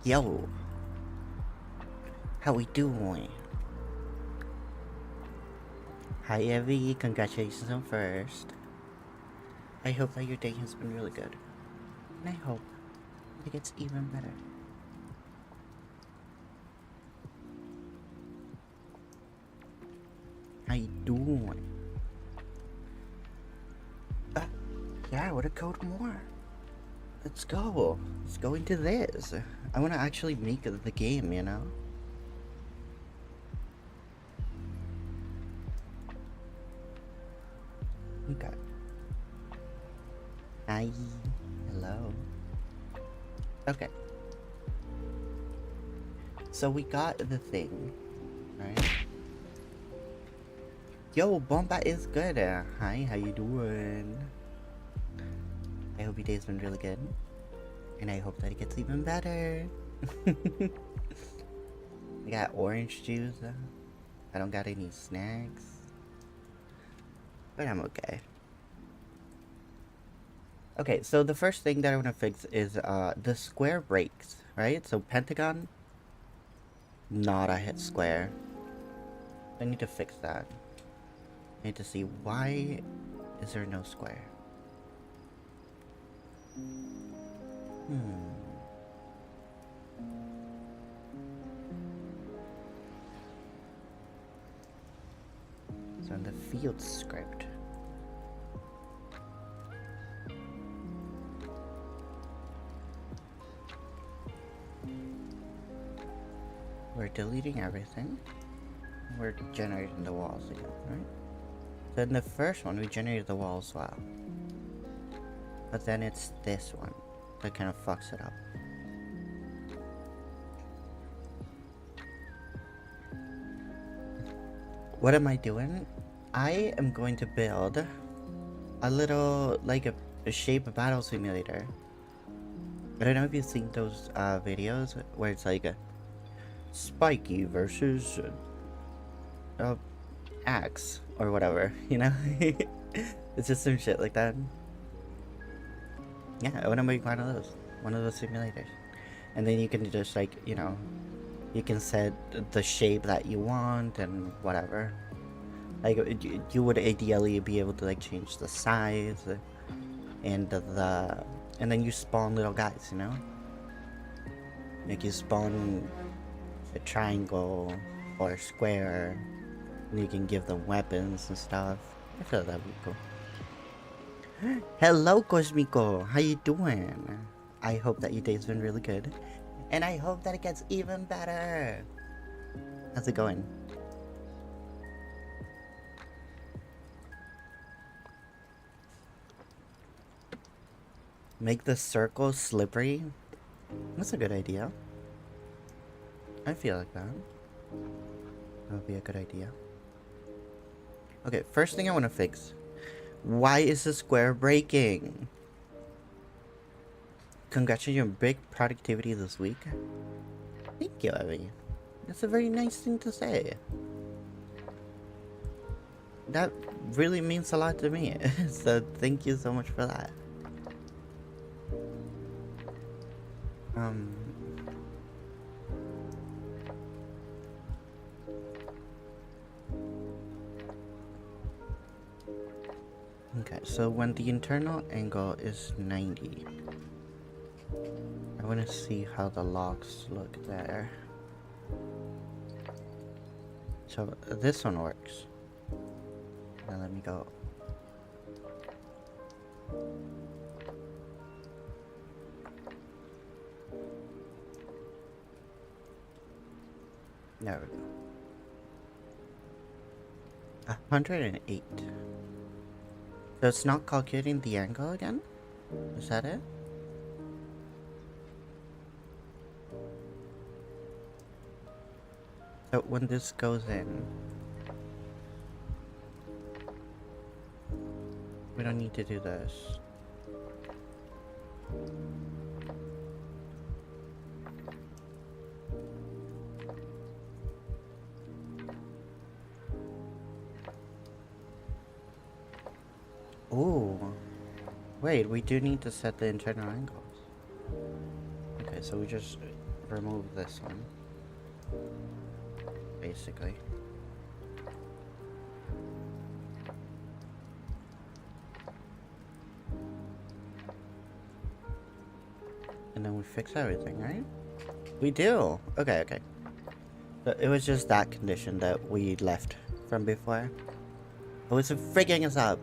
Yo, how we doing? Hi Evie, congratulations on first. I hope that your day has been really good. And I hope it gets even better. How you doing? Yeah, what a code more. Let's go. Let's go into this. I want to actually make the game, you know? Okay. Hi. Hello. Okay. So we got the thing, right? Yo, Bomba is good. Hi, how you doing? I hope your day's been really good. And I hope that it gets even better. I got orange juice. I don't got any snacks. But I'm okay. Okay, so the first thing that I want to fix is the square breaks, right? So pentagon, not a hit square. I need to fix that. I need to see why is there no square. So in the field script. We're deleting everything. We're generating the walls again, right? So in the first one, we generated the wall as well. But then it's this one that kind of fucks it up. What am I doing? I am going to build a little, like a shape battle simulator. I don't know if you've seen those videos where it's like a Spiky versus Axe or whatever, you know? It's just some shit like that. Yeah, I want to make one of those simulators. And then you can just like, you know, you can set the shape that you want and whatever. Like you would ideally be able to like change the size and and then you spawn little guys, you know? Like you spawn a triangle or a square and you can give them weapons and stuff. I feel that'd be cool. Hello Cosmico, how you doing? I hope that your day's been really good. And I hope that it gets even better. How's it going? Make the circle slippery? That's a good idea. I feel like that. That would be a good idea. Okay, first thing I want to fix. Why is the square breaking? Congratulations on big productivity this week. Thank you, Abby. That's a very nice thing to say. That really means a lot to me. So thank you so much for that. Okay, so when the internal angle is 90, I want to see how the locks look there. So this one works. Now let me go. There we go. 108. So it's not calculating the angle again? Is that it? So when this goes in, we don't need to do this. Ooh. Wait, we do need to set the internal angles. Okay, so we just remove this one, basically. And then we fix everything, right? We do! Okay, okay. But it was just that condition that we left from before. It was freaking us up.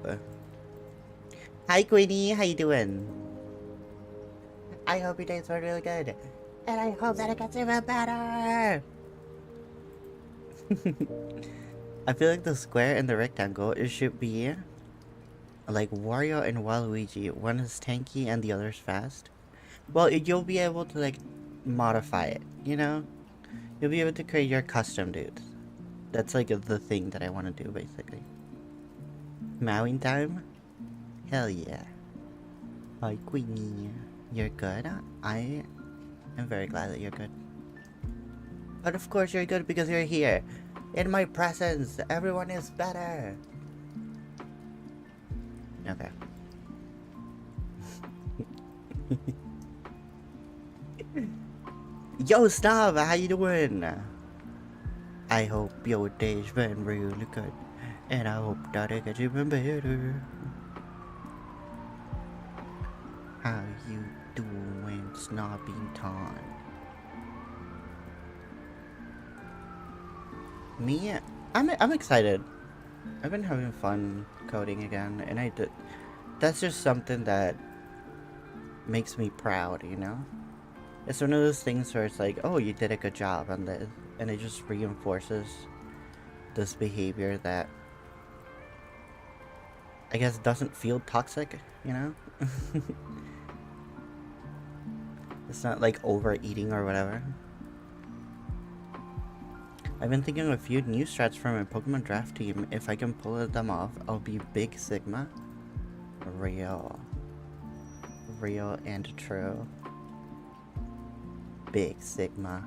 Hi Queenie, how you doing? I hope your days were really good. And I hope that it gets even better! I feel like the square and the rectangle, it should be like Wario and Waluigi. One is tanky and the other is fast. Well, you'll be able to like modify it, you know? You'll be able to create your custom dudes. That's like the thing that I want to do, basically. Maui time? Hell yeah. Hi, Queenie. You're good? I am very glad that you're good. But of course you're good because you're here. In my presence, everyone is better. Okay. Yo, Stab, how you doing? I hope your day's been really good. And I hope that it gets even better. How you doing, Snobbing Ton? Me? I'm excited. I've been having fun coding again, and that's just something that makes me proud, you know? It's one of those things where it's like, oh, you did a good job on this, and it just reinforces this behavior that I guess doesn't feel toxic, you know? It's not like overeating or whatever. I've been thinking of a few new strats from my Pokemon draft team. If I can pull them off, I'll be Big Sigma. Real and true. Big Sigma.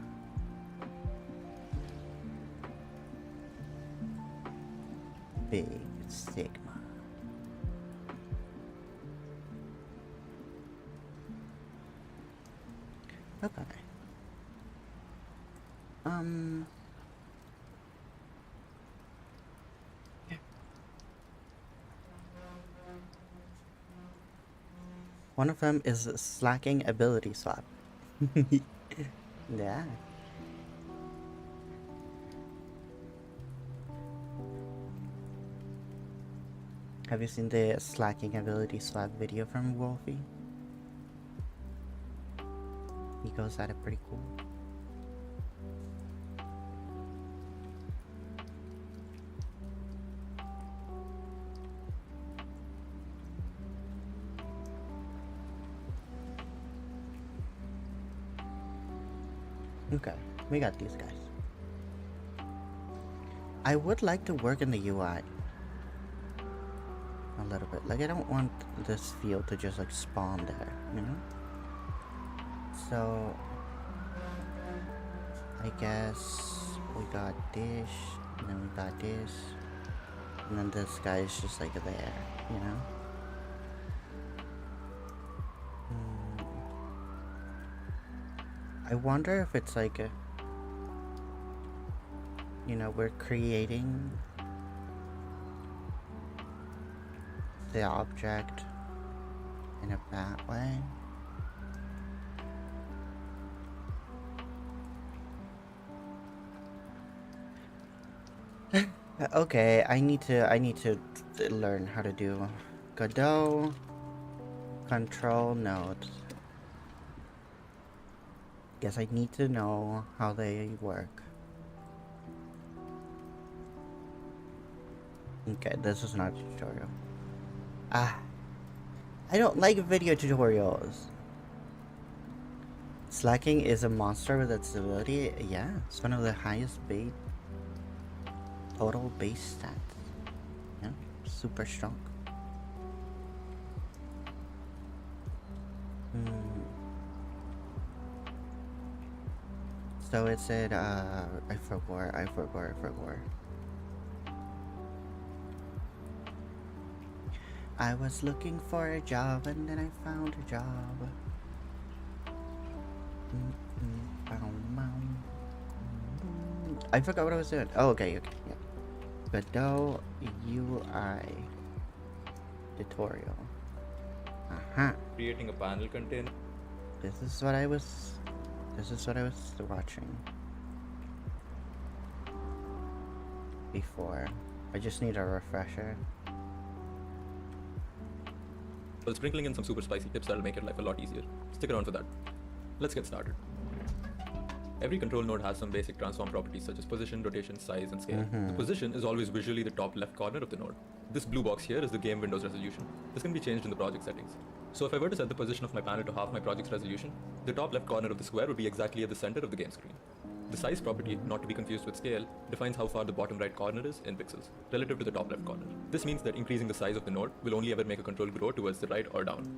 Big Sigma. Okay. One of them is slacking ability swap. Yeah. Have you seen the slacking ability swap video from Wolfie? He goes at it pretty cool. Okay, we got these guys. I would like to work in the UI a little bit. Like, I don't want this field to just like spawn there, you know? So I guess we got this, and then we got this, and then this guy is just like there, you know? I wonder if it's like a, you know, we're creating the object in a bad way. Okay, I need to learn how to do Godot control nodes. Guess I need to know how they work. Okay, this is not a tutorial. I don't like video tutorials. Slacking is a monster with its ability. Yeah, it's one of the highest total base stats. Yeah, super strong. So it said, I forgot. I was looking for a job and then I found a job. I forgot what I was doing. Oh, okay, yeah. Godot UI tutorial. Creating a panel container. This is what I was watching before. I just need a refresher. Well, sprinkling in some super spicy tips that'll make your life a lot easier. Stick around for that. Let's get started. Every control node has some basic transform properties such as position, rotation, size, and scale. The position is always visually the top left corner of the node. This blue box here is the game window's resolution. This can be changed in the project settings. So if I were to set the position of my panel to half my project's resolution, the top left corner of the square would be exactly at the center of the game screen. The size property, not to be confused with scale, defines how far the bottom right corner is in pixels, relative to the top left corner. This means that increasing the size of the node will only ever make a control grow towards the right or down.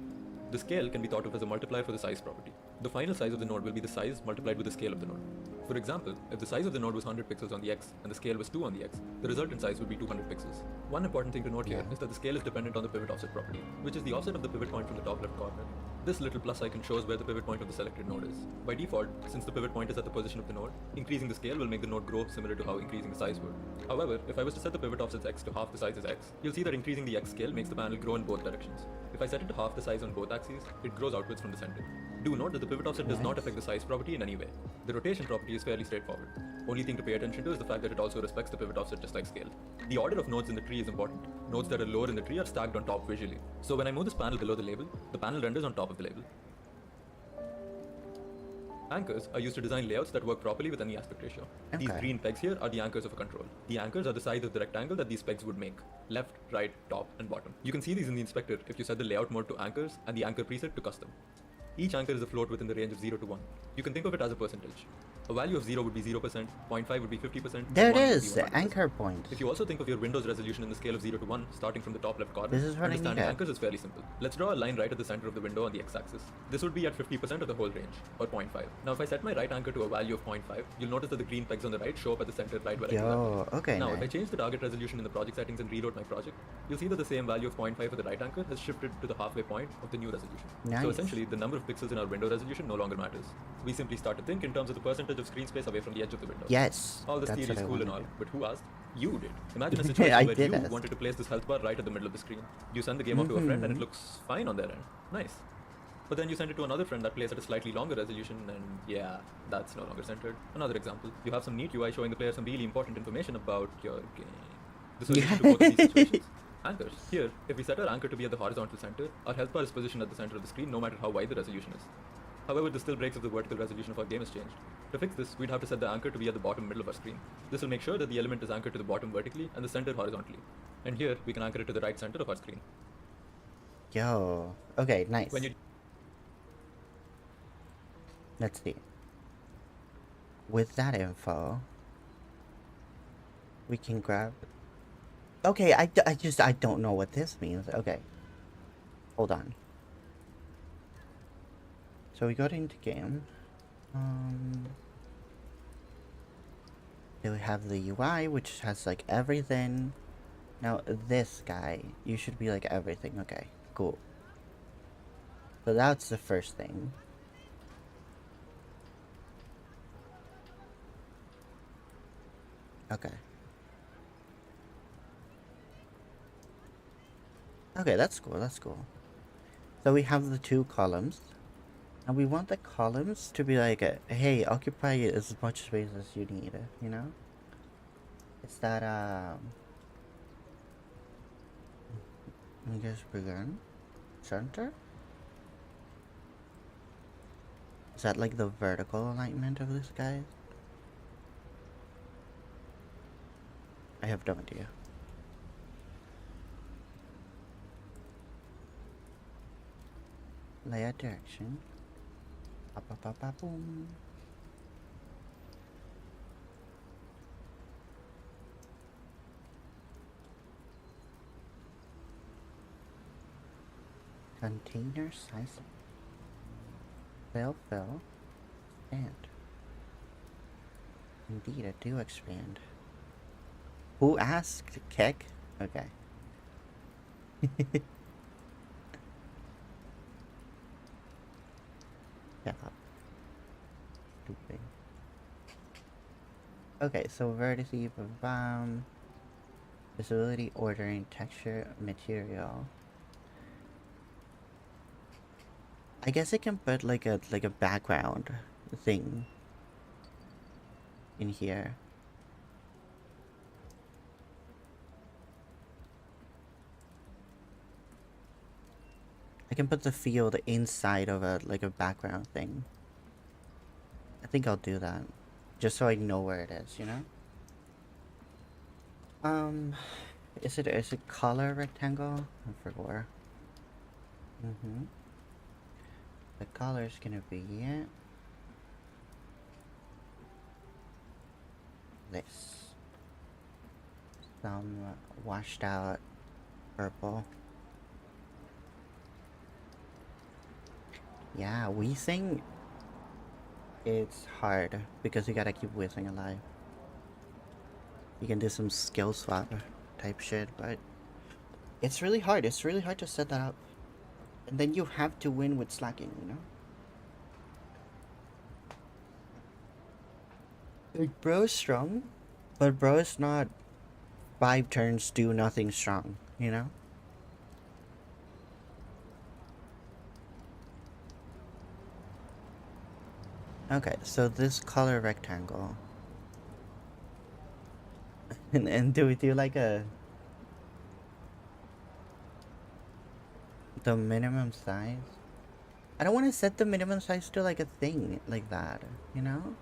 The scale can be thought of as a multiplier for the size property. The final size of the node will be the size multiplied with the scale of the node. For example, if the size of the node was 100 pixels on the x and the scale was 2 on the x, the resultant size would be 200 pixels. One important thing to note here is that the scale is dependent on the pivot offset property, which is the offset of the pivot point from the top left corner. This little plus icon shows where the pivot point of the selected node is. By default, since the pivot point is at the position of the node, increasing the scale will make the node grow similar to how increasing the size would. However, if I was to set the pivot offset x to half the size as x, you'll see that increasing the x scale makes the panel grow in both directions. If I set it to half the size on both axes, it grows outwards from the center. Do note that the pivot offset does not affect the size property in any way. The rotation property is fairly straightforward. Only thing to pay attention to is the fact that it also respects the pivot offset just like scale. The order of nodes in the tree is important. Nodes that are lower in the tree are stacked on top visually. So when I move this panel below the label, the panel renders on top of the label. Anchors are used to design layouts that work properly with any aspect ratio. Okay. These green pegs here are the anchors of a control. The anchors are the size of the rectangle that these pegs would make. Left, right, top, and bottom. You can see these in the inspector if you set the layout mode to anchors and the anchor preset to custom. Each anchor is a float within the range of 0 to 1. You can think of it as a percentage. A value of 0 would be 0%, 0.5 would be 50%. There it is, the anchor point. If you also think of your Windows resolution in the scale of 0 to 1, starting from the top left corner, This is what understanding I need. anchors is fairly simple. Let's draw a line right at the center of the window on the x-axis. This would be at 50% of the whole range, or 0.5. Now if I set my right anchor to a value of 0.5, you'll notice that the green pegs on the right show up at the center right where I Yo, okay, Now nice. if I change the target resolution in the project settings and reload my project, you'll see that the same value of 0.5 for the right anchor has shifted to the halfway point of the new resolution. Nice. So essentially, the number of pixels in our window resolution no longer matters. We simply start to think in terms of the percentage of screen space away from the edge of the window. Yes. All this that's theory is what I cool and wanted all, to but who asked? You did. Imagine a I situation where did you ask. wanted to place this health bar right at the middle of the screen. You send the game off to a friend and it looks fine on their end. Nice. But then you send it to another friend that plays at a slightly longer resolution and yeah, that's no longer centered. Another example, you have some neat UI showing the player some really important information about your game. The solution to both of these situations. Anchors. Here, if we set our anchor to be at the horizontal center, our health bar is positioned at the center of the screen no matter how wide the resolution is. However, this still breaks if the vertical resolution of our game is changed. To fix this, we'd have to set the anchor to be at the bottom middle of our screen. This will make sure that the element is anchored to the bottom vertically and the center horizontally. And here, we can anchor it to the right center of our screen. Yo. Okay, nice. When you Let's see. With that info, we can grab... Okay, I don't know what this means. Okay. Hold on. So we got into game. Then we have the UI, which has like everything. Now this guy, you should be like everything. Okay, cool. So that's the first thing. Okay. Okay, that's cool, that's cool. So we have the two columns. And we want the columns to be like, hey, occupy as much space as you need, you know? It's that, I guess begin. Center? Is that like the vertical alignment of this guy? I have no idea. Layout direction. Boom. Container size. Fill. Expand. Indeed, I do expand. Who asked, Keck? Okay. Yeah. Stupid. Okay, so vertice, visibility, ordering, texture, material. I guess I can put like a background thing in here. I can put the field inside of a background thing. I think I'll do that. Just so I know where it is, you know? Um, is it color rectangle? I forgot. The color is gonna be this. Some washed out purple. Yeah, wheezing, it's hard because you gotta keep whizzing alive. You can do some skill swap type shit, but it's really hard. It's really hard to set that up. And then you have to win with slacking, you know? Like, bro is strong, but bro is not 5 turns do nothing strong, you know? Okay, so this color rectangle. And do we do like the minimum size? I don't want to set the minimum size to like a thing like that, you know?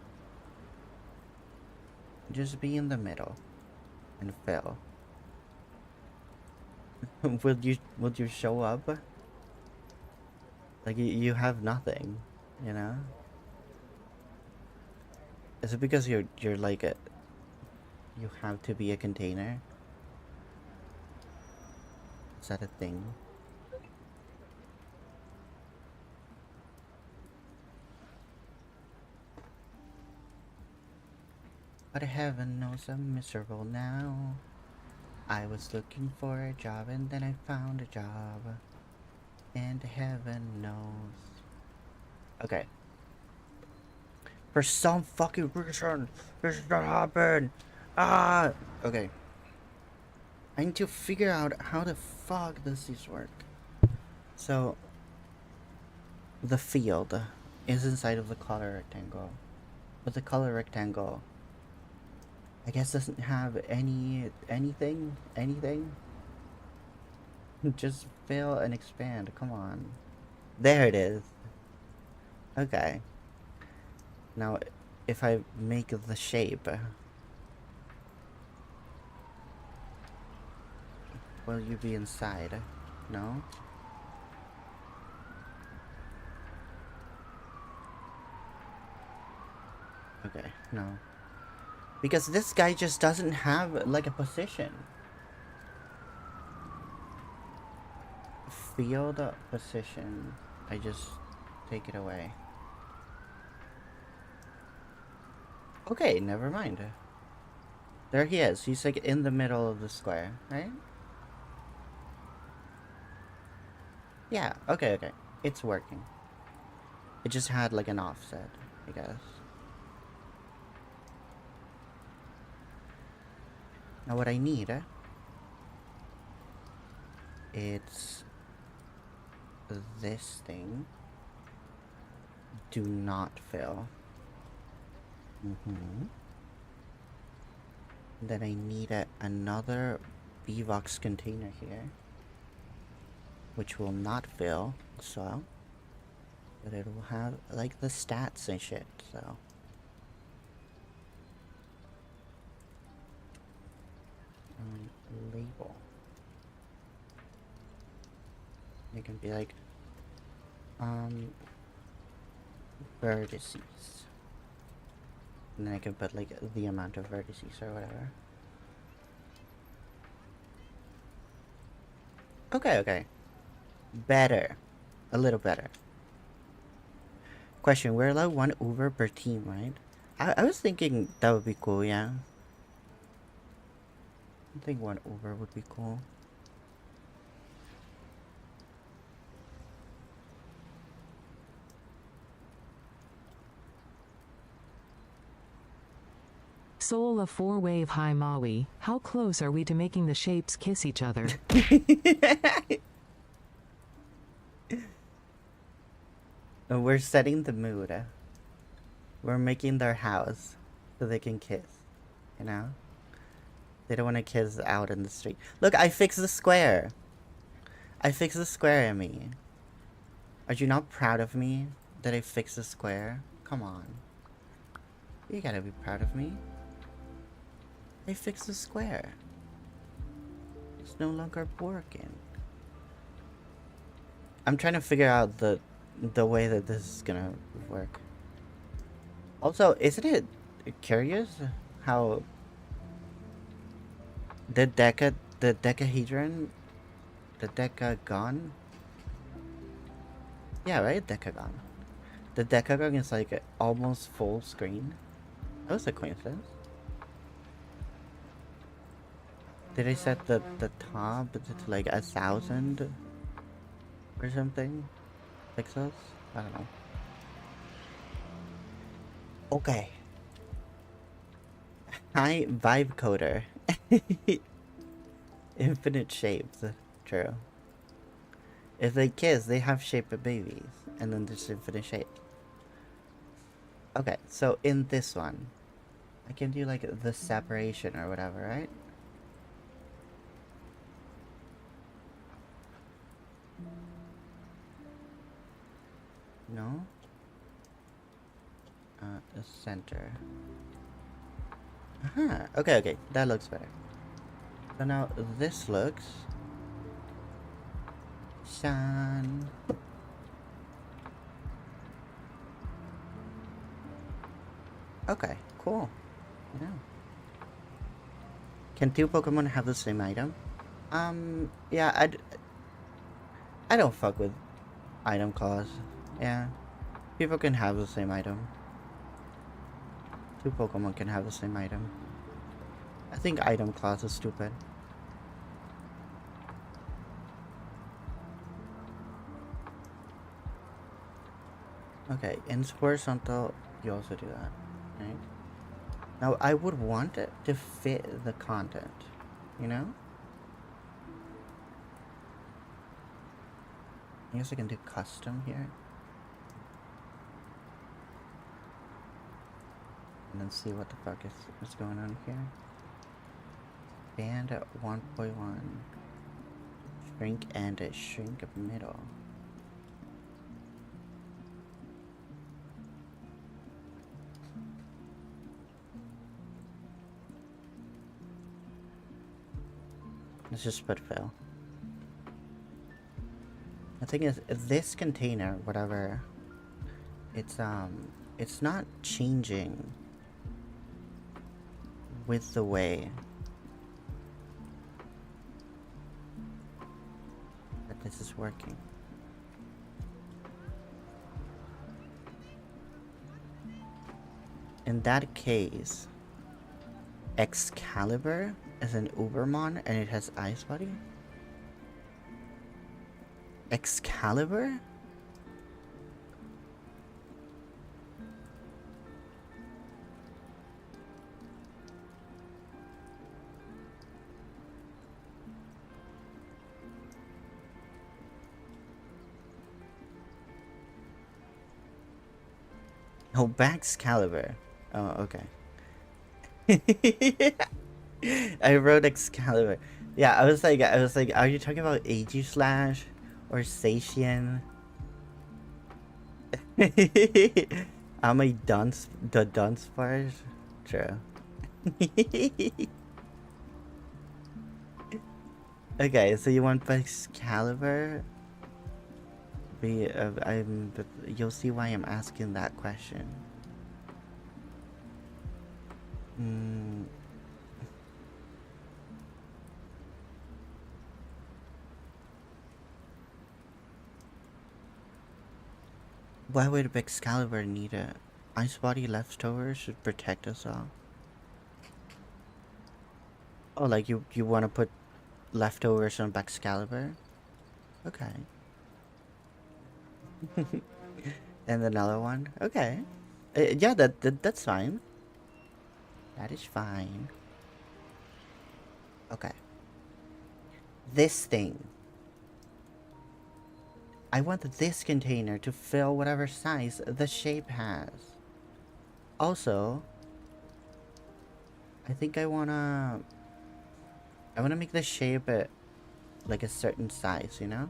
Just be in the middle and fill. Will you show up? Like you have nothing, you know? Is it because you're like you have to be a container? Is that a thing? But heaven knows I'm miserable now. I was looking for a job and then I found a job. And heaven knows. Okay. For some fucking reason, this did not happen. Ah! Okay. I need to figure out how the fuck does this work. So, the field is inside of the color rectangle. But the color rectangle, I guess, doesn't have anything. Just fill and expand, come on. There it is. Okay. Now, if I make the shape, will you be inside? No? Okay, no. Because this guy just doesn't have, like, a position. Field position. I just take it away. Okay, never mind. There he is. He's, like, in the middle of the square, right? Yeah, okay. It's working. It just had, like, an offset, I guess. Now what I need, it's this thing. Do not fill. Then I need another VVox container here, which will not fill, so, but it will have like the stats and shit, so. Label. It can be like, vertices. And then I can put like the amount of vertices or whatever. Okay. Better. A little better. Question, we're allowed 1 Uber per team, right? I was thinking that would be cool, yeah. I think 1 Uber would be cool. Soul of 4-wave high Mawi. How close are we to making the shapes kiss each other? We're setting the mood. We're making their house so they can kiss. You know? They don't want to kiss out in the street. Look, I fixed the square. I fixed the square, Emmy. Are you not proud of me that I fixed the square? Come on. You gotta be proud of me. I fixed the square. It's no longer working. I'm trying to figure out the way that this is gonna work. Also, isn't it curious how the decahedron, the decagon? Yeah, right? Decagon. The decagon is like almost full screen. That was a coincidence. Did I set the top to like 1,000 or something? Pixels? I don't know. Okay. Hi, vibe coder. Infinite shapes. True. If they kiss, they have shape of babies. And then there's infinite shape. Okay, so in this one, I can do like the separation or whatever, right? No? The center. Aha, okay, that looks better. So now this looks... Shan. Okay, cool. Yeah. Can two Pokemon have the same item? Yeah, I don't fuck with item clause. Yeah. People can have the same item. Two Pokemon can have the same item. I think item clause is stupid. Okay, in horizontal, you also do that, right? Now, I would want it to fit the content, you know? I guess I can do custom here. And then see what the fuck is going on here. Band at 1.1. Shrink and a shrink middle. Let's just put fill. The thing is, this container, whatever, it's not changing with the way that this is working. In that case, Excalibur is an Ubermon and it has Ice Body? Excalibur? Oh, Baxcalibur. Oh, okay. I wrote Excalibur. Yeah, I was like, are you talking about Aegislash or Satian? Am I dunce? The dunce part? True. Okay, so you want Excalibur? You'll see why I'm asking that question. Why would Excalibur need a Ice Body leftover should protect us all? Oh, like you want to put leftovers on Excalibur? Okay. And another one? Okay. Yeah, that's fine. That is fine. Okay. This thing. I want this container to fill whatever size the shape has. Also, I think I wanna make the shape like a certain size, you know?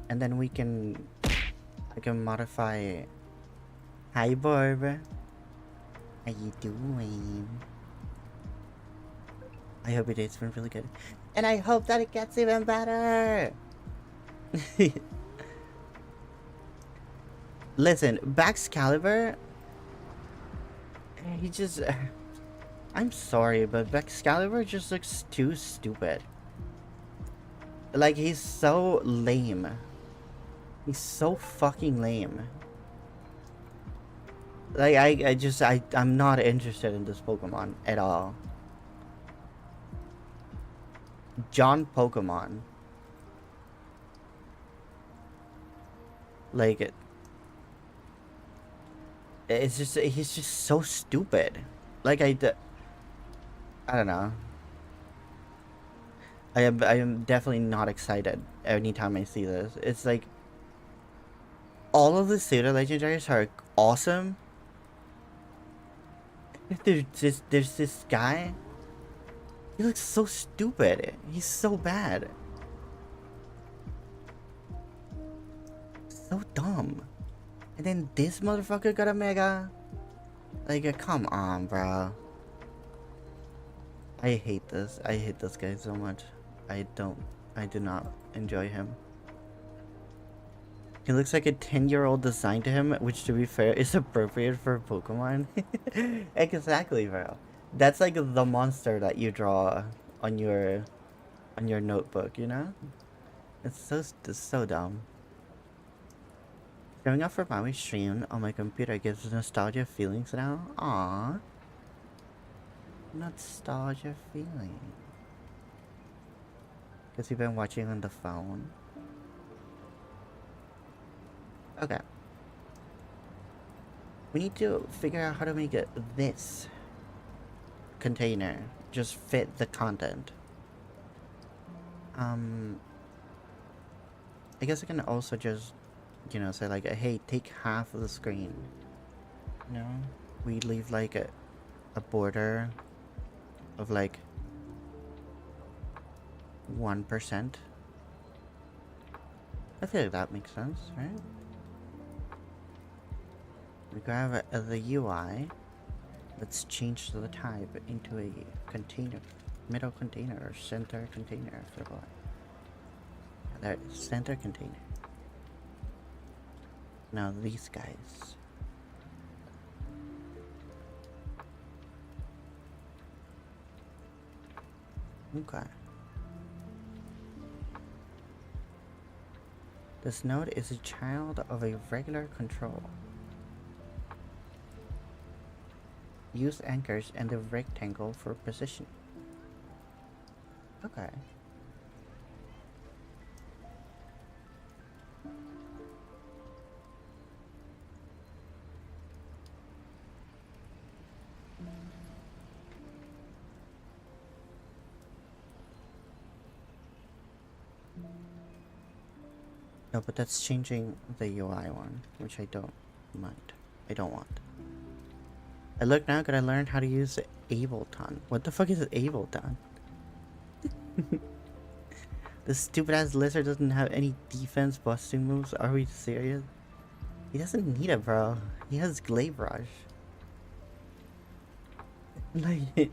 And then I can modify. Hi, Barb. How you doing? I hope your day's been really good. And I hope that it gets even better! Listen, Baxcalibur, he just... I'm sorry, but Baxcalibur just looks too stupid. Like, he's so lame. He's so fucking lame. Like, I'm not interested in this Pokemon at all. John Pokemon. Like, it's just, he's just so stupid. Like, I don't know. I am definitely not excited anytime I see this. It's like, all of the pseudo legendaries are awesome. There's this guy. He looks so stupid. He's so bad. So dumb. And then this motherfucker got a mega. Like, come on, bro. I hate this. I hate this guy so much. I do not enjoy him. He looks like a 10-year-old designed to him, which, to be fair, is appropriate for Pokemon. Exactly, bro. That's like the monster that you draw on your notebook, you know? It's so dumb. Showing up for Mawi stream on my computer gives nostalgia feelings now. Aww. Nostalgia feeling. Because you've been watching on the phone. Okay. We need to figure out how to make this container just fit the content. I guess I can also just, you know, say like, hey, take half of the screen. You know? We leave like a border of like 1%. I feel like that makes sense, right? We grab the UI. Let's change the type into a container, middle container or center container for what? There, center container. Now these guys. Okay. This node is a child of a regular control. Use anchors and the rectangle for position. Okay. No, but that's changing the UI one, which I don't mind. I don't want. I look now, gotta learn how to use Ableton. What the fuck is Ableton? This stupid ass lizard doesn't have any defense busting moves. Are we serious? He doesn't need it, bro. He has Glaybrush. Like,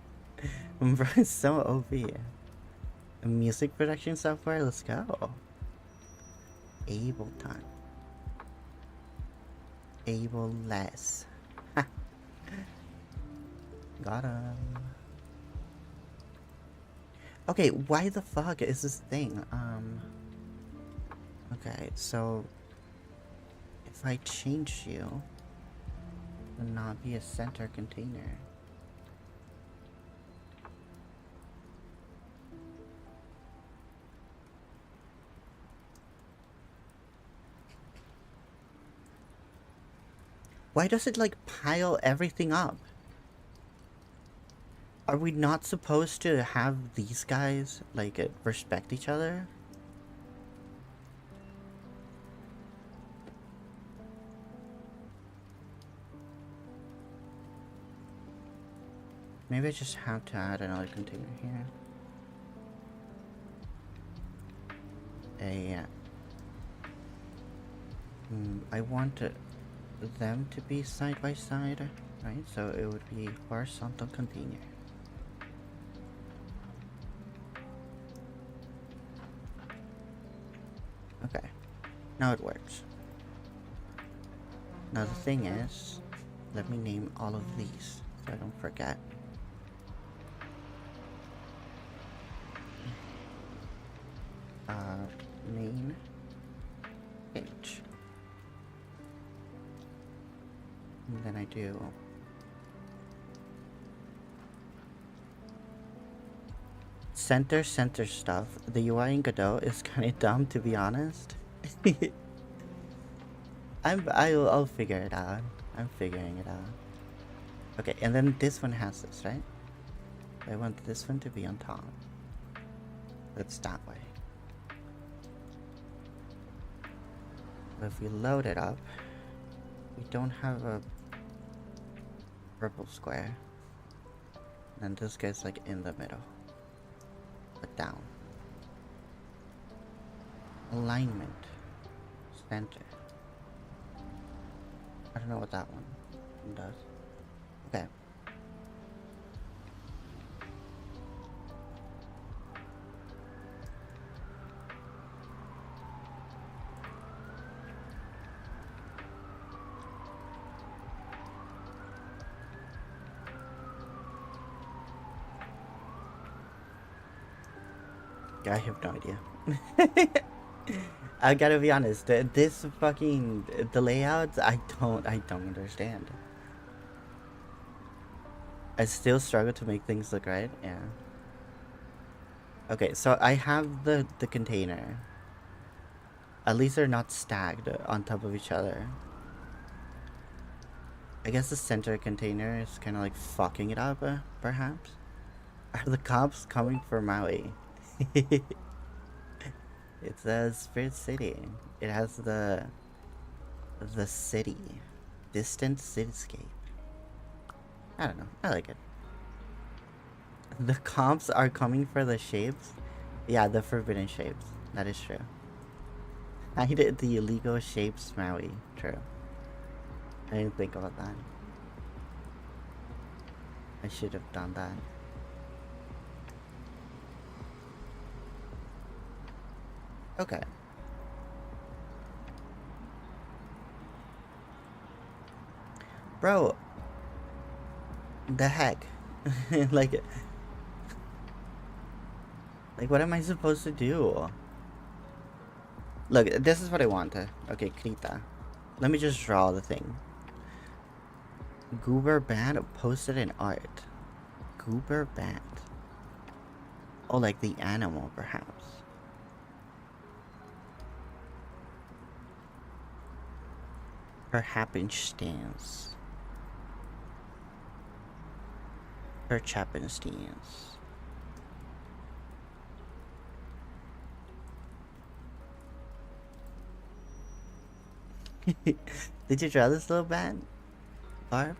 bro, it's so OP. Music production software, let's go. Ableton. Ableless. Got him. Okay, why the fuck is this thing? Okay, so if I change you, it will not be a center container. Why does it like pile everything up? Are we not supposed to have these guys like respect each other? Maybe I just have to add another container here. I want them to be side by side, right? So it would be horizontal container. Okay, now it works. Now the thing is, let me name all of these so I don't forget. Main page. And then I do center stuff. The UI in Godot is kind of dumb, to be honest. I'll figure it out. I'm figuring it out. Okay, and then this one has this, right? I want this one to be on top. It's that way. But if we load it up, we don't have a purple square. And this guy's like in the middle. But down. Alignment. Center. I don't know what that one does. Okay. I have no idea. I gotta be honest. This fucking the layouts, I don't understand. I still struggle to make things look right. Yeah. Okay, so I have the container. At least they're not stacked on top of each other. I guess the center container is kind of like fucking it up, perhaps. Are the cops coming for Maui? It's a Spirit City. It has the city, distant cityscape. I don't know. I like it. The cops are coming for the shapes. Yeah, the forbidden shapes. That is true. I did the illegal shapes Maui. True. I didn't think about that. I should have done that. Okay. Bro. The heck? like what am I supposed to do? Look, this is what I want. Okay, Krita. Let me just draw the thing. Goober Bat posted an art. Goober Bat. Oh, like the animal, perhaps. Her happenstance. Her happenstance. Did you draw this little bat, Barb?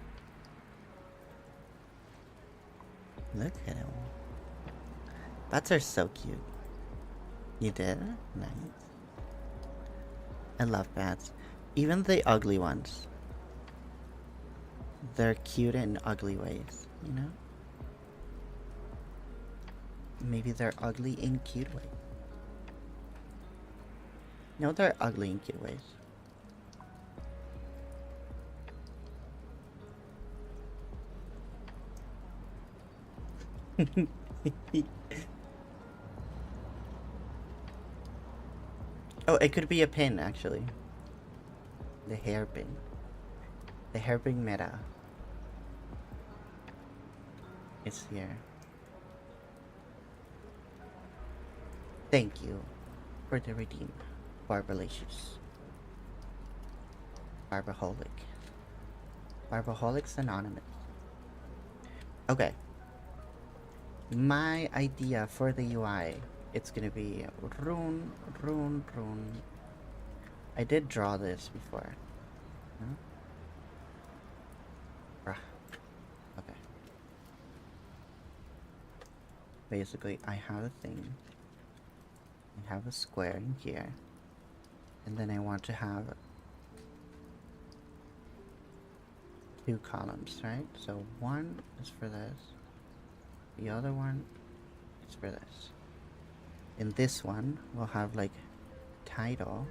Look at him. Bats are so cute. You did? Nice. I love bats. Even the ugly ones. They're cute in ugly ways, you know? Maybe they're ugly in cute ways. No, they're ugly in cute ways. Oh, it could be a pin, actually. The hairpin. The hairpin meta. It's here. Thank you for the redeem, Barbalicious. Barbaholic. Barbaholics Anonymous. Okay. My idea for the UI, it's gonna be rune, rune, rune. I did draw this before. Huh? Okay. Basically, I have a thing. I have a square in here. And then I want to have 2 columns, right? So one is for this. The other one is for this. In this one, we'll have like title.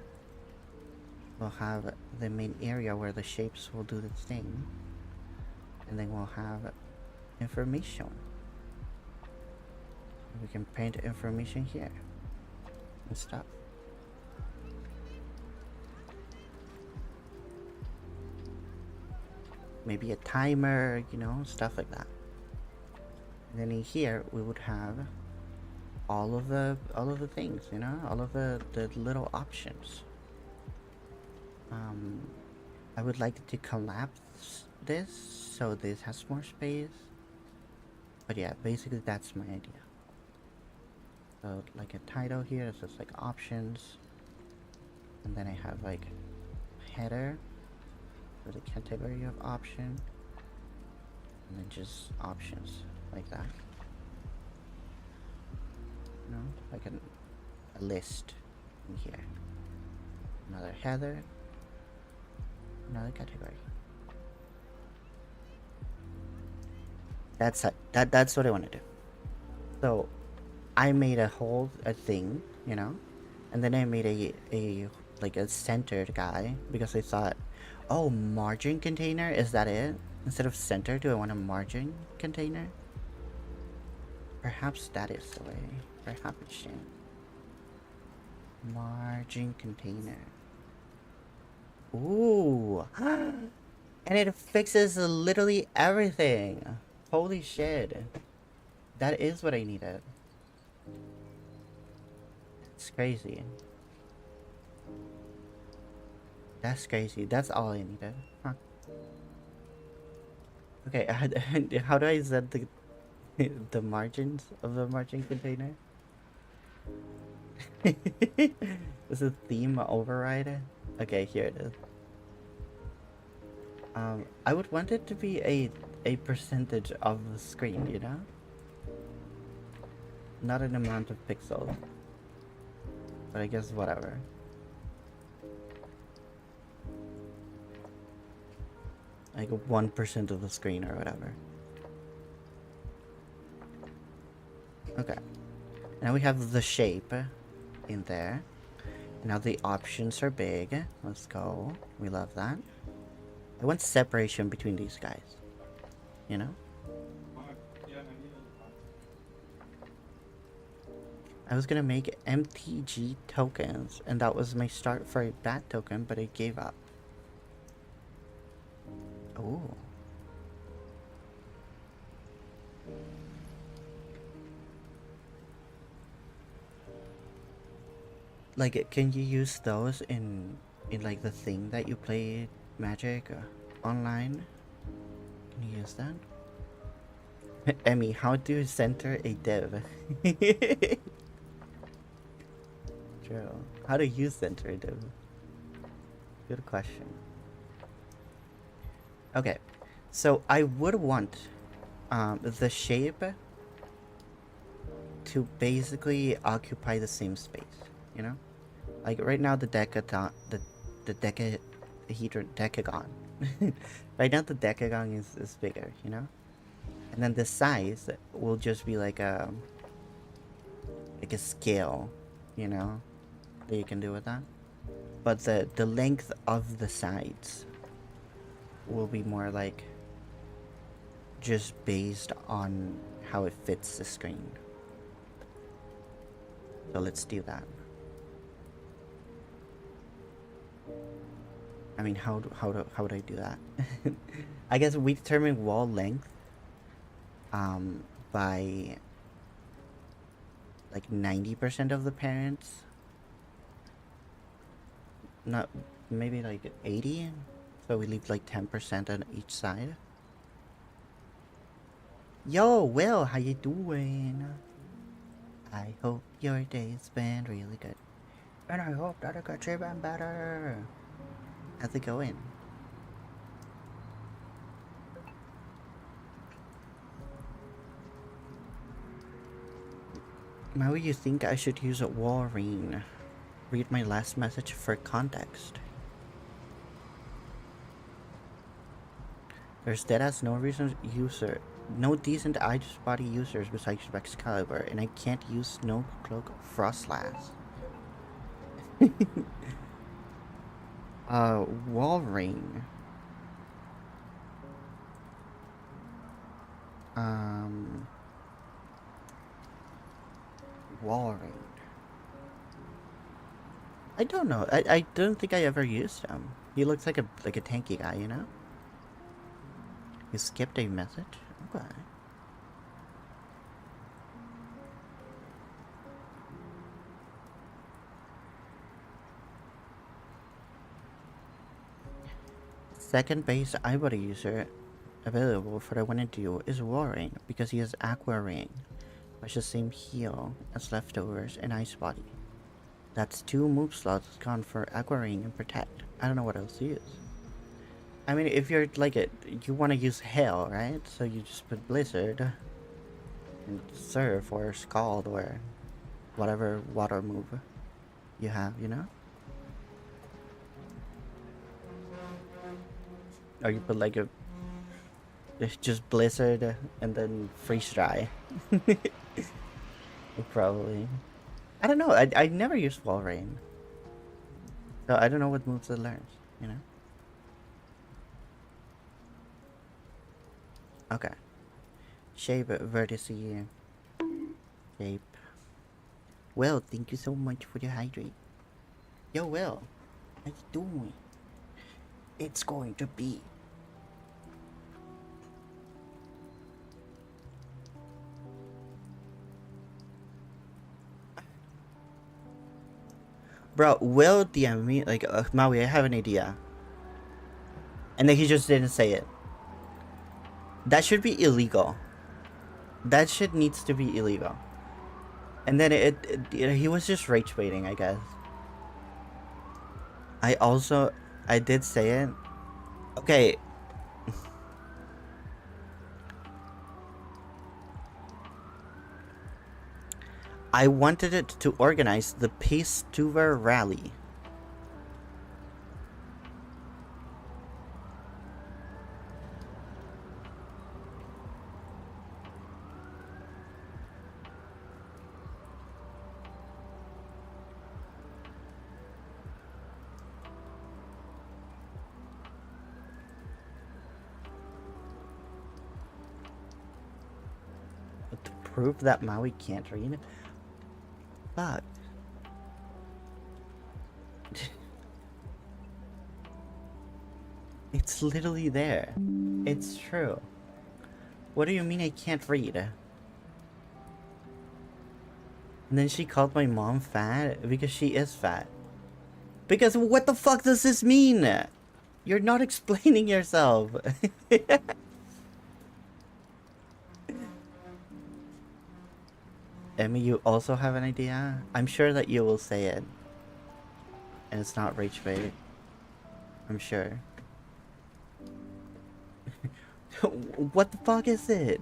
We'll have the main area where the shapes will do the thing. And then we'll have information. We can paint information here and stuff. Maybe a timer, you know, stuff like that. And then in here we would have all of the things, you know, all of the little options. I would like to collapse this so this has more space. But yeah, basically that's my idea. So like a title here, it's just like options. And then I have like header for the category of option. And then just options like that. You know, like a list in here. Another header. Another category. That's it. That's what I want to do. So I made a thing, you know, and then I made a like a centered guy because I thought, oh, margin container, is that it? Instead of center, do I want a margin container? Perhaps that is the way. Perhaps it should. Margin container. Ooh. And it fixes literally everything. Holy shit. That is what I needed. It's crazy. That's crazy. That's all I needed. Huh. Okay, how do I set the margins of the margin container? Is a theme override? Okay, here it is. I would want it to be a percentage of the screen, you know? Not an amount of pixels. But I guess whatever. Like 1% of the screen or whatever. Okay. Now we have the shape in there. Now the options are big. Let's go. We love that. I want separation between these guys. You know? I was gonna make MTG tokens, and that was my start for a bat token, but I gave up. Oh. Like, can you use those in like the thing that you play Magic online? Can you use that? Emmy, how do you center a div? True. How do you center a div? Good question. Okay, so I would want the shape to basically occupy the same space, you know? Like right now the decagon. Right now the decagon is bigger, you know? And then the size will just be like a scale, you know, that you can do with that. But the length of the sides will be more like just based on how it fits the screen. So let's do that. I mean, how would I do that? I guess we determine wall length by like 90% of the parents. Not maybe like 80. So we leave like 10% on each side. Yo, Will, how you doing? I hope your day's been really good. And I hope that it got even better. How's it going? Maui, you think I should use a Wolverine? Read my last message for context. There's deadass no decent ice body users besides Excalibur, and I can't use Snow Cloak Frostlass. Wolverine. Wolverine. I don't know. I don't think I ever used him. He looks like a tanky guy, you know? You skipped a message? Okay. Second base iBody user available for the winning duo is Wolverine because he has Aqua Ring, which is the same heal as Leftovers and Ice Body. That's 2 move slots gone for Aqua Ring and Protect. I don't know what else to use. I mean, if you're like you want to use Hail, right? So you just put Blizzard and Surf or Scald or whatever water move you have, you know? Or you put like just Blizzard and then Freeze Dry. Probably. I don't know. I never used Wolverine. So I don't know what moves it learns, you know? Okay. Shape vertice. Shape. Will, thank you so much for the hydrate. Yo, Will. How you doing? It's going to be. Bro, Will DM me like, Maui, I have an idea. And then he just didn't say it. That should be illegal. That shit needs to be illegal. And then he was just rage baiting, I guess. I did say it. Okay. I wanted it to organize the VTuber rally. To prove that Maui can't read? Fuck. It's literally there. It's true. What do you mean I can't read? And then she called my mom fat because she is fat. Because what the fuck does this mean? You're not explaining yourself. Emmy, you also have an idea? I'm sure that you will say it. And it's not rage bait. I'm sure. What the fuck is it?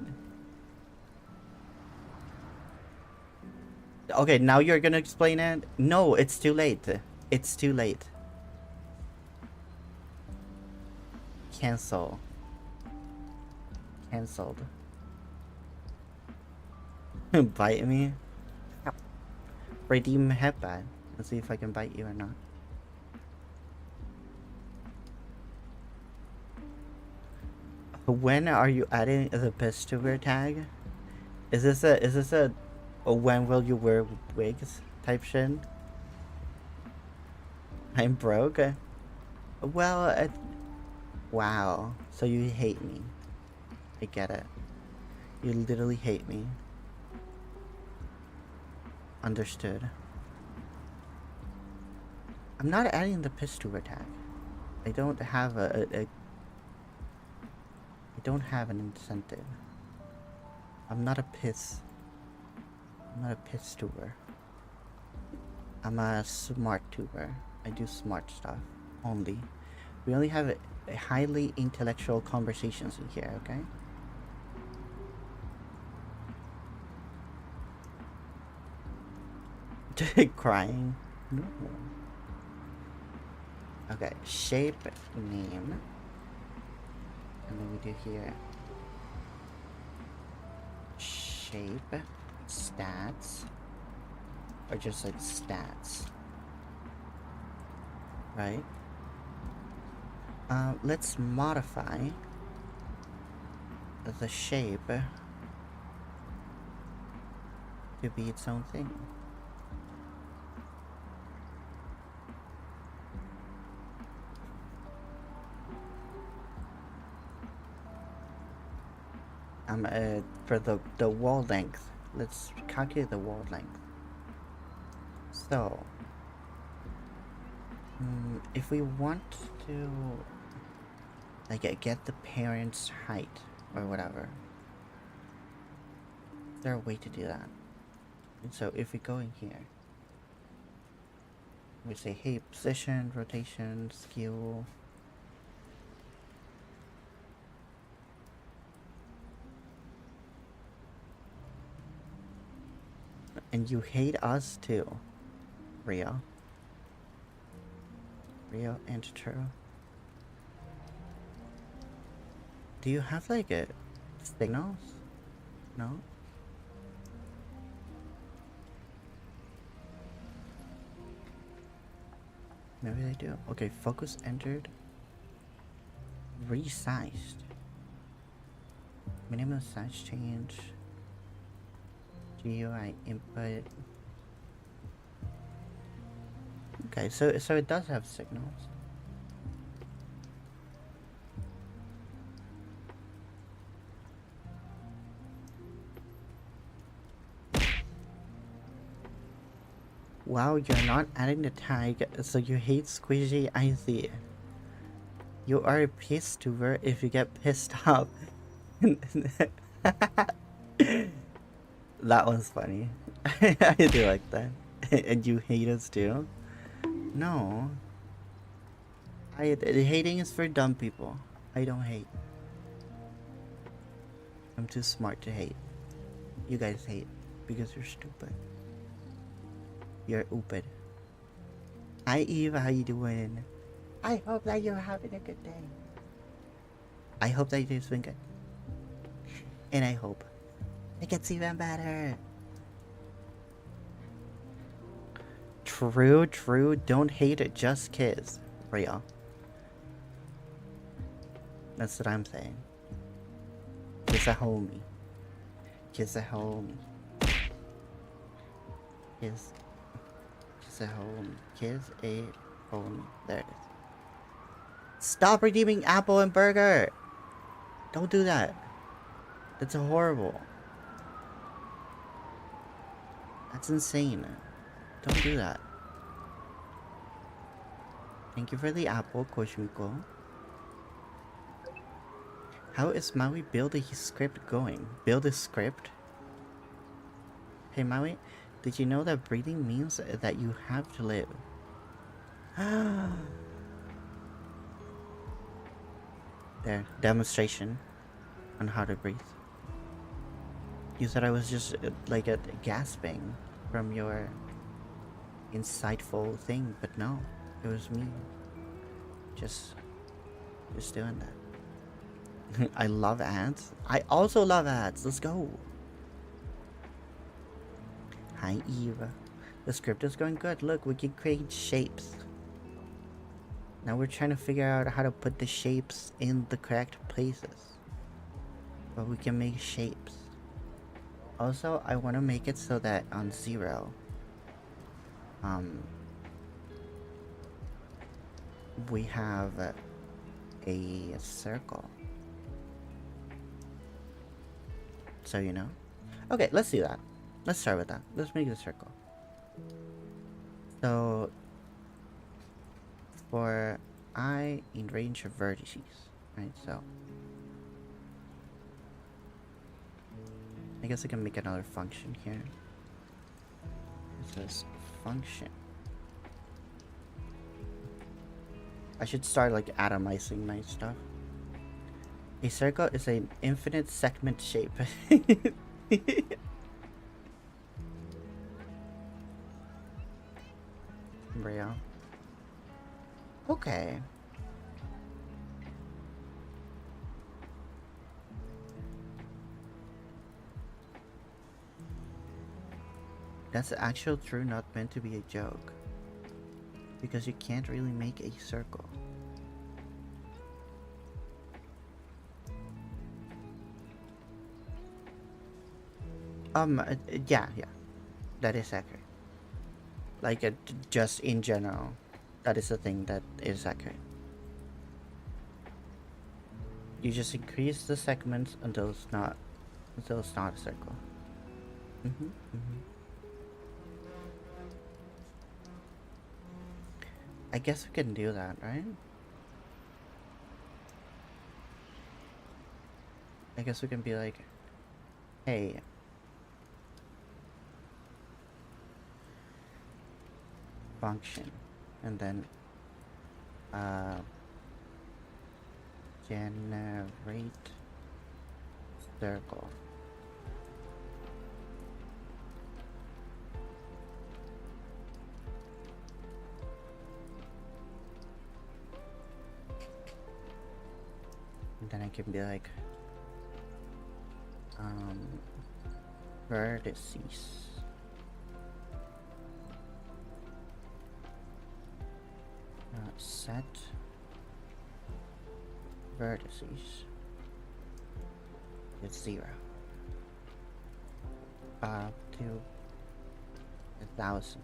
Okay, now you're gonna explain it? No, it's too late. It's too late. Cancel. Cancelled. Bite me? Redeem headband. Let's see if I can bite you or not. When are you adding the VTuber tag? Is this a when will you wear wigs type shit? I'm broke? Well, wow. So you hate me. I get it. You literally hate me. Understood. I'm not adding the VTuber tag. I don't have I don't have an incentive. I'm not a piss. I'm not a piss tuber. I'm a smart tuber. I do smart stuff only. We only have a highly intellectual conversations in here, okay? Crying? No. Okay, shape, name. And then we do here. Shape, stats. Or just like stats. Right? Let's modify the shape to be its own thing. For the wall length, let's calculate the wall length. So, if we want to like get the parents' height or whatever, is there a way to do that? And so if we go in here, we say, hey, position, rotation, skew. And you hate us too, Rio. Rio and true. Do you have like a signals? No? Maybe they do. Okay, focus entered. Resized. Minimum size change. GUI input. Okay, so it does have signals. Wow, you're not adding the tag, so you hate squishy, I see. You are a piss tuber if you get pissed off. That one's funny. I do like that. And you hate us too? No. Hating is for dumb people. I don't hate. I'm too smart to hate. You guys hate because you're stupid. You're stupid. Hi Eve, how you doing? I hope that you're having a good day. I hope that you're doing good. And I hope it gets even better. True, true. Don't hate it, just kiss. Real. That's what I'm saying. Kiss a homie. Kiss a homie. Kiss. Kiss a homie. Kiss a homie. There it is. Stop redeeming apple and burger! Don't do that. That's horrible. That's insane. Don't do that. Thank you for the apple, Koshmiko. How is Maui build a script going? Build a script? Hey Maui, did you know that breathing means that you have to live? There, demonstration on how to breathe. You thought I was just like gasping from your insightful thing, but no, it was me. Just doing that. I love ads. I also love ads. Let's go. Hi Eve. The script is going good. Look, we can create shapes. Now we're trying to figure out how to put the shapes in the correct places. But we can make shapes. Also, I want to make it so that on 0, we have a circle. So, you know. Okay, let's do that. Let's start with that. Let's make a circle. So, for eye in range of vertices, right? So I guess I can make another function here. It says function. I should start like atomizing my stuff. A circle is an infinite segment shape. Real. Okay. That's actual true, not meant to be a joke. Because you can't really make a circle. Yeah, that is accurate. Like, just in general, that is the thing that is accurate. You just increase the segments until it's not a circle. I guess we can do that, right? I guess we can be like, hey, function, and then generate circle. And then I can be like, vertices. Set vertices with 0 up to 1,000.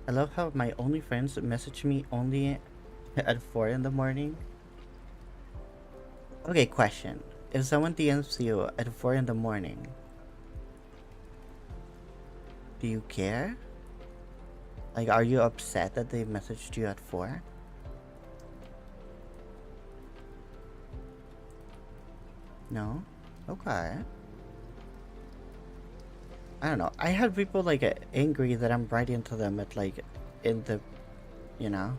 I love how my only friends message me only at 4 in the morning. Okay, question. If someone DMs you at 4 in the morning, do you care? Like, are you upset that they messaged you at 4? No? Okay. I don't know. I had people like angry that I'm writing to them at like in the, you know.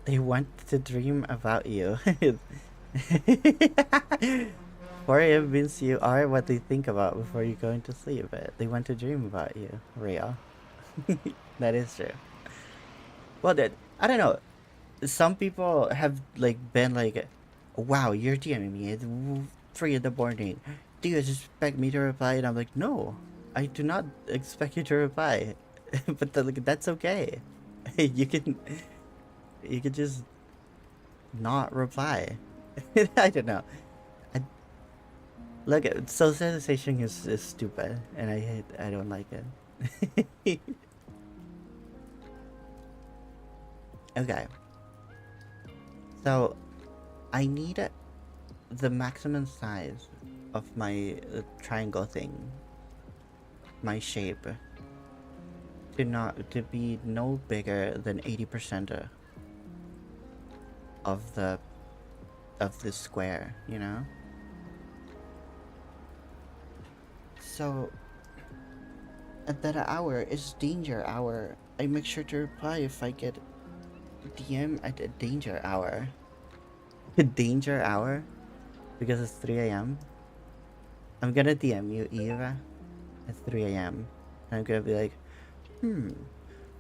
They want to dream about you. 4 a.m. means you are what they think about before you go into sleep. They want to dream about you. Real. That is true. Well, I don't know. Some people have like been like, wow, you're DMing me at 3 in the morning. Do you expect me to reply? And I'm like, no, I do not expect you to reply. But like, that's okay. You can just not reply. I don't know. Look, socialization is stupid, and I don't like it. Okay. So, I need the maximum size of my triangle thing, my shape, to be no bigger than 80% of the square, you know. So, at that hour is danger hour. I make sure to reply if I get DM at a danger hour. Danger hour? Because it's 3 a.m. I'm gonna DM you, Eva, at 3 a.m. And I'm gonna be like,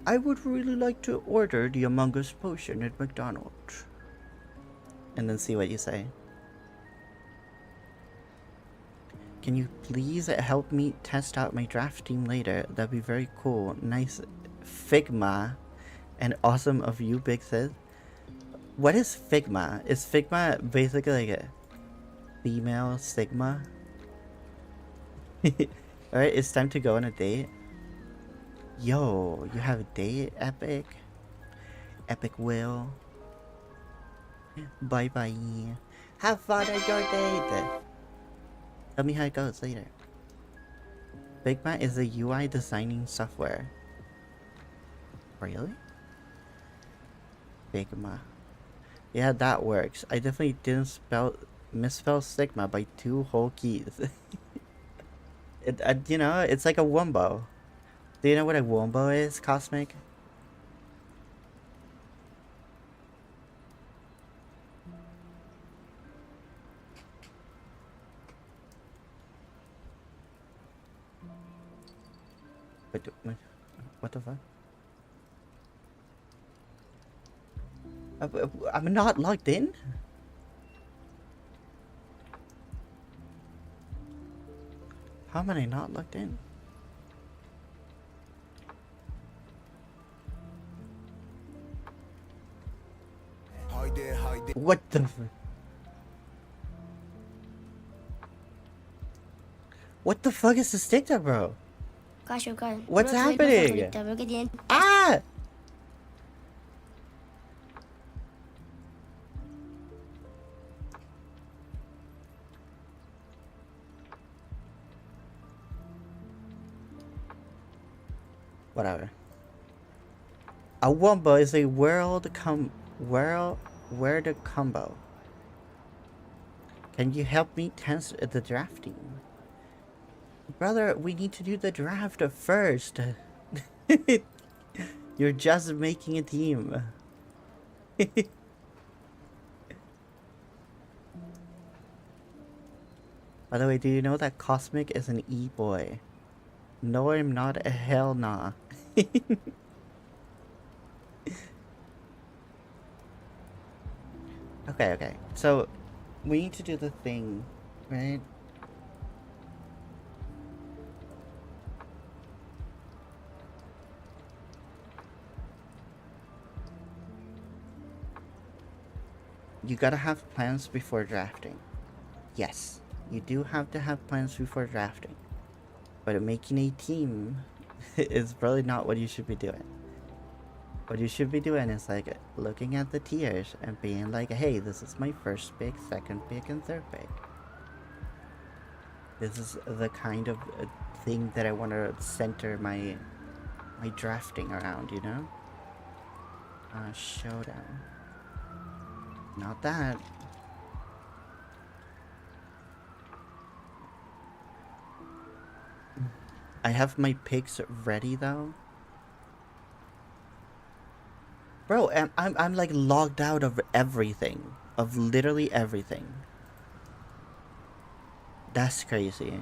I would really like to order the Among Us potion at McDonald's. And then see what you say. Can you please help me test out my draft team later? That'd be very cool. Nice Figma. And awesome of you, Big Sis. What is Figma? Is Figma basically like a female Sigma? Alright, it's time to go on a date. Yo, you have a date, Epic? Epic Will. Bye bye. Have fun at your date. Tell me how it goes later. Figma is a UI designing software. Really? Figma. Yeah, that works. I definitely didn't misspell Sigma by 2 whole keys. You know, it's like a wombo. Do you know what a wombo is, Cosmic? What the fuck? I'm not logged in? How am I not logged in? What the What the fuck is this TikTok, bro? What's happening? Ah! Whatever. A wombo is a word combo. Can you help me test the drafting? Brother, we need to do the draft first. You're just making a team. By the way, do you know that Cosmic is an e-boy? No, I'm not. Hell nah. Okay. So, we need to do the thing, right? You gotta have plans before drafting. Yes, you do have to have plans before drafting. But making a team is probably not what you should be doing. What you should be doing is like looking at the tiers and being like, hey, this is my first pick, second pick, and third pick. This is the kind of thing that I want to center my drafting around, you know? Showdown. Not that. I have my picks ready though. Bro, I'm like logged out of everything. Of literally everything. That's crazy.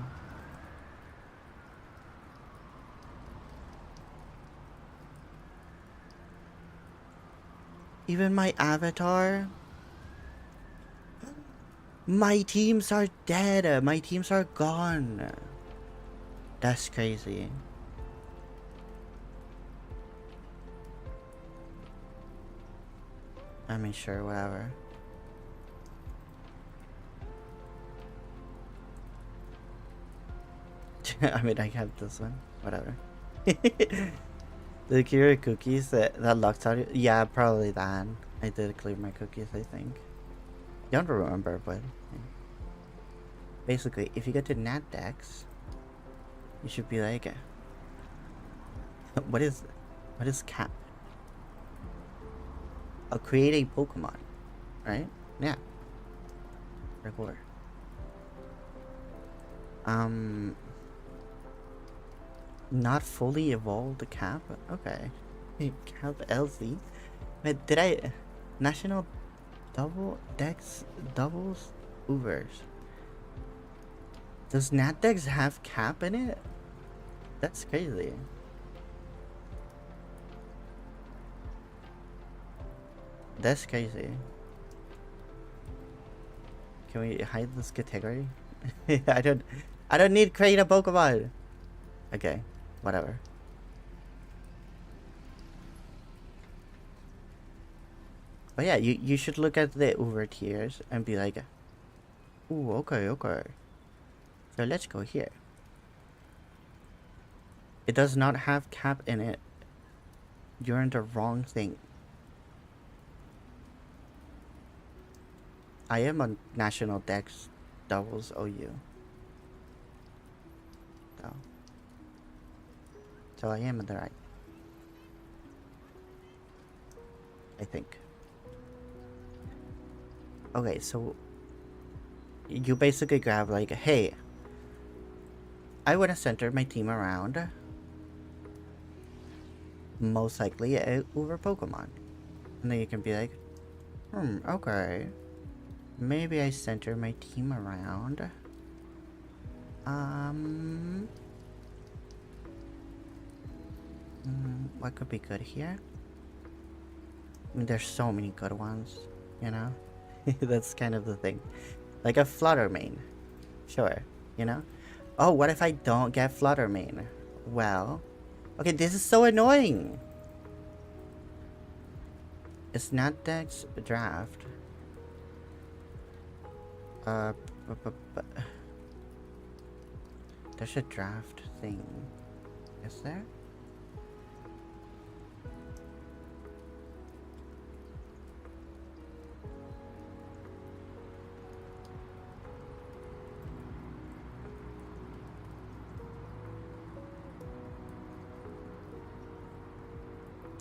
Even my avatar. My teams are dead. My teams are gone. That's crazy. I mean, sure, whatever. I mean, I have this one. Whatever. The clear cookies that locked out. Yeah, probably that. I did clear my cookies, I think. Don't remember, but yeah. Basically, if you get to Natdex, you should be like, what is cap? I'll create a Pokemon, right? Yeah. Regular. Not fully evolved cap. Okay. Cap LZ. But did I national doubles Ubers? Does Natdex have cap in it? That's crazy. That's crazy. Can we hide this category? I don't need create a Pokemon. Okay, whatever. But yeah, you should look at the Uber tiers and be like, ooh, okay. So let's go here. It does not have cap in it. You're in the wrong thing. I am on National Dex Doubles OU. So I am in the right. I think. Okay, so you basically grab like, hey, I want to center my team around most likely a Uber Pokemon. And then you can be like, okay. Maybe I center my team around what could be good here? I mean, there's so many good ones, you know? That's kind of the thing. Like a Flutter Mane. Sure, you know? Oh, what if I don't get Flutter Mane? Well, okay, this is so annoying. It's not Dex draft. There's a draft thing. Is there?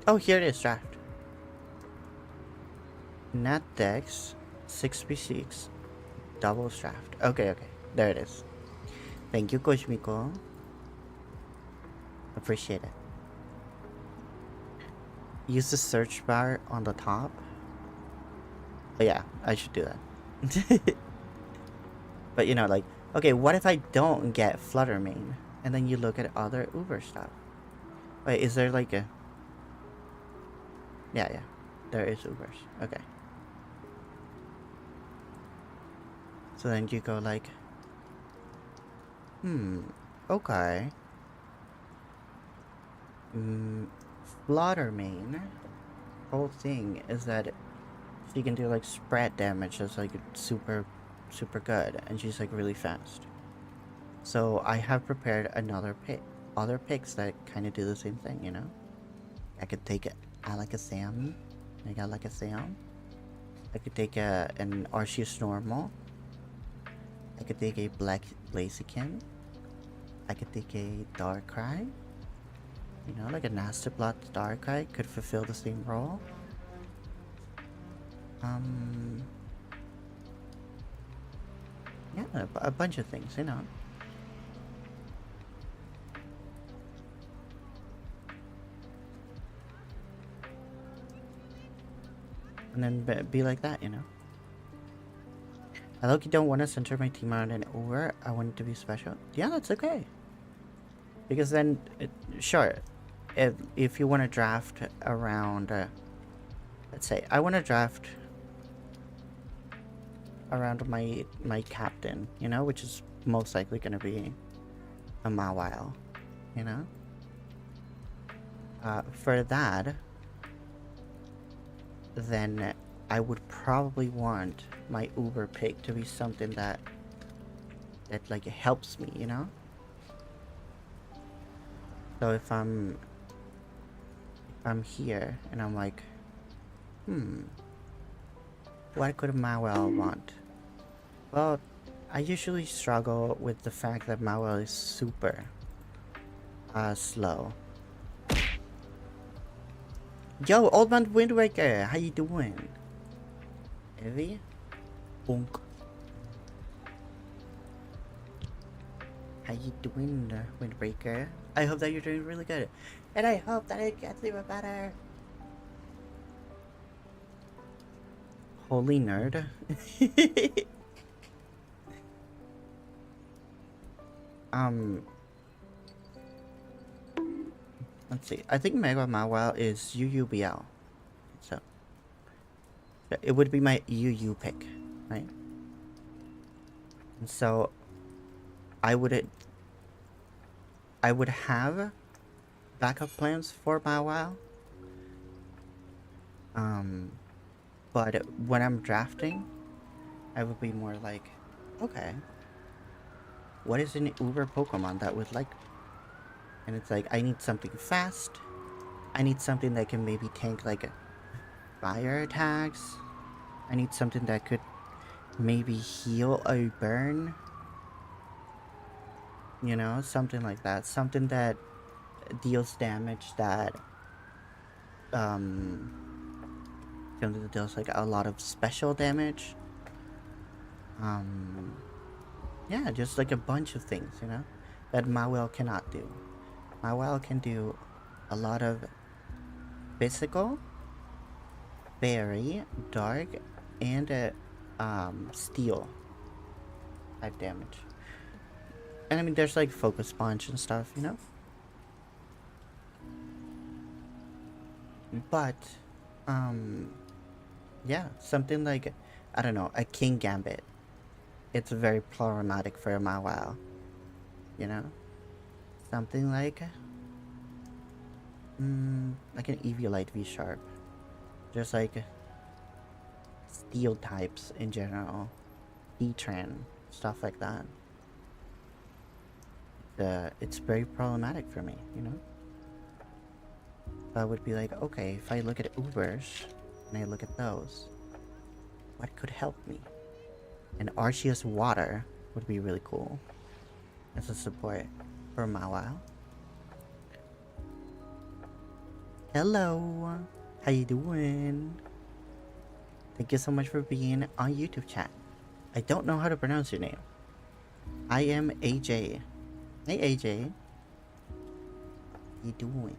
Oh, here it is, draft. Not Dex, 6v6, double draft. Okay, there it is. Thank you, Coach Miko. Appreciate it. Use the search bar on the top. Oh, yeah, I should do that. But you know, like, okay, what if I don't get Flutter Mane? And then you look at other Uber stuff. Wait, is there like a... Yeah, there is Ubers. Okay. So then you go like, okay. Flutter Mane, whole thing is that she can do like spread damage that's like super good, and she's like really fast. So I have prepared other picks that kind of do the same thing, you know? I could take Alakazam. I got Alakazam. I could take an Arceus normal. I could take a Black Blaziken. I could take a Darkrai. You know, like a Nasty Plot Darkrai could fulfill the same role. Yeah, a bunch of things, you know. And then be like that, you know. I look, you don't want to center my team around an over. I want it to be special. Yeah, that's okay. Because then, sure, if you want to draft around, let's say, I want to draft around my captain, you know, which is most likely going to be a Mawile, you know. For that, then I would probably want my Uber pick to be something that like helps me, you know. So if I'm here and I'm like, what could Mawile want? Well, I usually struggle with the fact that Mawile is super slow. Yo, Old Man Wind Waker, how you doing? Evie? Bonk. How you doing, Windbreaker? I hope that you're doing really good. And I hope that it gets even better. Holy nerd. Let's see. I think Mega Mawile is UUBL. So it would be my UU pick, right? And so I would have backup plans for Mawile. But when I'm drafting, I would be more like, okay, what is an Uber Pokemon that would like? And it's like, I need something fast. I need something that can maybe tank like fire attacks. I need something that could maybe heal a burn. You know, something like that. Something that deals damage that deals like a lot of special damage. Yeah, just like a bunch of things, you know, that Mawile cannot do. Mawile can do a lot of physical, very dark, and steel type damage. And I mean, there's like focus punch and stuff, you know. But, yeah, something like, I don't know, a King Gambit. It's very problematic for a Mawile, you know. Something like an Eviolite V Sharp. Just like steel types in general, D-Tran, stuff like that. It's very problematic for me, you know. I would be like, okay, if I look at Ubers and I look at those, what could help me? And Arceus Water would be really cool as a support for Mawile. Hello, how you doing? Thank you so much for being on YouTube chat. I don't know how to pronounce your name. I am AJ. Hey AJ. How you doing?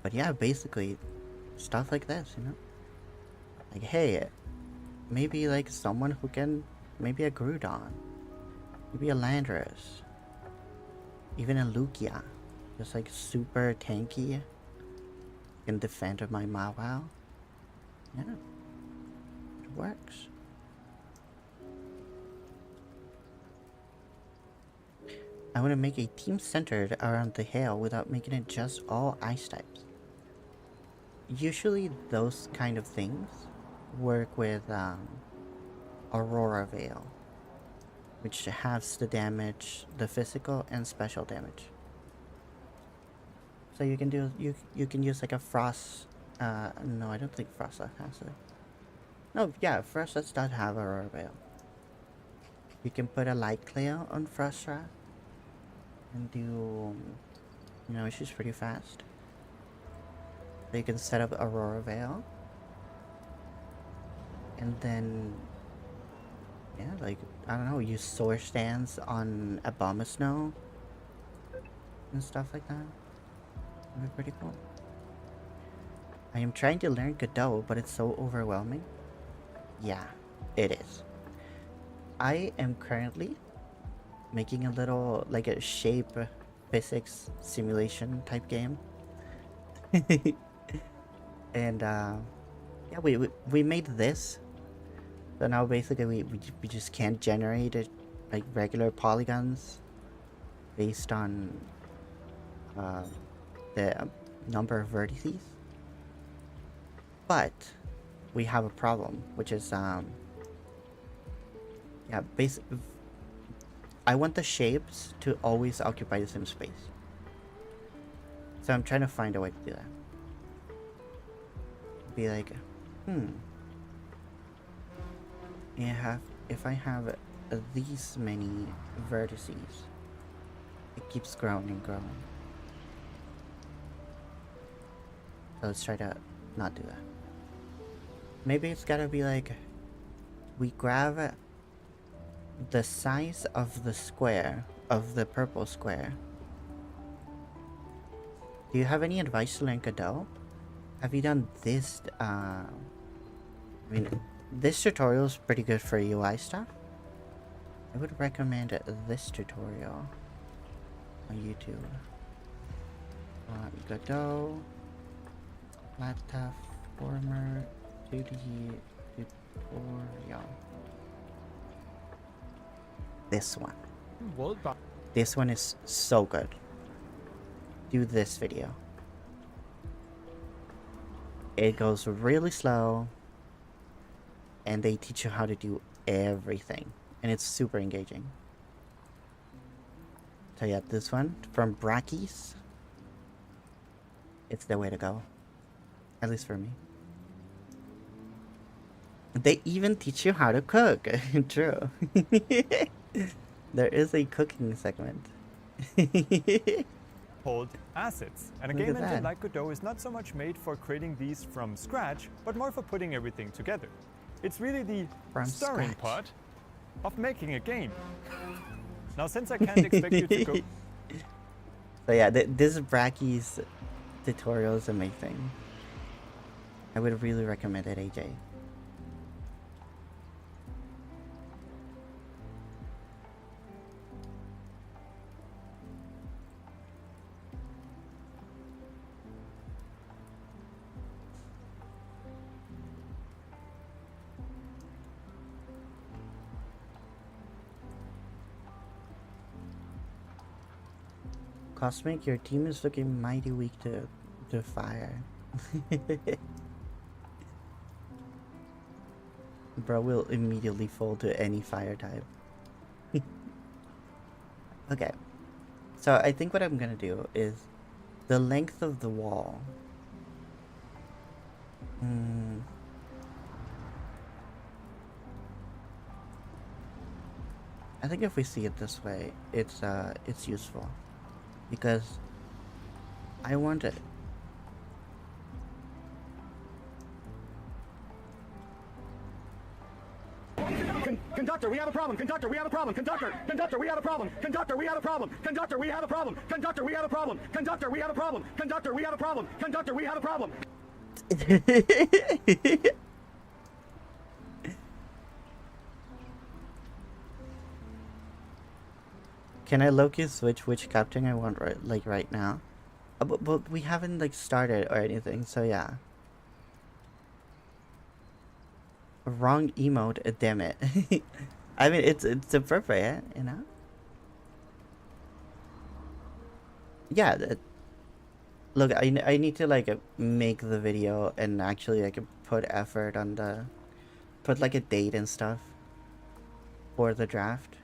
But yeah, basically, stuff like this, you know? Like, hey, maybe like someone who can, maybe a Groudon, maybe a Landorus, even a Lugia, just like super tanky, can defend my Mawile. Yeah, it works. I want to make a team centered around the hail without making it just all ice types. Usually those kind of things work with Aurora Veil, which has the damage, the physical and special damage. So you can do you can use like a Frost. No, I don't think Frostlass has it. No, yeah, Frostlass does have Aurora Veil. You can put a Light Clay on Frostlass and do, you know, she's pretty fast. So you can set up Aurora Veil, and then, yeah, like, I don't know, use Source Dance on Abomasnow and stuff like that. That'd be pretty cool. I am trying to learn Godot, but it's so overwhelming. Yeah, it is. I am currently making a little, like a shape physics simulation type game. And yeah, we made this, so now basically we just can't generate it like regular polygons based on the number of vertices, but we have a problem, which is yeah, I want the shapes to always occupy the same space, so I'm trying to find a way to do that. Be like, if I have these many vertices, it keeps growing and growing. So let's try to not do that. Maybe it's gotta be like, we grab the size of the square, of the purple square. Do you have any advice to learn Godot? Have you done this? I mean, this tutorial is pretty good for UI stuff. I would recommend this tutorial on YouTube. Godot platformer 2D tutorial. This one. This one is so good. Do this video. It goes really slow, and they teach you how to do everything, and it's super engaging. So yeah, this one from Brackies, it's the way to go, at least for me. They even teach you how to cook. True. There is a cooking segment. Hold assets. And a Look game at engine that. like Godot is not so much made for creating these from scratch, but more for putting everything together. It's really the From starting scratch. part of making a game. Now, since I can't expect you to go... So yeah, this Bracky's tutorial is amazing. I would really recommend it, AJ. Cosmic, your team is looking mighty weak to fire. Bro will immediately fall to any fire type. Okay. So I think what I'm gonna do is the length of the wall. I think if we see it this way, it's useful. Because I want it. Conductor, we have a problem. Conductor, we have a problem. Conductor, we have a problem. Conductor, we have a problem. Conductor, we have a problem. Conductor, we have a problem. Conductor, we have a problem. Conductor, we have a problem. Conductor, we have a problem. Can I low-key switch which captain I want right now? But we haven't like started or anything, so yeah. Wrong emote, damn it. I mean, it's appropriate, you know? Yeah, look, I need to like make the video and actually like put effort on put like a date and stuff for the draft.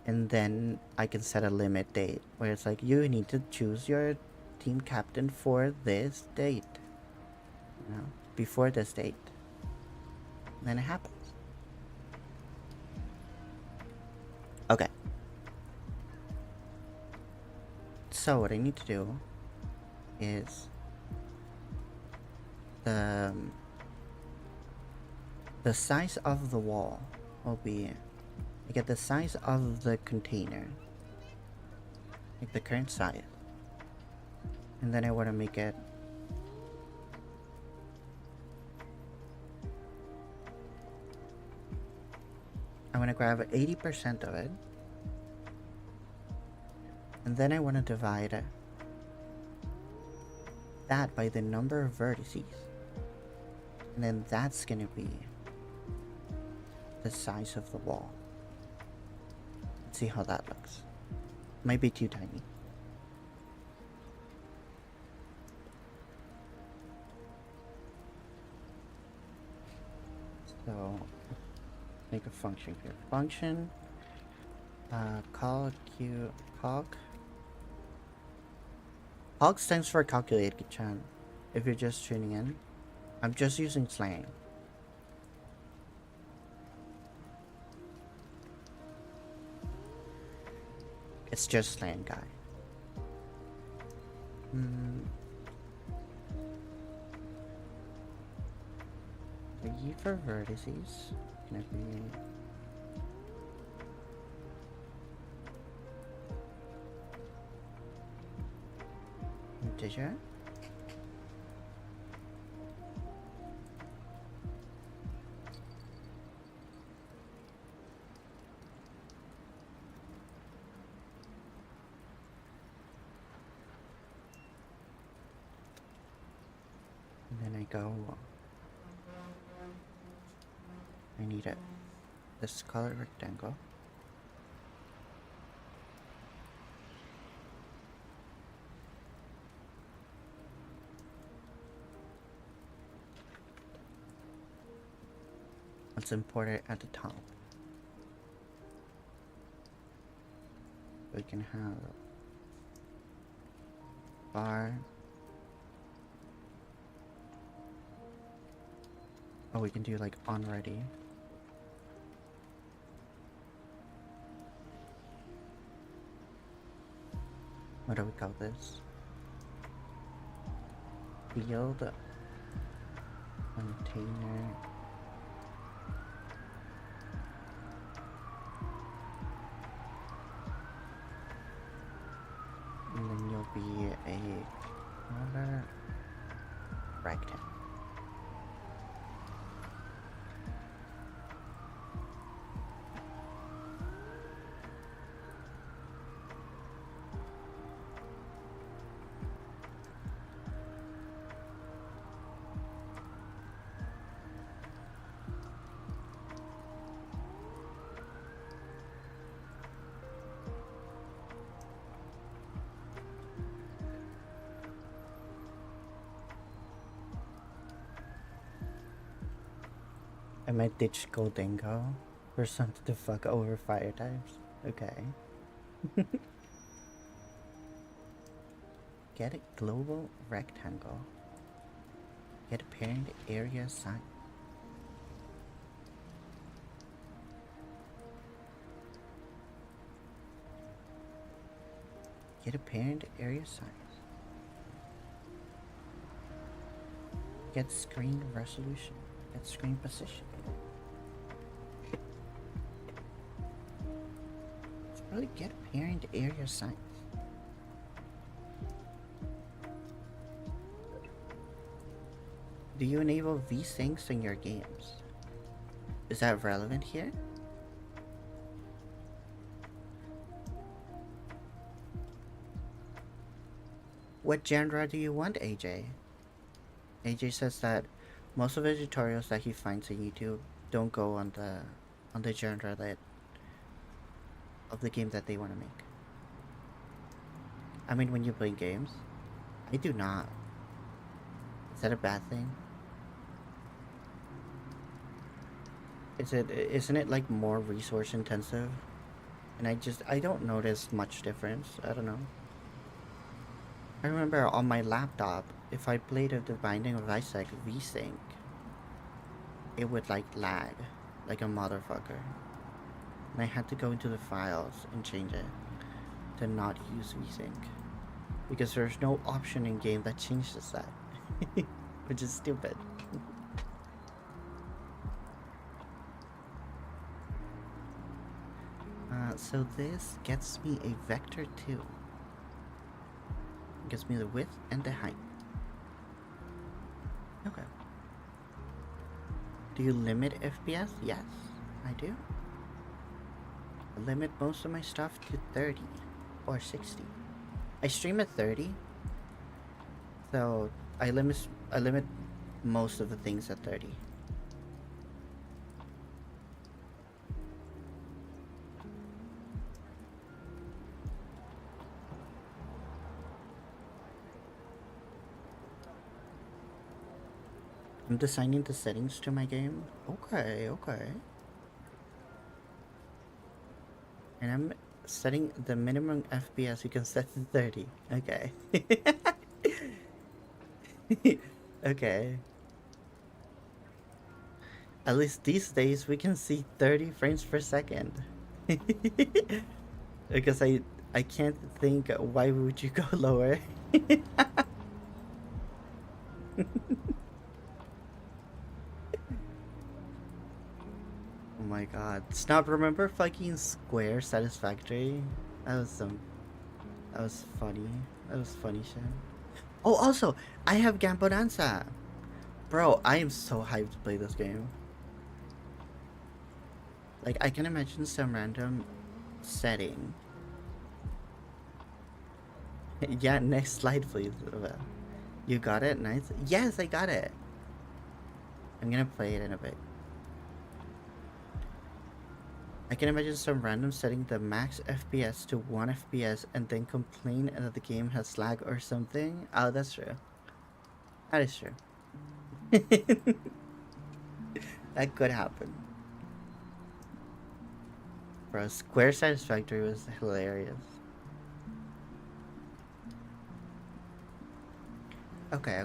And then I can set a limit date where it's like, you need to choose your team captain for this date. You know, before this date. And then it happens. Okay. So what I need to do is the size of the wall will be, I get the size of the container, like the current size, and then I want to make it I want to grab 80% of it, and then I want to divide that by the number of vertices, and then that's gonna be the size of the wall. Let's see how that looks. Might be too tiny. So make a function here. Function cog. Cog stands for calculate, Kichan. If you're just tuning in, I'm just using slang. It's just slang, guy. E for vertices. Can it be integer? And then I go, I need it, this color rectangle. Let's import it at the top. We can have bar. Oh, we can do like on ready. what do we call this? Field container. And then you'll be a smaller rectangle. I might ditch Goldingo for something to fuck over fire types. Okay. Get a global rectangle. Get a parent area sign. Get a parent area size. Get screen resolution. Get screen position. Let's probably get a parent area size. Do you enable VSyncs in your games? Is that relevant here? What genre do you want, AJ? AJ says that most of the tutorials that he finds on YouTube don't go on the genre that of the game that they want to make. I mean, when you play games, I do not. Is that a bad thing? Isn't it like more resource intensive? And I don't notice much difference. I don't know. I remember on my laptop, if I played The Binding of Isaac VSync, it would like lag like a motherfucker. And I had to go into the files and change it to not use VSync. Because there's no option in game that changes that. Which is stupid. So this gets me a vector 2. Gives me the width and the height. Okay. Do you limit FPS? Yes, I do. I limit most of my stuff to 30 or 60. I stream at 30, so I limit most of the things at 30. I'm designing the settings to my game. Okay, okay. And I'm setting the minimum FPS you can set to 30. Okay. Okay. At least these days we can see 30 frames per second. Because I can't think why would you go lower. Oh my god. Snap, remember fucking Square Satisfactory? That was funny. That was funny shit. Oh, also, I have Gamponanza. Bro, I am so hyped to play this game. Like, I can imagine some random setting. Yeah, next slide, please. You got it? Nice. Yes, I got it. I'm gonna play it in a bit. I can imagine some random setting the max FPS to 1 FPS and then complain that the game has lag or something. Oh, that's true. That is true. That could happen. Bro, Square Satisfactory was hilarious. Okay.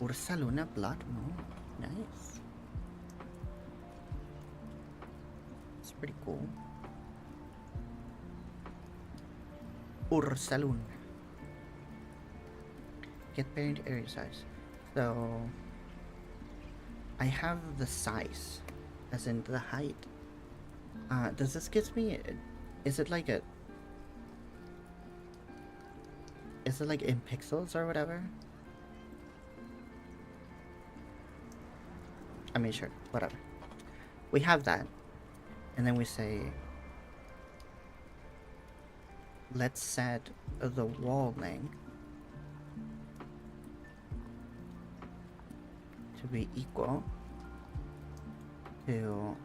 Ursaluna blood moon. Nice. It's pretty cool. Ursalun. Get parent area size. So I have the size, as in the height. Does this get me? Is it like in pixels or whatever? I mean, sure, whatever. We have that, and then we say, let's set the wall length to be equal to,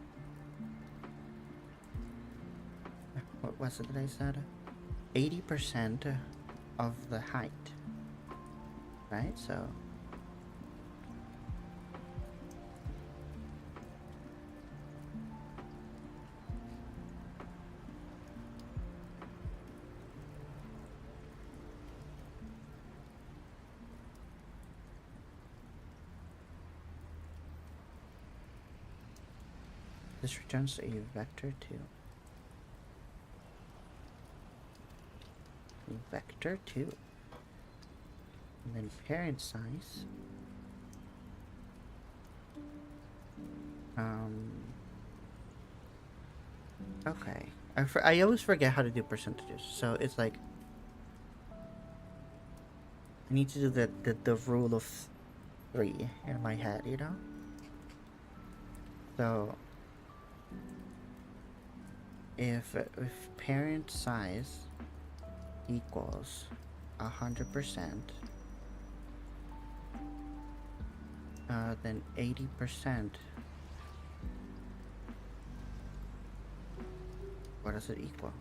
what was it that I said? 80% of the height, right? So this returns a vector 2. Vector 2. And then parent size. Okay. I always forget how to do percentages. So it's like I need to do the rule of 3 in my head, you know? So if parent size equals 100%, then 80%, what does it equal?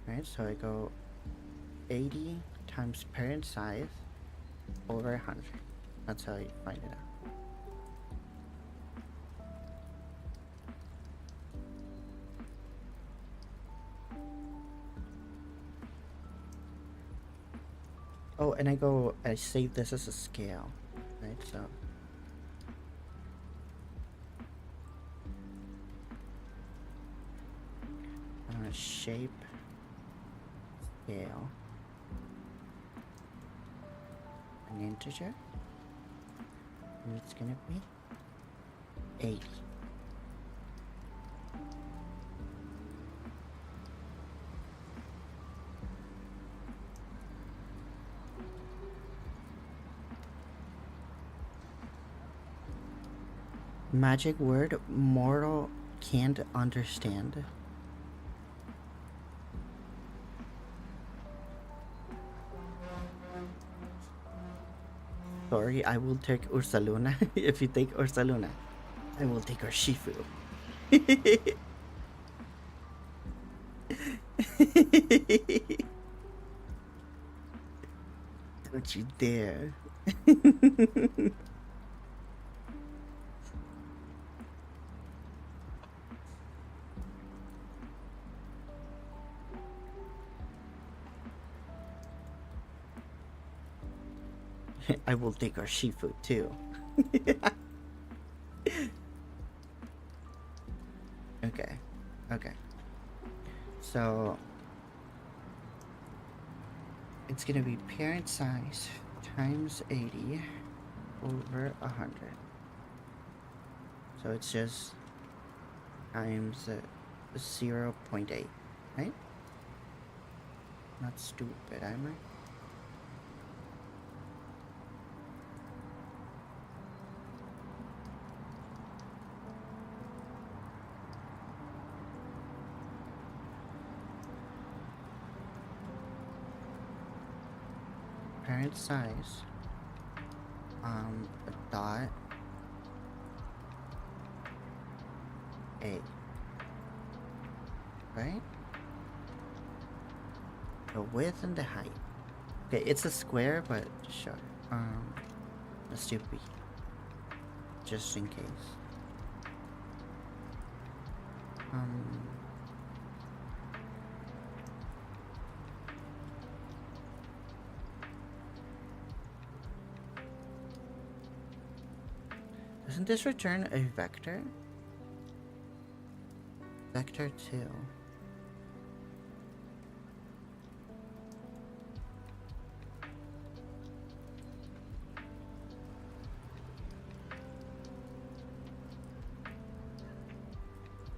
Right, so I go 80 times parent size over 100. That's how you find it out. Oh, and I save this as a scale, right? So shape scale an integer, and it's gonna be 80. Magic word mortal can't understand. Sorry, I will take Ursaluna. If you take Ursaluna, I will take our Shifu. Don't you dare. I will take our Shifu too. Okay. So it's gonna be parent size times 80 over 100. So it's just times 0.8, right? Not stupid, am I? Parent size dot a, right? The width and the height. Okay, it's a square, but sure. Let's do b, just in case. Doesn't this return a vector? Vector 2.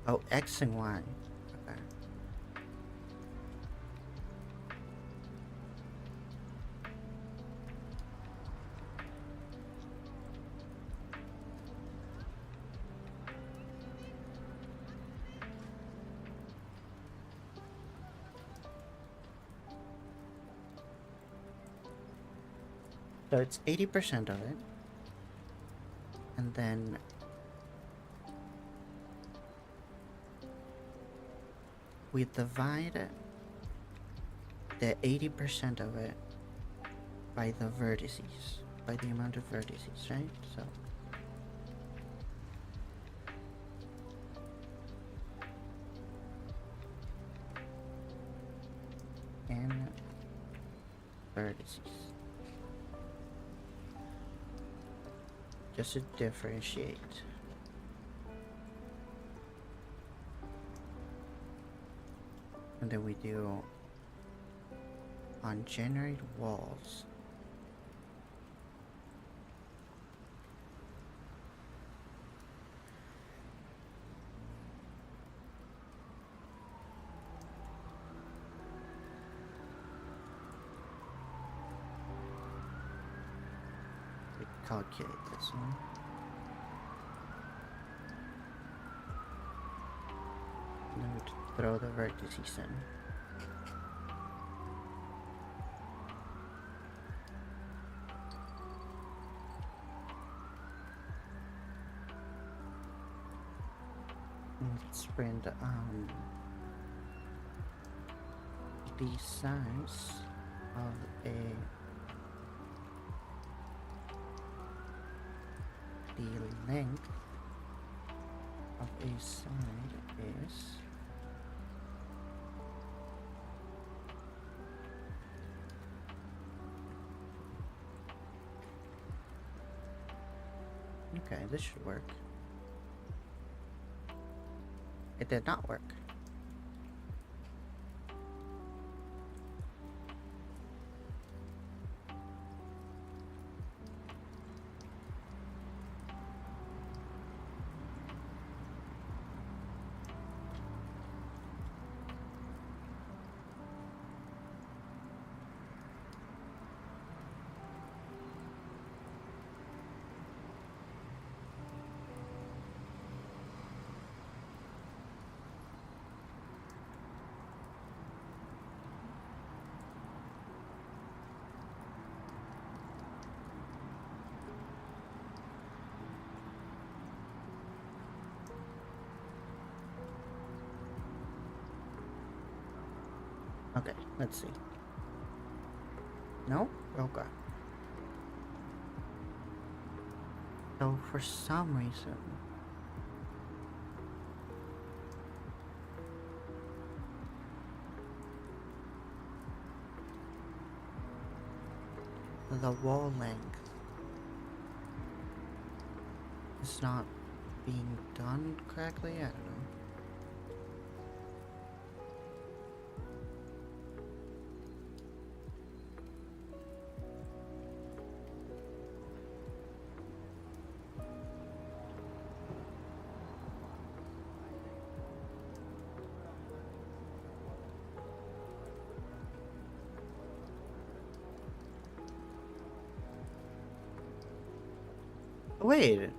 Oh, X and Y. Okay. So it's 80% of it. And then we divide the 80% of it by the vertices, by the amount of vertices, right? So n vertices. Just to differentiate. And then we do on generate walls. We calculate this one. And then we throw the vertices in. Let's print the size of the length of a side is okay, this should work. It did not work. Okay, let's see. No? Okay. So for some reason the wall length is not being done correctly. I don't know. Wait.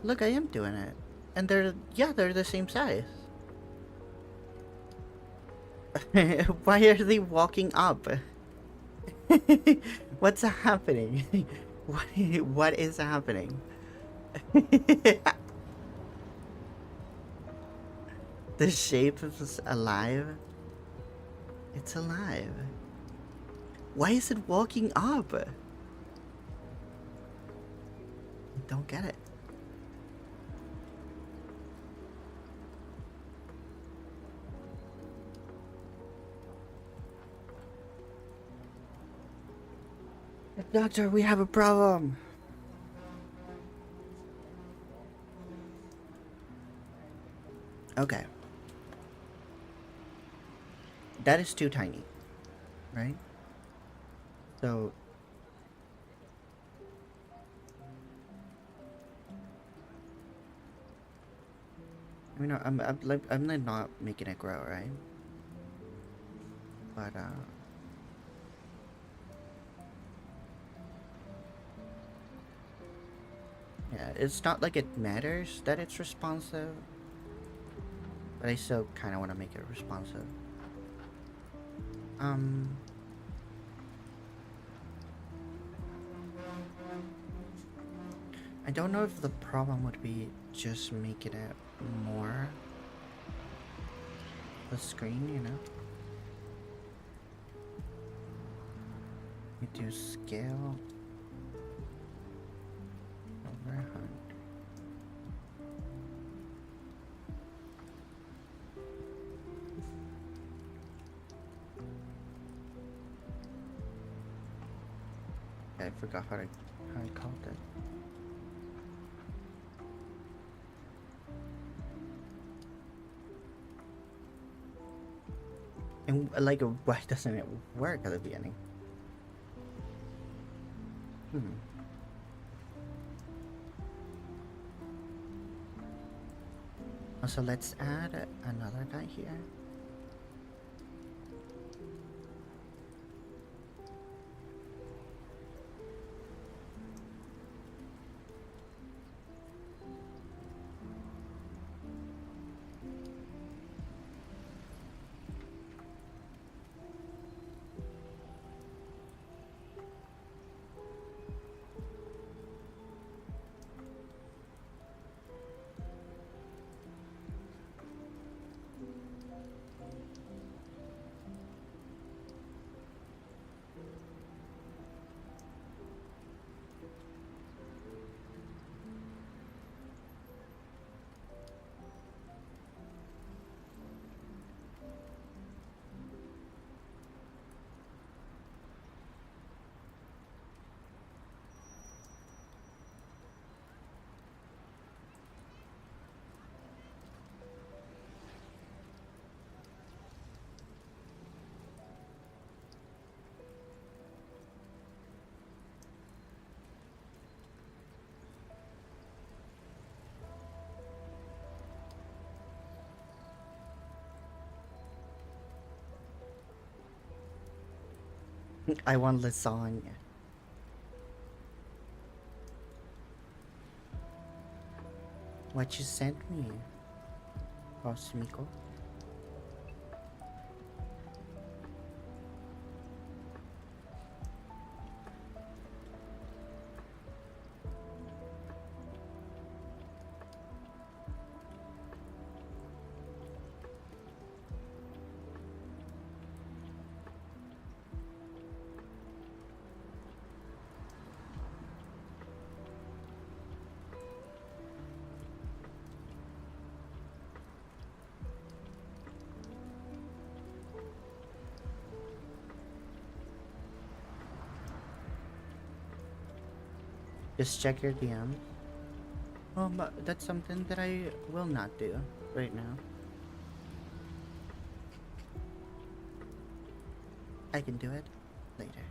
Look, I am doing it. And they're the same size. Why are they walking up? What's happening? What is happening? The shape is alive. It's alive. Why is it walking up? I don't get it. Doctor, we have a problem. Okay. That is too tiny, right? So I mean, I'm like not making it grow, right? But yeah, it's not like it matters that it's responsive, but I still kind of want to make it responsive. I don't know if the problem would be just making it more the screen, you know? We do scale over 100. I forgot how I called it. And like, why doesn't it work at the beginning? So let's add another guy here. I want lasagna. What you sent me, Cosmico? Just check your DM. But that's something that I will not do right now. I can do it later.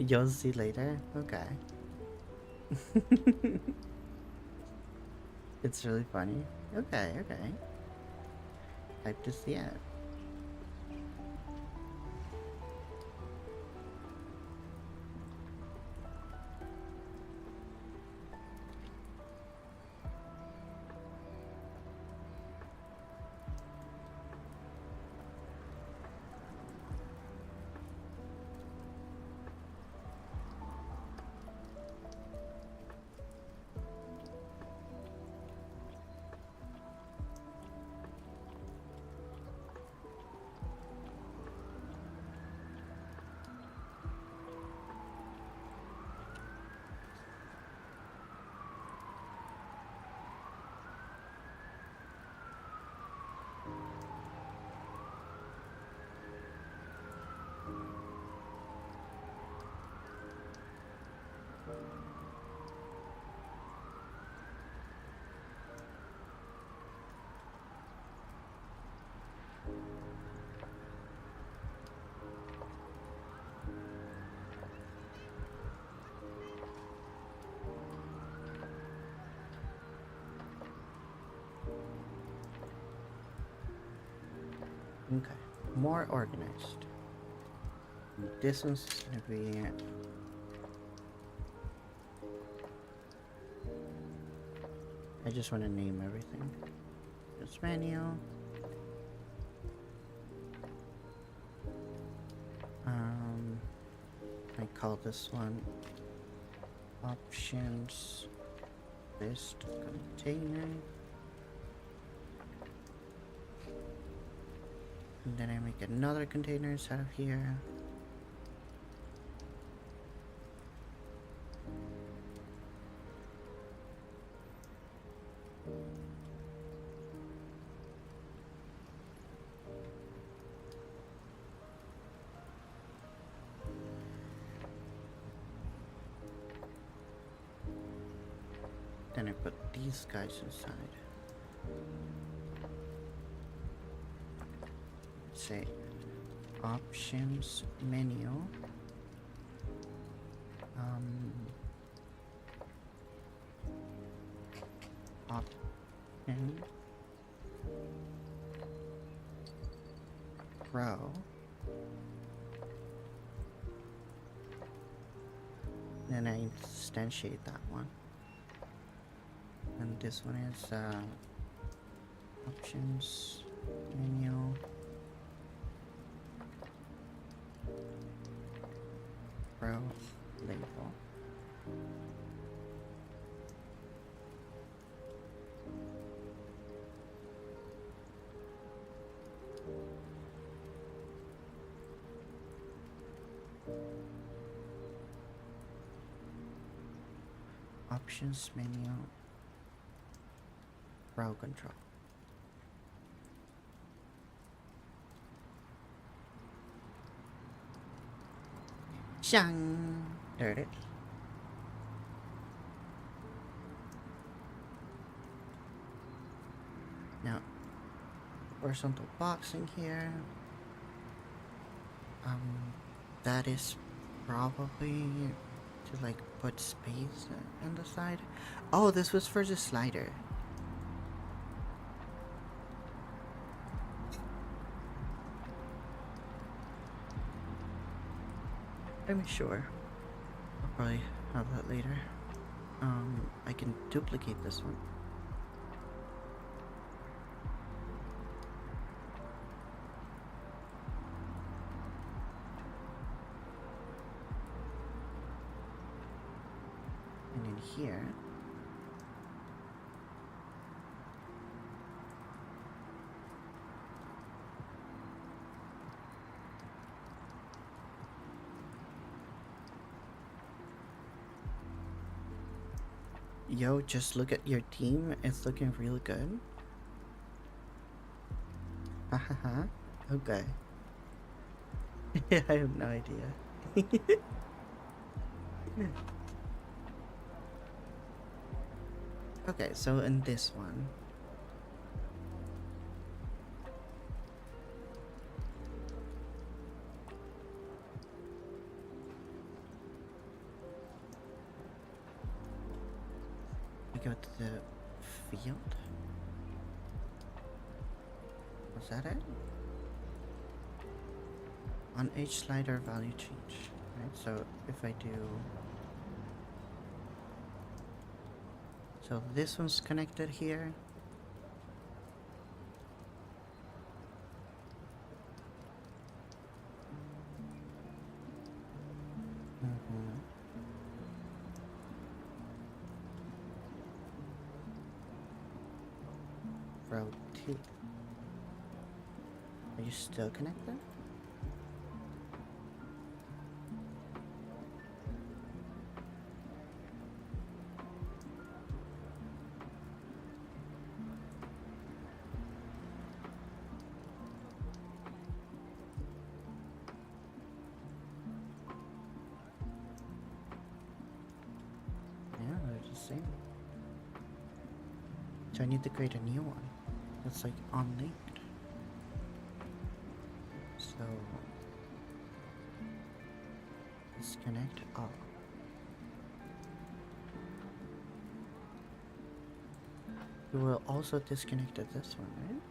You'll see later? Okay. It's really funny. Okay, okay. Hype to see it. Okay, more organized. This one's gonna be. I just want to name everything. This menu. I call this one options list container. And then I make another containers out of here. Then I put these guys inside. Say options menu. Option row. Then I instantiate that one. And this one is options menu row label. Options menu row control. Shang! There it is. Now, horizontal boxing here. That is probably to like put space on the side. Oh, this was for the slider. I'm sure. I'll probably have that later. I can duplicate this one. And in here, yo, just look at your team. It's looking really good. Hahaha. Okay. I have no idea. Okay, so in this one, we go to the field. Was that it? On each slider value change. Right, so if I do, so this one's connected here. Row 2. Are you still connected? Yeah, they're the same. So I need to create a new one that's like unlinked. So disconnect all. We will also disconnect this one, right?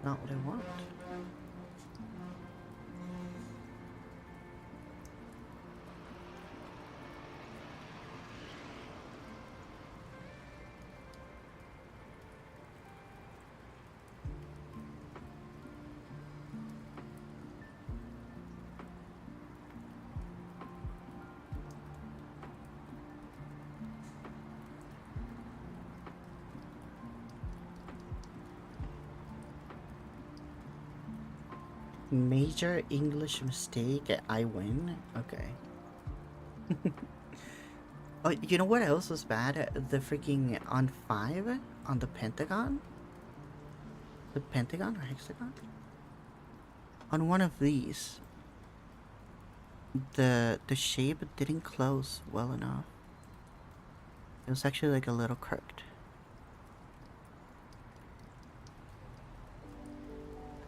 Not what I want. Major English mistake, I win? Okay. Oh, you know what else was bad? The freaking on 5 on the Pentagon? The Pentagon or Hexagon? On one of these, the shape didn't close well enough. It was actually like a little crooked.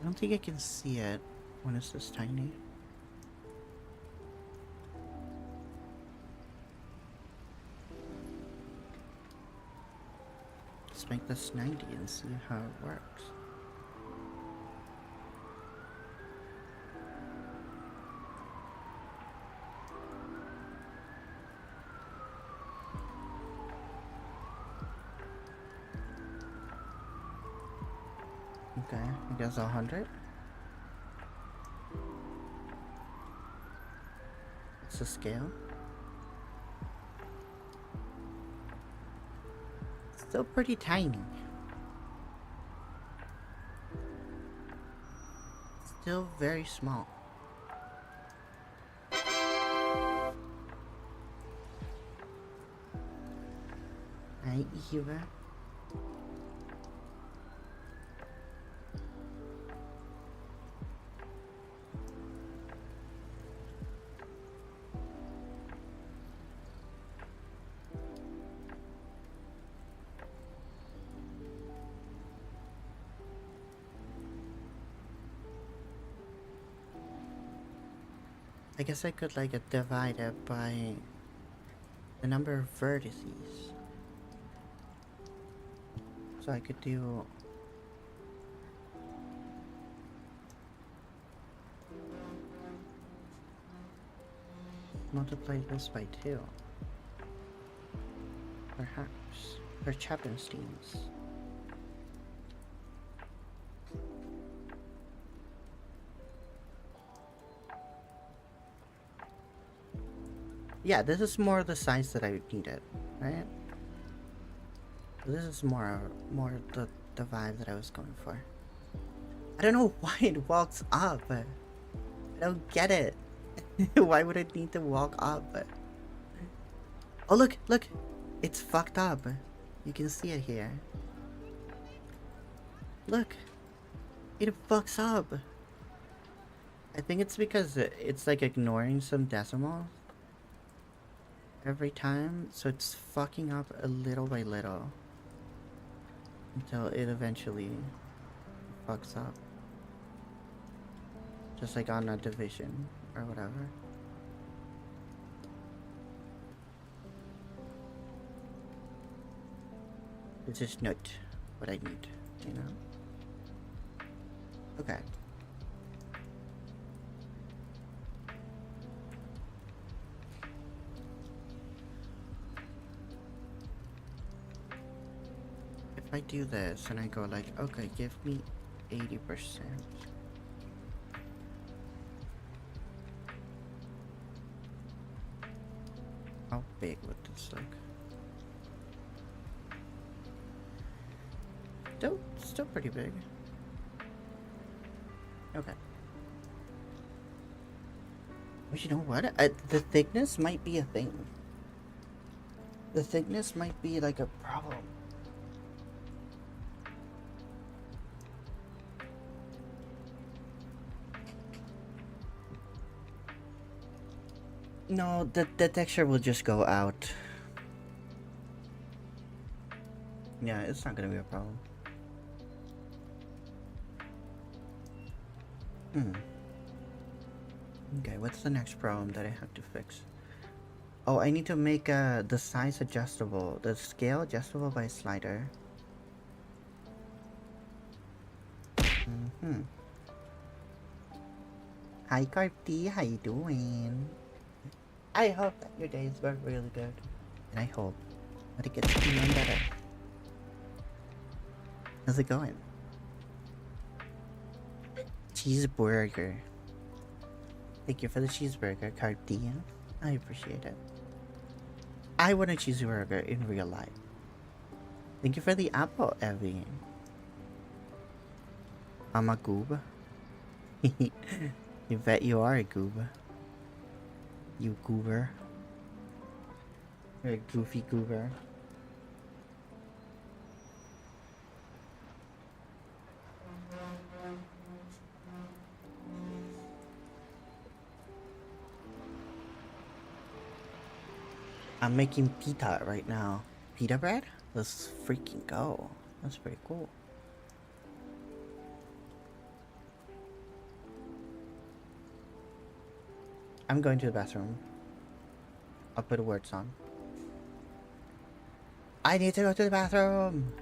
I don't think I can see it when it's this tiny. Let's make this 90 and see how it works. Okay, I guess 100. It's the scale. Still pretty tiny. Still very small. Hi, Eva. I guess I could like divide it by the number of vertices. So I could do multiply this by 2. Perhaps. Or Chappensteins. Yeah, this is more the size that I needed, right? This is more the vibe that I was going for. I don't know why it walks up. I don't get it. Why would it need to walk up? Oh look, look! It's fucked up. You can see it here. Look! It fucks up. I think it's because it's like ignoring some decimals every time, so it's fucking up a little by little until it eventually fucks up, just like on a division or whatever. It's just not what I need, you know? Okay. If I do this and I go like, okay, give me 80%. How big would this look? Still pretty big. Okay. But you know what? The thickness might be a thing. The thickness might be like a problem. No, the texture will just go out. Yeah, it's not gonna be a problem. Okay, what's the next problem that I have to fix? Oh, I need to make the size adjustable, the scale adjustable by slider. Hi Carti, how you doing? I hope that your days were really good. And I hope that it gets even better. How's it going? Cheeseburger. Thank you for the cheeseburger, Cardian. I appreciate it. I want a cheeseburger in real life. Thank you for the apple, Evie. I'm a goob. You bet you are a goob. You goober. You're a goofy goober. I'm making pita right now. Pita bread? Let's freaking go. That's pretty cool. I'm going to the bathroom. I'll put words on. I need to go to the bathroom!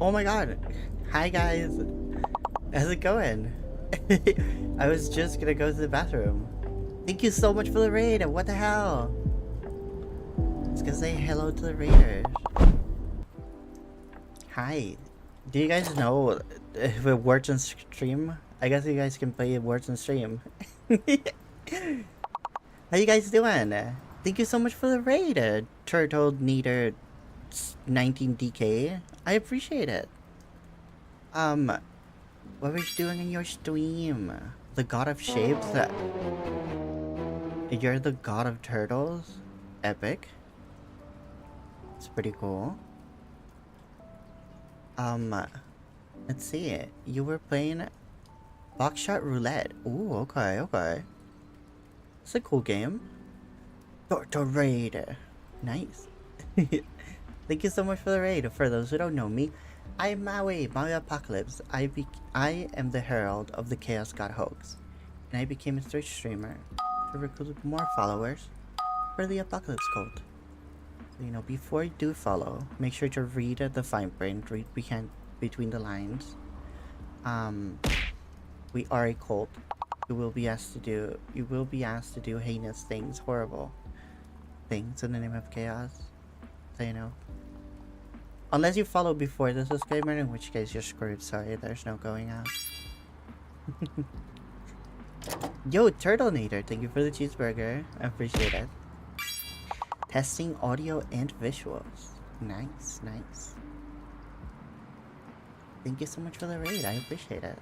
Oh my god. Hi guys. How's it going? I was just gonna go to the bathroom. Thank you so much for the raid. What the hell? Let's go say hello to the raiders. Hi. Do you guys know if it works on stream? I guess you guys can play words on stream. How you guys doing? Thank you so much for the raid, Turtle Neater 19DK. I appreciate it. What were you doing in your stream? The god of shapes? You're the god of turtles? Epic. It's pretty cool. Let's see. You were playing Boxshot Roulette. Ooh, okay, okay. It's a cool game. Turtle Raid. Nice. Thank you so much for the raid. For those who don't know me, I'm Mawi, Mawi Apocalypse. I am the herald of the Chaos God hoax, and I became a Twitch streamer to recruit more followers for the Apocalypse cult. So, you know, before you do follow, make sure to read the fine print, read between the lines. We are a cult. You will be asked to do heinous things, horrible things in the name of chaos. So, you know. Unless you follow before the disclaimer, in which case you're screwed. Sorry, there's no going out. Yo, Turtle Nader, thank you for the cheeseburger. I appreciate it. Testing audio and visuals. Nice, nice. Thank you so much for the raid. I appreciate it.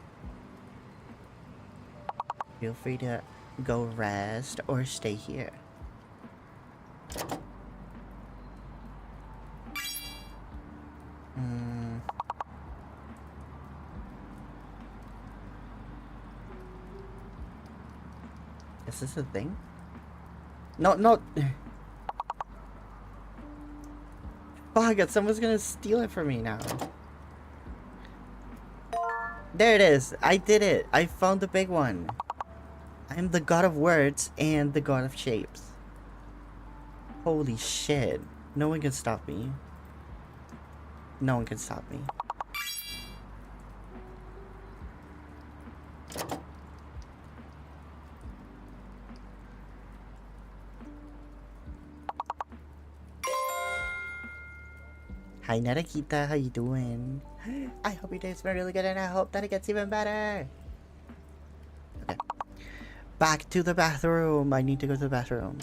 Feel free to go rest or stay here. Is this a thing? No, no. Fuck it, someone's gonna steal it from me now. There it is. I did it. I found the big one. I'm the god of words and the god of shapes. Holy shit. No one can stop me. No one can stop me. Hi Narakita, how you doing? I hope your day's been really good and I hope that it gets even better. Okay. Back to the bathroom. I need to go to the bathroom.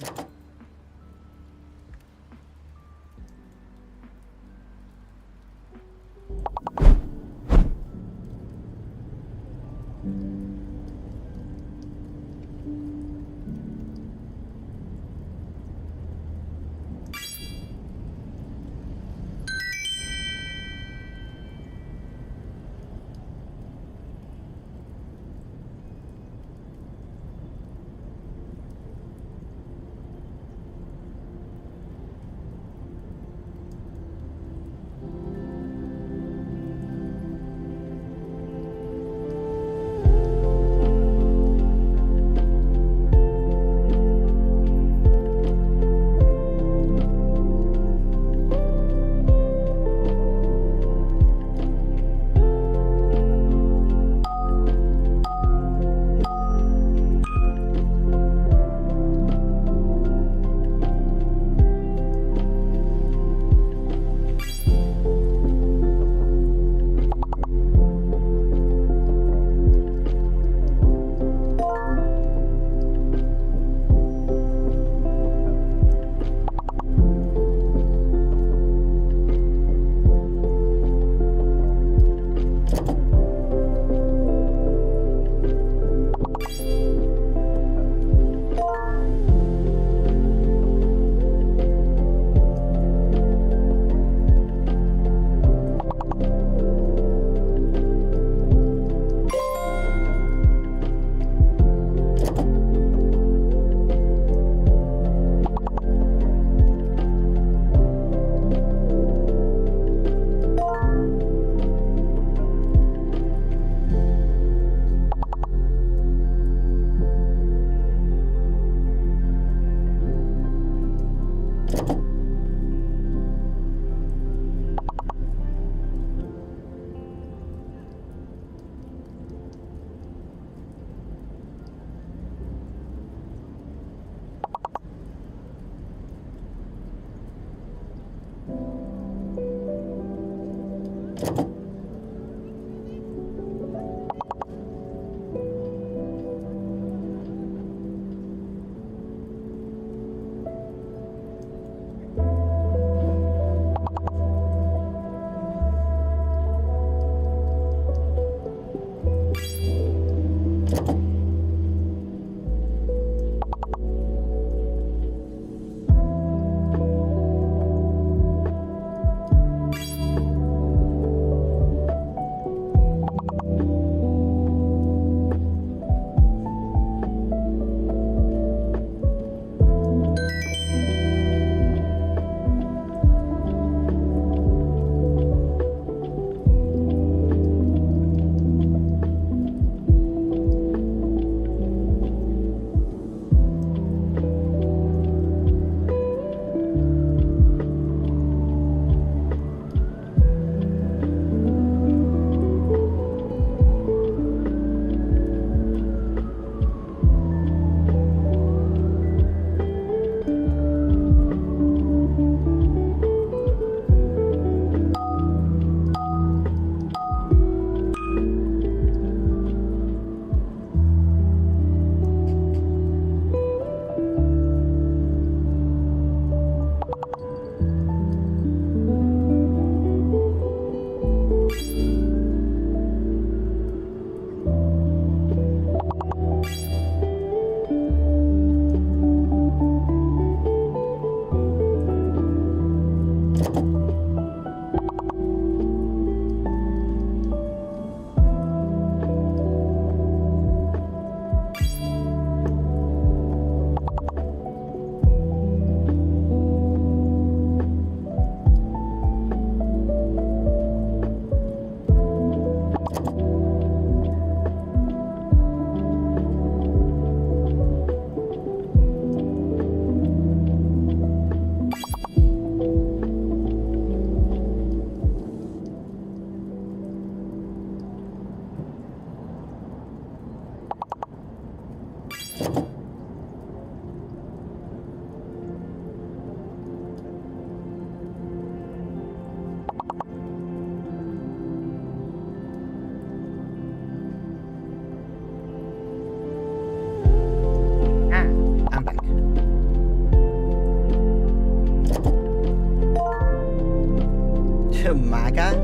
MAGA?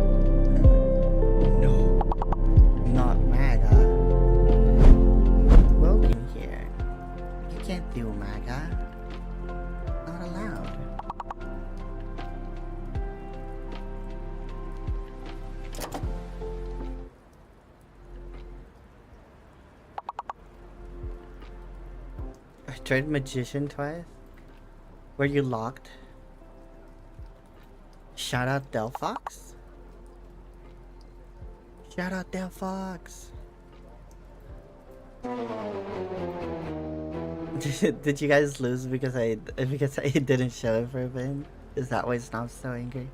No. Not MAGA. Woken here. You can't do MAGA. Not allowed. I tried Magician twice. Were you locked? Shout out Delphox? Shout out Delphox! Did you guys lose because I didn't show it for a bit? Is that why Snob's so angry?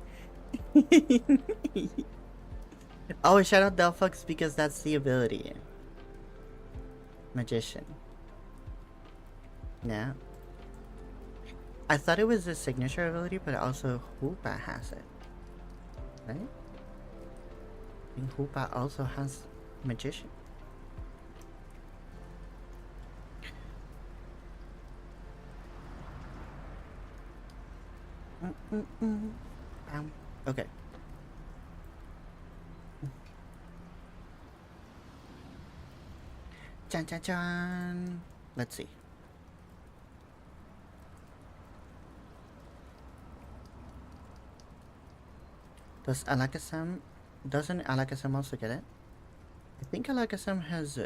Oh, shout out Delphox because that's the ability. Magician. Yeah. I thought it was a signature ability, but also Hoopa has it. Right? I think Hoopa also has Magician. Okay. Chan chan chan. Let's see. Doesn't Alakazam also get it? I think Alakazam has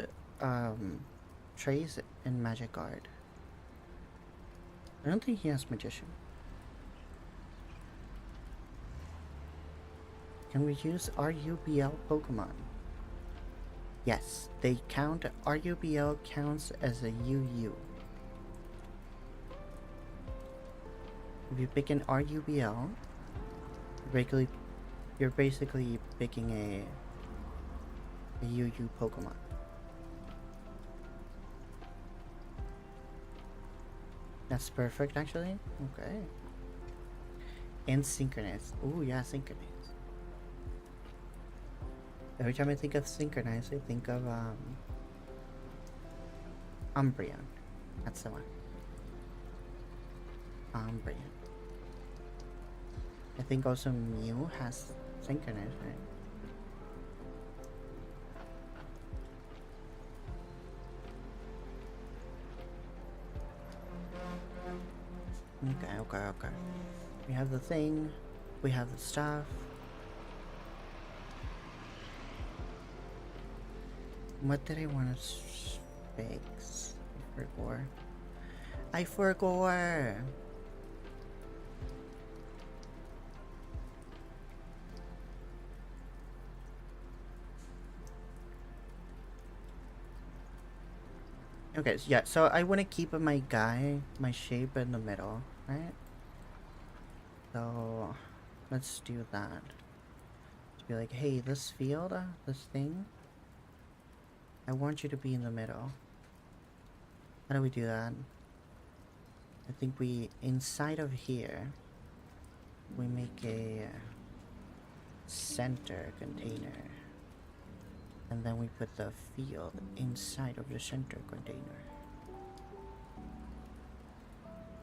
trays in Magic Guard. I don't think he has Magician. Can we use RUBL Pokemon? Yes, they count. RUBL counts as a UU. If you pick an RUBL, you're basically picking a UU Pokemon. That's perfect, actually. Okay. And Synchronize. Ooh, yeah, Synchronize. Every time I think of Synchronize, I think of Umbreon. That's the one. Umbreon. I think also Mew has Synchronize, right? Okay. We have the thing. We have the stuff. What did I want to fix? I forgot. Okay, yeah, so I want to keep my shape in the middle, right? So, let's do that. Just be like, hey, this field, this thing, I want you to be in the middle. How do we do that? I think inside of here, we make a center container. And then we put the field inside of the center container.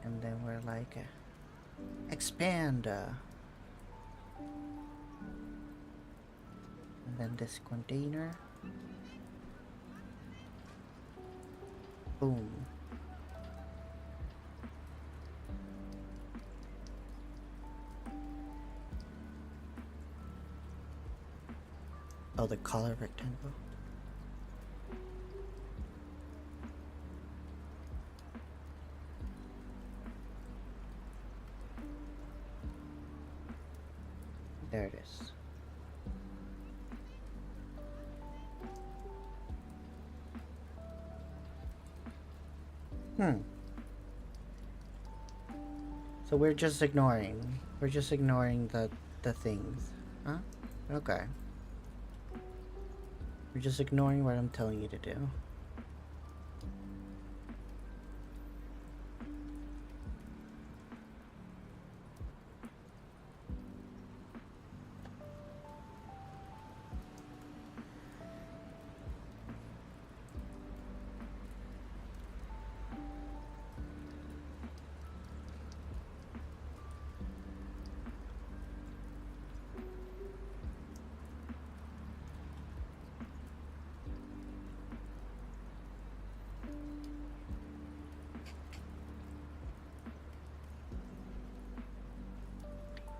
And then we're like, expand. And then this container. Boom. Oh, the color rectangle. There it is. So we're just ignoring the things, huh? Okay. We're just ignoring what I'm telling you to do.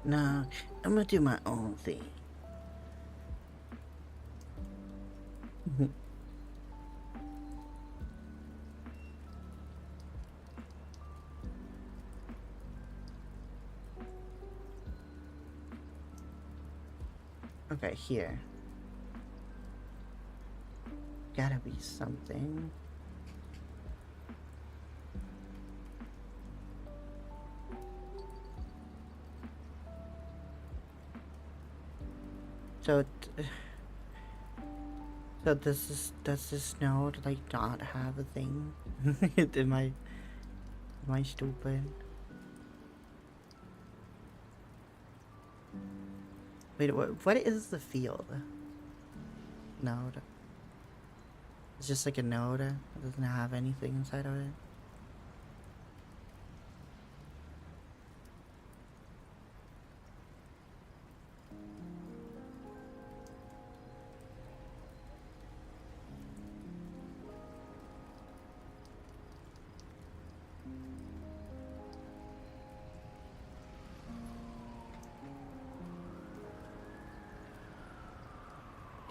No, I'm gonna do my own thing. Okay, here. Gotta be something. So, so does this node like not have a thing? Am I stupid? Wait, what is the field? Node. It's just like a node. It doesn't have anything inside of it.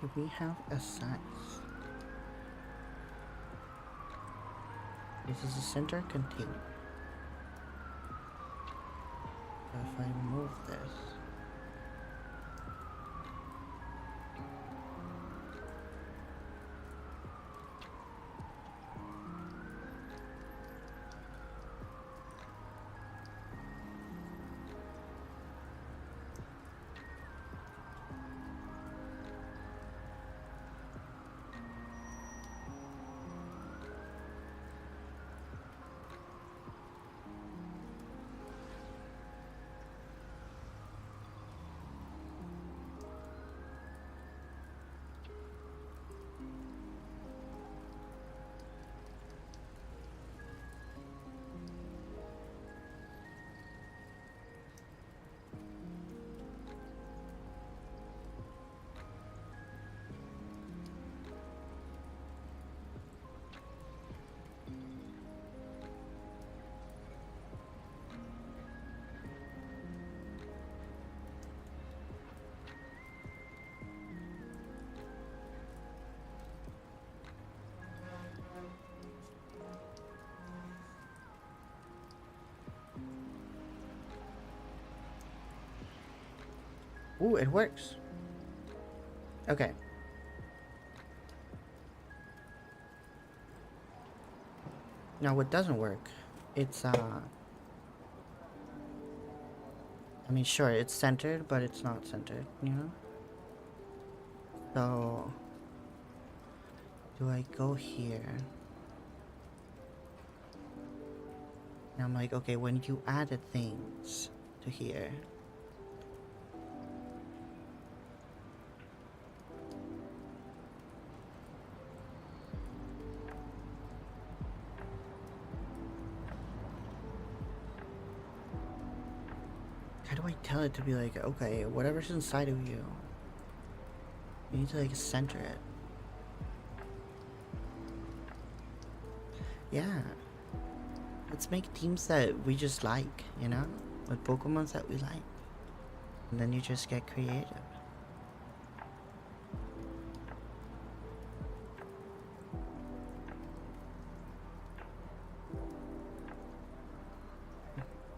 Do we have a size? This is a center container. So if I move this, ooh, it works. Okay. Now what doesn't work, it's I mean sure it's centered, but it's not centered, you know? So do I go here? And I'm like, okay, when you added things to here, how do I tell it to be like, okay, whatever's inside of you, you need to like center it. Yeah. Let's make teams that we just like, you know? With Pokemons that we like. And then you just get creative.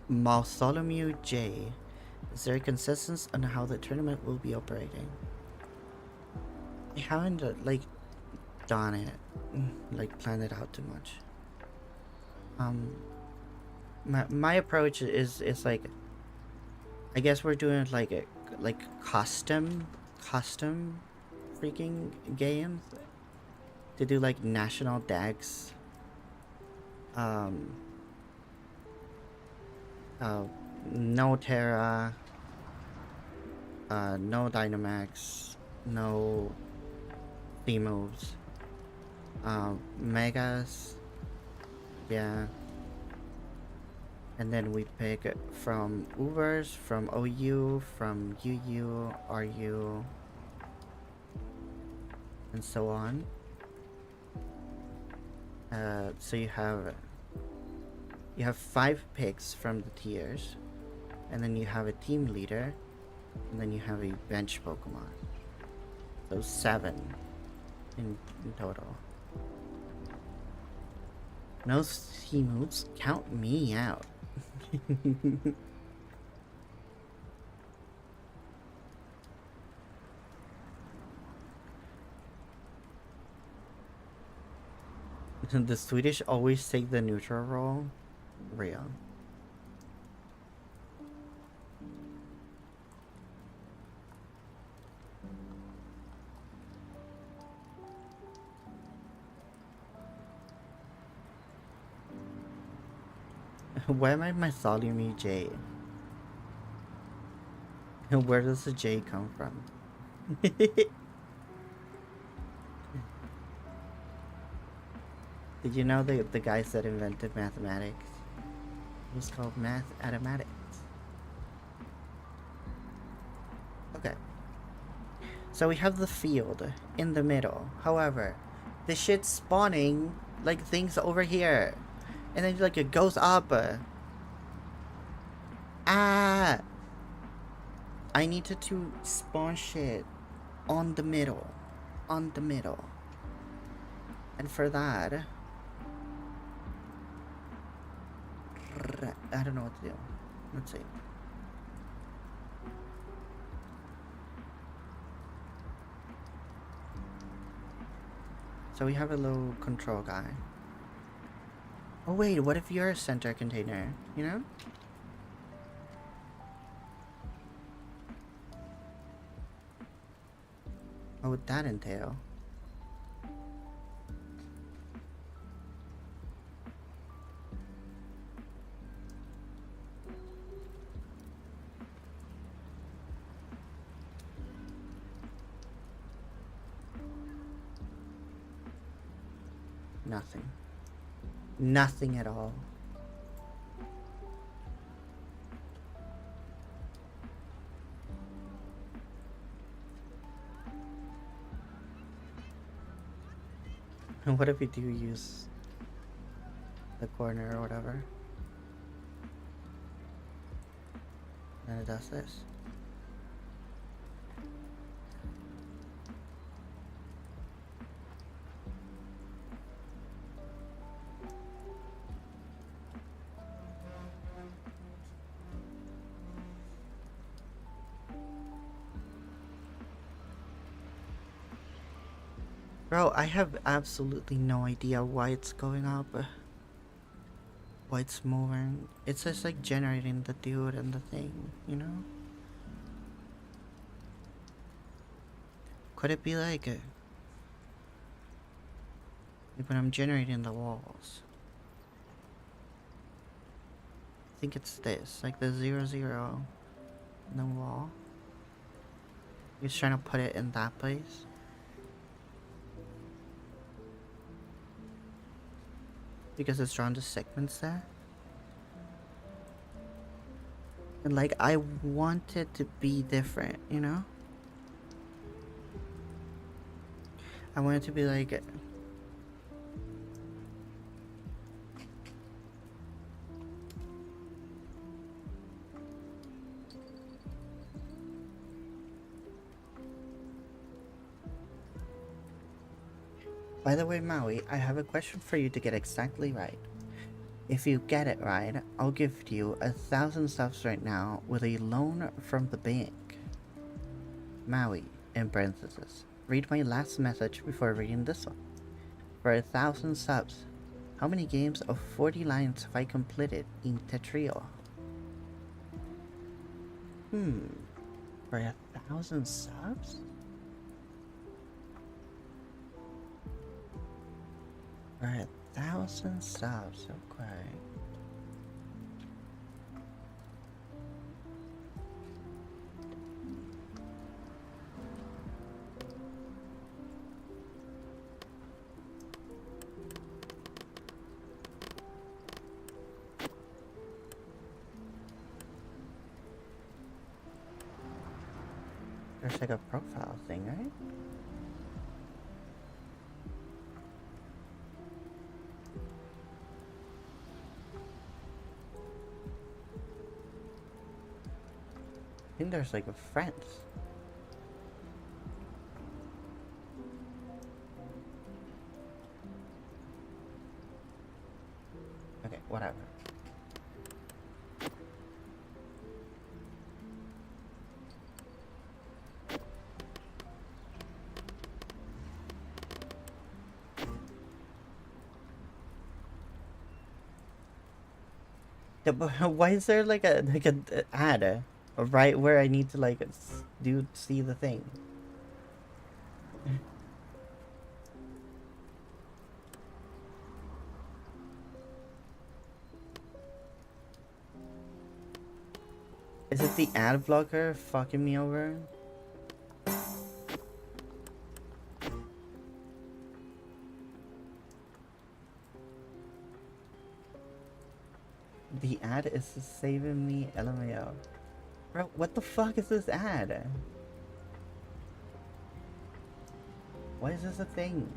Bartholomew J. Is there a consensus on how the tournament will be operating? I haven't, like, done it. Like, planned it out too much. My approach is like, I guess we're doing like a custom freaking games to do like national decks. No Terra, no Dynamax, no B-moves, Megas, yeah. And then we pick from Ubers, from OU, from UU, RU, and so on. So you have 5 picks from the tiers, and then you have a team leader, and then you have a bench Pokemon. So 7 in total. No C moves, count me out. The Swedish always take the neutral role. Real. Why am I Mythology J? Where does the J come from? Did you know the guys that invented mathematics? It was called mathematics. Okay. So we have the field in the middle. However, the shit's spawning like things over here. And then like it goes up. Ah! I needed to spawn shit on the middle. On the middle. And for that, I don't know what to do. Let's see. So we have a little control guy. Oh wait, what if you're a center container, you know? What would that entail? Nothing. Nothing at all. And what if we do use the corner or whatever? And it does this. Bro, I have absolutely no idea why it's going up. Why it's moving. It's just like generating the dude and the thing, you know? Could it be like when I'm generating the walls? I think it's this, like the 0, 0 in the wall. He's trying to put it in that place. Because it's drawn to segments there. And like, I want it to be different, you know? I want it to be like... By the way, Maui, I have a question for you to get exactly right. If you get it right, I'll give you 1,000 subs right now with a loan from the bank. Maui, in parentheses. Read my last message before reading this one. For 1,000 subs, how many games of 40 lines have I completed in Tetrio? For 1,000 subs? For 1,000 subs, okay. There's like a profile thing, right? I think there's like a friends. Okay, whatever. Yeah, but why is there like a ad right where I need to like see the thing? Is it the ad blocker fucking me over? The ad is saving me, LMAO. Bro, what the fuck is this ad? Why is this a thing?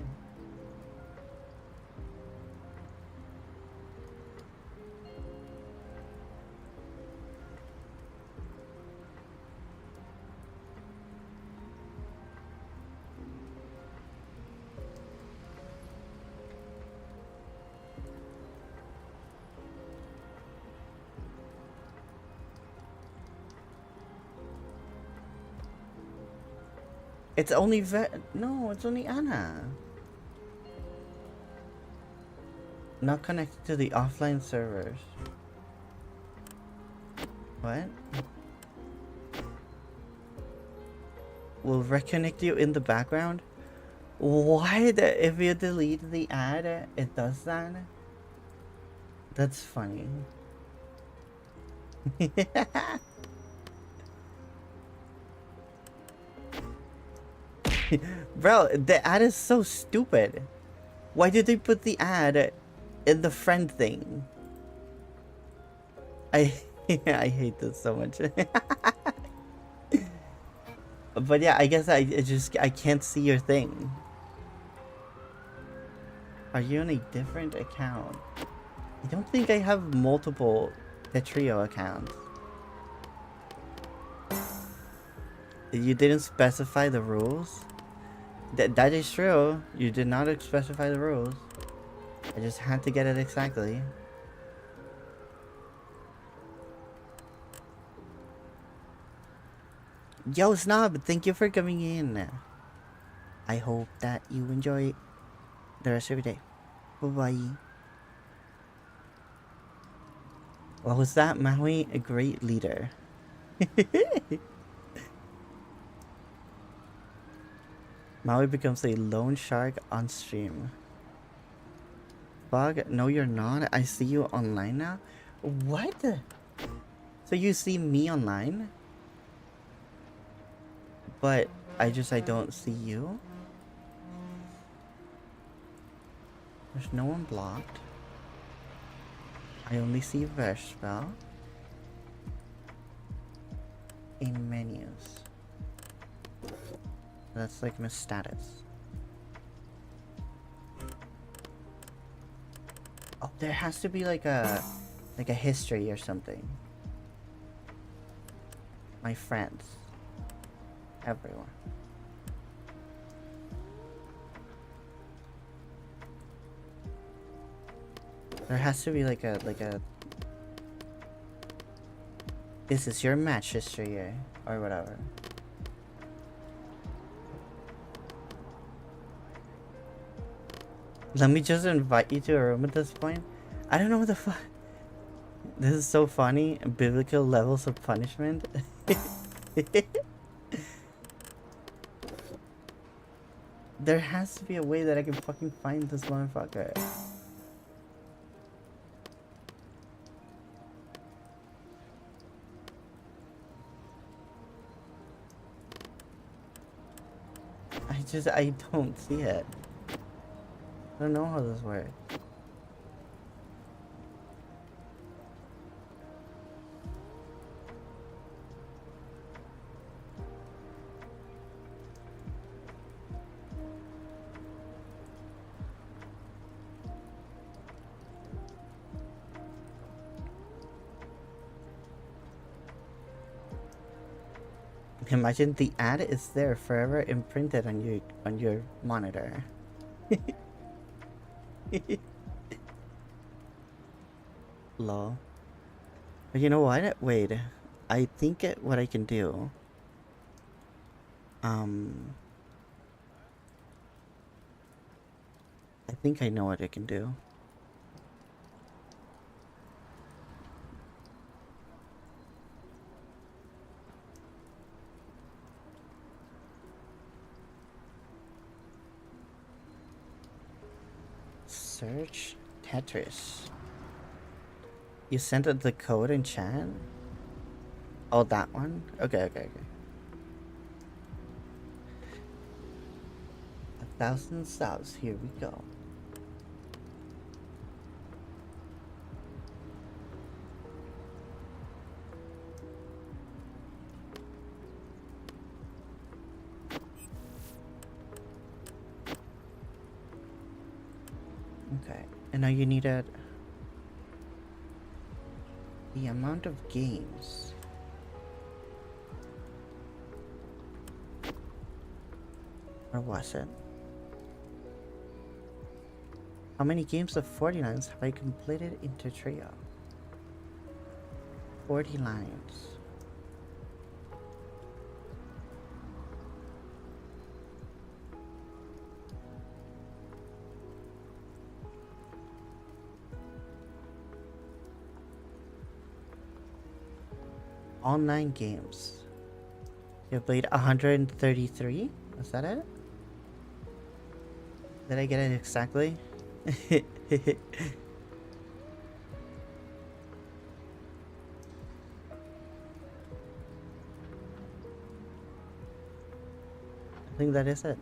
It's only no, it's only Anna. Not connected to the offline servers. What? Will reconnect you in the background? Why if you delete the ad, it does that? That's funny. Bro, the ad is so stupid. Why did they put the ad in the friend thing? I hate this so much. But yeah, I guess I can't see your thing. Are you on a different account? I don't think I have multiple Petrio accounts. You didn't specify the rules? That is true. You did not specify the rules. I just had to get it exactly. Yo, Snob, thank you for coming in. I hope that you enjoy the rest of your day. Bye-bye. What was that? Maui, a great leader. Maui becomes a loan shark on stream. Bug, no you're not. I see you online now. What? So you see me online? But I don't see you? There's no one blocked. I only see Verse spell in menus. That's like my status. Oh, there has to be like a history or something. My friends. Everyone. There has to be like a this is your match history or whatever. Let me just invite you to a room at this point. I don't know what the fuck. This is so funny. Biblical levels of punishment. There has to be a way that I can fucking find this motherfucker. I don't see it. I don't know how this works. Imagine the ad is there forever imprinted on your monitor. Lol. But you know what? Wait. I think what I can do. I think I know what I can do. Search Tetris. You sent it the code in chat? Oh, that one? Okay. 1,000 subs. Here we go. Okay, and now you needed the amount of games. Or was it? How many games of 40 lines have I completed into trio? 40 lines. All 9 games. You played 133? Is that it? Did I get it exactly? I think that is it.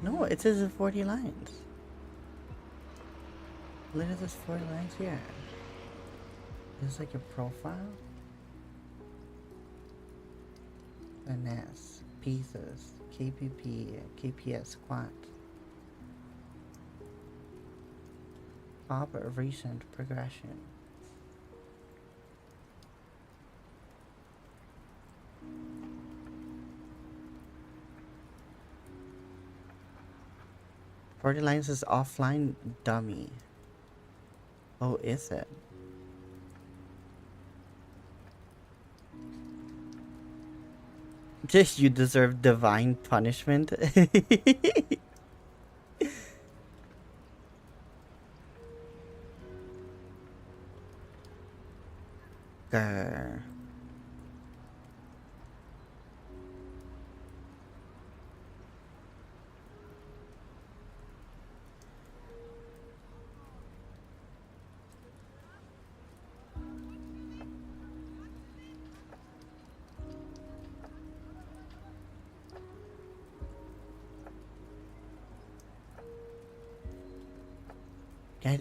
No, it says 40 lines. Look at this 40 lines here. This is like a profile. Finesse, pieces, KPP, KPS, quant. Pop recent progression. Forty lines is offline dummy. Oh, is it? Just you deserve divine punishment. Grr.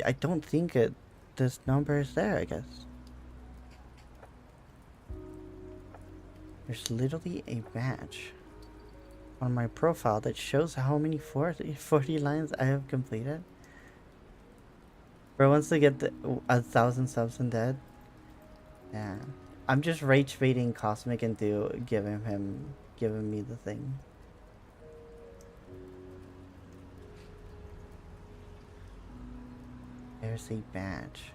I don't think this number is there, I guess. There's literally a badge on my profile that shows how many 40 lines I have completed. Bro wants to get 1,000 subs in dead. Yeah. I'm just rage baiting Cosmic into giving me the thing. There's a badge.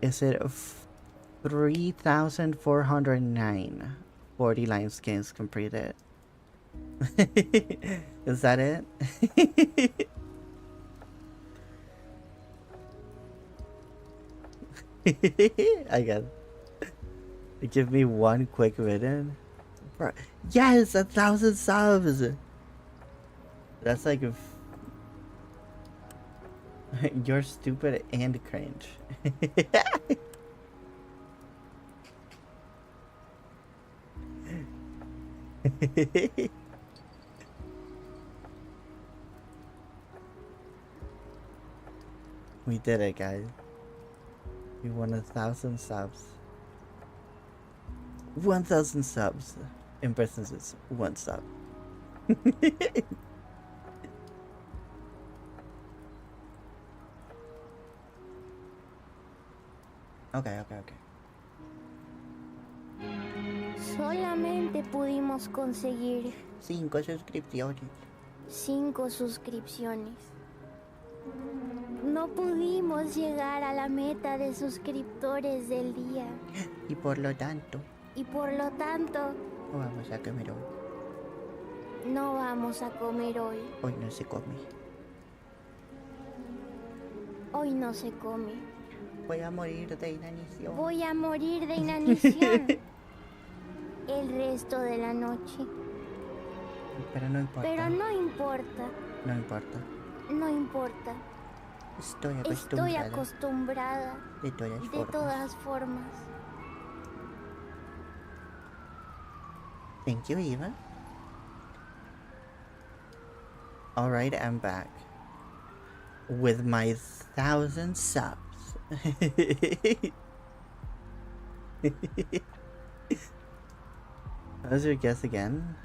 Is it 3,409 40 lines games completed? Is that it? I guess. Give me one quick written. Yes, 1,000 subs. That's like you're stupid and cringe. We did it, guys. We won 1,000 subs. 1,000 subs. In parentheses, 1 sub. Okay, okay, okay. Solamente pudimos conseguir 5 suscripciones. 5 suscripciones. No pudimos llegar a la meta de suscriptores del día. Y por lo tanto, Y por lo tanto, no vamos a comer hoy. no vamos a comer hoy. Hoy no se come. Hoy no se come. Voy a morir de inanición. Voy a morir de inanición el resto de la noche. Pero no importa. Pero no importa, No importa. no importa. Estoy Estoy acostumbrada. acostumbrada De todas de formas. todas formas. Thank you, Eva. Alright, I'm back. With my 1,000 subs. What was your guess again?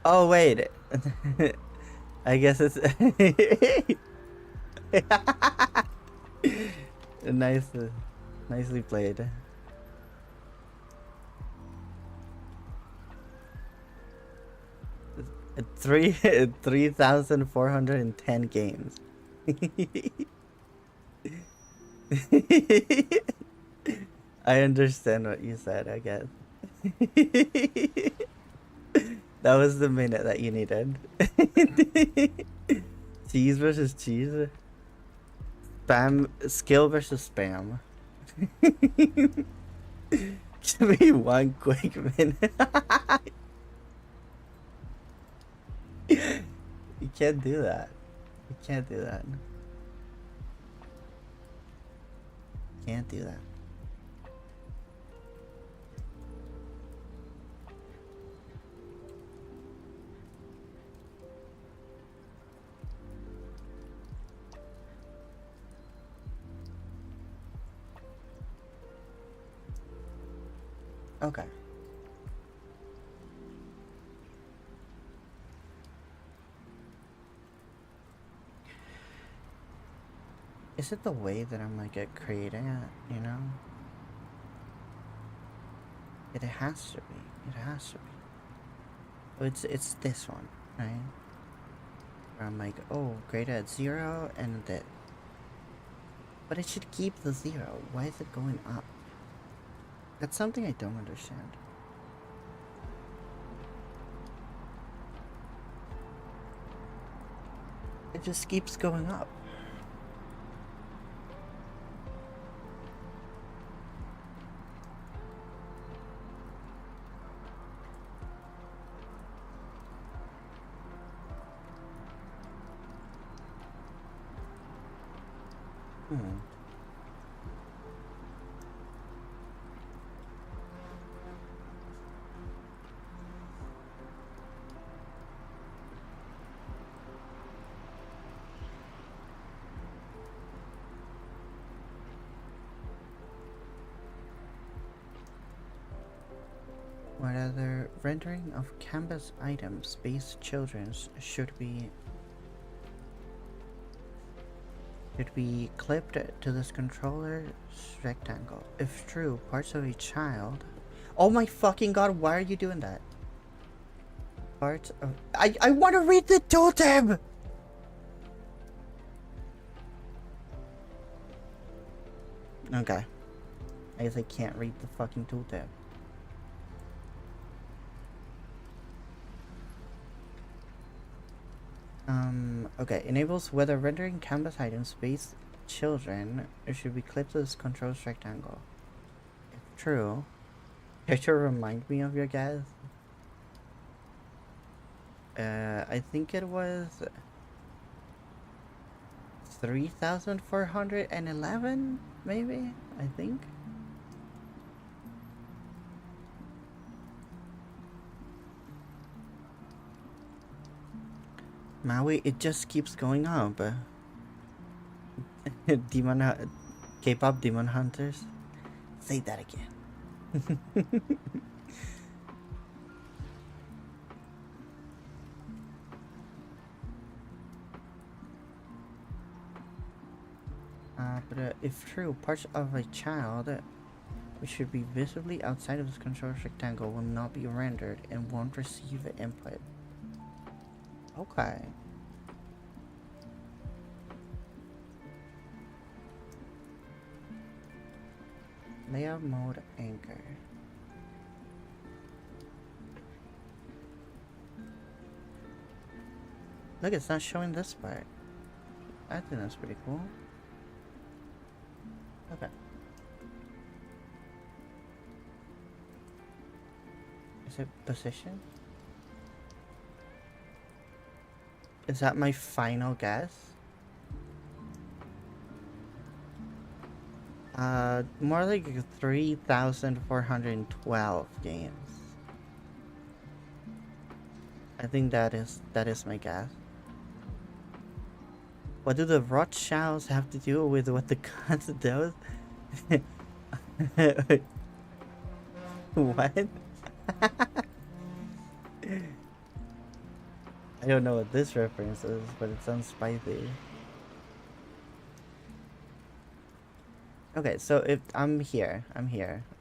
Oh, wait. I guess it's... nice, nicely played. Three 3,410 games. I understand what you said, I guess. That was the minute that you needed. Cheese versus cheese. Spam, skill versus spam. Give me one quick minute. You can't do that. You can't do that. Can't do that. Okay. Is it the way that I'm like creating it, you know? It has to be. It has to be. Oh, it's this one, right? Where I'm like, oh, greater at 0 and that. But it should keep the 0. Why is it going up? That's something I don't understand. It just keeps going up. Hmm. What other rendering of canvas items based children's should be clipped to this controller's rectangle? If true, parts of a child. Oh my fucking god, why are you doing that? Parts of I want to read the totem. Okay. I guess I can't read the fucking tooltip. Okay. Enables whether rendering canvas items based children should be clipped to this controls rectangle. If true, it should remind me of your guess. I think it was 3,411, maybe? I think. Maui, it just keeps going up. K-pop demon hunters. Say that again. but if true, parts of a child which should be visibly outside of the control rectangle will not be rendered and won't receive input. Okay. Layout mode anchor. Look, it's not showing this part. I think that's pretty cool. Okay. Is it position? Is that my final guess? More like 3,412 games. I think that is my guess. What do the Rothschilds have to do with what the gods does? What? I don't know what this reference is, but it sounds spicy. Okay, so if I'm here.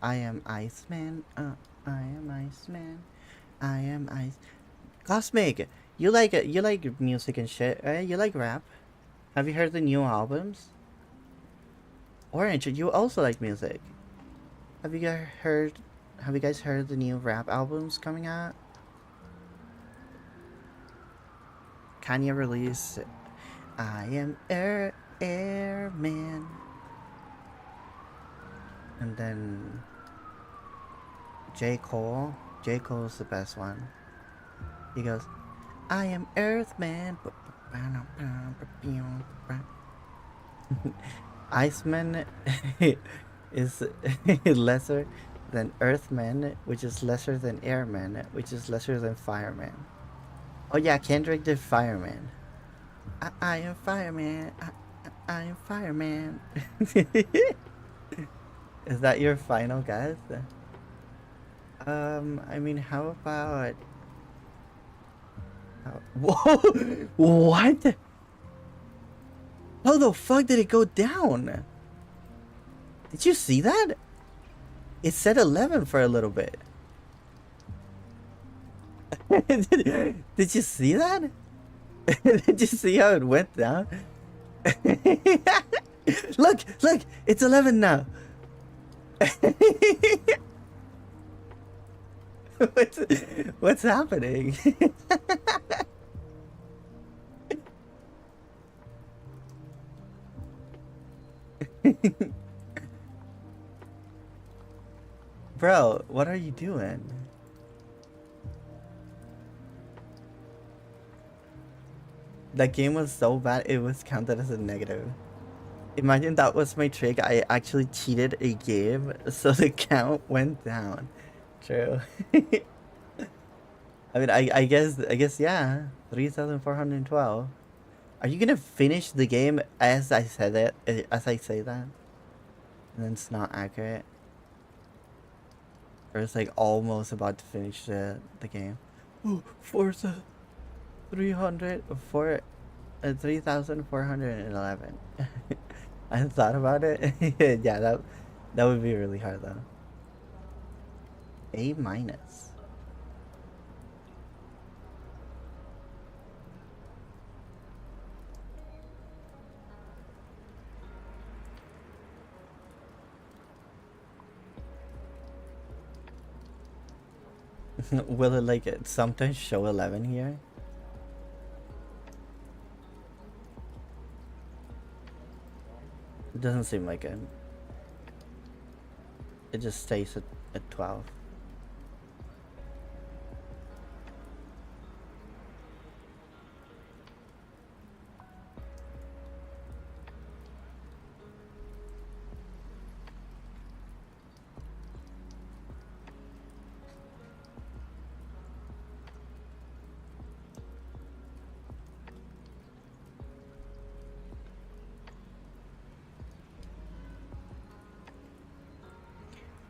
I am Iceman. I am Iceman. I am Ice. Cosmic, you like music and shit, right? You like rap. Have you heard the new albums? Orange, you also like music. Have you guys heard the new rap albums coming out? Kanye released I Am Airman. And then J. Cole's the best one. He goes, I am Earthman. Iceman is lesser than Earthman, which is lesser than Airman, which is lesser than Fireman. Oh yeah, Kendrick did Fireman. I am Fireman. I am Fireman. Is that your final guess? I mean, how about... Whoa! What? How the fuck did it go down? Did you see that? It said 11 for a little bit. Did you see that? Did you see how it went down? Look! It's 11 now. What's happening? Bro, what are you doing? That game was so bad it was counted as a negative. Imagine that was my trick. I actually cheated a game so the count went down. True. I mean, I guess yeah. 3,412. Are you gonna finish the game as I said it? As I say that? And then it's not accurate? Or it's like almost about to finish the game? Oh, Forza 3,411. I thought about it. Yeah, that would be really hard though. A minus. Will it like it sometimes show 11 here? It doesn't seem like it. It just stays at 12.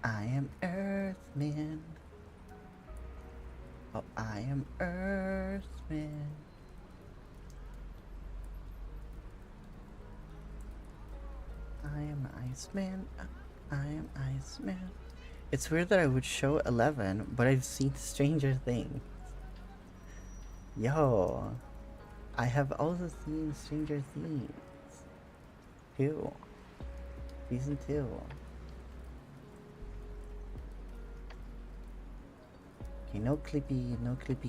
I am Earthman. Oh, I am Earthman. I am Iceman. I am Iceman. It's weird that I would show 11, but I've seen Stranger Things. Yo, I have also seen Stranger Things 2. Season 2. Okay, no clippy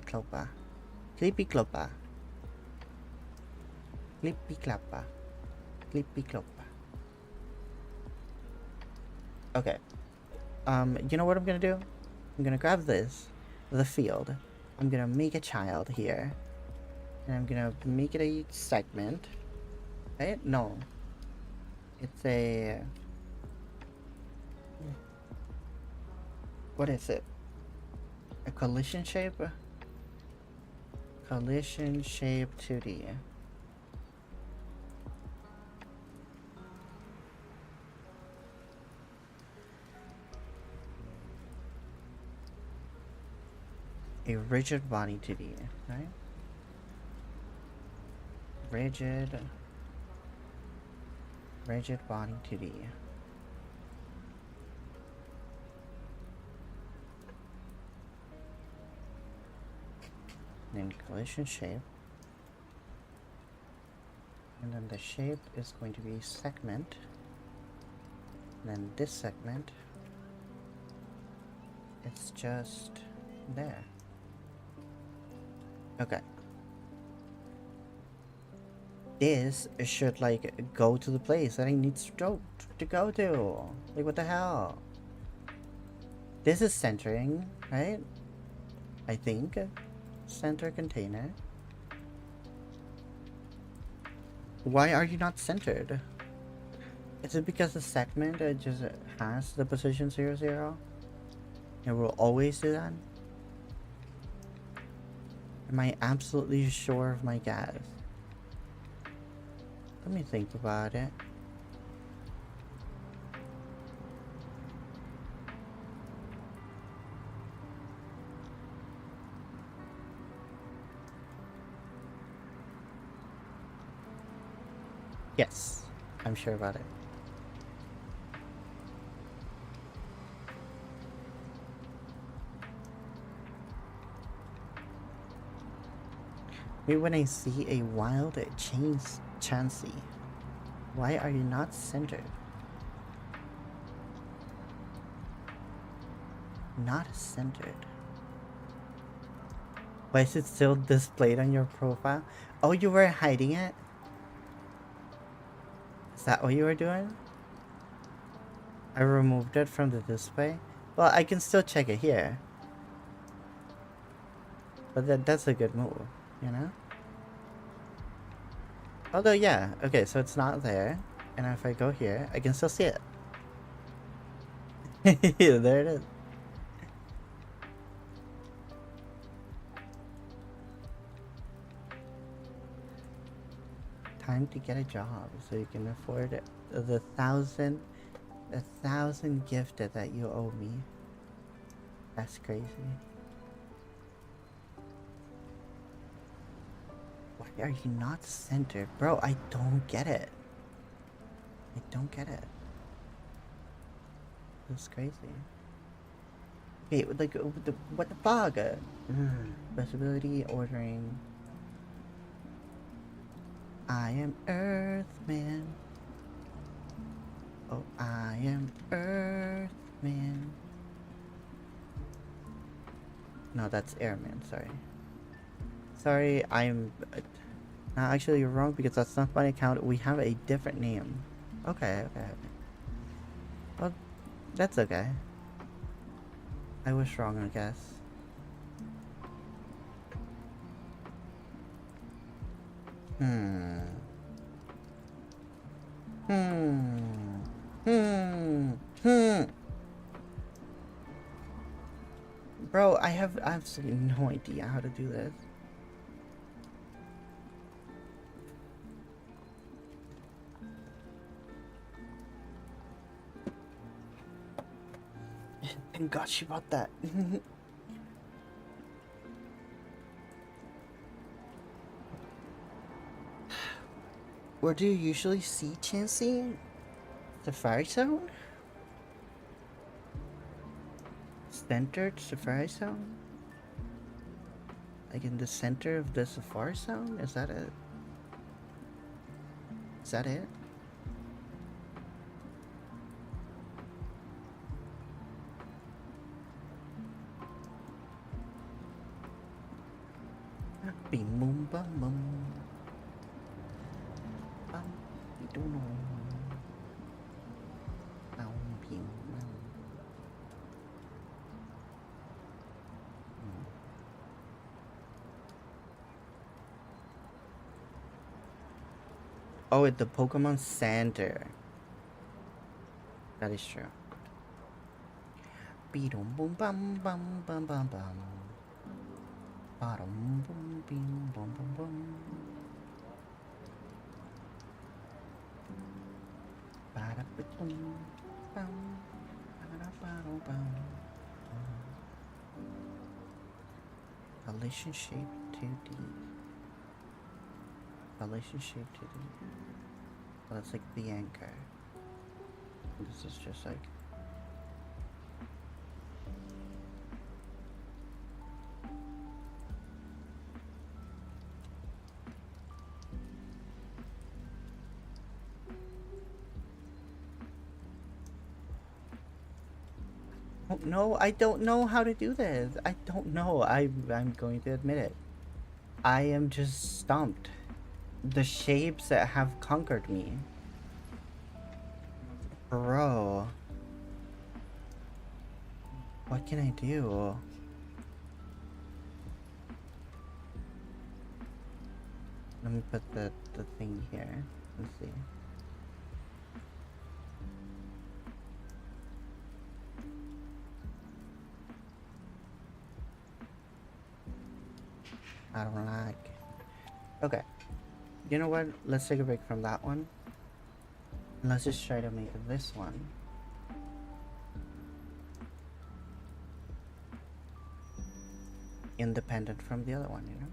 cloppa. Clippy cloppa. Clippy cloppa. Clippy cloppa. Okay. You know what I'm gonna do? I'm gonna grab the field. I'm gonna make a child here. And I'm gonna make it a segment. Right? No. It's a... What is it? A collision shape? Collision shape 2D. A rigid body 2D, right? Rigid body 2D. Then collision shape. And then the shape is going to be segment. And then this segment, it's just there. Okay. This should like go to the place that I need to go to. Like what the hell? This is centering, right? I think. Center container. Why are you not centered? Is it because the segment just has the position 0, 0? It will always do that? Am I absolutely sure of my guess? Let me think about it. Yes, I'm sure about it. Maybe when I see a wild Chansey, why are you not centered? Not centered. Why is it still displayed on your profile? Oh, you were hiding it? Is that what you were doing? I removed it from the display. Well, I can still check it here. But that's a good move, you know? Although, yeah, okay, so it's not there. And if I go here, I can still see it. There it is. Time to get a job so you can afford it. The thousand gifted that you owe me. That's crazy. Why are you not centered? Bro, I don't get it. I don't get it. That's crazy. Okay, like, what the fuck? Possibility, ordering. I am Earthman. Oh, I am Earthman. No, that's Airman, sorry. Sorry, I'm actually wrong because that's not my account. We have a different name. Okay. Well, that's okay. I was wrong, I guess. Bro, I have absolutely no idea how to do this. Thank God she bought that. Where do you usually see Chansey? Safari Zone? Centered Safari Zone? Like in the center of the Safari Zone? Is that it? Is that it? Bim bum bum bum. Bum, we don't know. Bum, bim, bum. Oh, at the Pokemon Center. That is true. Beedum boom bum bum bum bum bum. Bottom boom bim bum bum bum. Bada boom bum. Bada bada bum. Relationship 2D. Relationship 2D. Well, that's like the anchor. This is just like. Oh, no, I don't know how to do this. I don't know. I'm going to admit it. I am just stumped. The shapes that have conquered me. Bro. What can I do? Let me put the thing here. Let's see. I don't like. Okay. You know what? Let's take a break from that one. And let's just try to make this one. Independent from the other one, you know?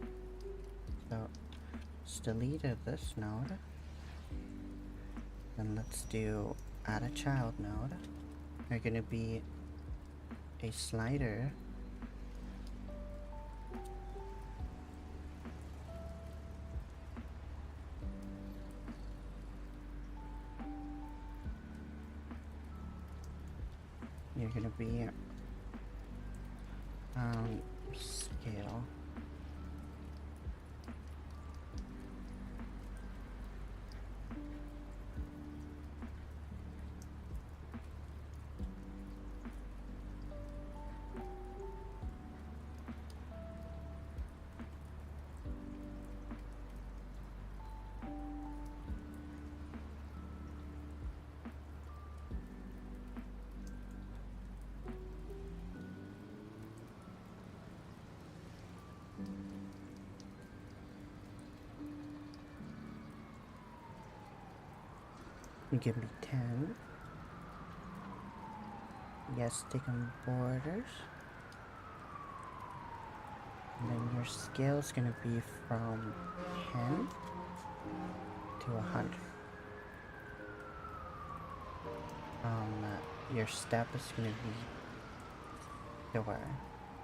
So, let's delete this node. Then let's do add a child node. They're gonna be a slider. You're gonna be scale. Give me 10. Yes, take on borders. And then your scale is gonna be from 10 to 100. Your step is gonna be to where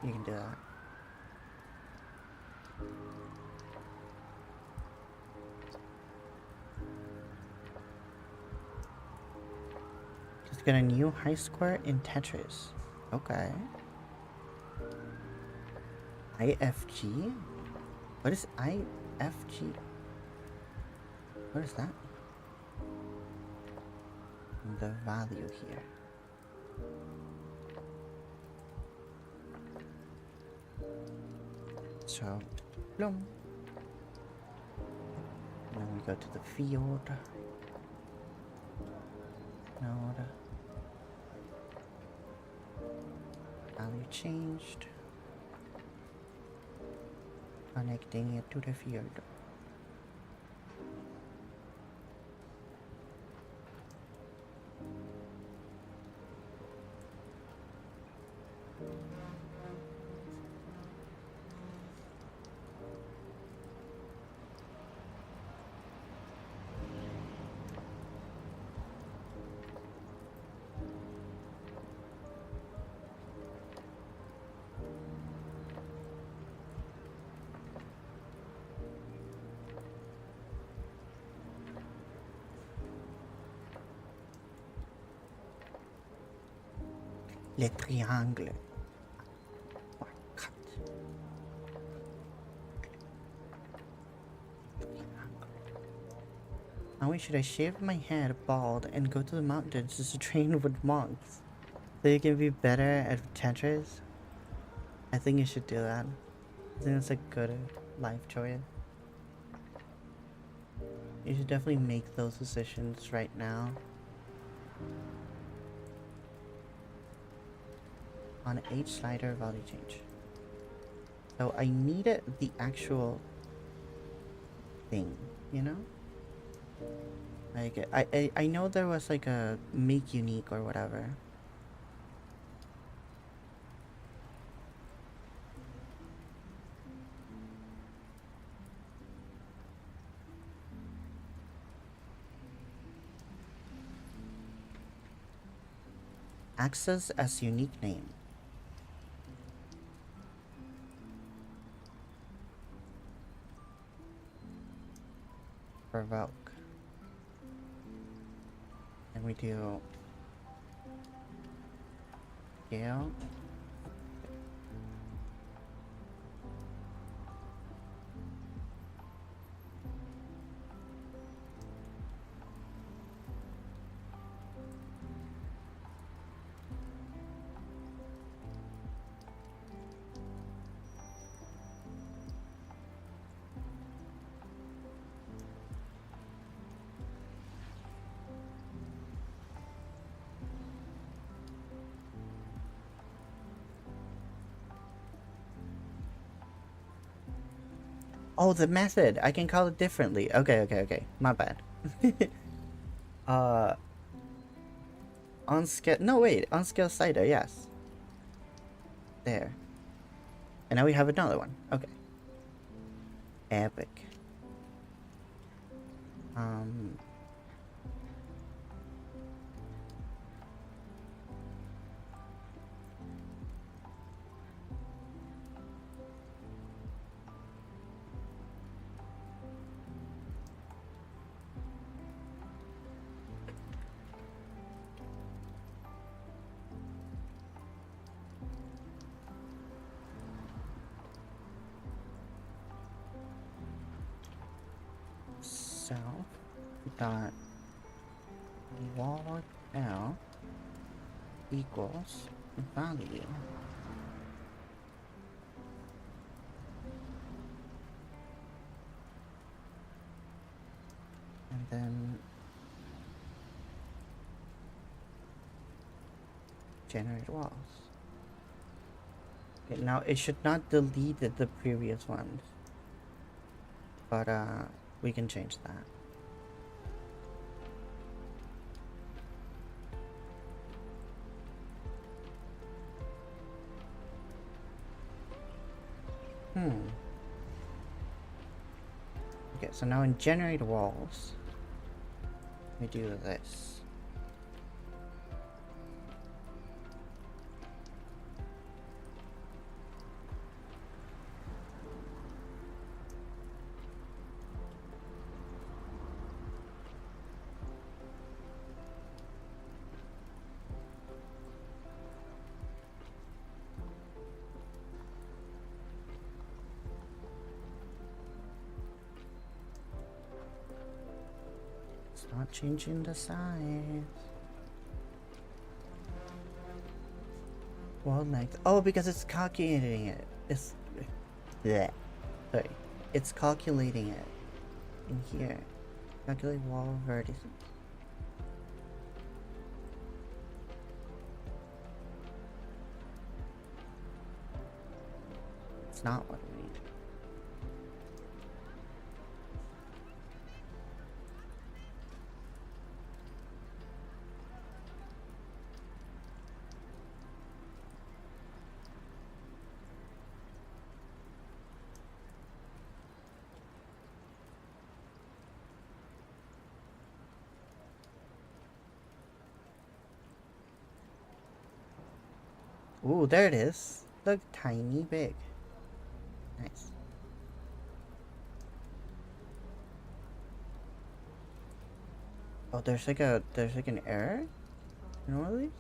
you can do that. Got a new high score in Tetris. Okay. IFG? What is IFG? What is that? The value here. So, boom. And then we go to the field. Node. Value changed. Connecting it to the field. Le triangle. Oh, cut. Now, should I shave my head bald and go to the mountains to train with monks so you can be better at Tetris? I think you should do that. I think that's a good life choice. You should definitely make those decisions right now. On H slider value change. So I needed the actual thing, you know? Like I know there was like a make unique or whatever. Access as unique name. Provoke. And we do scale. Oh, the method. I can call it differently. Okay. My bad. On scale. No, wait. On scale slider. Yes. There. And now we have another one. Okay. Epic. Self dot wall L equals value. And then generate walls. Okay, now it should not delete the previous ones, but we can change that. Okay, so now in generate walls, we do this. Not changing the size. Wall length. Oh, because it's calculating it. It's bleh. Sorry. It's calculating it in here. Calculate wall vertices. It's not what we need. Ooh, there it is. Look, tiny big. Nice. Oh, there's like an error in all of these?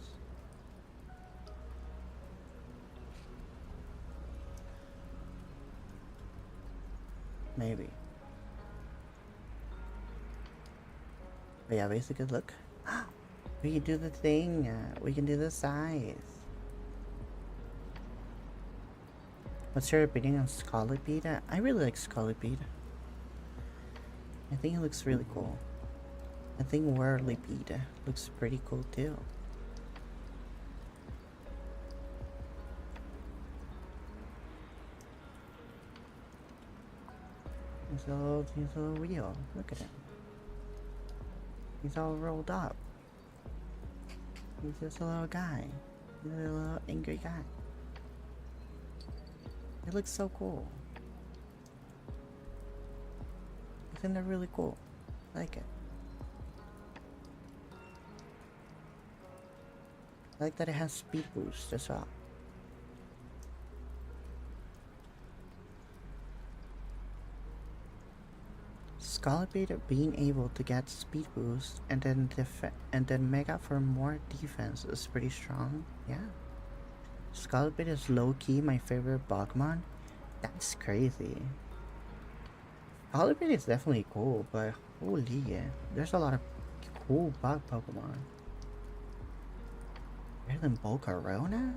Maybe. But yeah, basically, look. We can do the thing. We can do the size. What's your opinion on Scarlet Bead? I really like Scarlet Bead. I think it looks really cool. I think Whirly Bead looks pretty cool too. He's a little wheel. Look at him. He's all rolled up. He's just a little guy. He's a little angry guy. It looks so cool. Isn't that really cool? I like it. I like that it has speed boost as well. Scarlet Beat being able to get speed boost and then make up for more defense is pretty strong. Yeah. Scarlet Beat is low key my favorite Pokemon. That's crazy. Scarlet Beat is definitely cool, but holy yeah, there's a lot of cool bug Pokemon. Better than Volcarona?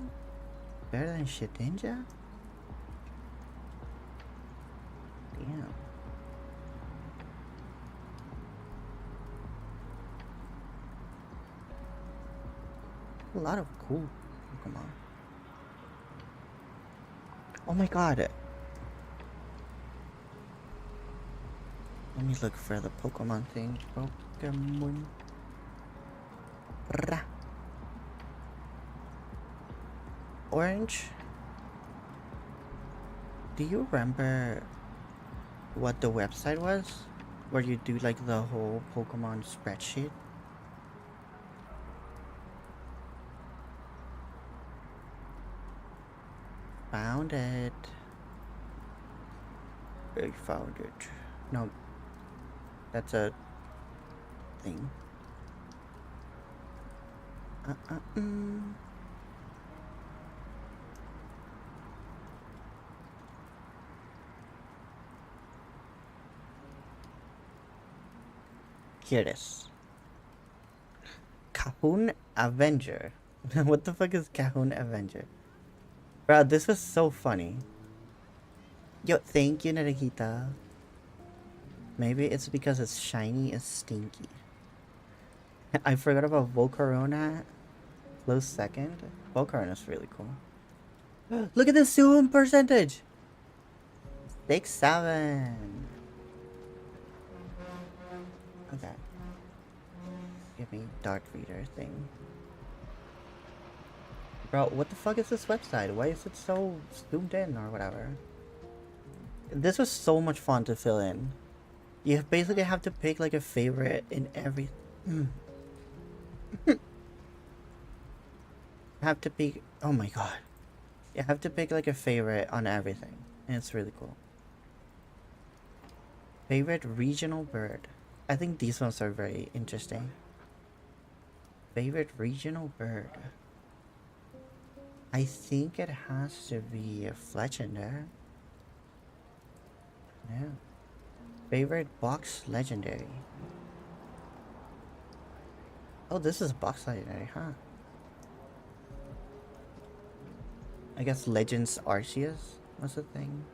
Better than Shedinja? Damn. A lot of cool Pokemon. Oh my god. Let me look for the Pokemon thing. Pokemon. Rah. Orange. Do you remember what the website was? Where you do like the whole Pokemon spreadsheet? Found it. I found it. No. That's a thing. Here it is. Cahoon Avenger. What the fuck is Cahoon Avenger? Bro, this was so funny. Yo, thank you, Narahita. Maybe it's because it's shiny and stinky. I forgot about Volcarona. Close second. Volcarona's really cool. Look at the zoom percentage! 6-7. Okay. Give me Dark Reader thing. Bro, what the fuck is this website? Why is it so zoomed in or whatever? This was so much fun to fill in. You basically have to pick like a favorite in every... have to pick... Oh my god. You have to pick like a favorite on everything. And it's really cool. Favorite regional bird. I think these ones are very interesting. Favorite regional bird. I think it has to be a Fletchender. Yeah. Favorite box legendary. Oh, this is box legendary, huh? I guess Legends Arceus was a thing.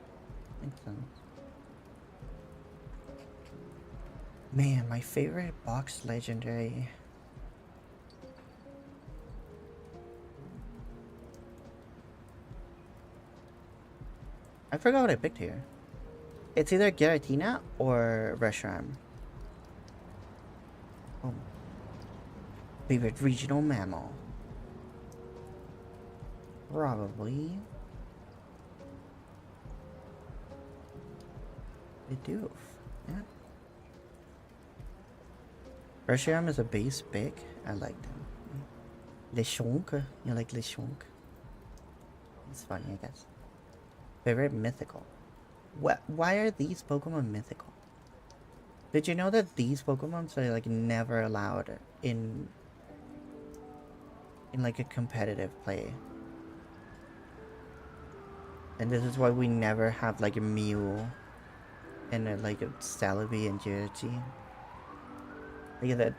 Makes sense. Man, my favorite box legendary. I forgot what I picked here. It's either Giratina or Reshiram. Oh. Favorite regional mammal. Probably Bidoof. Yeah. Reshiram is a base pick. I liked him. Lechonk. You like Lechonk? It's funny, I guess. Favorite mythical. Why are these Pokemon mythical? Did you know that these Pokemon are like never allowed in like a competitive play? And this is why we never have like a Mew and like Celebi and Jirachi. Look at that.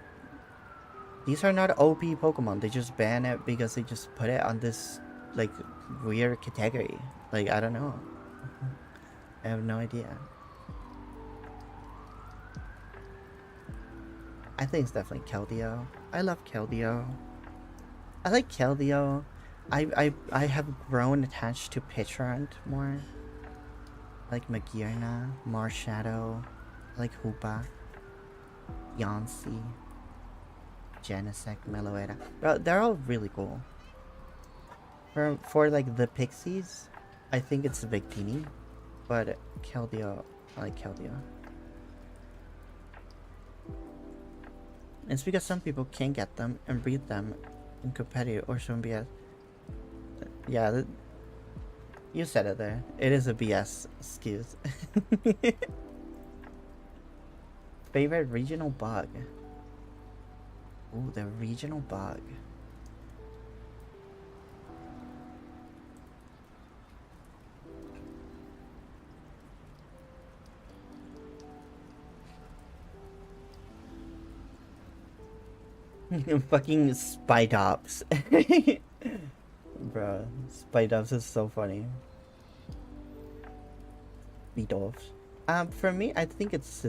These are not OP Pokemon. They just ban it because they just put it on this like weird category. Like, I don't know. I have no idea. I think it's definitely Keldeo. I love Keldeo. I like Keldeo. I have grown attached to Pitchrunt more. I like Magearna, Marshadow, I like Hoopa, Yancy, Genesect, Meloetta. They're all really cool. For like the Pixies, I think it's Victini, but Keldeo, I like Keldeo. It's because some people can't get them and breed them in competitive or some BS. Yeah, you said it there. It is a BS excuse. Favorite regional bug? Ooh, the regional bug. Fucking Spidops. Bruh, Spidops is so funny. Speedops. For me, I think it's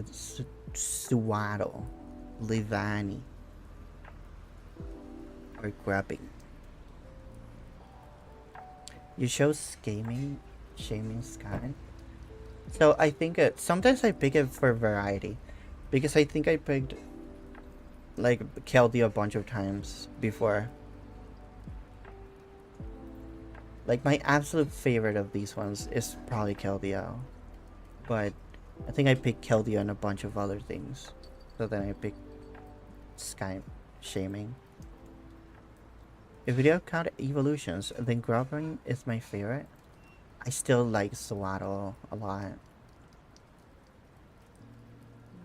Suado, Livani, or Grabbing. You show shaming Sky. So I think sometimes I pick it for variety, because I think I picked like Keldeo a bunch of times before. Like my absolute favorite of these ones is probably Keldeo, but I think I picked Keldeo and a bunch of other things. So then I picked Sky Shaming. If we don't count evolutions, then Grubbing is my favorite. I still like Swaddle a lot.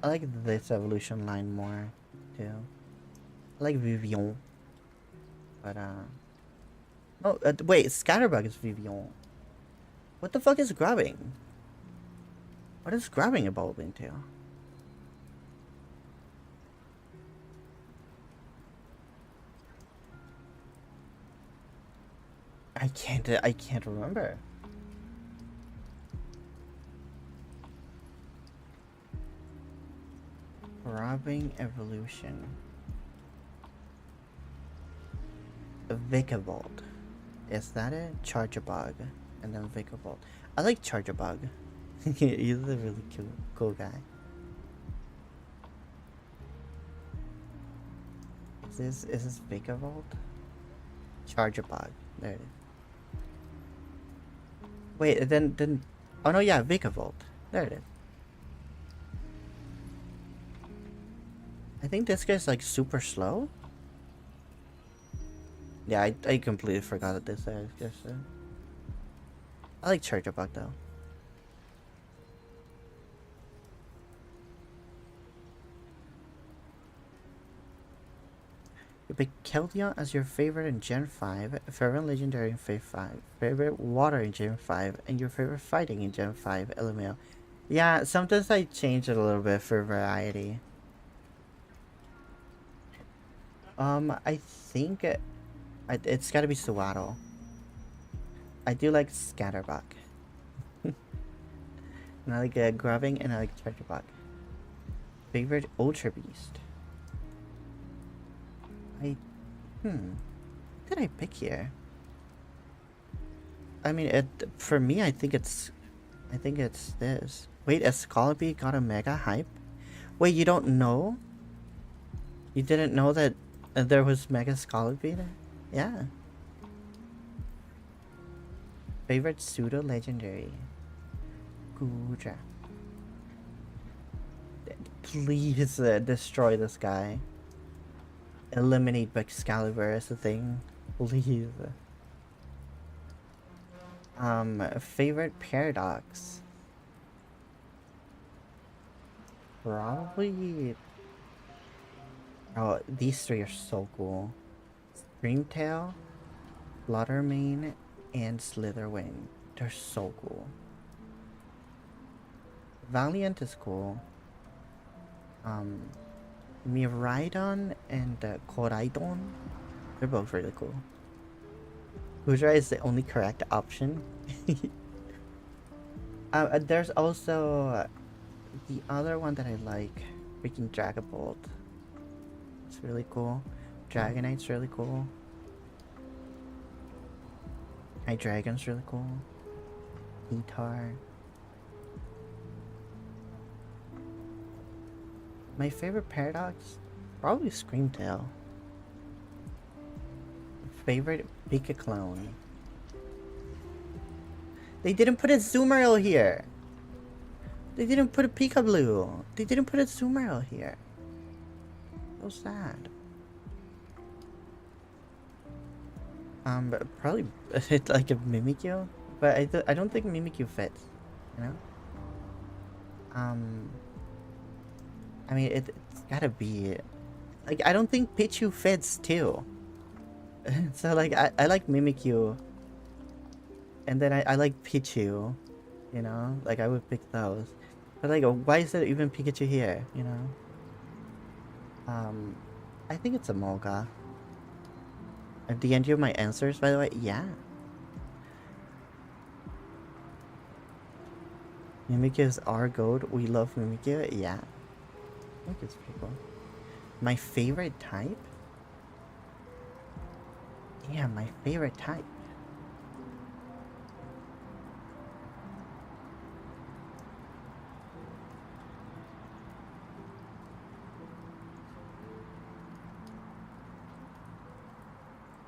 I like this evolution line more too. I like Vivian. But oh wait, Scatterbug is Vivian. What the fuck is Grubbing? What is Grubbing evolved into? I can't remember. Grubbing evolution. Vikavolt. Is that it? Charjabug. And then Vikavolt. I like Charjabug. He's a really cool guy. Is this Vikavolt? Charjabug. There it is. Wait, then oh no, yeah, Vikavolt. There it is. I think this guy's like super slow. Yeah, I completely forgot that this is just. I like Charjabug though. You pick Keldeo as your favorite in Gen 5, favorite Legendary in Phase 5, favorite Water in Gen 5, and your favorite Fighting in Gen 5, LMAO. Yeah, sometimes I change it a little bit for variety. I think it's gotta be Swaddle. I do like Scatterbug. And I like Grubbing, and I like Charjabug. Favorite Ultra Beast? What did I pick here? I mean, for me, I think it's this. Wait, Escalabi got a mega hype? Wait, you don't know? You didn't know that there was Mega Scalabi there? Yeah. Favorite pseudo legendary? Gudra. Please destroy this guy. Eliminate Excalibur as a thing. Please. Favorite Paradox? Probably. Oh, these three are so cool. Screamtail, Fluttermane, and Slitherwing. They're so cool. Valiant is cool. Miraidon and Koraidon, they're both really cool. Kuzra is the only correct option. There's also the other one that I like, freaking Dragabolt. It's really cool. Dragonite's really cool. Hydreigon's really cool. Etar. My favorite Paradox? Probably Screamtail. Favorite Pika-clone? They didn't put a Zoomerl here! They didn't put a Pika-Blue! They didn't put a Zoomerl here! So sad. But probably it's like a Mimikyu, but I don't think Mimikyu fits, you know? I mean, it's gotta be... Like, I don't think Pichu fits, too. So, like, I like Mimikyu. And then I like Pichu, you know? Like, I would pick those. But, like, why is there even Pikachu here, you know? I think it's a Molga. At the end of my answers, by the way, yeah. Mimikyu is our goat. We love Mimikyu, yeah. I think it's pretty cool. My favorite type? Yeah, my favorite type.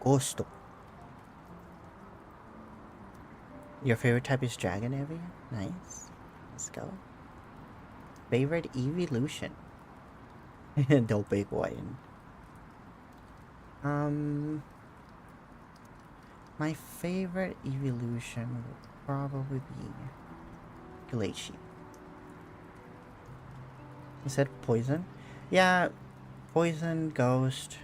Ghosto. Your favorite type is Dragon area? Nice. Let's go. Favorite evolution? No big one. My favorite evolution would probably be Glacier. You said poison? Yeah, poison, ghost.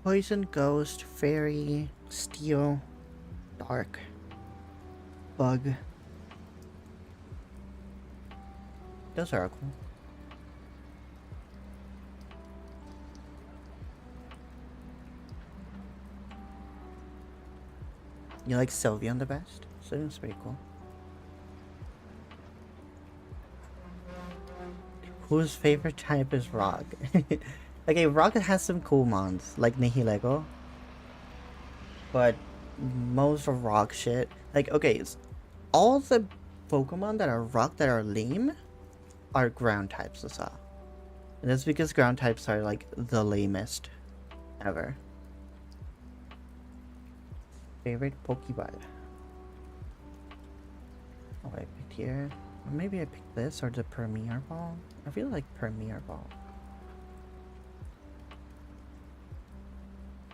Poison, ghost, fairy, steel, dark, bug. Those are cool. You like Sylveon the best? Sylveon's pretty cool. Whose favorite type is rock? Okay, rock has some cool mons, like Nihilego. But most of rock shit, like, okay, all the Pokemon that are rock that are lame are ground types as well. And that's because ground types are like the lamest ever. Favorite Pokeball? Oh, I picked here. Or maybe I picked this or the Premier Ball. I feel like Premier Ball.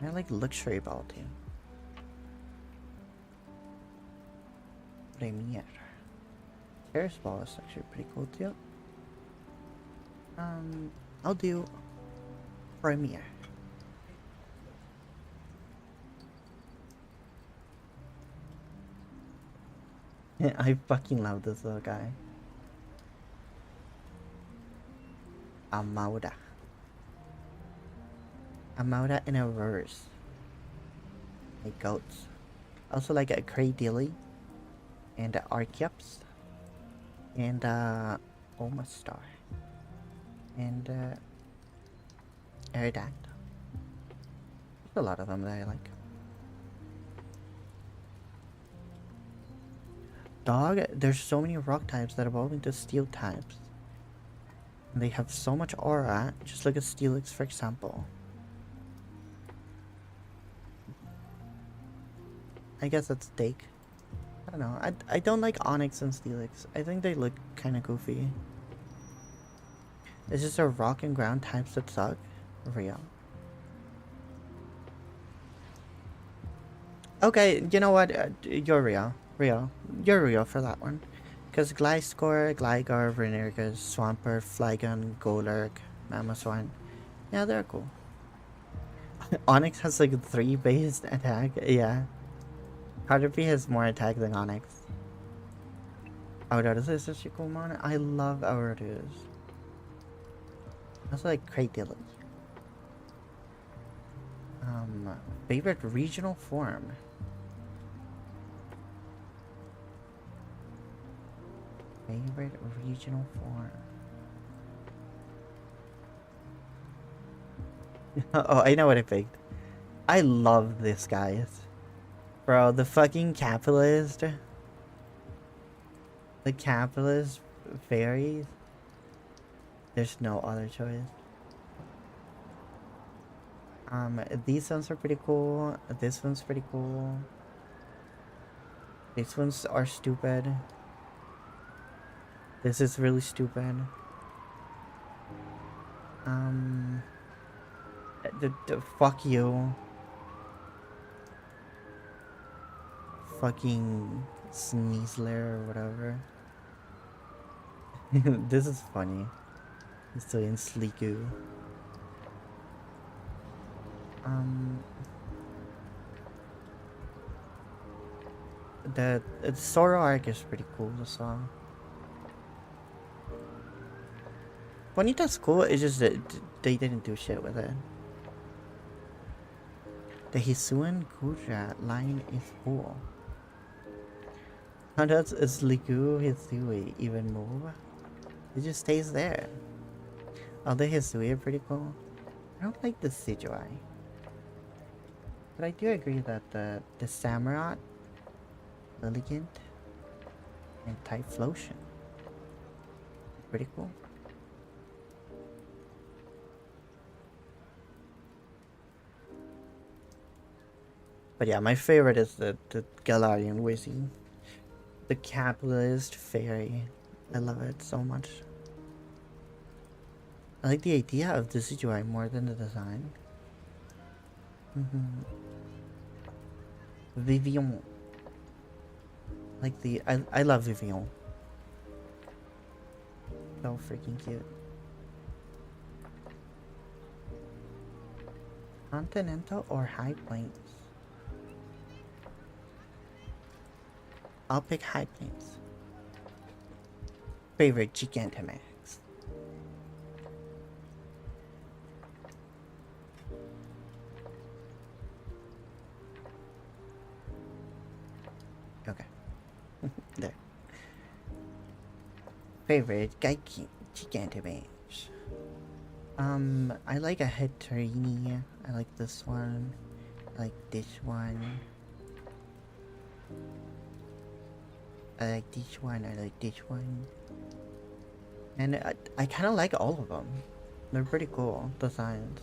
I like Luxury Ball too. Premier. Terrace Ball is actually pretty cool too. I'll do Premier. I fucking love this little guy. Amauda. Amauda in a reverse. Like goats. Also like a Cradily. And Archeops. And Omastar. And Aerodactyl. There's a lot of them that I like. Dog, there's so many rock types that evolve into steel types. And they have so much aura. Just look at Steelix, for example. I guess that's Stake. I don't know. I don't like Onyx and Steelix. I think they look kind of goofy. It's just a rock and ground types that suck. Real. Okay, you know what? You're real. You're real for that one. Because Gliscor, Gligar, Renegade, Swampert, Flygon, Golurk, Mamoswine. Yeah, they're cool. Onyx has like 3 based attack. Yeah. Caterpie has more attack than Onyx. Aurorus is such a cool mon. I love Aurorus. Also like Cradilly. Favorite regional form. Favorite regional form. Oh, I know what I picked. I love this, guys. Bro, the fucking capitalist. The capitalist fairies. There's no other choice. These ones are pretty cool. This one's pretty cool. These ones are stupid. This is really stupid. Fuck you. Fucking Sneasler or whatever. This is funny. It's still in Sleeku. The Soro arc is pretty cool, the song. Bonita's cool, it's just that they didn't do shit with it. The Hisuan Kuja line is cool. How does Sliku Hisui even move? It just stays there. Although Hisui are pretty cool. I don't like the Sigui. But I do agree that the Samurott, Lilligant, and Typhlosion pretty cool. But yeah, my favorite is the Galarian Wizzy. The capitalist fairy. I love it so much. I like the idea of the Sigui more than the design. Vivian. Like the I love Vivian. So freaking cute. Continental or High Plains? I'll pick High Plains. Favorite Gigantamax. Okay. There. Favorite Gigantamax. I like a Heterini. I like this one. I like this one. I like this one. I like this one. And I kind of like all of them. They're pretty cool designs.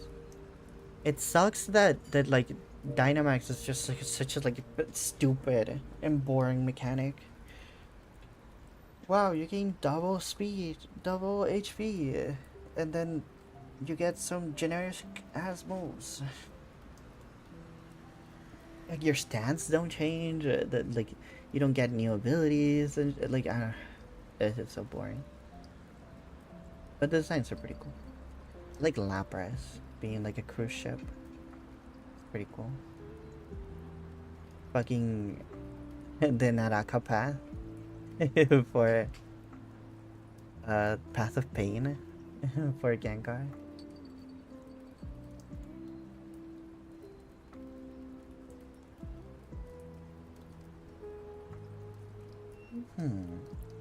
It sucks that like Dynamax is just like such a like stupid and boring mechanic. Wow, you gain double speed, double HP, and then you get some generic ass moves. Like your stats don't change. Like you don't get new abilities, and like it's so boring. But the designs are pretty cool. I like Lapras being like a cruise ship. Pretty cool. Fucking the Naraka path for Path of Pain for Gengar.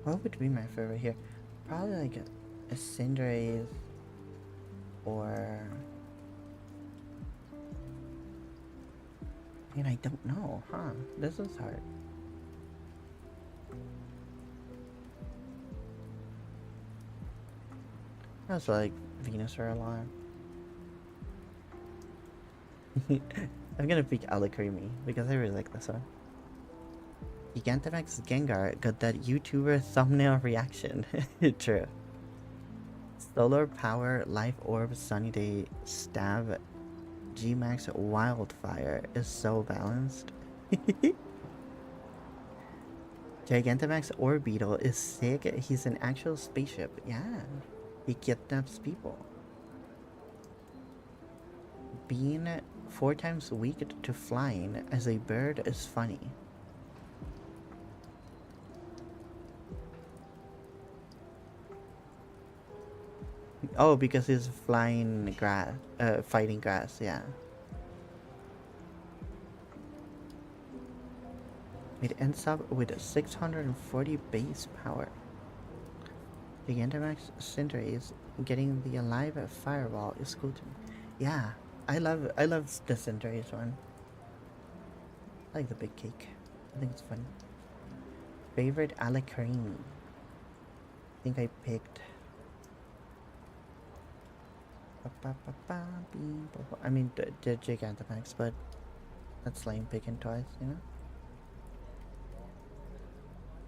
What would be my favorite here? Probably like a Cinderace or... Man, I don't know, huh? This is hard. I also like Venusaur a lot. I'm gonna pick Alakazam because I really like this one. Gigantamax Gengar got that YouTuber thumbnail reaction. True. Solar Power, Life Orb, Sunny Day, Stab, G-Max, Wildfire is so balanced. Gigantamax Orbeetle is sick. He's an actual spaceship. Yeah. He kidnaps people. Being 4 times weak to flying as a bird is funny. Oh, because he's flying grass, fighting grass, yeah. It ends up with 640 base power. The Gigantamax Cinderace getting the alive fireball is cool to me. Yeah, I love the Cinderace one. I like the big cake. I think it's fun. Favorite Alakazam. I think I picked. I mean the Gigantamax, but that's lame picking twice, you know.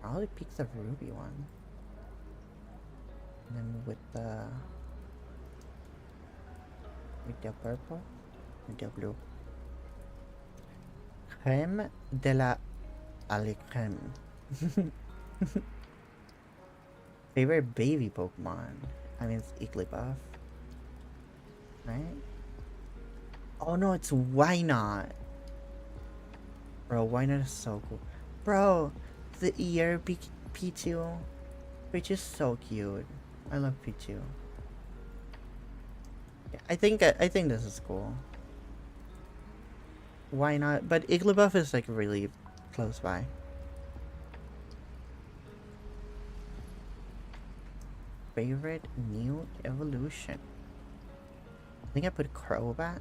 Probably pick the ruby one. And then with the purple and the blue. Crème de la Alecrème. Favorite baby Pokemon? I mean, it's Igglybuff. Right? Oh no, it's Why Not? Bro, Why Not is so cool. Bro, the ear Pichu. Which is so cute. I love Pichu. I think this is cool. Why not? But Igglybuff is like really close by. Favorite new evolution? I think I put Crobat.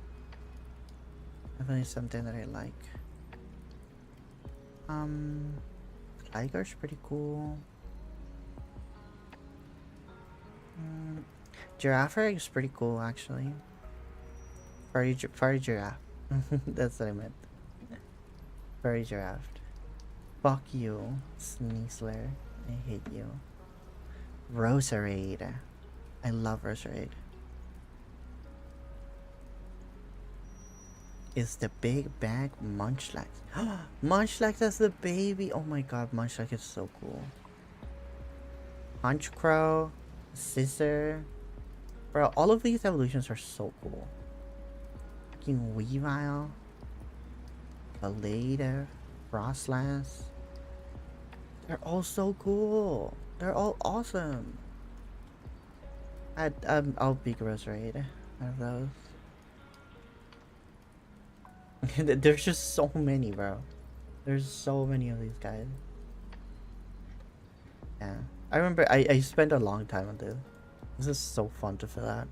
Definitely something that I like. Tiger's pretty cool. Giraffe is pretty cool actually. Furry giraffe. That's what I meant. Furry giraffe. Fuck you, Sneasler. I hate you. Roserade. I love Roserade. Is the big bag Munchlax? Munchlax as the baby. Oh my god, Munchlax is so cool. Honchkrow, Scissor. Bro, all of these evolutions are so cool. Fucking Weavile, Balade, Frostlass. They're all so cool. They're all awesome. I'll pick Roserade out of those. There's just so many, bro. There's so many of these guys. Yeah. I remember I spent a long time on this. This is so fun to fill out.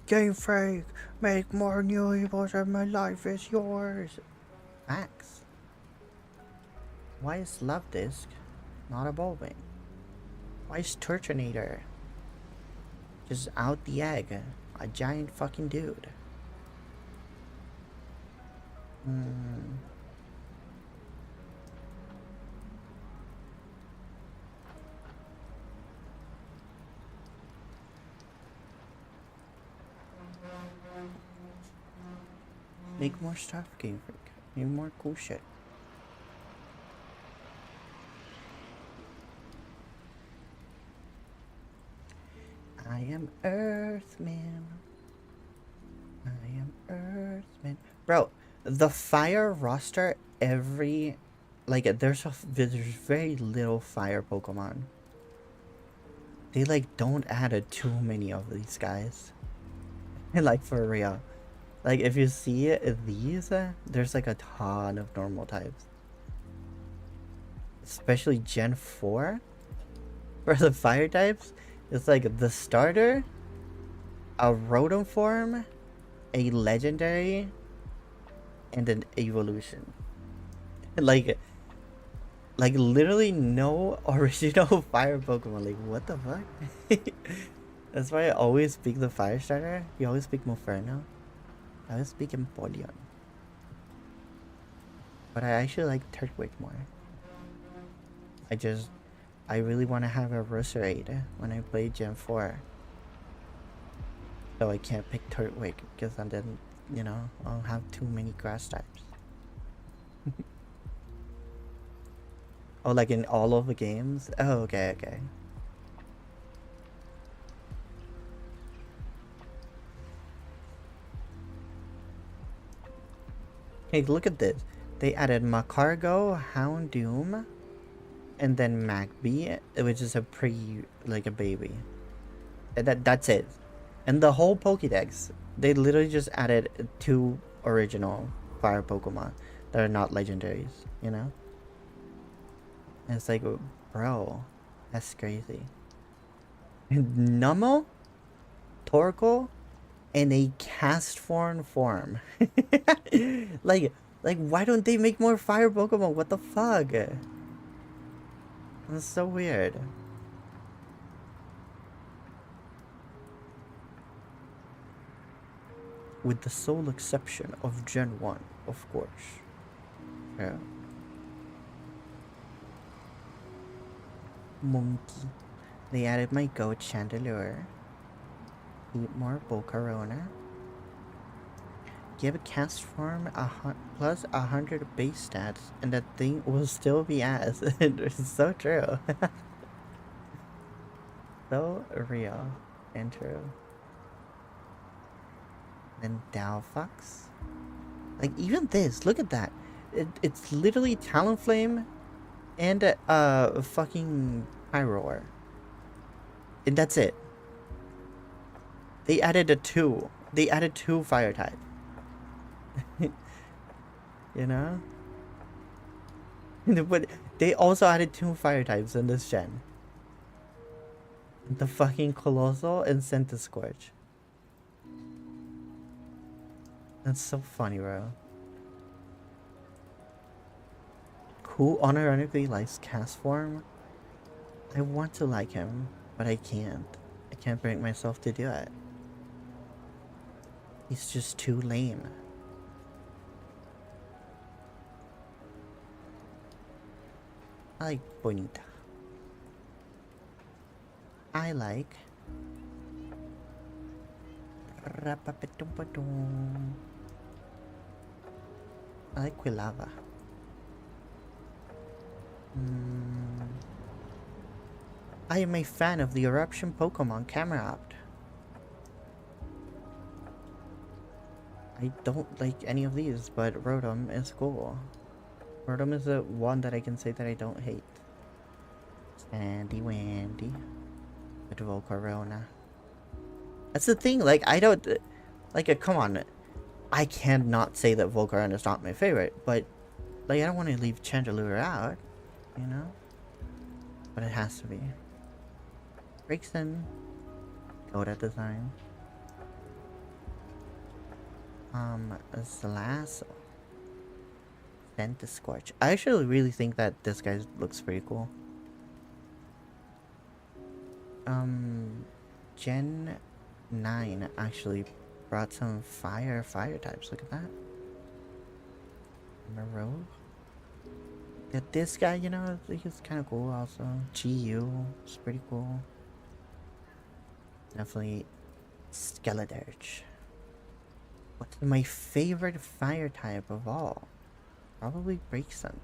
Game Freak, make more new evils and my life is yours. Facts. Why is Love Disc not evolving? Why is Turtonator just out the egg? A giant fucking dude. Make more stuff, Game Freak. Make more cool shit. I am Earthman. I am Earthman. Bro, the fire roster there's very little fire Pokemon. They like don't add too many of these guys. Like for real. Like if you see these, there's like a ton of normal types. Especially Gen 4. For the fire types, it's like the starter, a Rotom form, a legendary, and an evolution. Like literally no original fire Pokemon. Like what the fuck? That's why I always pick the fire starter. You always pick Moferno. I always pick Empoleon. But I actually like Turtwig more. I really want to have a Roserade when I play Gen 4. So I can't pick Turtwig because then, you know, I'll have too many grass types. Oh, like in all of the games? Oh, okay, okay. Hey, look at this. They added Macargo, Houndoom, and then Magby, which is a like a baby. And that's it. And the whole Pokédex, they literally just added 2 original fire Pokemon that are not legendaries, you know? And it's like, bro, that's crazy. Numel, Torkoal, in a cast form. like, why don't they make more fire Pokemon? What the fuck? That's so weird. With the sole exception of Gen 1, of course. Yeah. Monkey. They added my goat Chandelure. Eat more Volcarona. Give a cast form plus 100 base stats, and that thing will still be ass. It's so true. So real and true. Then Dalfox. Like, even this, look at that. It's literally Talonflame and fucking Pyroar. And that's it. They added a 2. They added 2 fire type. You know? But they also added 2 fire types in this gen. The fucking Colossal and Centiskorch. That's so funny, bro. Who unironically likes Castform? I want to like him, but I can't. I can't bring myself to do it. He's just too lame. I like Bonita. I like... I like Quilava. I am a fan of the Eruption Pokemon Camerupt. I don't like any of these, but Rotom is cool. Rotom is the one that I can say that I don't hate. Sandy Wandy. With Volcarona. That's the thing, like, I don't... Like, come on. I cannot say that Volcarona is not my favorite, but... Like, I don't want to leave Chandelure out, you know? But it has to be. Braixen. Godot design. Salasso. Centiskorch. I actually really think that this guy looks pretty cool. Gen 9 actually brought some fire types. Look at that. Maro. Yeah, this guy, you know, he's kind of cool also. GU is pretty cool. Definitely Skeledirge. What's my favorite fire type of all? Probably Braixen.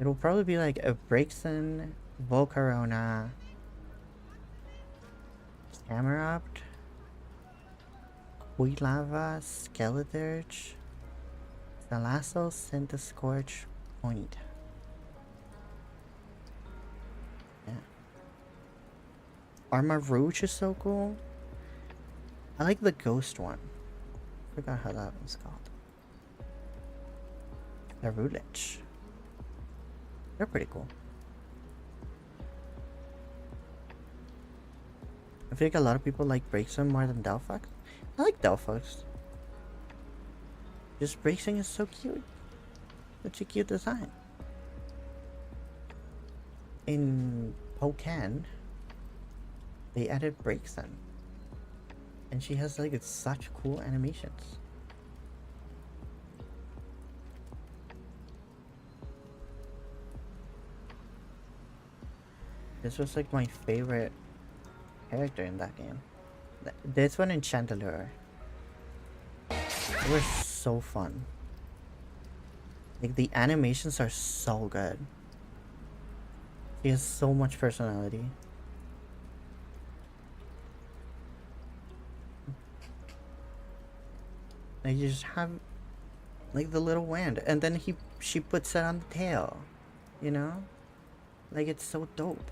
It'll probably be like a Braixen, Volcarona, Camerupt, Quilava, Skeledirge, Salasso, Centiskorch, Point. Yeah. Armarouge is so cool. I like the ghost one. Forgot how that was called. Larulich. They're pretty cool. I feel like a lot of people like Braixen more than Delphox. I like Delphox. Just Braixen is so cute. Such a cute design. In Pokken, they added Braixen. And she has like such cool animations. This was like my favorite character in that game. This one and Chandelure. They were so fun. Like the animations are so good. She has so much personality. Like you just have like the little wand, and then she puts it on the tail. You know? Like, it's so dope.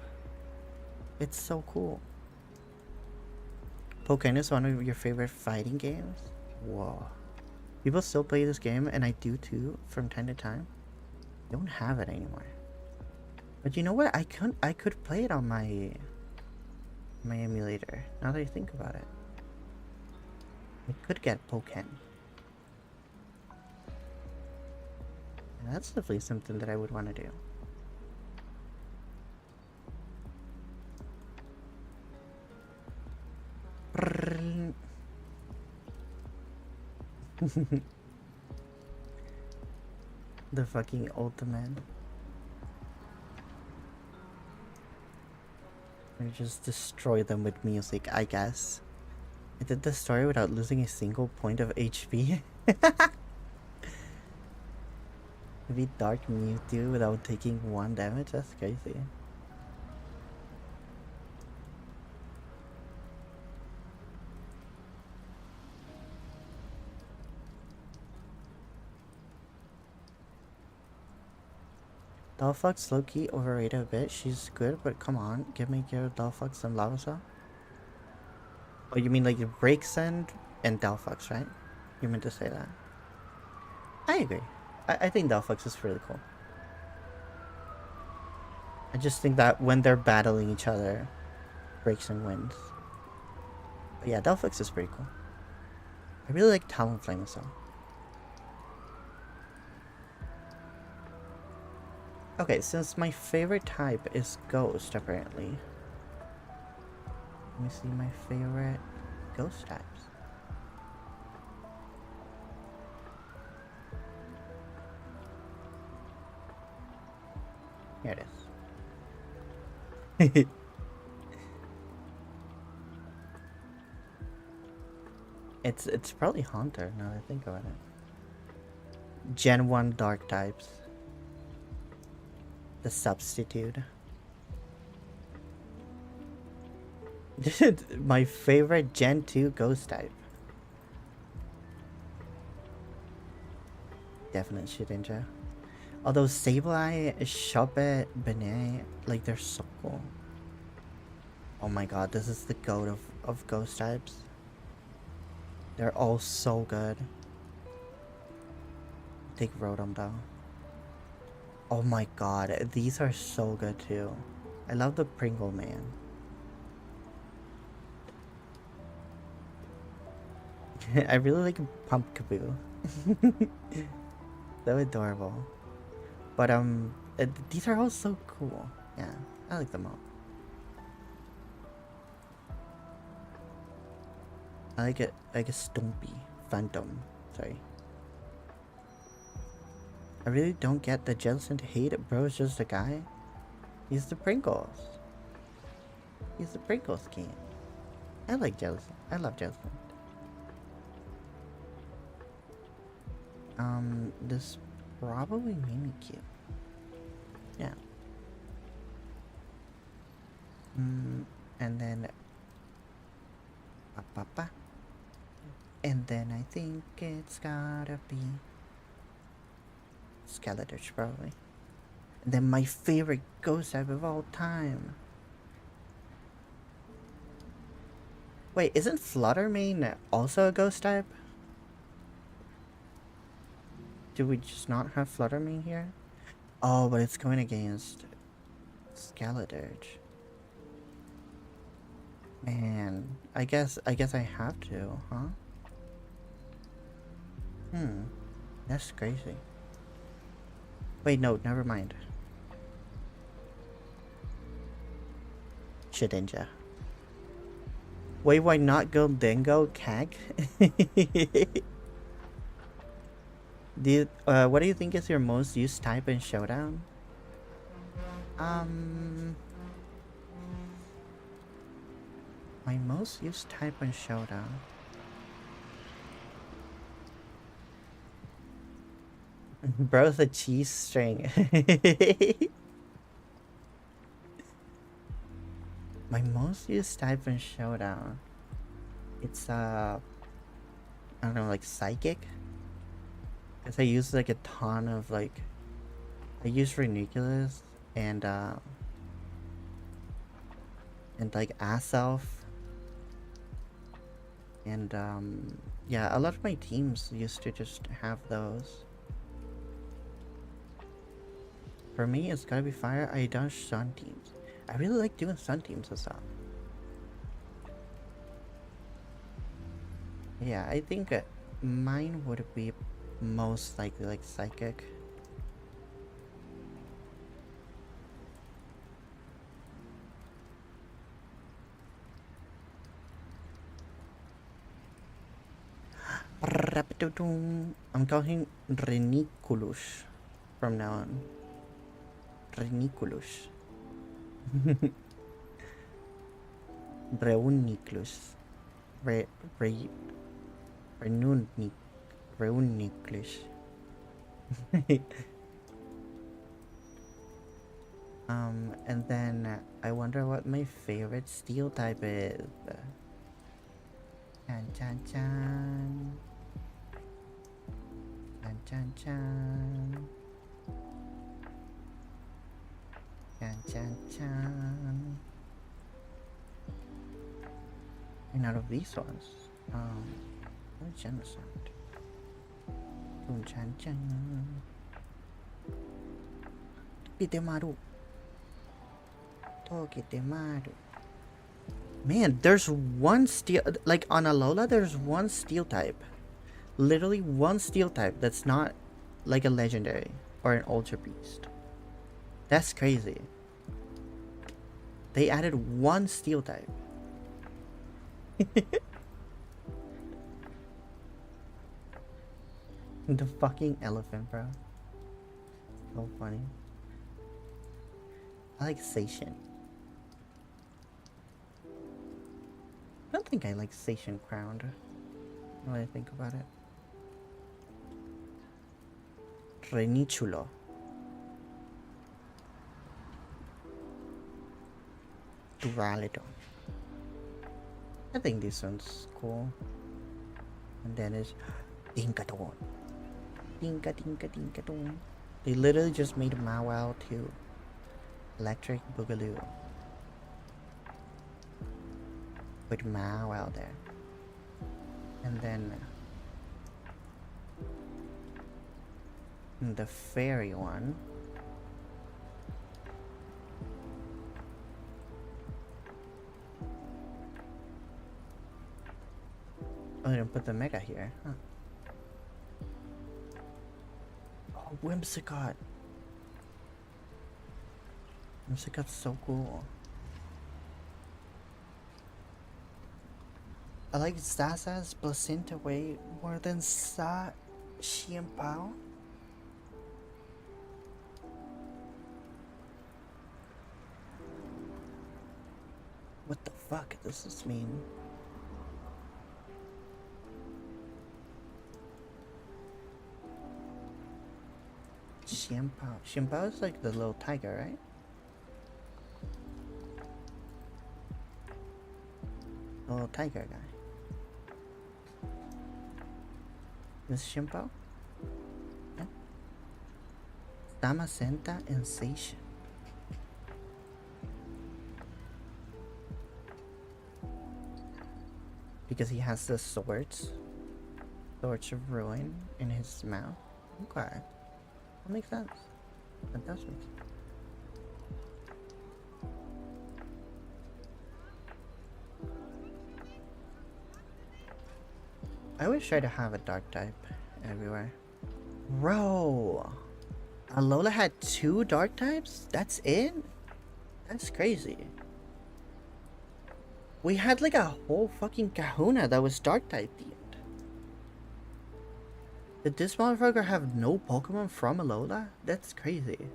It's so cool. Pokken is one of your favorite fighting games? Whoa. People still play this game, and I do too, from time to time. Don't have it anymore. But you know what? I could play it on my emulator, now that I think about it. I could get Pokken. And that's definitely something that I would want to do. The fucking ultimate. We just destroy them with music, I guess. I did the story without losing a single point of HP. Maybe Dark Mewtwo without taking 1 damage? That's crazy. Delphox low-key overrated a bit. She's good, but come on, give me your Delphox and Lavasa. Oh, you mean like Breaksend and Delphox, right? You meant to say that. I agree. I think Delphox is really cool. I just think that when they're battling each other, Breaksend wins. But yeah, Delphox is pretty cool. I really like Talonflame as well. Okay, since my favorite type is Ghost, apparently. Let me see my favorite Ghost types. Here it is. It's probably Haunter, now that I think about it. Gen 1 Dark types. The substitute. My favorite Gen 2 Ghost type. Definitely Shedinja. Although Sableye, Shuppet, Benet, like they're so cool. Oh my god, this is the goat of Ghost types. They're all so good. Take Rotom though. Oh my god, these are so good too. I love the Pringle Man. I really like Pumpkaboo. So adorable. But these are all so cool. Yeah, I like them all. I like it like a Stumpy Phantom. Sorry. I really don't get the Jellicent hate. Bro's just a guy. He's the Pringles. He's the Pringles king. I like Jellicent. I love Jellicent. This probably Mimikyu. Yeah. And then Papa. And then I think it's gotta be Skeletors, probably. And then my favorite ghost type of all time. Wait, isn't Fluttermane also a ghost type? Do we just not have Fluttermane here? Oh, but it's going against Skeledirge. Man, I guess I have to, huh? That's crazy. Wait, no, never mind. Shedinja. Wait, why not go Dingo Kag? What do you think is your most used type in Showdown? My most used type in Showdown. Bro's a cheese string. My most used type in Showdown. It's I don't know, like Psychic? Because I use like a ton of like I use Reniculus and like Aself. And yeah, a lot of my teams used to just have those. For me, it's gotta be fire. I done sun teams. I really like doing sun teams and stuff. Yeah, I think mine would be most likely like psychic. I'm talking Reniculus from now on. Reniculus. Reuniclus. Reuniclus. And then I wonder what my favorite steel type is. Chan chan chan. Chan chan chan. Chan chan chan. And out of these ones, what genocide? Chan chan chan. Tokitemaru. Tokitemaru. Man, there's one steel, like on Alola, there's one steel type. Literally one steel type that's not like a legendary or an ultra beast. That's crazy. They added one steel type. The fucking elephant, bro. So funny. I like Seishin. I don't think I like Seishin Crowned. When I think about it. Renichulo. Duralito. I think this one's cool. And then it's Dinkaton. Dinkaton. They literally just made Mawile too. Electric Boogaloo. Put Mawile there. And then the fairy one. Oh, I didn't put the mega here, huh? Oh, Whimsicott. Whimsicott's so cool. I like Zaza's placenta way more than Sa Xianpao. What the fuck does this mean? Xianpao. Xianpao is like the little tiger, right? The little tiger guy. This Xianpao? Yeah. Damascenta and Seishin. Because he has the swords. Swords of Ruin in his mouth. Okay. That makes sense. That does make sense. I always try to have a dark type everywhere. Bro! Alola had 2 dark types? That's it? That's crazy. We had like a whole fucking kahuna that was dark type themed. Did this motherfucker have no Pokemon from Alola? That's crazy.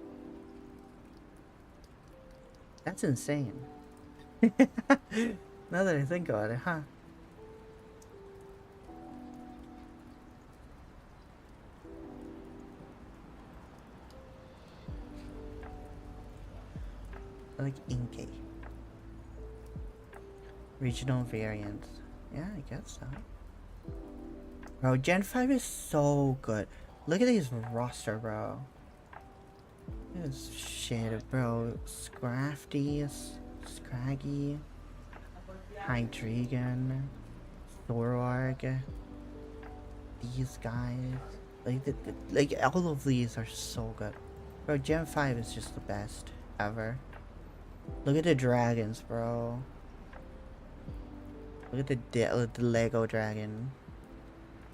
That's insane. Now that I think about it, huh? I like Inkay. Regional variants. Yeah, I guess so. Bro, Gen 5 is so good. Look at his roster, bro. This shit, bro. Scrafty, Scraggy, Hydreigon, Thorarg. These guys, like all of these are so good, bro. Gen 5 is just the best ever. Look at the dragons, bro. Look at the Lego dragon.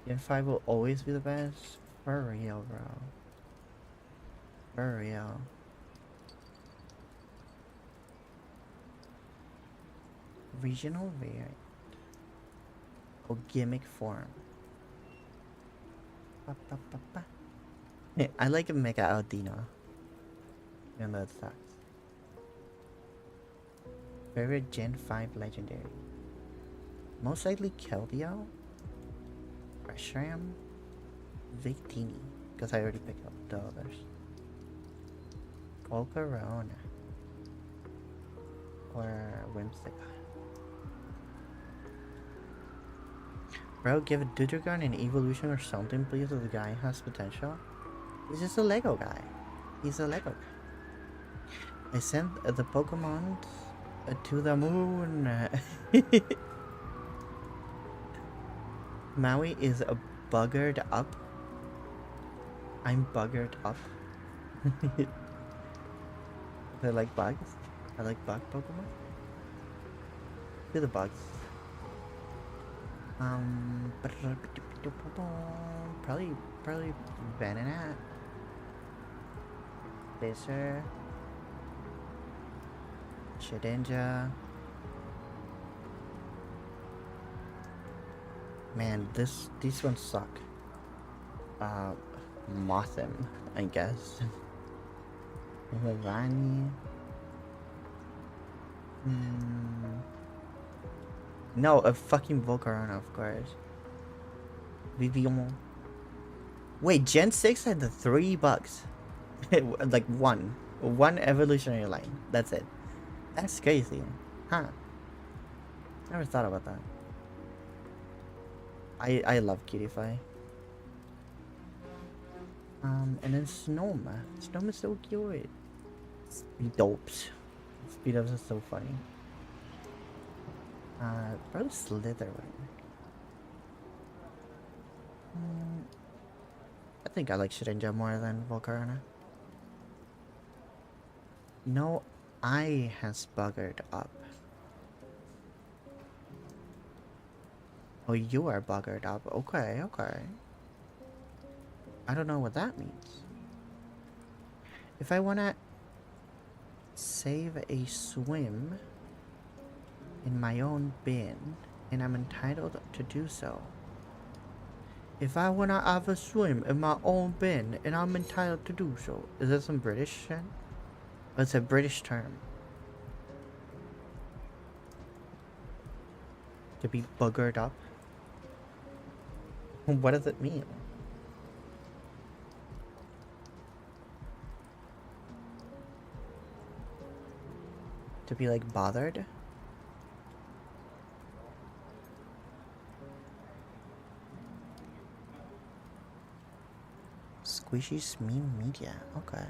Gen 5 will always be the best. For real, bro. For real. Regional variant. Oh, gimmick form. Ba, ba, ba, ba. Hey, I like a Mega Aldino. Even though it sucks. Favorite Gen 5 legendary. Most likely Keldeo. Reshiram. Victini. Because I already picked up the others. Volcarona. Or Whimsicott. Bro, give a Dudragon an evolution or something, please, if the guy has potential. He's just a Lego guy. He's a Lego guy. I sent the Pokemon to the moon. Maui is a buggered up. I'm buggered up. I like bugs. I like bug Pokemon. Do the bugs. Probably Venonat. Fisher. Shedinja. Man, these ones suck. Mothim, I guess. Vivani. No, a fucking Volcarona, of course. Vivian. Wait, Gen 6 had the 3 bugs. Like one evolutionary line. That's it. That's crazy. Huh. Never thought about that. I love Cutify. And then Snoma. Snoma is so cute. Speedops. Speedops is so funny. Probably Slytherin. I think I like Shedinja more than Volcarona. No eye has buggered up. Oh, you are buggered up. Okay, okay. I don't know what that means. If I wanna save a swim in my own bin, and I'm entitled to do so. If I wanna have a swim in my own bin, and I'm entitled to do so. Is that some British shit? Oh, it's a British term. To be buggered up? What does it mean? To be like bothered? Squishy's meme media, okay.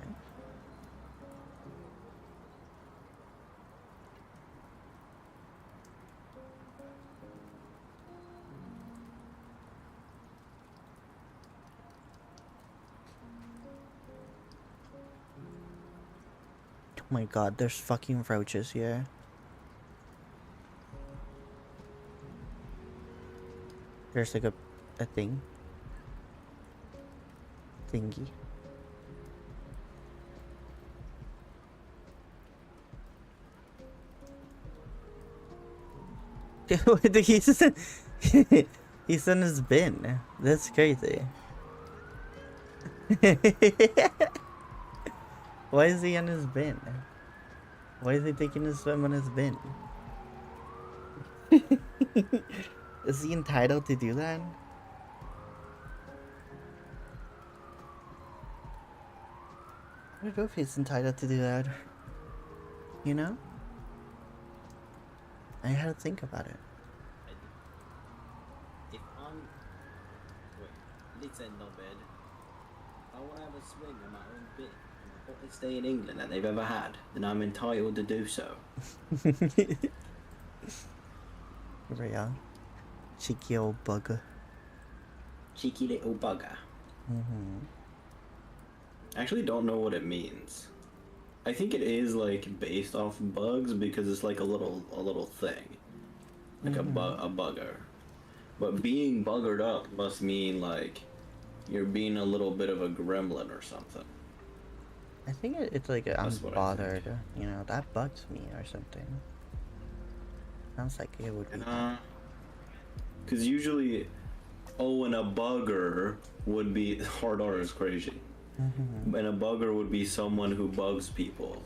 Oh my god, there's fucking roaches here. There's like a thing. Thingy. He's in his bin. That's crazy. Why is he in his bin? Why is he taking a swim on his bin? Is he entitled to do that? I don't know if he's entitled to do that. You know? I had to think about it. If I'm... Wait, listen, no bed. I want to have a swim in my own bed in the hottest day in England that they've ever had, then I'm entitled to do so. Real. Cheeky old bugger. Cheeky little bugger. I actually don't know what it means. I think it is like based off bugs because it's like a little thing, like a bugger. But being buggered up must mean like you're being a little bit of a gremlin or something. I think it's like I'm That's what I bothered. You know, that bugs me or something. Sounds like it would be. Because usually, and a bugger would be hard R is crazy. And a bugger would be someone who bugs people.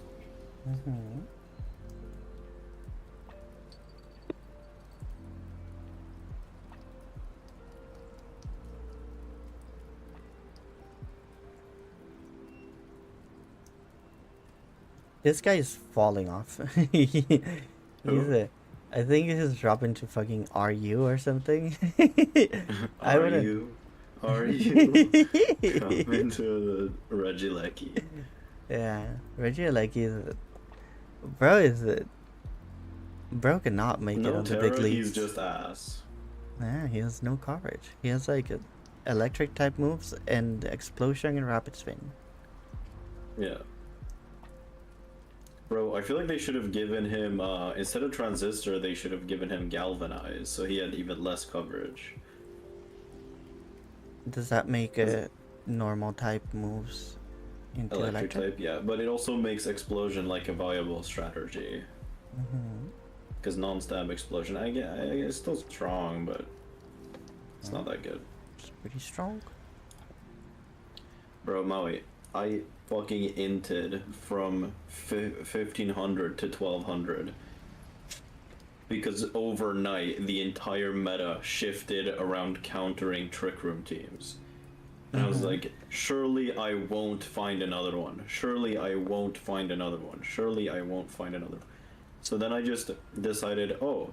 This guy is falling off. I think he's dropping to fucking RU or something. Are you coming to the Reggie Lecky? Yeah, Reggie is bro cannot make it on the big leagues. He's just ass. Yeah, he has no coverage. He has like electric type moves and explosion and rapid spin. Yeah. Bro, I feel like they should have given him, instead of Transistor, they should have given him Galvanize, so he had even less coverage. Does that make normal type moves into Electric type, yeah, but it also makes Explosion like a viable strategy. Because non-stab Explosion, I guess it's still strong, but it's not that good. It's pretty strong. Bro, Maui, I fucking inted from 1500 to 1200 because overnight the entire meta shifted around countering Trick Room teams. And I was like, surely I won't find another one. Surely I won't find another one. Surely I won't find another one. So then I just decided, oh,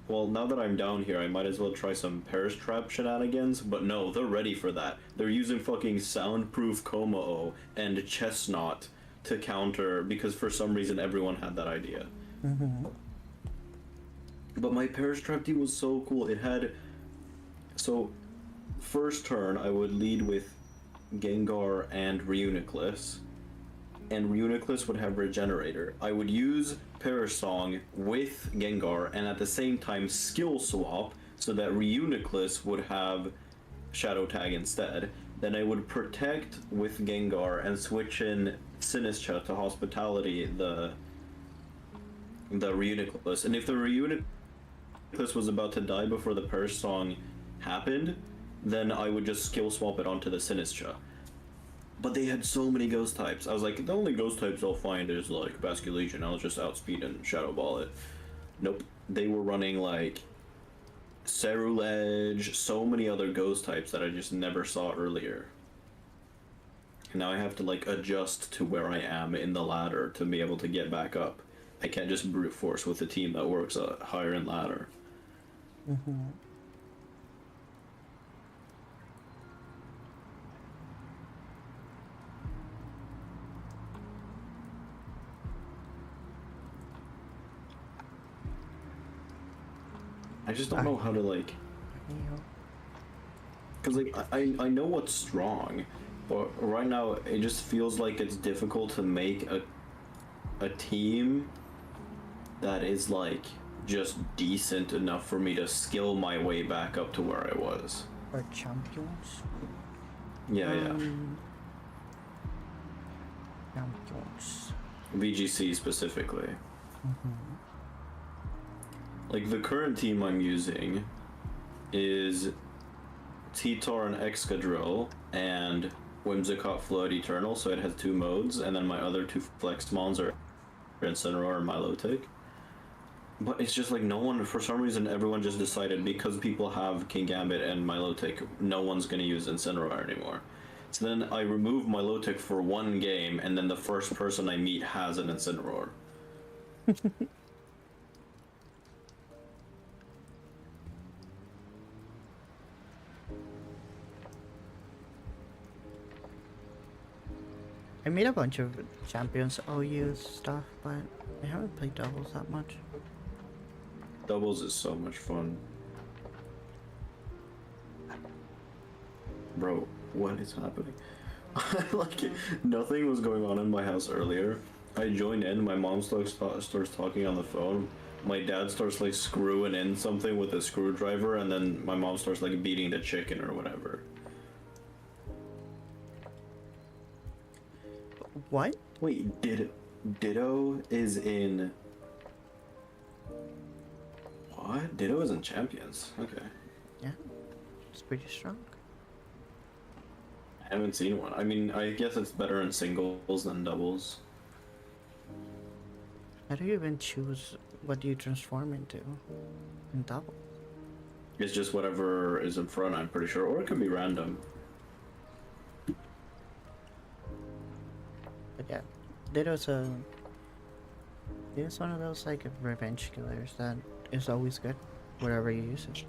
well, now that I'm down here, I might as well try some Paris Trap shenanigans, but no, they're ready for that. They're using fucking Soundproof Como and Chestnut to counter, because for some reason everyone had that idea. But my Paris Trap team was so cool. It had... So, first turn, I would lead with Gengar and Reuniclus, and Reuniclus would have Regenerator. I would use Perish Song with Gengar and at the same time skill swap so that Reuniclus would have Shadow Tag instead. Then I would protect with Gengar and switch in Sinistcha to Hospitality the Reuniclus. And if the Reuniclus was about to die before the Perish Song happened, then I would just skill swap it onto the Sinistcha. But they had so many ghost types. I was like, the only ghost types I'll find is like Basculation. I'll just outspeed and Shadow Ball it. Nope. They were running like Ceruledge, so many other ghost types that I just never saw earlier. And now I have to like adjust to where I am in the ladder to be able to get back up. I can't just brute force with a team that works higher in ladder. I just don't know how to like, cause like I know what's strong, but right now it just feels like it's difficult to make a team that is like just decent enough for me to skill my way back up to where I was. Or champions? Yeah, Champions. VGC specifically. Like, the current team I'm using is T-Tar and Excadrill and Whimsicott Flood Eternal, so it has 2 modes, and then my other 2 flexed mons are Incineroar and Milotic. But it's just like no one, for some reason, everyone just decided because people have King Gambit and Milotic, no one's gonna use Incineroar anymore. So then I remove Milotic for 1 game, and then the first person I meet has an Incineroar. I made a bunch of champions OU stuff, but I haven't played doubles that much. Doubles is so much fun. Bro, what is happening? Like, nothing was going on in my house earlier. I joined in, my mom starts talking on the phone. My dad starts like screwing in something with a screwdriver, and then my mom starts like beating the chicken or whatever. What? Wait, Ditto is in... What? Ditto is in Champions. Okay. Yeah, it's pretty strong. I haven't seen one. I mean, I guess it's better in singles than doubles. How do you even choose what you transform into in double? It's just whatever is in front, I'm pretty sure. Or it could be random. But yeah, Ditto's one of those like revenge killers that is always good wherever you use it.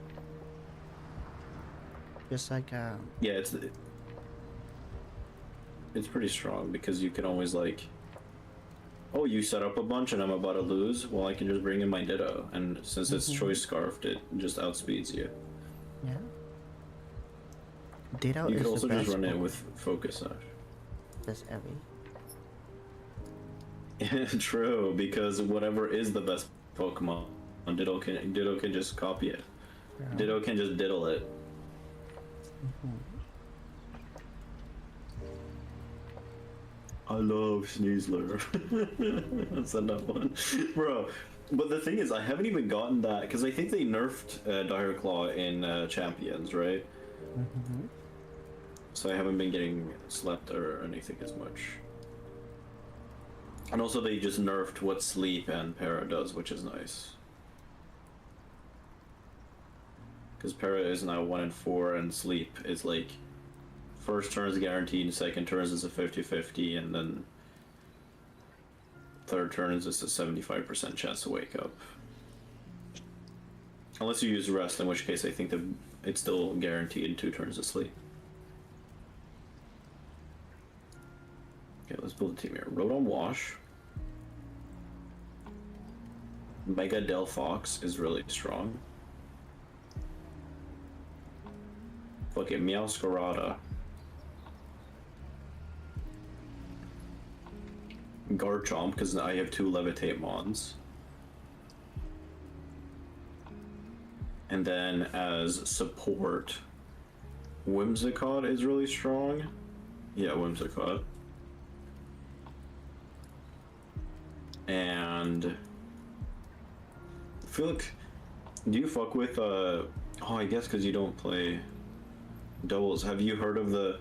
Just like Yeah, it's pretty strong because you can always like, oh, you set up a bunch and I'm about to lose, well, I can just bring in my Ditto, and since it's choice scarfed, it just outspeeds you. yeah. Ditto You is could also the just best run it one. with Focus Sash. That's Evie. True, because whatever is the best Pokemon, Ditto can just copy it. Yeah. Ditto can just diddle it. I love Sneasler. That's enough one, bro. But the thing is, I haven't even gotten that because I think they nerfed Dire Claw in Champions, right? So I haven't been getting slept or anything as much. And also they just nerfed what Sleep and Para does, which is nice. Because Para is now 1 in 4 and Sleep is like first turn is guaranteed, second turn is a 50-50, and then third turn is just a 75% chance to wake up. Unless you use Rest, in which case I think that it's still guaranteed 2 turns of sleep. Okay, let's build a team here. Rotom Wash. Mega Del Fox is really strong. Fuck it, Meowscarada. Garchomp, because I have 2 Levitate Mons. And then as support, Whimsicott is really strong. Yeah, Whimsicott. And I feel like, do you fuck with oh, I guess because you don't play doubles. Have you heard of the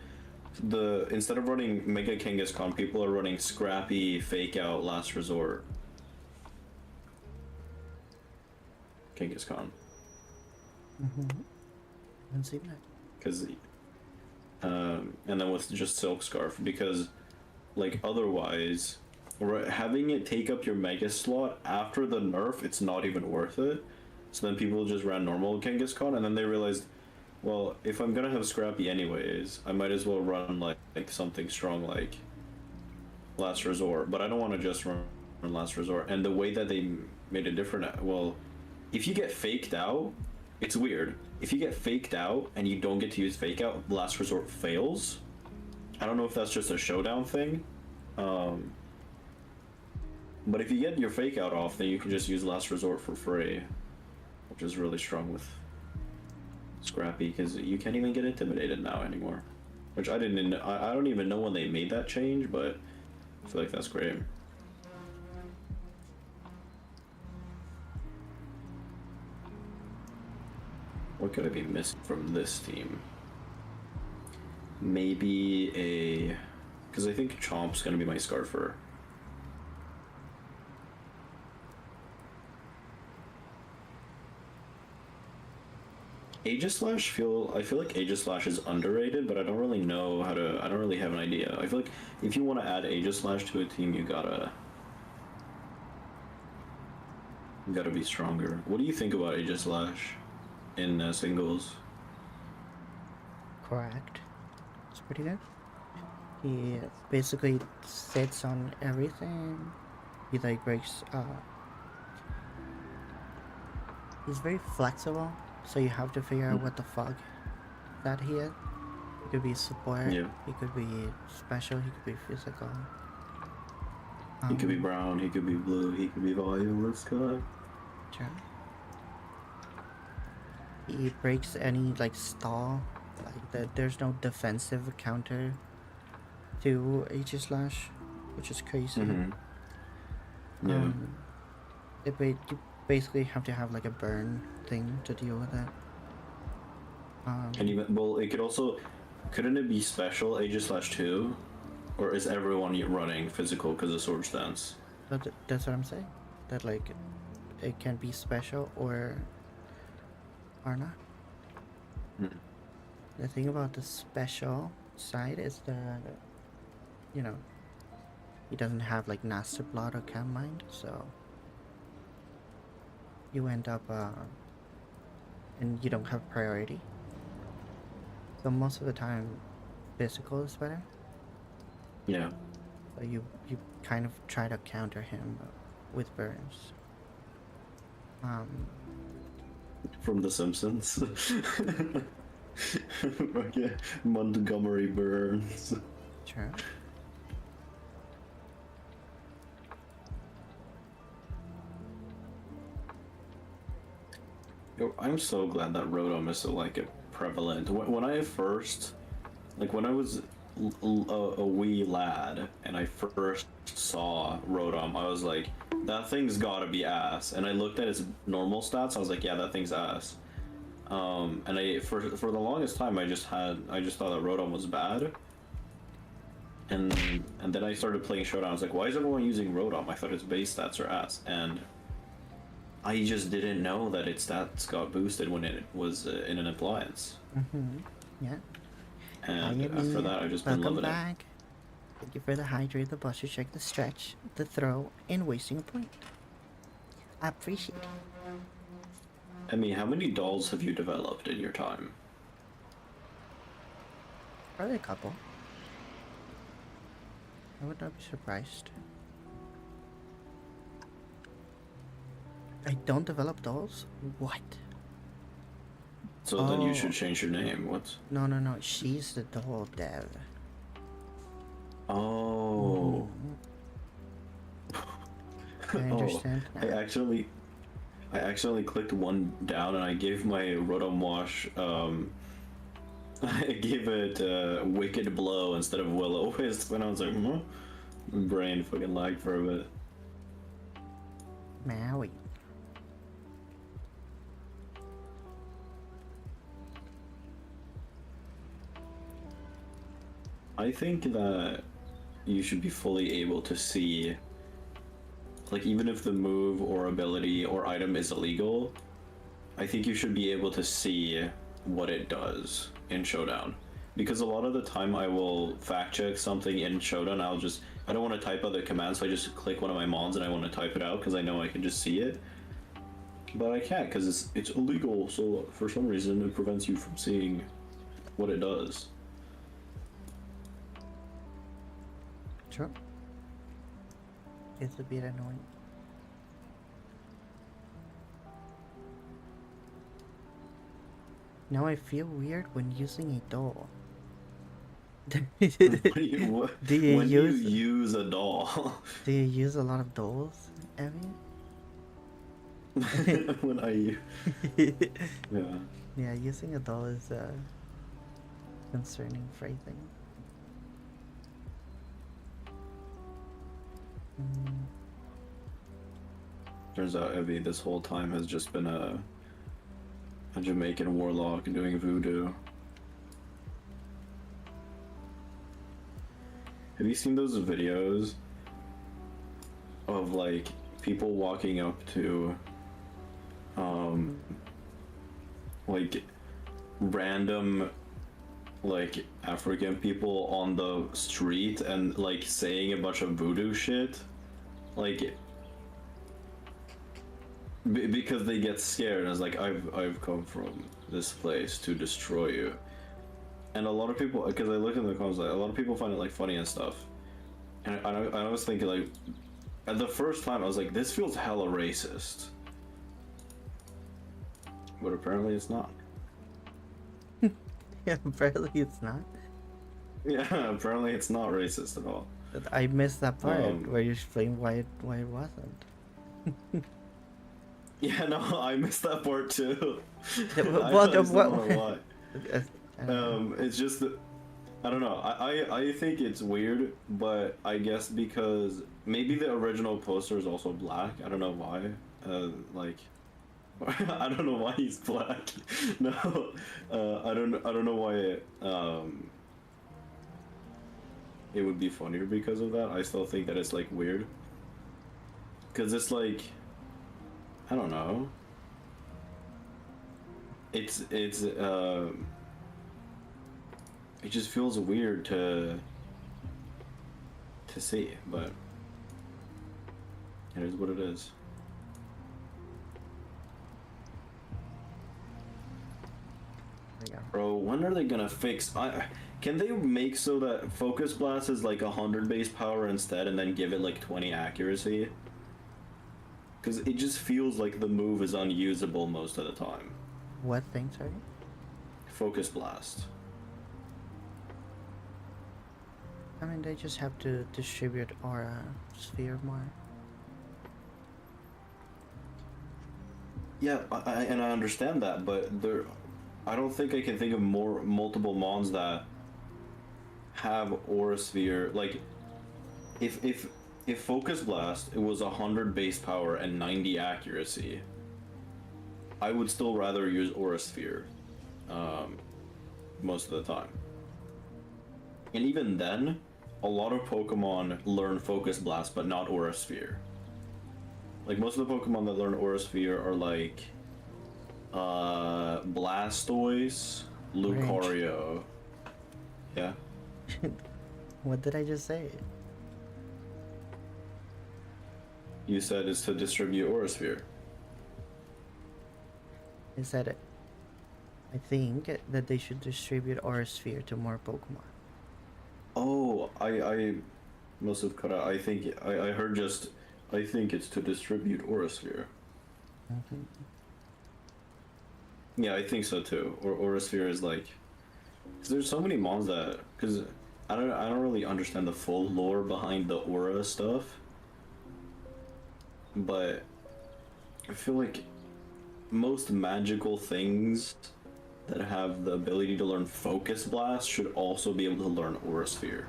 instead of running Mega Kangaskhan, people are running Scrappy, Fake Out, Last Resort Kangaskhan? Haven't seen that. Because and then with just Silk Scarf, because like otherwise having it take up your Mega slot after the nerf, it's not even worth it. So then people just ran normal Kangaskhan, and then they realized, well, if I'm gonna have Scrappy anyways, I might as well run like something strong like Last Resort. But I don't want to just run Last Resort. And the way that they made it different, well, if you get faked out, it's weird. If you get faked out and you don't get to use Fake Out, Last Resort fails. I don't know if that's just a showdown thing. But if you get your Fake Out off, then you can just use Last Resort for free, which is really strong with Scrappy, because you can't even get intimidated now anymore. Which I don't even know when they made that change, but I feel like that's great. What could I be missing from this team? Maybe a... because I think Chomp's gonna be my Scarfer. Aegislash I feel like Aegislash is underrated, but I don't really know how to. I don't really have an idea. I feel like if you want to add Aegislash to a team, you gotta be stronger. What do you think about Aegislash in singles? Correct. It's pretty good. He basically sits on everything. He like breaks. He's very flexible, so you have to figure out what the fuck that he is. He could be support. Yeah. He could be special. He could be physical. He could be brown, he could be blue, he could be violet sky. Sure. He breaks any like stall. Like there's no defensive counter to H slash, which is crazy. Yeah. You basically have to have like a burn thing to deal with it. And even, well, it could also, couldn't it be special Aegis slash 2? Or is everyone running physical because of sword stance? But that's what I'm saying. That like, it can be special or not. The thing about the special side is that, you know, he doesn't have like Master Blood or Cam Mind, so you end up and you don't have priority. So most of the time, physical is better. Yeah. So you kind of try to counter him with burns. From The Simpsons. Okay. Montgomery Burns. Sure. Yo, I'm so glad that Rotom is so like prevalent. When I first, like when I was a wee lad and I first saw Rotom, I was like, that thing's gotta be ass. And I looked at its normal stats, I was like, yeah, that thing's ass. And for the longest time I just thought that Rotom was bad. And then I started playing Showdown. I was like, why is everyone using Rotom? I thought its base stats are ass. And I just didn't know that its stats got boosted when it was in an appliance. Yeah. And after that, I've just been Welcome loving back. Thank you for the hydrate, the buster check, the stretch, the throw, and wasting a point. I appreciate it. it. Emmy, how many dolls have you developed in your time? Probably a couple. I would not be surprised. I don't develop dolls? What? So then you Oh. should change your name. What? No. She's the doll dev. Oh. I understand I now. actually clicked one down and I gave my Rotom Wash, I gave it Wicked Blow instead of Will-O-Wisp, and I was like, My brain fucking lagged for a bit. Maui. I think that you should be fully able to see, like, even if the move or ability or item is illegal, I think you should be able to see what it does in Showdown. Because a lot of the time I will fact check something in Showdown, I don't want to type out the command, so I just click one of my mons and I want to type it out because I know I can just see it. But I can't because it's illegal, so for some reason it prevents you from seeing what it does. Sure. It's a bit annoying. Now I feel weird when using a doll. When Do you you use- use a doll? Do you use a lot of dolls, Evie? When I yeah. Yeah, using a doll is concerning phrasing. Turns out Evie this whole time has just been a Jamaican warlock doing voodoo. Have you seen those videos of like people walking up to like random like African people on the street and like saying a bunch of voodoo shit? Like because they get scared and it's like I've come from this place to destroy you. And a lot of people, because I looked in the comments, like a lot of people find it like funny and stuff. And I was thinking like, at the first time I was like, this feels hella racist. But apparently it's not. Yeah, apparently it's not. Yeah, apparently it's not racist at all. But I missed that part where you explained why it wasn't. Yeah, no, I missed that part too. I What? just don't know why. I don't know. It's just that, I don't know. I think it's weird, but I guess because maybe the original poster is also black. I don't know why. Like, I don't know why he's black. No, I don't know why it would be funnier because of that. I still think that it's like weird. Cause it's like, I don't know. It just feels weird to see, but it is what it is. There you go. Bro, when are they gonna fix? Can they make so that Focus Blast is like 100 base power instead, and then give it like 20 accuracy? Because it just feels like the move is unusable most of the time. What thing, sorry? Focus Blast. I mean, they just have to distribute aura sphere more. Yeah, I understand that, but I don't think I can think of multiple mons that have aura sphere. Like, if Focus Blast it was 100 base power and 90 accuracy, I would still rather use aura sphere most of the time. And even then, a lot of Pokemon learn Focus Blast, but not Aura Sphere. Like, most of the Pokemon that learn Aura Sphere are like Blastoise, Lucario. Yeah. What did I just say? You said it's to distribute Aura Sphere. I said it. I think that they should distribute aura sphere to more Pokemon. Oh, I must have cut out. I think I heard just. I think it's to distribute Aura Sphere. Mm-hmm. Yeah, I think so too. Or Aura Sphere is like, cause there's so many mons that, cause I don't really understand the full lore behind the aura stuff, but I feel like most magical things that have the ability to learn Focus Blast should also be able to learn Aura Sphere.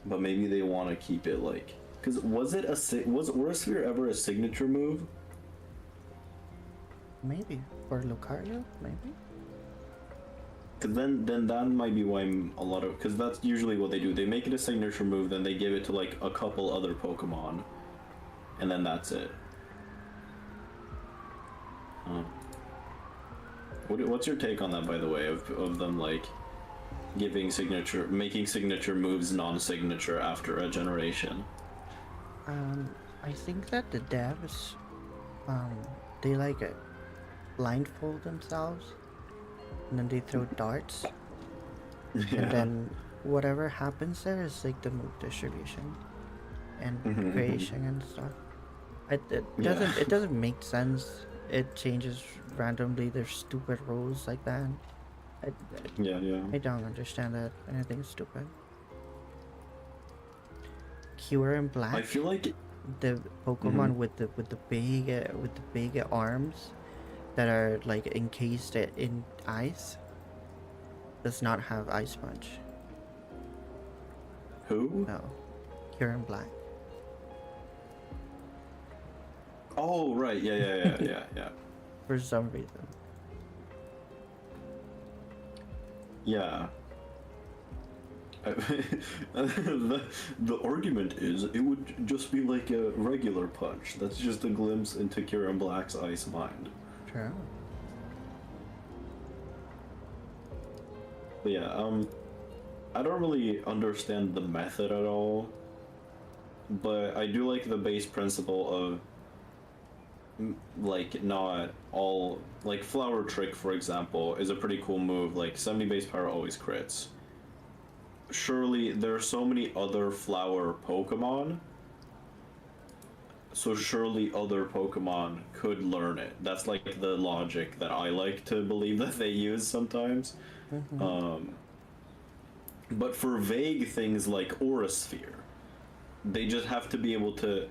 But maybe they want to keep it like, because was Aura Sphere ever a signature move? Maybe. For Lucario, maybe? Because then that might be why a lot of, because that's usually what they do. They make it a signature move, then they give it to like a couple other Pokemon, and then that's it. What's your take on that, by the way, of them like making signature moves non-signature after a generation? I think that the devs, they like blindfold themselves, and then they throw darts, and then whatever happens there is like the move distribution and creation and stuff. It doesn't make sense. It changes randomly. There's stupid rules like that. I don't understand that. I think it's stupid. Cure and Black. I feel like the Pokemon with the big arms that are like encased in ice does not have Ice Punch. Who? No, Cure and Black. Oh right, yeah. For some reason. Yeah. The argument is it would just be like a regular punch. That's just a glimpse into Kieran Black's ice mind. True. But yeah, I don't really understand the method at all, but I do like the base principle of like not all like Flower Trick, for example, is a pretty cool move. Like 70 base power always crits. Surely there are so many other flower Pokemon, so surely other Pokemon could learn it. That's like the logic that I like to believe that they use sometimes. But for vague things like Aura Sphere, they just have to be able to,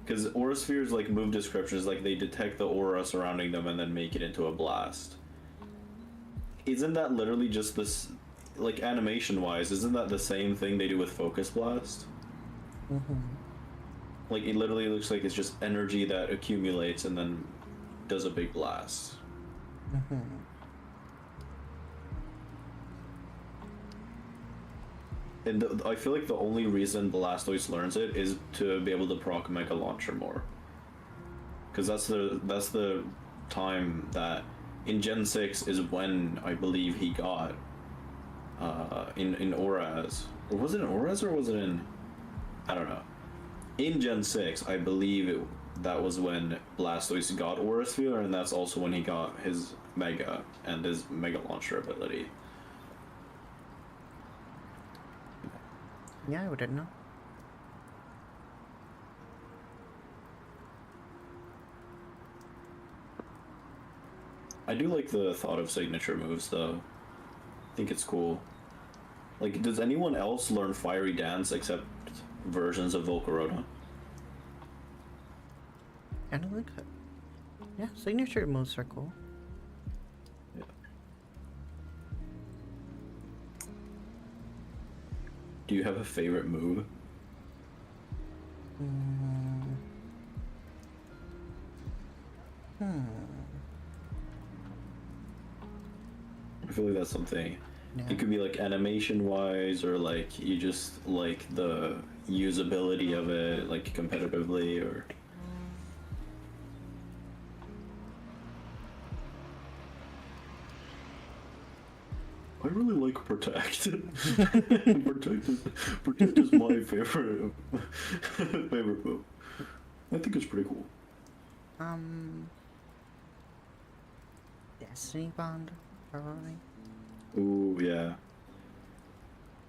because Aura Sphere's like move descriptions, like they detect the aura surrounding them and then make it into a blast. Isn't that literally just this, like animation wise, isn't that the same thing they do with Focus Blast? Like it literally looks like it's just energy that accumulates and then does a big blast. And I feel like the only reason Blastoise learns it is to be able to proc Mega Launcher more. Because that's the time that in Gen 6 is when I believe he got in Auras. Or was it in Auras or was it in, I don't know. In Gen 6, I believe that was when Blastoise got Aura Sphere, and that's also when he got his Mega and his Mega Launcher ability. Yeah, I wouldn't know. I do like the thought of signature moves, though. I think it's cool. Like, does anyone else learn Fiery Dance except versions of Volcarona? I don't think so. Yeah, signature moves are cool. Yeah. Do you have a favorite move? I feel like that's something. Yeah. It could be like animation wise, or like you just like the usability of it, like competitively, or. I really like Protect. Protect is my favorite move. I think it's pretty cool. Destiny Bond, probably. Ooh, yeah.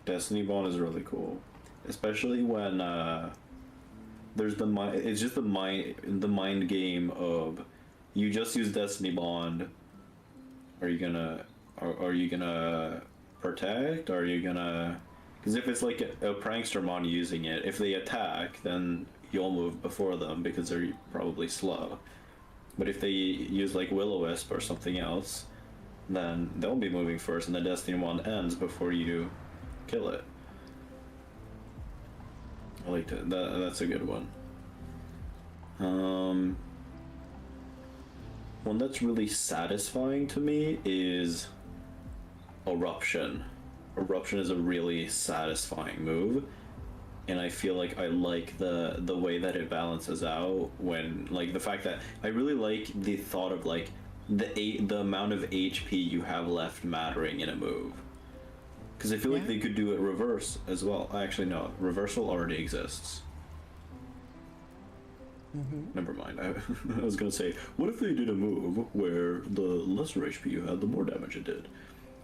Destiny Bond is really cool, especially when there's the mind. It's just the mind game of you just use Destiny Bond. Are you gonna protect? Are you gonna? Because if it's like a prankster mon using it, if they attack, then you'll move before them because they're probably slow. But if they use like Will-O-Wisp or something else, then they'll be moving first, and the Destiny Wand ends before you kill it. I like that. That's a good one. One that's really satisfying to me is Eruption. Eruption is a really satisfying move, and I feel like I like the way that it balances out when, like, the fact that I really like the thought of like the amount of HP you have left mattering in a move, because I feel like they could do it reverse as well. Actually, no, reversal already exists. Never mind. I was gonna say, what if they did a move where the lesser HP you had, the more damage it did?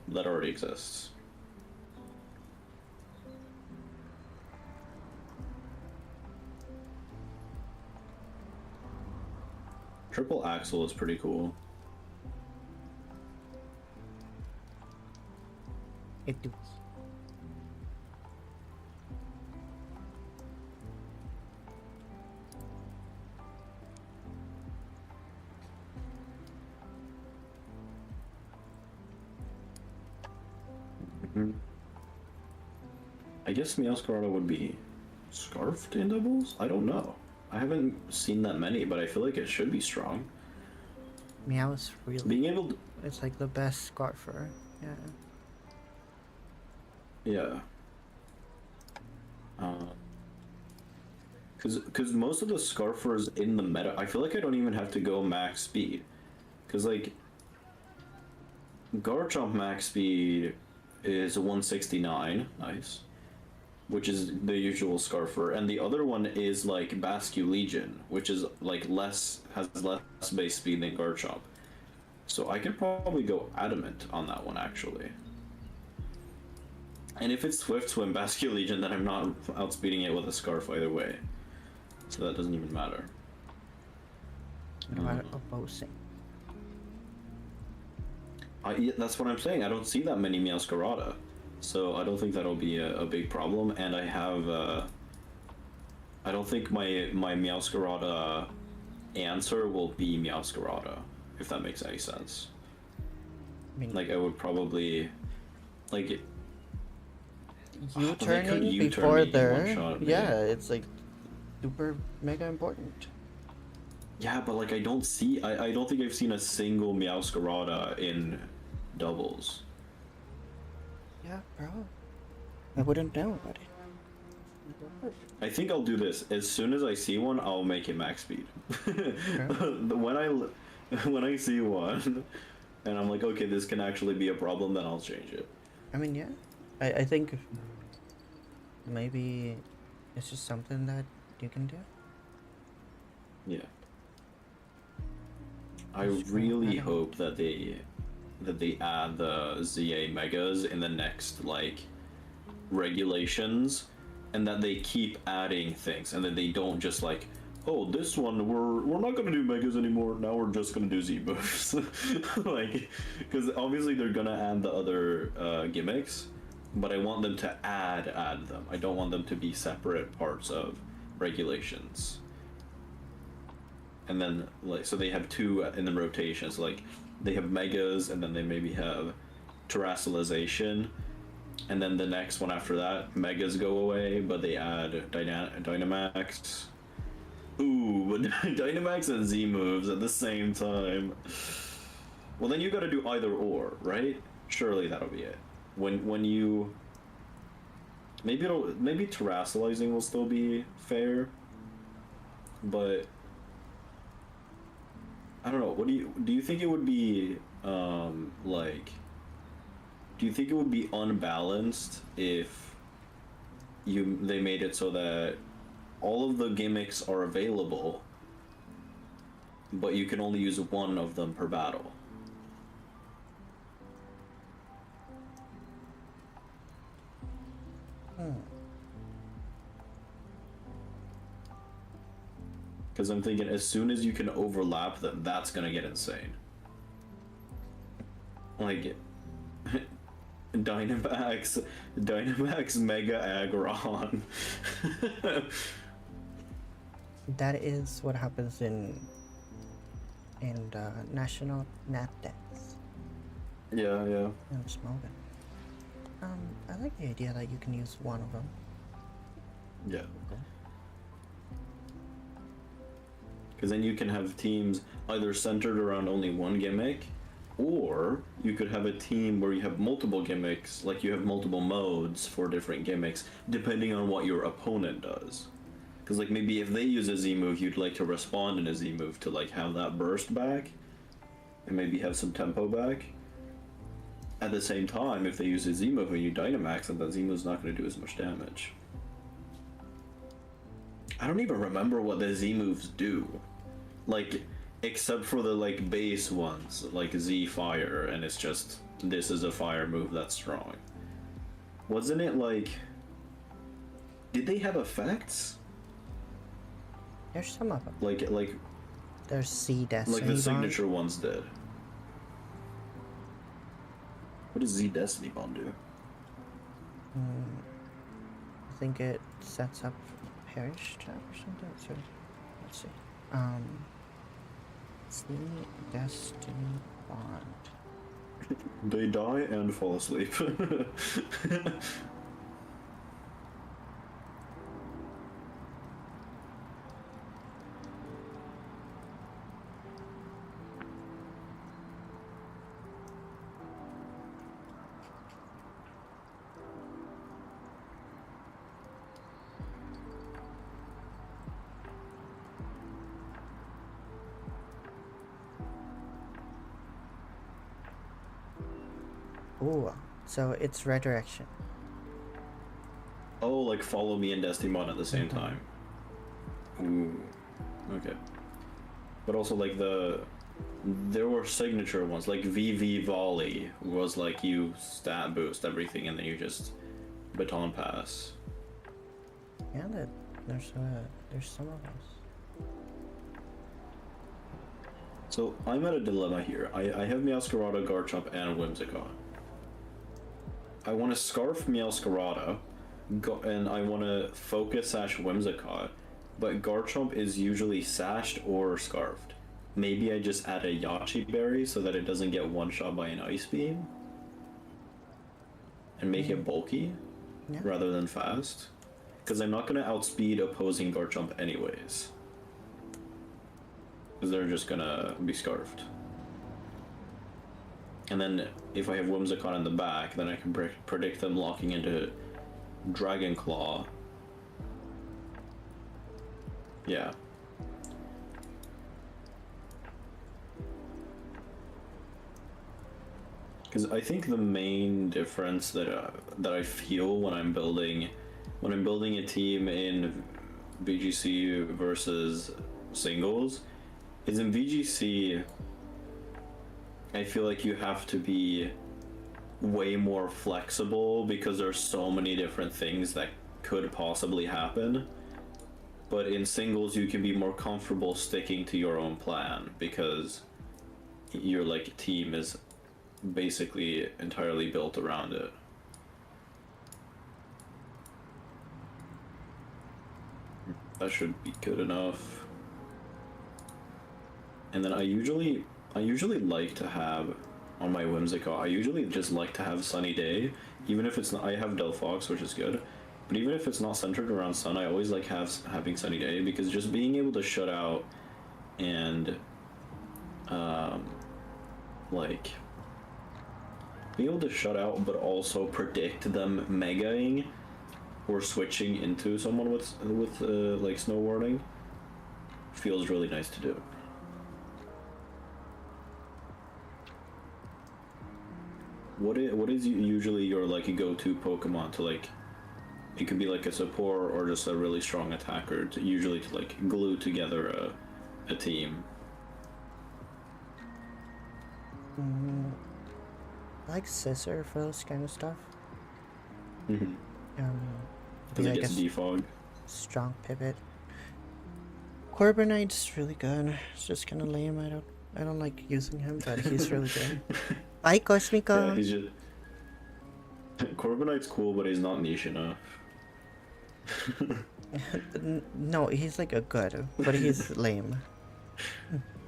That already exists. Triple Axle is pretty cool. It does. I guess Meowscarada would be scarfed in doubles? I don't know. I haven't seen that many, but I feel like it should be strong. Meow is really. Being able to. It's like the best scarfer. Yeah. Yeah. Because most of the scarfers in the meta, I feel like I don't even have to go max speed. Because, like, Garchomp max speed is 169. Nice. which is the usual Scarfer, and the other one is like Basque Legion, which is like has less base speed than Garchomp. So I could probably go Adamant on that one actually. And if it's Swift Swim Basque Legion, then I'm not outspeeding it with a Scarf either way. So that doesn't even matter. What about opposing? Yeah, that's what I'm saying. I don't see that many Meowscarada. So I don't think that'll be a big problem. And I have... I don't think my Meowscarada answer will be Meowscarada, if that makes any sense. I mean, Like, I would probably... Like... U-turning before there, yeah, it's like super mega important. Yeah, but like I don't think I've seen a single Meowscarada in doubles. Yeah, bro. I wouldn't know about it. I think I'll do this. As soon as I see one, I'll make it max speed. When I see one, and I'm like, okay, this can actually be a problem, then I'll change it. I mean, yeah. I think maybe it's just something that you can do. Yeah. I really hope that they add the ZA Megas in the next like regulations, and that they keep adding things, and that they don't just like, oh, this one we're not gonna do Megas anymore. Now we're just gonna do Z moves. Like, because obviously they're gonna add the other gimmicks, but I want them to add them. I don't want them to be separate parts of regulations. And then, like, so they have two in the rotations. Like, they have Megas, and then they maybe have Terrassalization, and then the next one after that, Megas go away, but they add Dynamax. Ooh, but Dynamax and Z moves at the same time. Well, then you gotta do either or, right? Surely that'll be it. When you... Maybe Terrassalizing will still be fair, but... I don't know. What do you think it would be like? Do you think it would be unbalanced if they made it so that all of the gimmicks are available, but you can only use one of them per battle? Because I'm thinking as soon as you can overlap them, that's gonna get insane. Like, Dynamax Mega Aggron. That is what happens in National Nat Dance. Yeah. In Smallville. I like the idea that you can use one of them. Yeah. Because then you can have teams either centered around only one gimmick, or you could have a team where you have multiple gimmicks, like you have multiple modes for different gimmicks, depending on what your opponent does. Because like maybe if they use a Z move, you'd like to respond in a Z move to like have that burst back, and maybe have some tempo back. At the same time, if they use a Z move and you Dynamax, then that Z move's not going to do as much damage. I don't even remember what the Z moves do. Like, except for the like base ones, like Z Fire, and it's just, this is a fire move that's strong. Wasn't it like, did they have effects? There's some of them. Like There's C Destiny. like the signature ones did. What does Z Destiny Bond do? I think it sets up Perish Trap or something. So, let's see. Z Destiny Bond. They die and fall asleep. Ooh, so it's redirection. Oh, like follow me and Destimon at the same time. Ooh. Okay. But also like there were signature ones, like VV Volley was like you stat boost everything and then you just baton pass. Yeah, there's some of those. So I'm at a dilemma here. I have Meowscarada, Garchomp, and Whimsicott. I want to Scarf Meowscarada, and I want to Focus Sash Whimsicott, but Garchomp is usually sashed or scarfed. Maybe I just add a Yachi Berry so that it doesn't get one-shot by an Ice Beam? And make it bulky, rather than fast? Because I'm not going to outspeed opposing Garchomp anyways. Because they're just going to be scarfed. And then if I have Whimsicott in the back, then I can predict them locking into Dragon Claw. Yeah. Because I think the main difference that I feel when I'm building a team in VGC versus singles is in VGC. I feel like you have to be way more flexible because there's so many different things that could possibly happen. But in singles, you can be more comfortable sticking to your own plan because your like team is basically entirely built around it. That should be good enough. And then I usually like to have on my Whimsicott, I usually just like to have Sunny Day, even if it's not. I have Delphox, which is good, but even if it's not centered around Sun, I always like having Sunny Day because just being able to shut out and like be able to shut out but also predict them megaing or switching into someone with like Snow Warning feels really nice to do. What is usually your like go-to Pokemon to like? It could be like a support or just a really strong attacker. Usually to like glue together a team. I like Scissor for this kind of stuff. Mm-hmm. Because I I guess guess defog. Strong Pivot. Corbinite's really good. It's just kind of lame. I don't like using him, but he's really good. Hi, Cosmica. Yeah, he's just Corbinite's cool, but he's not niche enough. No, he's like a good, but he's lame.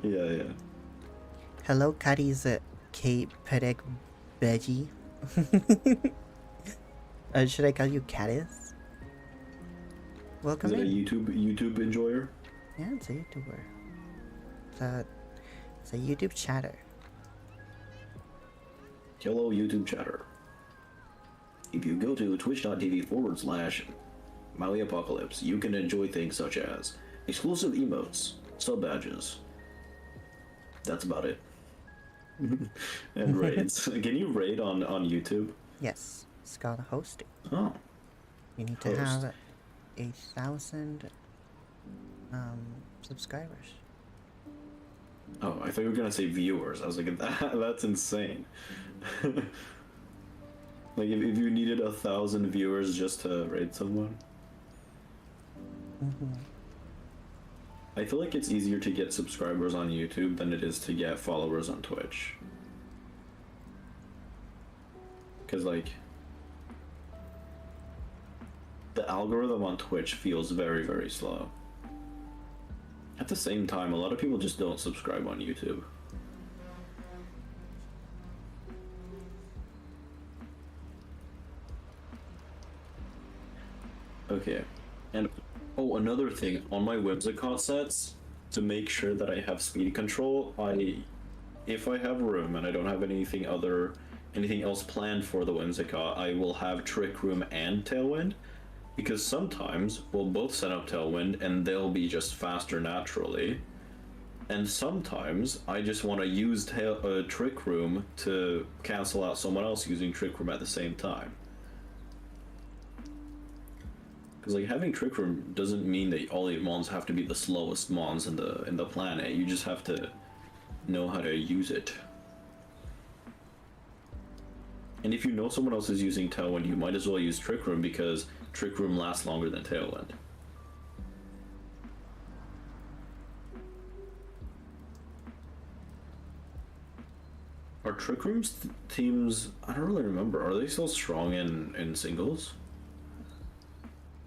Yeah. Hello, Caddy's Kate Pedek Veggie. Should I call you Caddis? Welcome Is it in. a YouTube enjoyer? Yeah, it's a YouTuber. It's a YouTube chatter. Hello, YouTube chatter. If you go to twitch.tv/Maui Apocalypse, you can enjoy things such as exclusive emotes, sub badges. That's about it. And raids. Can you raid on YouTube? Yes, it's called hosting. Oh. You need to have 1,000 subscribers. Oh, I thought you were gonna say viewers. I was like, that's insane. Like, if you needed 1,000 viewers just to raid someone. I feel like it's easier to get subscribers on YouTube than it is to get followers on Twitch. Because, like, the algorithm on Twitch feels very, very slow. At the same time, a lot of people just don't subscribe on YouTube. Okay, and oh, another thing, on my Whimsicott sets, to make sure that I have speed control, if I have room and I don't have anything else planned for the Whimsicott, I will have Trick Room and Tailwind, because sometimes we'll both set up Tailwind and they'll be just faster naturally, and sometimes I just want to use Trick Room to cancel out someone else using Trick Room at the same time. Because like having Trick Room doesn't mean that all your mons have to be the slowest mons in the planet. You just have to know how to use it. And if you know someone else is using Tailwind, you might as well use Trick Room because Trick Room lasts longer than Tailwind. Are Trick Room's teams? I don't really remember. Are they still strong in singles?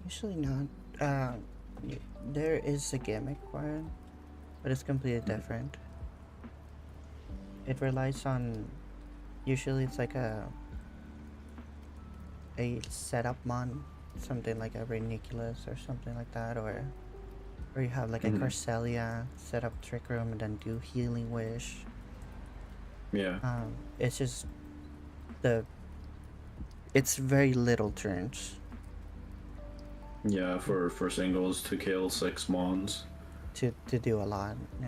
Usually not. There is a gimmick for it, but it's completely different. It relies on. Usually, it's like a setup mon, something like a Reniculus or something like that, or you have like a Corselia set up Trick Room and then do Healing Wish. Yeah. It's just it's very little turns Yeah, for singles to kill 6 mons. to do a lot. Yeah.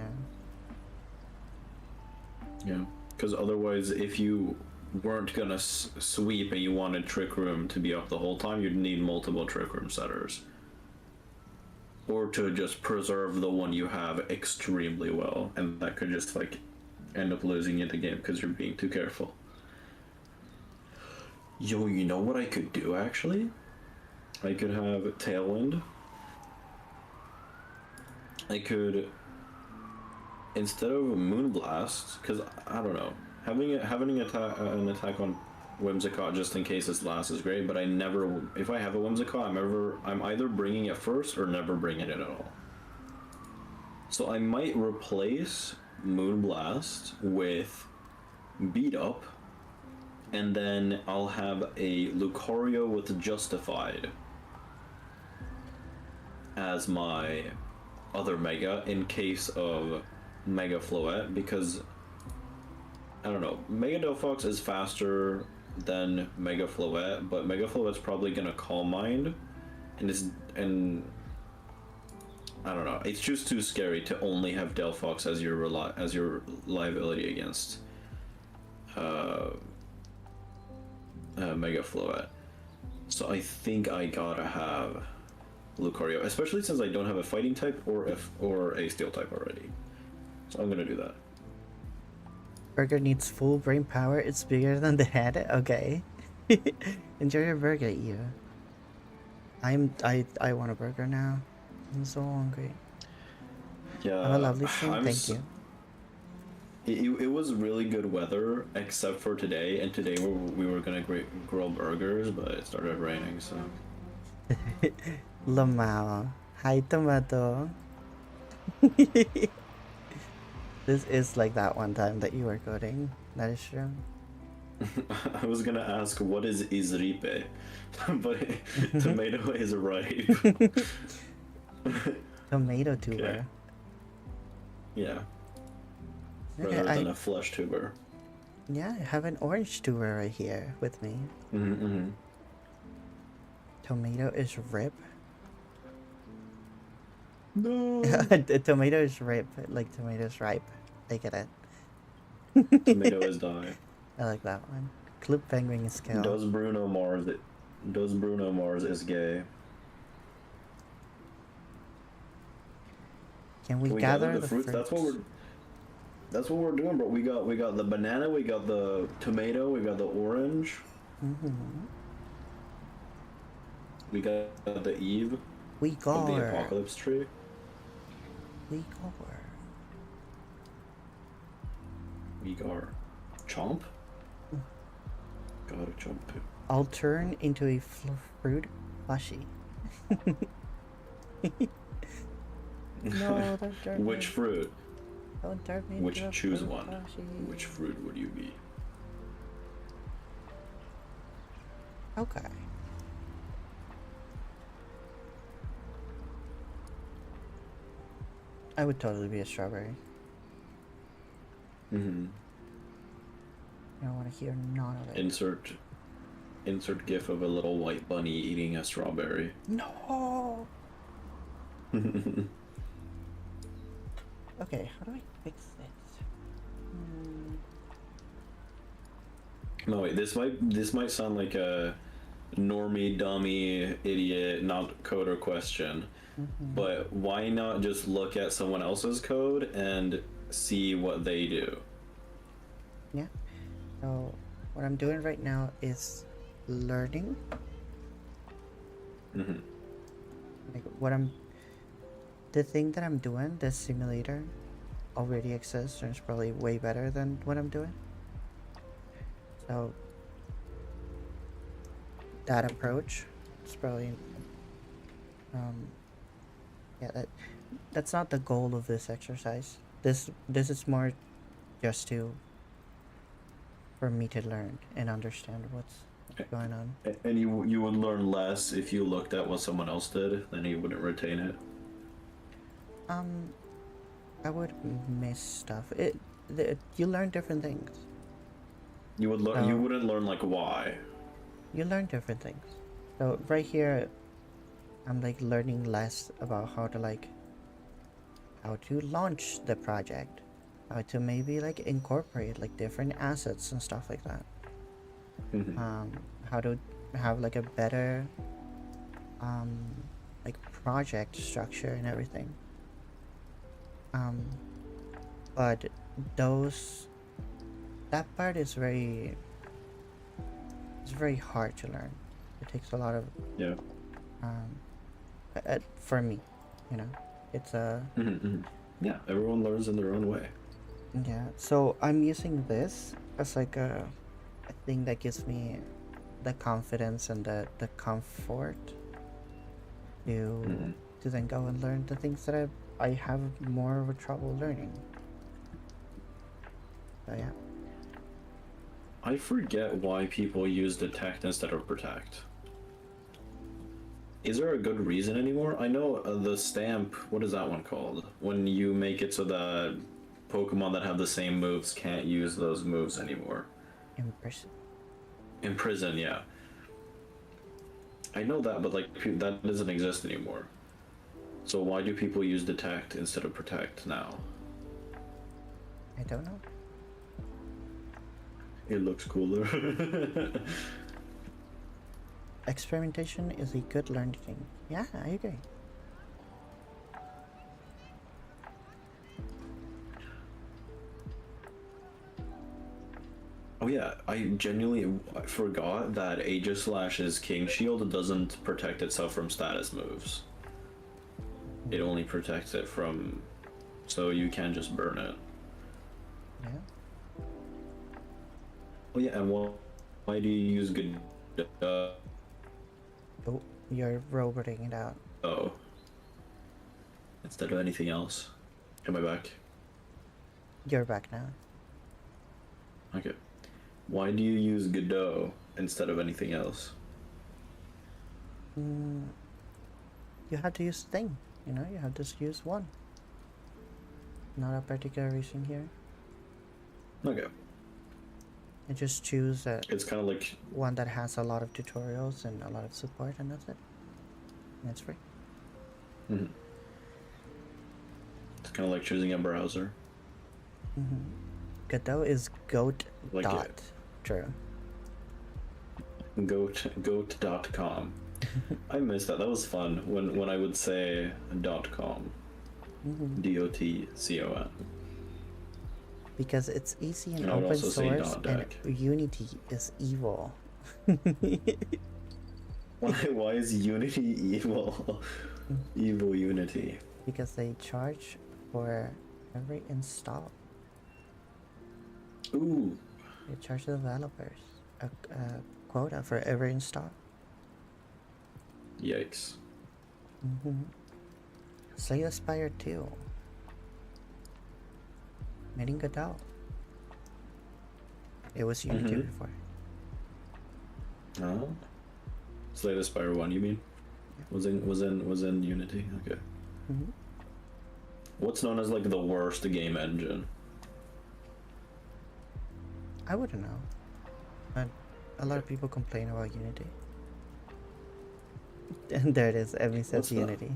Yeah. Because otherwise, if you weren't gonna sweep and you wanted Trick Room to be up the whole time, you'd need multiple Trick Room setters. Or to just preserve the one you have extremely well, and that could just like end up losing you the game because you're being too careful. Yo, you know what I could do actually? I could have Tailwind. I could, instead of Moonblast, because I don't know, having an attack on Whimsicott just in case its last is great, but I never, if I have a Whimsicott, I'm either bringing it first or never bringing it at all. So I might replace Moonblast with Beat Up, and then I'll have a Lucario with Justified as my other Mega in case of Mega Floette, because I don't know, Mega Delphox is faster than Mega Floette, but Mega Floette's probably gonna Calm Mind, and I don't know. It's just too scary to only have Delphox as your liability against Mega Floette. So I think I gotta have Lucario, especially since I don't have a fighting type or a steel type already. So I'm gonna do that. Burger needs full brain power. It's bigger than the head. Okay. Enjoy your burger, Eva. I want a burger now. I'm so hungry. Yeah. Have a lovely stream. Thank you. It was really good weather except for today, and today we were gonna grill burgers, but it started raining, so. Lamau. Hi, Tomato. This is like that one time that you were coding. That is true. I was gonna ask what is Izripe, but tomato is ripe. Tomato tuber. Yeah. Okay, Rather than a flesh tuber. Yeah, I have an orange tuber right here with me. Tomato is rip. No. The tomato is rip, like tomatoes ripe. I get it. Tomato is die. I like that one. Clip penguin is skill. Does Bruno Mars is gay? Can we gather the fruits? fruits? That's what we're doing, bro. We got the banana, we got the tomato, we got the orange. We got the Eve. We Of got the apocalypse tree. We got We got Chomp. Got a Chomp too. I'll turn into a fruit plushie. No, don't turn Which me. fruit? Don't turn me Which into a choose fruit one? plushie. Which fruit would you be? Okay. I would totally be a strawberry. I don't want to hear none of it. Insert gif of a little white bunny eating a strawberry. No. Okay, how do I fix this? No wait, this might sound like a normie, dummy, idiot, not coder question. But why not just look at someone else's code and see what they do? Yeah. So what I'm doing right now is learning. Like the thing that I'm doing, this simulator already exists and it's probably way better than what I'm doing. So that approach is probably yeah, that's not the goal of this exercise. This is more just for me to learn and understand what's going on. And you would learn less if you looked at what someone else did, then you wouldn't retain it. I would miss stuff. You learn different things. You would learn. You wouldn't learn like why. You learn different things. So right here, I'm like learning less about how to launch the project, how to maybe like incorporate like different assets and stuff like that. How to have like a better like project structure and everything. But that part is very hard to learn. It takes a lot of for me, you know, it's a yeah, everyone learns in their own way. yeah. So I'm using this as like a thing that gives me the confidence and the comfort to then go and learn the things that I have more of a trouble learning. So yeah. I forget why people use detect instead of protect. Is there a good reason anymore? I know the stamp, what is that one called? When you make it so that Pokemon that have the same moves can't use those moves anymore. Imprison, yeah. I know that, but like that doesn't exist anymore. So why do people use detect instead of protect now? I don't know. It looks cooler. Experimentation is a good learning thing. Yeah, I agree. Oh yeah, I genuinely forgot that Aegislash's King Shield doesn't protect itself from status moves. It only protects it from... so you can just burn it. Yeah. Oh yeah, and why do you use Godot? Oh, you're roboting it out. Oh. Instead of anything else. Am I back? You're back now. Okay. Why do you use Godot instead of anything else? You have to use thing. You know, you have to use one. Not a particular reason here. Okay. You just choose It's kind of like... one that has a lot of tutorials and a lot of support, and that's it. And it's free. It's kind of like choosing a browser. Godot is goat Like dot. it. True. Goat.com. I miss that. That was fun when I would say .com. DOTCOM. Because it's easy and And I would open also say source, and .deck. Unity is evil. Why is Unity evil? Evil Unity. Because they charge for every install. Ooh. They charge the developers a quota for every install. Yikes. Slay the Spire 2. Made in Godot. It was Unity before. Oh. Slay the Spire 1, you mean? Was in Unity? Okay. What's known as like the worst game engine? I wouldn't know. But a lot of people complain about Unity. And there it is, Emmy says What's that? Unity.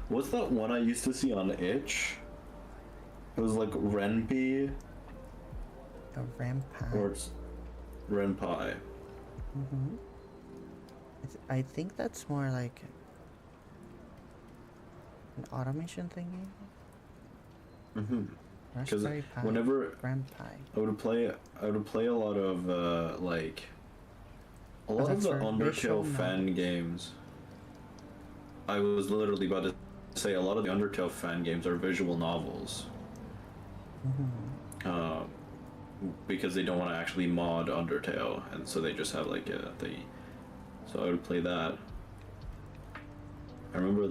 What's that one I used to see on Itch? It was like Renpy A Rampant. or it's Renpy. Mm-hmm. I think that's more like an automation thingy. Mm-hmm. Because Raspberry Pi. whenever Grand Pi. I would play a lot of like a lot of that's the for visual Undertale fan novels. games. I was literally about to say a lot of the Undertale fan games are visual novels. Mm-hmm. Because they don't want to actually mod Undertale, and so they just have like so I would play that. I remember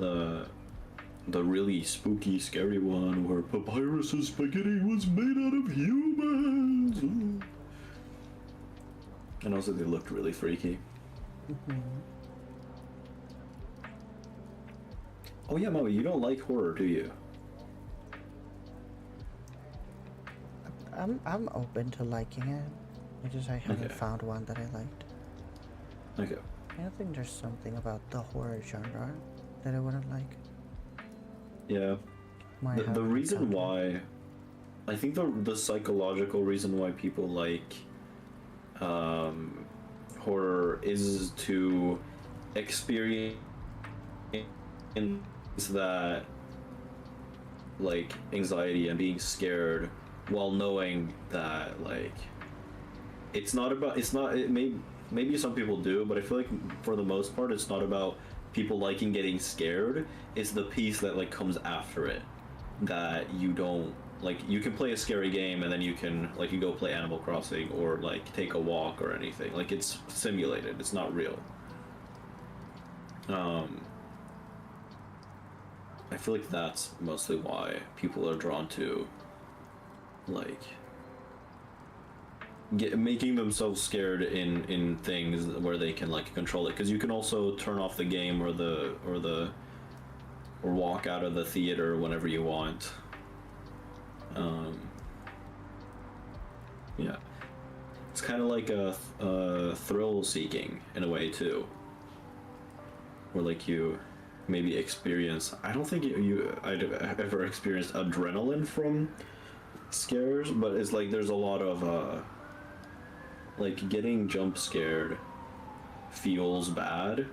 the really spooky, scary one where Papyrus's spaghetti was made out of humans. Ooh. And also they looked really freaky. Mm-hmm. Oh yeah, Maui, you don't like horror, do you? I'm open to liking it. I haven't Okay. found one that I liked. Okay. I don't think there's something about the horror genre that I wouldn't like. Yeah. Might have The an reason encounter. why, I think the psychological reason why people like horror is to experience that like anxiety and being scared while knowing that like maybe some people do, but I feel like for the most part it's not about people liking getting scared. It's the piece that like comes after it that you don't like. You can play a scary game and then you can like you go play Animal Crossing or like take a walk or anything. Like it's simulated, it's not real. I feel like that's mostly why people are drawn to like making themselves scared in things where they can like control it, because you can also turn off the game or walk out of the theater whenever you want. Yeah, it's kind of like a thrill seeking in a way too, where like you maybe experience. I don't think I'd ever experienced adrenaline from scares, but it's like there's a lot of like getting jump scared feels bad,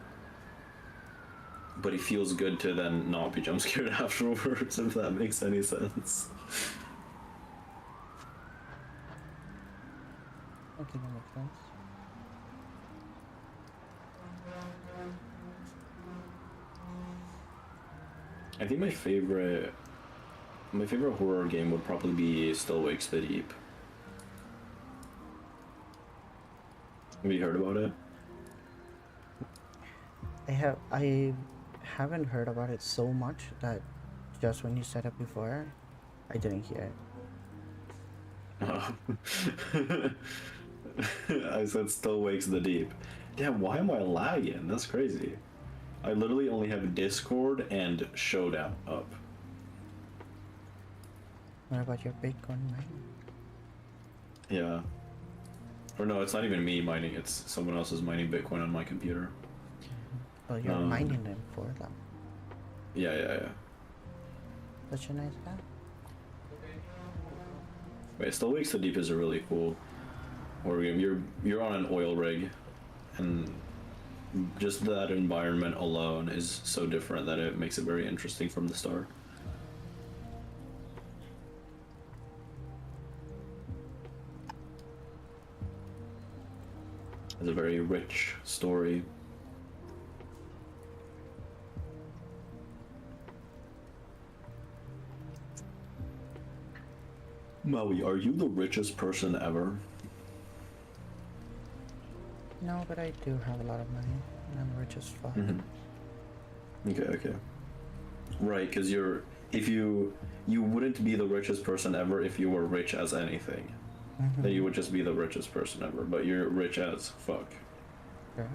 but it feels good to then not be jump scared afterwards, if that makes any sense. I think that makes sense. I think my favorite horror game would probably be Still Wakes the Deep. Have you heard about it? I haven't heard about it so much that just when you said it before, I didn't hear it. Oh. I said Still Wakes the Deep. Damn, why am I lagging? That's crazy. I literally only have Discord and Showdown up. What about your Bitcoin mining? Yeah. Or no, it's not even me mining, it's someone else is mining Bitcoin on my computer. Well, you're mining them for them. Yeah. Such a nice guy. Wait, Still Wakes the Deep is a really cool horror game. You're on an oil rig, and just that environment alone is so different that it makes it very interesting from the start. It's a very rich story. Maui, are you the richest person ever? No, but I do have a lot of money, and I'm rich as fuck. Okay. Right, because you wouldn't be the richest person ever if you were rich as anything. Then you would just be the richest person ever, but you're rich as fuck. Sure.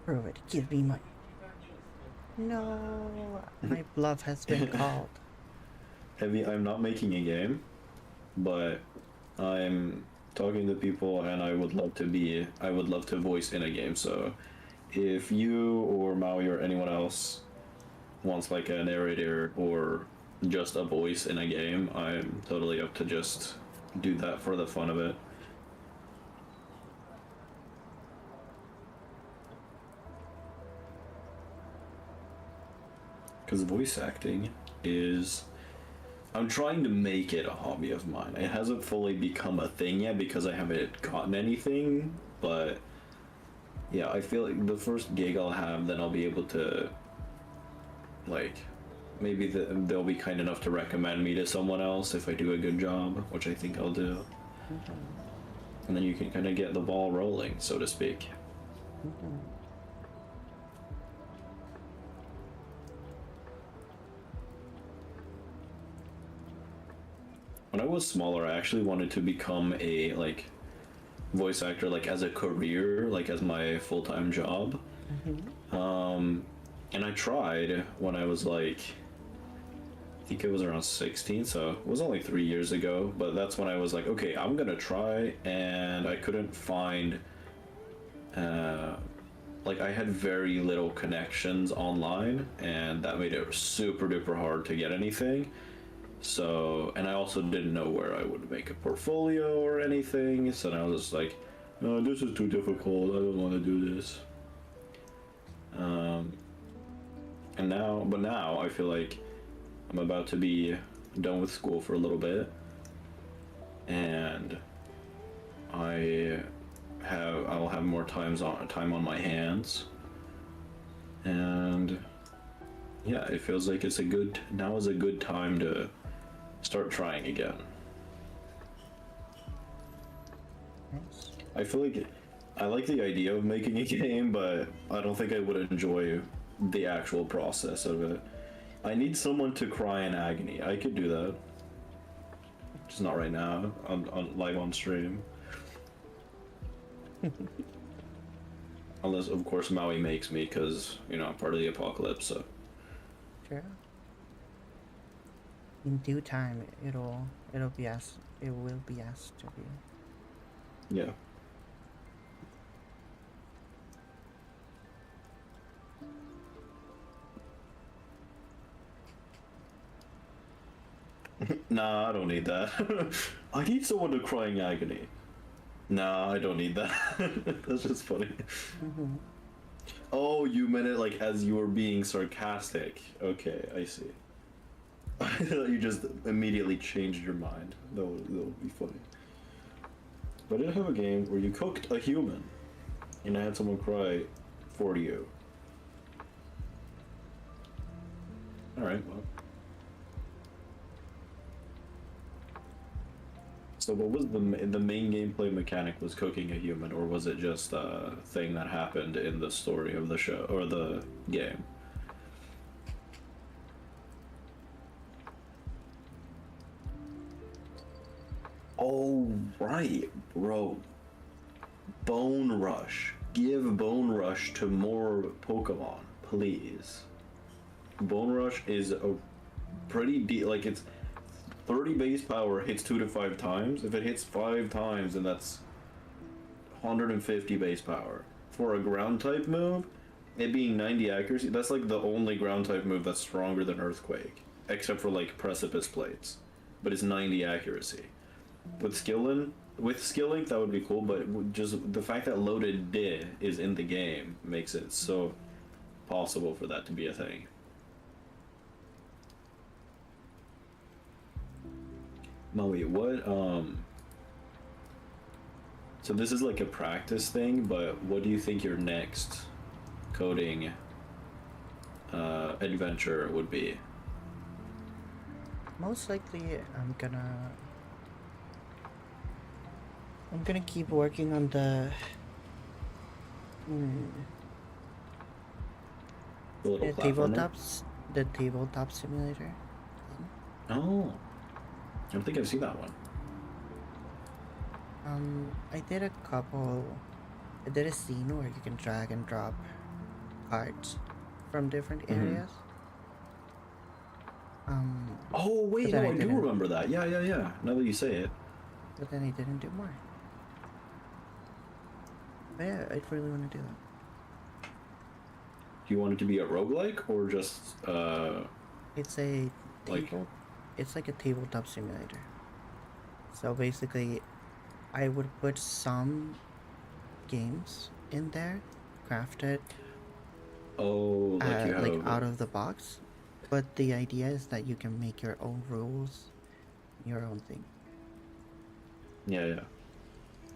Prove it. Give me money. No, my bluff has been called. I'm not making a game, but I'm talking to people, and I would love to voice in a game. So if you or Maui or anyone else wants like a narrator or just a voice in a game, I'm totally up to just do that for the fun of it. because voice acting is. I'm trying to make it a hobby of mine. It hasn't fully become a thing yet because I haven't gotten anything, but yeah, I feel like the first gig I'll have, then I'll be able to, like, maybe they'll be kind enough to recommend me to someone else if I do a good job, which I think I'll do. And then you can kind of get the ball rolling, so to speak. When I was smaller, I actually wanted to become a like voice actor, like as a career, like as my full-time job. And I tried when I was like, I think it was around 16, so it was only 3 years ago. But that's when I was like, okay, I'm gonna try, and I couldn't find. Like I had very little connections online, and that made it super duper hard to get anything. So, and I also didn't know where I would make a portfolio or anything, so I was just like, no, this is too difficult, I don't want to do this. But now I feel like I'm about to be done with school for a little bit, and I'll have more time on my hands, and yeah, it feels like now is a good time to start trying again. Nice. I feel like I like the idea of making a game, but I don't think I would enjoy the actual process of it. I need someone to cry in agony. I could do that. Just not right now, on live on stream. Unless, of course, Maui makes me, because, you know, I'm part of the apocalypse, so. Sure. In due time, it will be asked to be. Yeah. Nah, I don't need that. I need someone to cry in agony. Nah, I don't need that. That's just funny. Oh, you meant it like as you were being sarcastic. Okay, I see. I thought you just immediately changed your mind. That would be funny. But I did have a game where you cooked a human, and I had someone cry for you. Alright, well. So what was the main gameplay mechanic was cooking a human, or was it just a thing that happened in the story of the show, or the game? Oh, right, bro. Bone Rush. Give Bone Rush to more Pokemon, please. Bone Rush is a pretty like it's 30 base power, hits 2 to 5 times. If it hits 5 times, then that's 150 base power. For a ground type move, it being 90 accuracy, that's like the only ground type move that's stronger than Earthquake, except for like Precipice Plates. But it's 90 accuracy. With skilling, that would be cool, but just the fact that loaded D is in the game makes it so possible for that to be a thing. Mawi, what, so this is like a practice thing, but what do you think your next coding, adventure would be? Most likely, I'm gonna keep working on the the tabletop simulator. Oh, I don't think I've seen that one. I did a scene where you can drag and drop cards from different areas. Oh wait, but no, then I do remember that. Yeah. Now that you say it. But then I didn't do more. But yeah, I really want to do that. Do you want it to be a roguelike or just It's a like it's like a tabletop simulator. So basically, I would put some games in there, crafted oh, like you have like out of the box, But the idea is that you can make your own rules, your own thing. Yeah, yeah.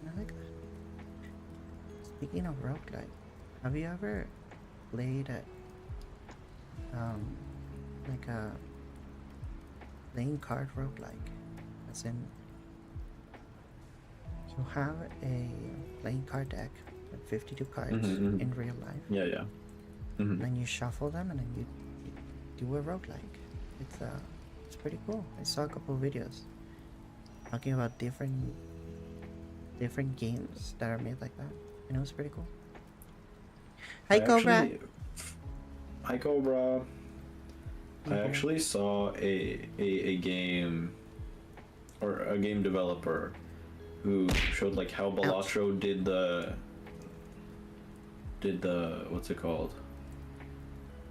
I like that. Speaking of roguelike, have you ever played like a playing card roguelike? As in, you have a playing card deck with 52 cards in real life. Yeah, yeah. And then you shuffle them and then you do a roguelike. It's pretty cool. I saw a couple of videos talking about different games that are made like that. And it was pretty cool. Hi, Cobra. Hi, Cobra. I actually saw a game, or a game developer who showed like how Balatro did the what's it called?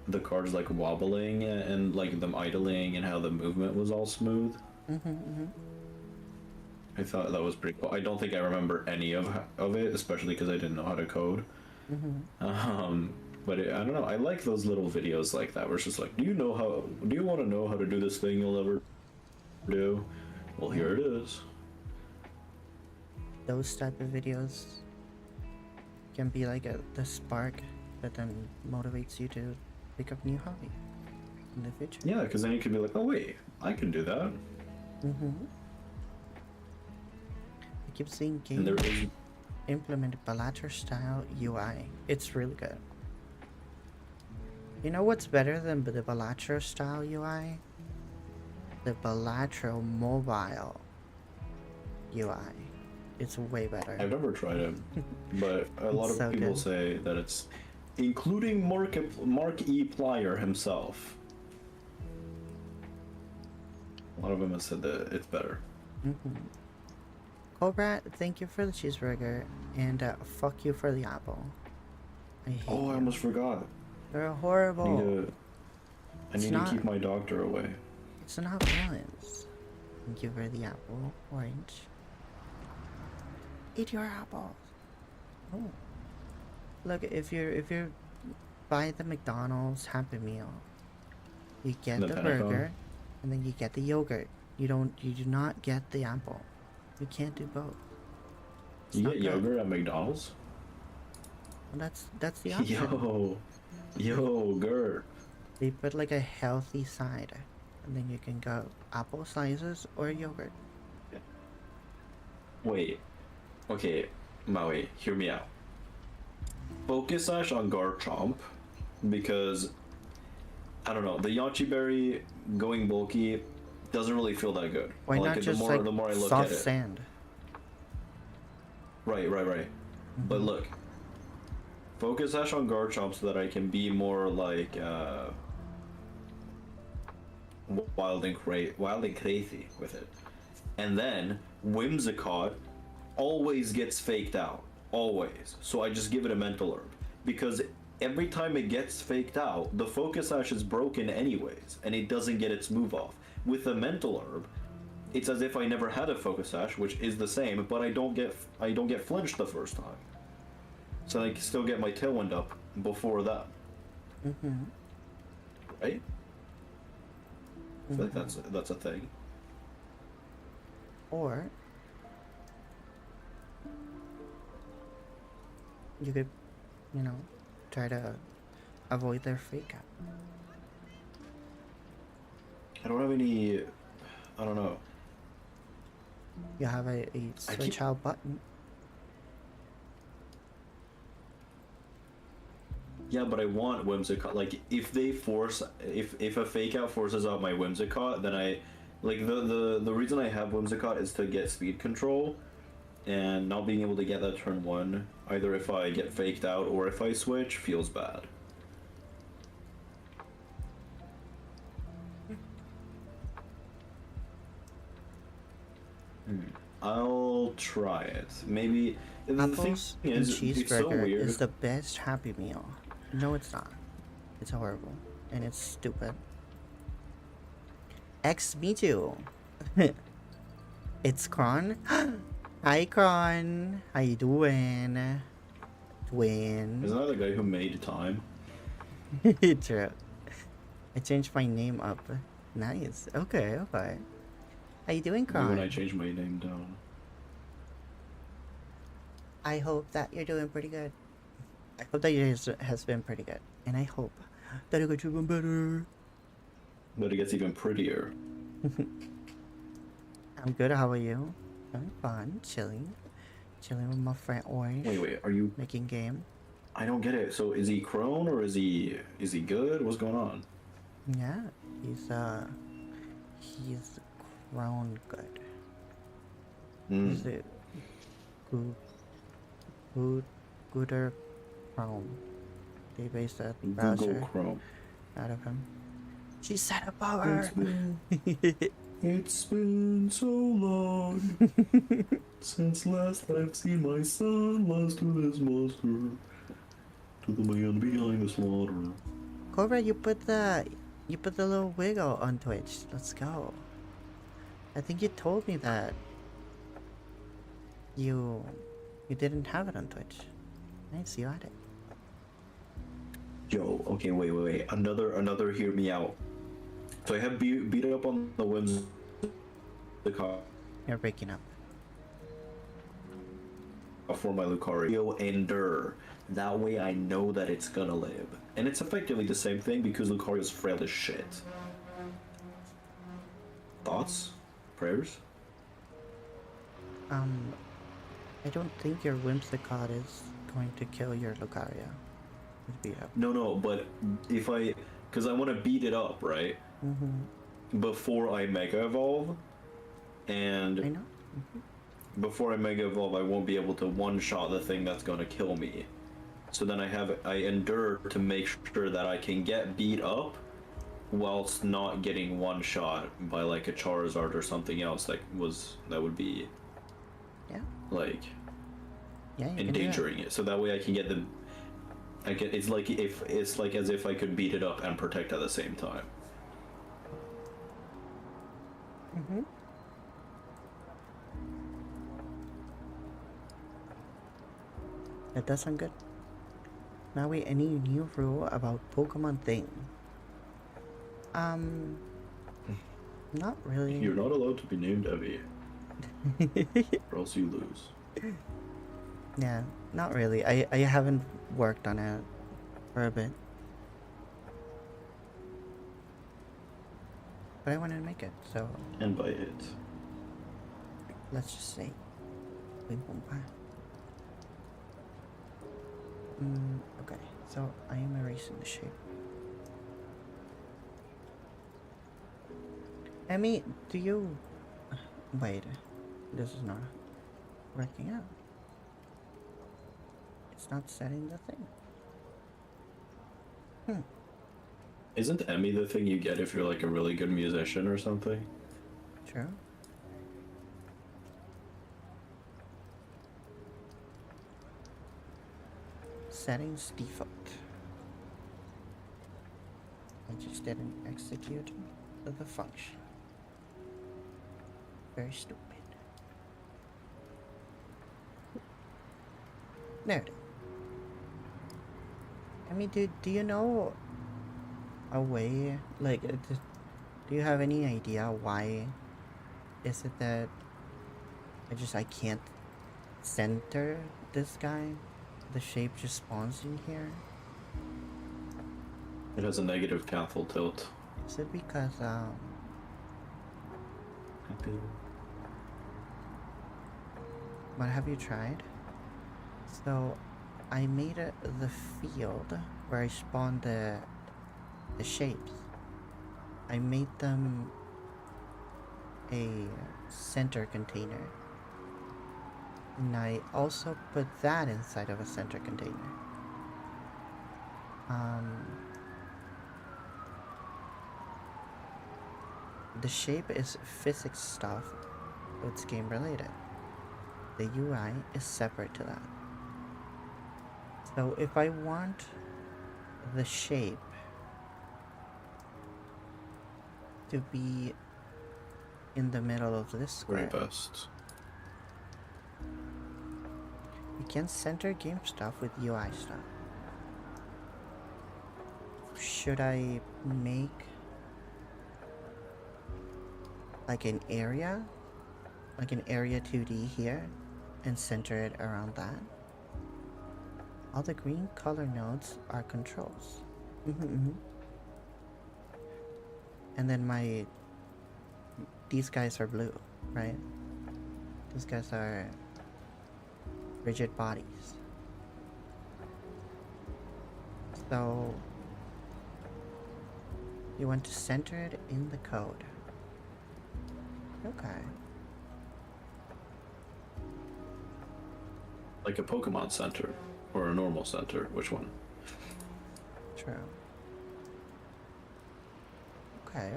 The cards like wobbling and like them idling, and how the movement was all smooth. I thought that was pretty cool. I don't think I remember any of it, especially because I didn't know how to code. But I don't know. I like those little videos like that, where it's just like, do you want to know how to do this thing you'll ever do? Well, here it is. Those type of videos can be like the spark that then motivates you to pick up new hobby in the future. Yeah, because then you could be like, oh wait, I can do that. I keep seeing And there games is, implement Balatro style UI. It's really good. You know what's better than the Balatro style UI? The Balatro mobile UI. It's way better. I've never tried it, but a lot of so people good. say that it's, including Mark E. Plyer himself. A lot of them have said that it's better. Cobra, thank you for the cheeseburger, and fuck you for the apple. I hate Oh, I you. almost forgot. They're horrible. I need to keep my doctor away. It's not violence. Thank you for the apple. Orange. Eat your apples. Oh. Look, if you buy the McDonald's Happy Meal, you get The the Pentagon? burger, and then you get the yogurt. You do not get the apple. You can't do both. It's You not get good. yogurt at McDonald's? Well, that's the option. Yogurt. They put like a healthy side, and then you can go apple slices or yogurt. Wait. Okay, Maui, hear me out. Focus Sash on Garchomp, because I don't know, the Yachi Berry going bulky doesn't really feel that good. Why I not it just the more I look soft at it. sand? Right. But look, Focus Sash on Garchomp so that I can be more like wild and crazy with it. And then Whimsicott always gets faked out. Always. So I just give it a mental herb. Because every time it gets faked out, the Focus Sash is broken anyways, and it doesn't get its move off. With the mental herb, it's as if I never had a Focus Sash, which is the same, but I don't get flinched the first time. So I can still get my Tailwind up before that. Right? I feel like that's a thing. Or you could, try to avoid their fake out. I don't have any. I don't know. You have a switch out button. Yeah, but I want Whimsicott. Like, if a fake out forces out my Whimsicott, then I, like, the reason I have Whimsicott is to get speed control, and not being able to get that turn one, either if I get faked out or if I switch, feels bad. I'll try it. Maybe the thing Apples and is, it's so cheeseburger weird. is the best Happy Meal. No, it's not. It's horrible and it's stupid. X, me too. It's Kron. Hi, Kron. How you doing? Twin. Isn't that the guy who made time? True. I changed my name up. Nice. Okay, okay. How you doing, Maybe when I Kron? change my name down. I hope that you're doing pretty good. I hope that yours has been pretty good. And I hope that it gets even better. But it gets even prettier. I'm good, how are you? Having fun, chilling. Chilling with my friend Orange. Wait, are you... Making game. I don't get it. So is he crone or is he good? What's going on? Yeah, he's grown good. He's Mm. a gooder Chrome. They based that browser Google Chrome. out of him. She said a power. It's been so long since last I've seen my son lost to this monster, to the man behind the slaughter. Cobra, you put the little wiggle on Twitch. Let's go. I think you told me that you didn't have it on Twitch. Nice, you had it. Yo, okay, wait. Another hear me out. So I have beat up on the whims the car You're breaking up. for my Lucario Endure. That way I know that it's gonna live. And it's effectively the same thing because Lucario's frail as shit. Thoughts? Prayers? I don't think your Whimsicott is going to kill your Lucario. With beat up. No, but if because I want to beat it up, right? Before I Mega Evolve, and I know. before I Mega Evolve, I won't be able to one-shot the thing that's gonna kill me. So then I endure to make sure that I can get beat up, whilst not getting one-shot by like a Charizard or something else that would be Yeah. like Yeah, you can do that. endangering it. So that way I can get the. It's like as if I could beat it up and protect at the same time. That does sound good. Maui, any new rule about Pokemon thing? Not really. You're not allowed to be named Evie, or else you lose. Yeah, not really. I haven't worked on it for a bit. But I wanted to make it, so And by it. let's just say we won't buy. Okay, so I am erasing the shape. Emmy, do you... Wait, this is not working out. It's not setting the thing. Isn't Emmy the thing you get if you're like a really good musician or something? True. Settings default. I just didn't execute the function. Very stupid. There it is. I mean, do you know a way, like, do you have any idea why is it that I can't center this guy? The shape just spawns in here? It has a negative cathode tilt. Is it because, what have you tried? So, I made the field where I spawned the shapes. I made them a center container. And I also put that inside of a center container. The shape is physics stuff, so it's game related. The UI is separate to that. So if I want the shape to be in the middle of this square, Very best. you can center game stuff with UI stuff. Whoosh. should I make like an area 2D here and center it around that? All the green color nodes are controls. And then these guys are blue, right? These guys are rigid bodies. So you want to center it in the code. Okay. Like a Pokemon Center or a normal center? Which one? True. Okay.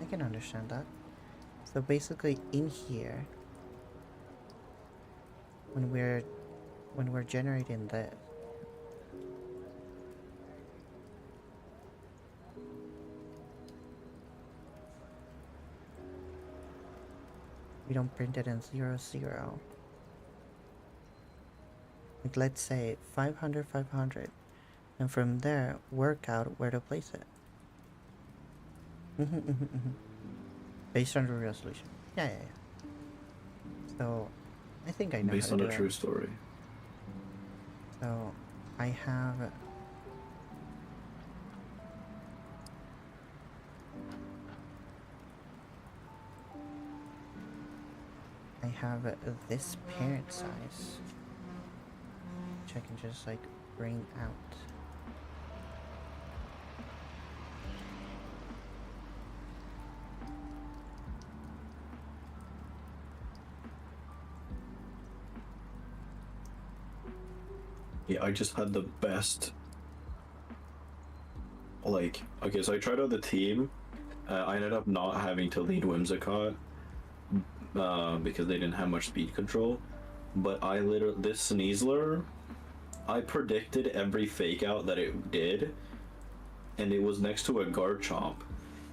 I can understand that. So basically in here, when we're generating this, we don't print it in 0, 0. Like let's say 500, 500, and from there work out where to place it. Based on the resolution. Yeah. So I think I know. Based how on to a do true it. story. So I have this parent size, which I can just like bring out. Yeah, I just had the best. Like, okay, so I tried out the team. I ended up not having to lead Whimsicott because they didn't have much speed control. But this Sneasler, I predicted every fake out that it did, and it was next to a Garchomp,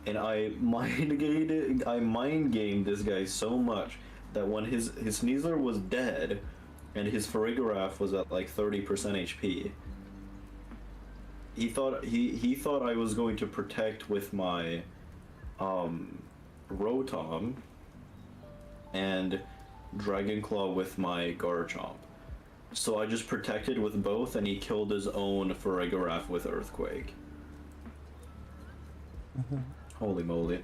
and I mind gamed this guy so much that when his Sneasler was dead, and his Farigiraf was at like 30% HP, he thought I was going to protect with my Rotom and Dragon Claw with my Garchomp. So I just protected with both, and he killed his own Farigiraf with Earthquake. Holy moly.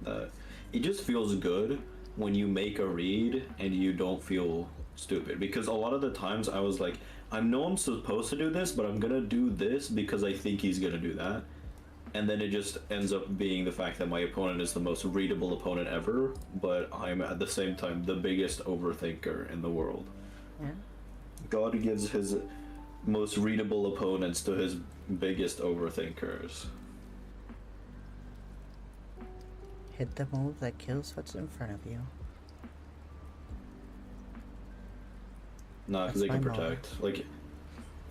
It just feels good when you make a read and you don't feel stupid, because a lot of the times I was like, I know I'm supposed to do this, but I'm gonna do this because I think he's gonna do that, and then it just ends up being the fact that my opponent is the most readable opponent ever, but I'm at the same time the biggest overthinker in the world. Yeah. God gives his most readable opponents to his biggest overthinkers. Hit the move that kills what's in front of you. Nah, because That's they can my motto. protect. Like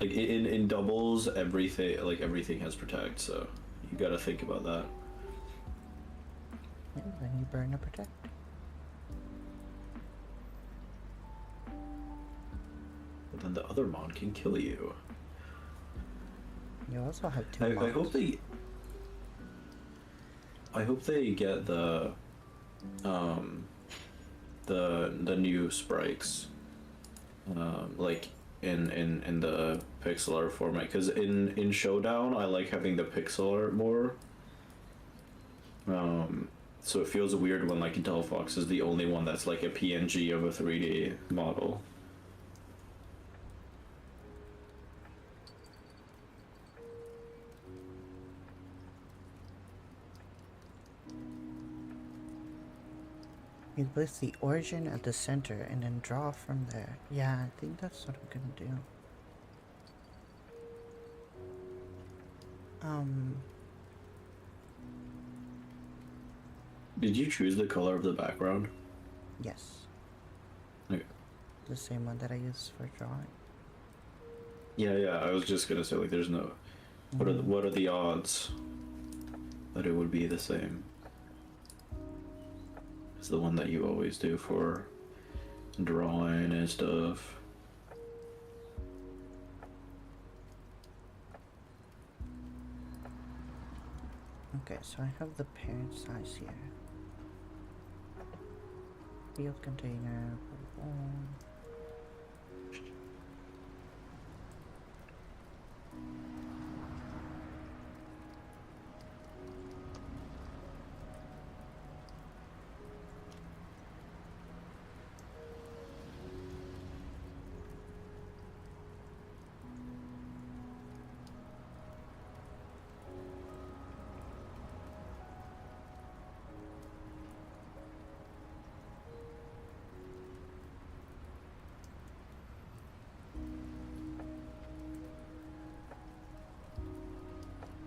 in doubles, everything has protect. So you gotta think about that. Yeah, then you burn a protect. But then the other mon can kill you. You also have two I mons. hope they get the new sprites, like in the pixel art format, because in Showdown I like having the pixel art more. So it feels weird when like Delphox is the only one that's like a PNG of a 3D model. You place the origin at the center and then draw from there. Yeah, I think that's what I'm gonna do. Did you choose the color of the background? Yes. Okay. The same one that I use for drawing. Yeah, I was just gonna say, like, there's no... What are the odds that it would be the same? It's the one that you always do for drawing and stuff. Okay, so I have the parent size here. Field container. Boom.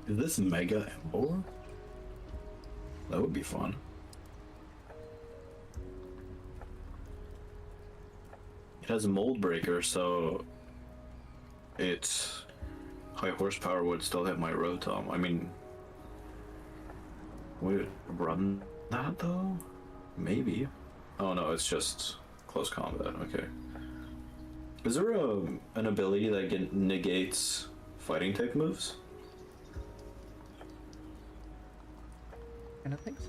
Is this Mega Ember? That would be fun. It has a mold breaker, so its high horsepower would still hit my rotom. I mean, would it run that though? Maybe. Oh no, it's just close combat. Okay. Is there an ability that negates fighting type moves? I don't think so.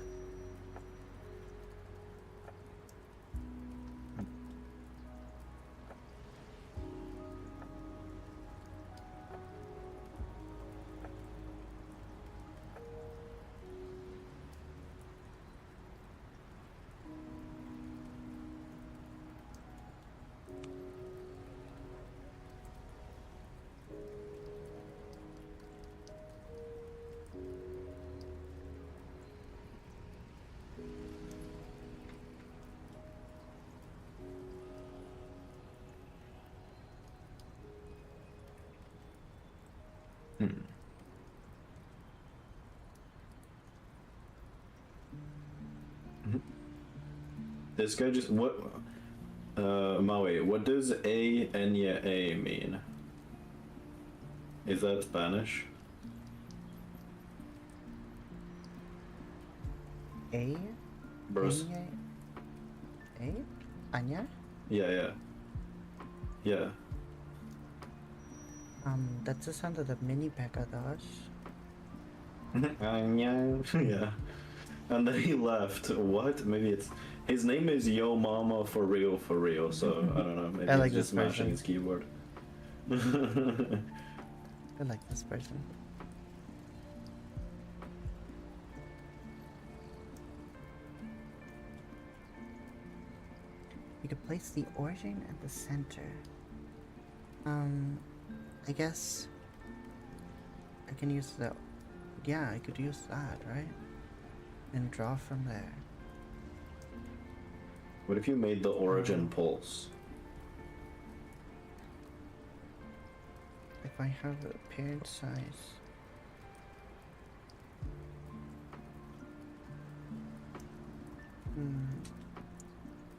This guy just what? Mawi, what does A Enya A mean? Is that Spanish? A? Bros. A? Anya? Yeah. That's the sound of the mini P.E.K.K.A does. Anya. Yeah. And then he left. What? Maybe it's his name is Yo Mama for real. So I don't know. Maybe I like he's just this mashing version. his keyboard. I like this person. You could place the origin at the center. I guess I can use the. Yeah, I could use that, right? And draw from there. What if you made the origin pulse? If I have a parent size.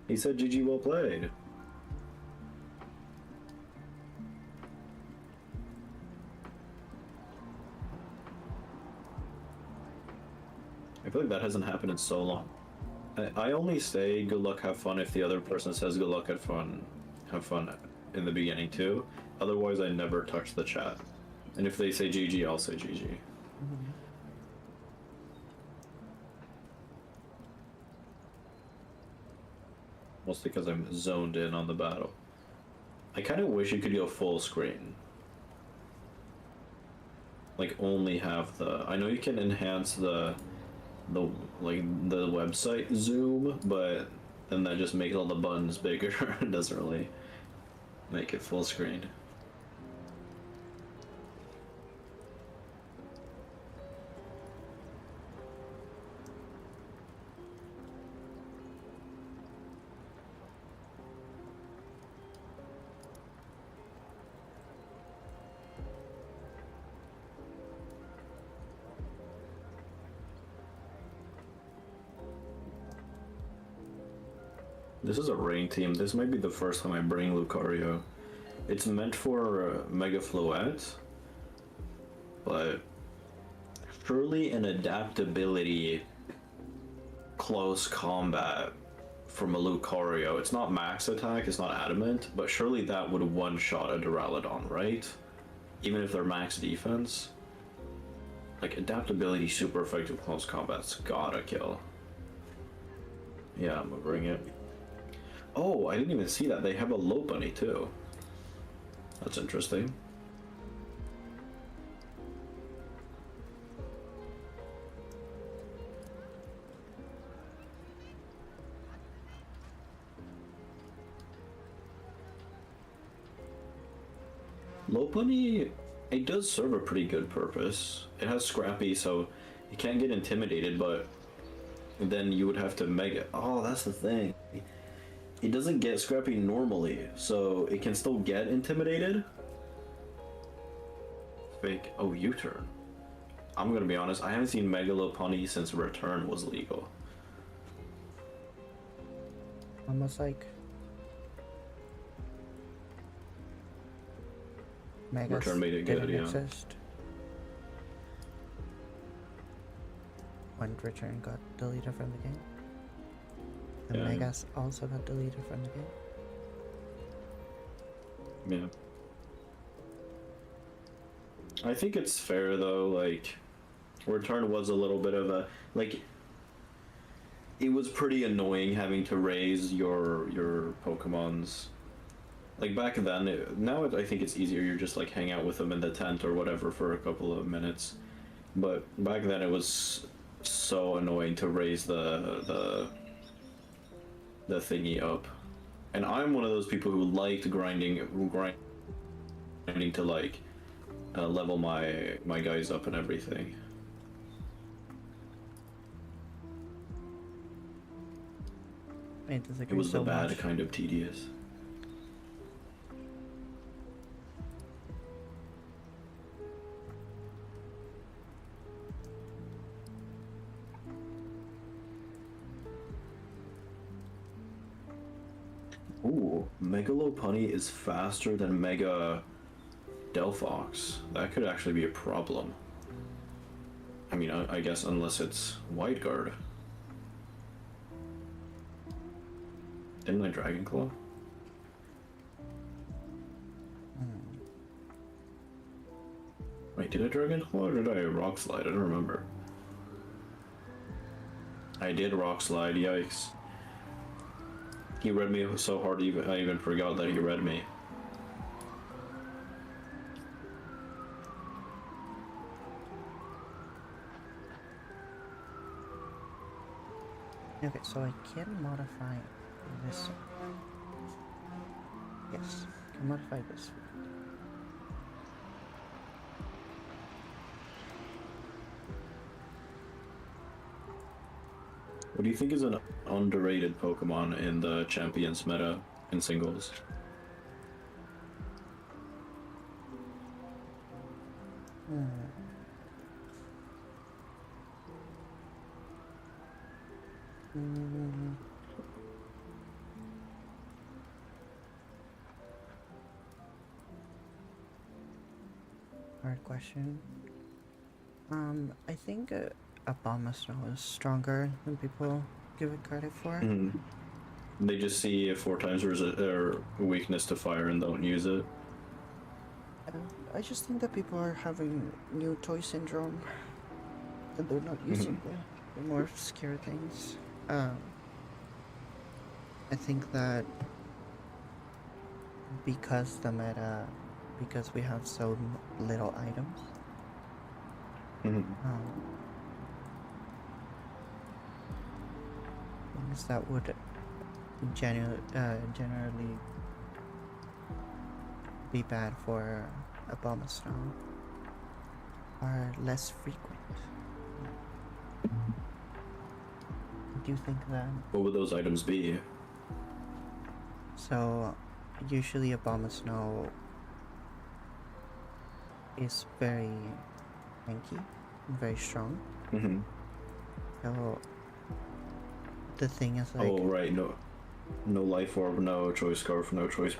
He said GG well played. I feel like that hasn't happened in so long. I only say good luck, have fun if the other person says good luck, have fun in the beginning too. Otherwise, I never touch the chat. And if they say GG, I'll say GG. Mostly because I'm zoned in on the battle. I kind of wish you could go full screen. Like only have the. I know you can enhance the website zoom, but then that just makes all the buttons bigger. It doesn't really make it full screen. This is a rain team. This might be the first time I bring Lucario. It's meant for Mega Floette, but surely an adaptability close combat from a Lucario. It's not max attack, it's not adamant, but surely that would one-shot a Duraludon, right? Even if they're max defense. Like, adaptability, super effective close combat's gotta kill. Yeah, I'm gonna bring it. Oh, I didn't even see that. They have a low bunny too. That's interesting. Low bunny, it does serve a pretty good purpose. It has Scrappy, so you can't get intimidated, but then you would have to mega. Oh, that's the thing. It doesn't get Scrappy normally, so it can still get intimidated. Fake. Oh, U-turn. I'm gonna be honest, I haven't seen Megalopony since Return was legal. Almost like Megas Return made it good, didn't yeah. exist when Return got deleted from the game. And Yeah. Megas also got deleted from the game. Yeah. I think it's fair though, like, Return was a little bit of a, like, it was pretty annoying having to raise your Pokemons. Like, back then, now I think it's easier, you just, like, hang out with them in the tent or whatever for a couple of minutes. But back then it was so annoying to raise the thingy up. And I'm one of those people who liked grinding to, like, level my guys up and everything. I It disagree was the so bad much. kind of tedious. Ooh, Megalopony is faster than Mega Delphox. That could actually be a problem. I mean, I guess unless it's Wide Guard. Didn't I Dragon Claw? Wait, did I Dragon Claw or did I Rock Slide? I don't remember. I did Rock Slide, yikes. He read me so hard I even forgot that he read me. Okay, so I can modify this one. Yes, I can modify this one. What do you think is an underrated Pokemon in the Champions meta in singles? Hard question. I think Abomasnow is stronger than people give it credit for. They just see a 4 times their weakness to fire and don't use it. I just think that people are having new toy syndrome and they're not using the more obscure things. I think that because because we have so little items, things that would generally be bad for Abomasnow are less frequent. Do you think that? What would those items be? So, usually Abomasnow is very tanky, very strong. So, the thing is like... Oh, right, no Life Orb, no Choice Scarf, no Choice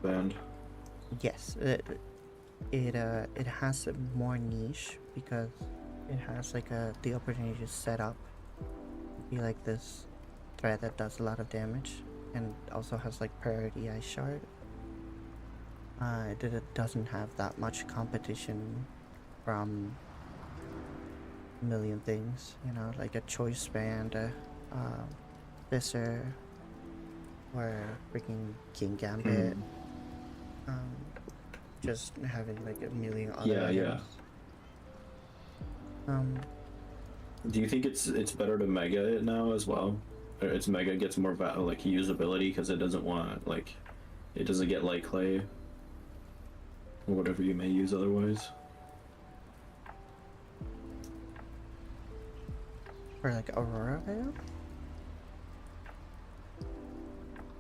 Band. Yes, it has a more niche because it has like the opportunity to set up be like this threat that does a lot of damage and also has like priority ice shard. It doesn't have that much competition from million things, you know, like a choice band, Visser, or freaking King Gambit. Just having like a million other items. Do you think it's better to mega it now as well? Or its mega gets more like usability because it doesn't want like it doesn't get light clay or whatever you may use otherwise. For like Aurora Veil?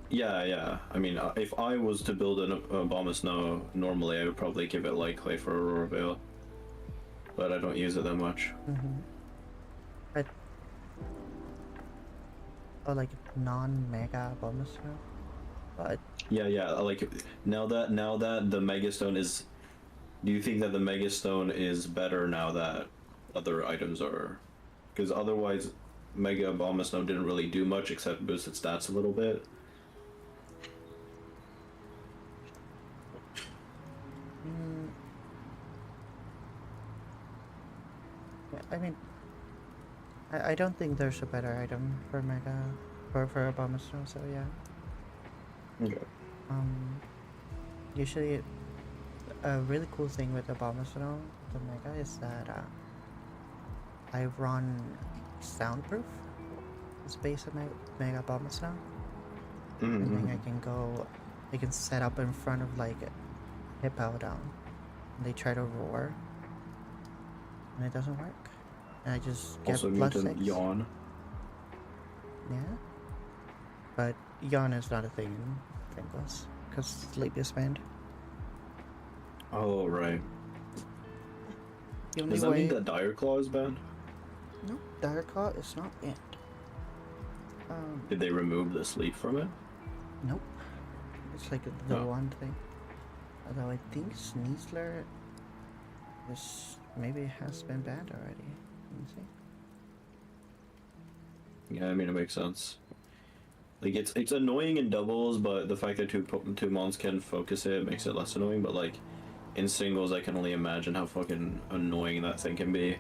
Yeah. I mean, if I was to build a Bomb of Snow, normally I would probably give it light clay for Aurora Veil, but I don't use it that much. Or like non-mega bonus now, but Yeah. Like now that the Mega Stone is, do you think that the Mega Stone is better now that other items are? Because otherwise, Mega Bomb of Snow didn't really do much except boost its stats a little bit. I mean, I don't think there's a better item for mega for a bomb snow. So yeah. Okay. Usually, a really cool thing with the bomb snow, the mega, is that I run soundproof. It's based on mega bomb snow, and then I can set up in front of like hippo down, and they try to roar, and it doesn't work. And I just get Also, plus mutant 6. yawn. Yeah. But yawn is not a thing in Thinkless, because sleep is banned. Oh right. The only Does that way... mean that Dire Claw is banned? No, Dire Claw is not banned. Did they remove the sleep from it? Nope. It's like the Oh. one thing. Although I think Sneasler is maybe has been banned already. Let me see. Yeah, I mean it makes sense. Like it's annoying in doubles, but the fact that two mons can focus it makes it less annoying. But like in singles, I can only imagine how fucking annoying that thing can be.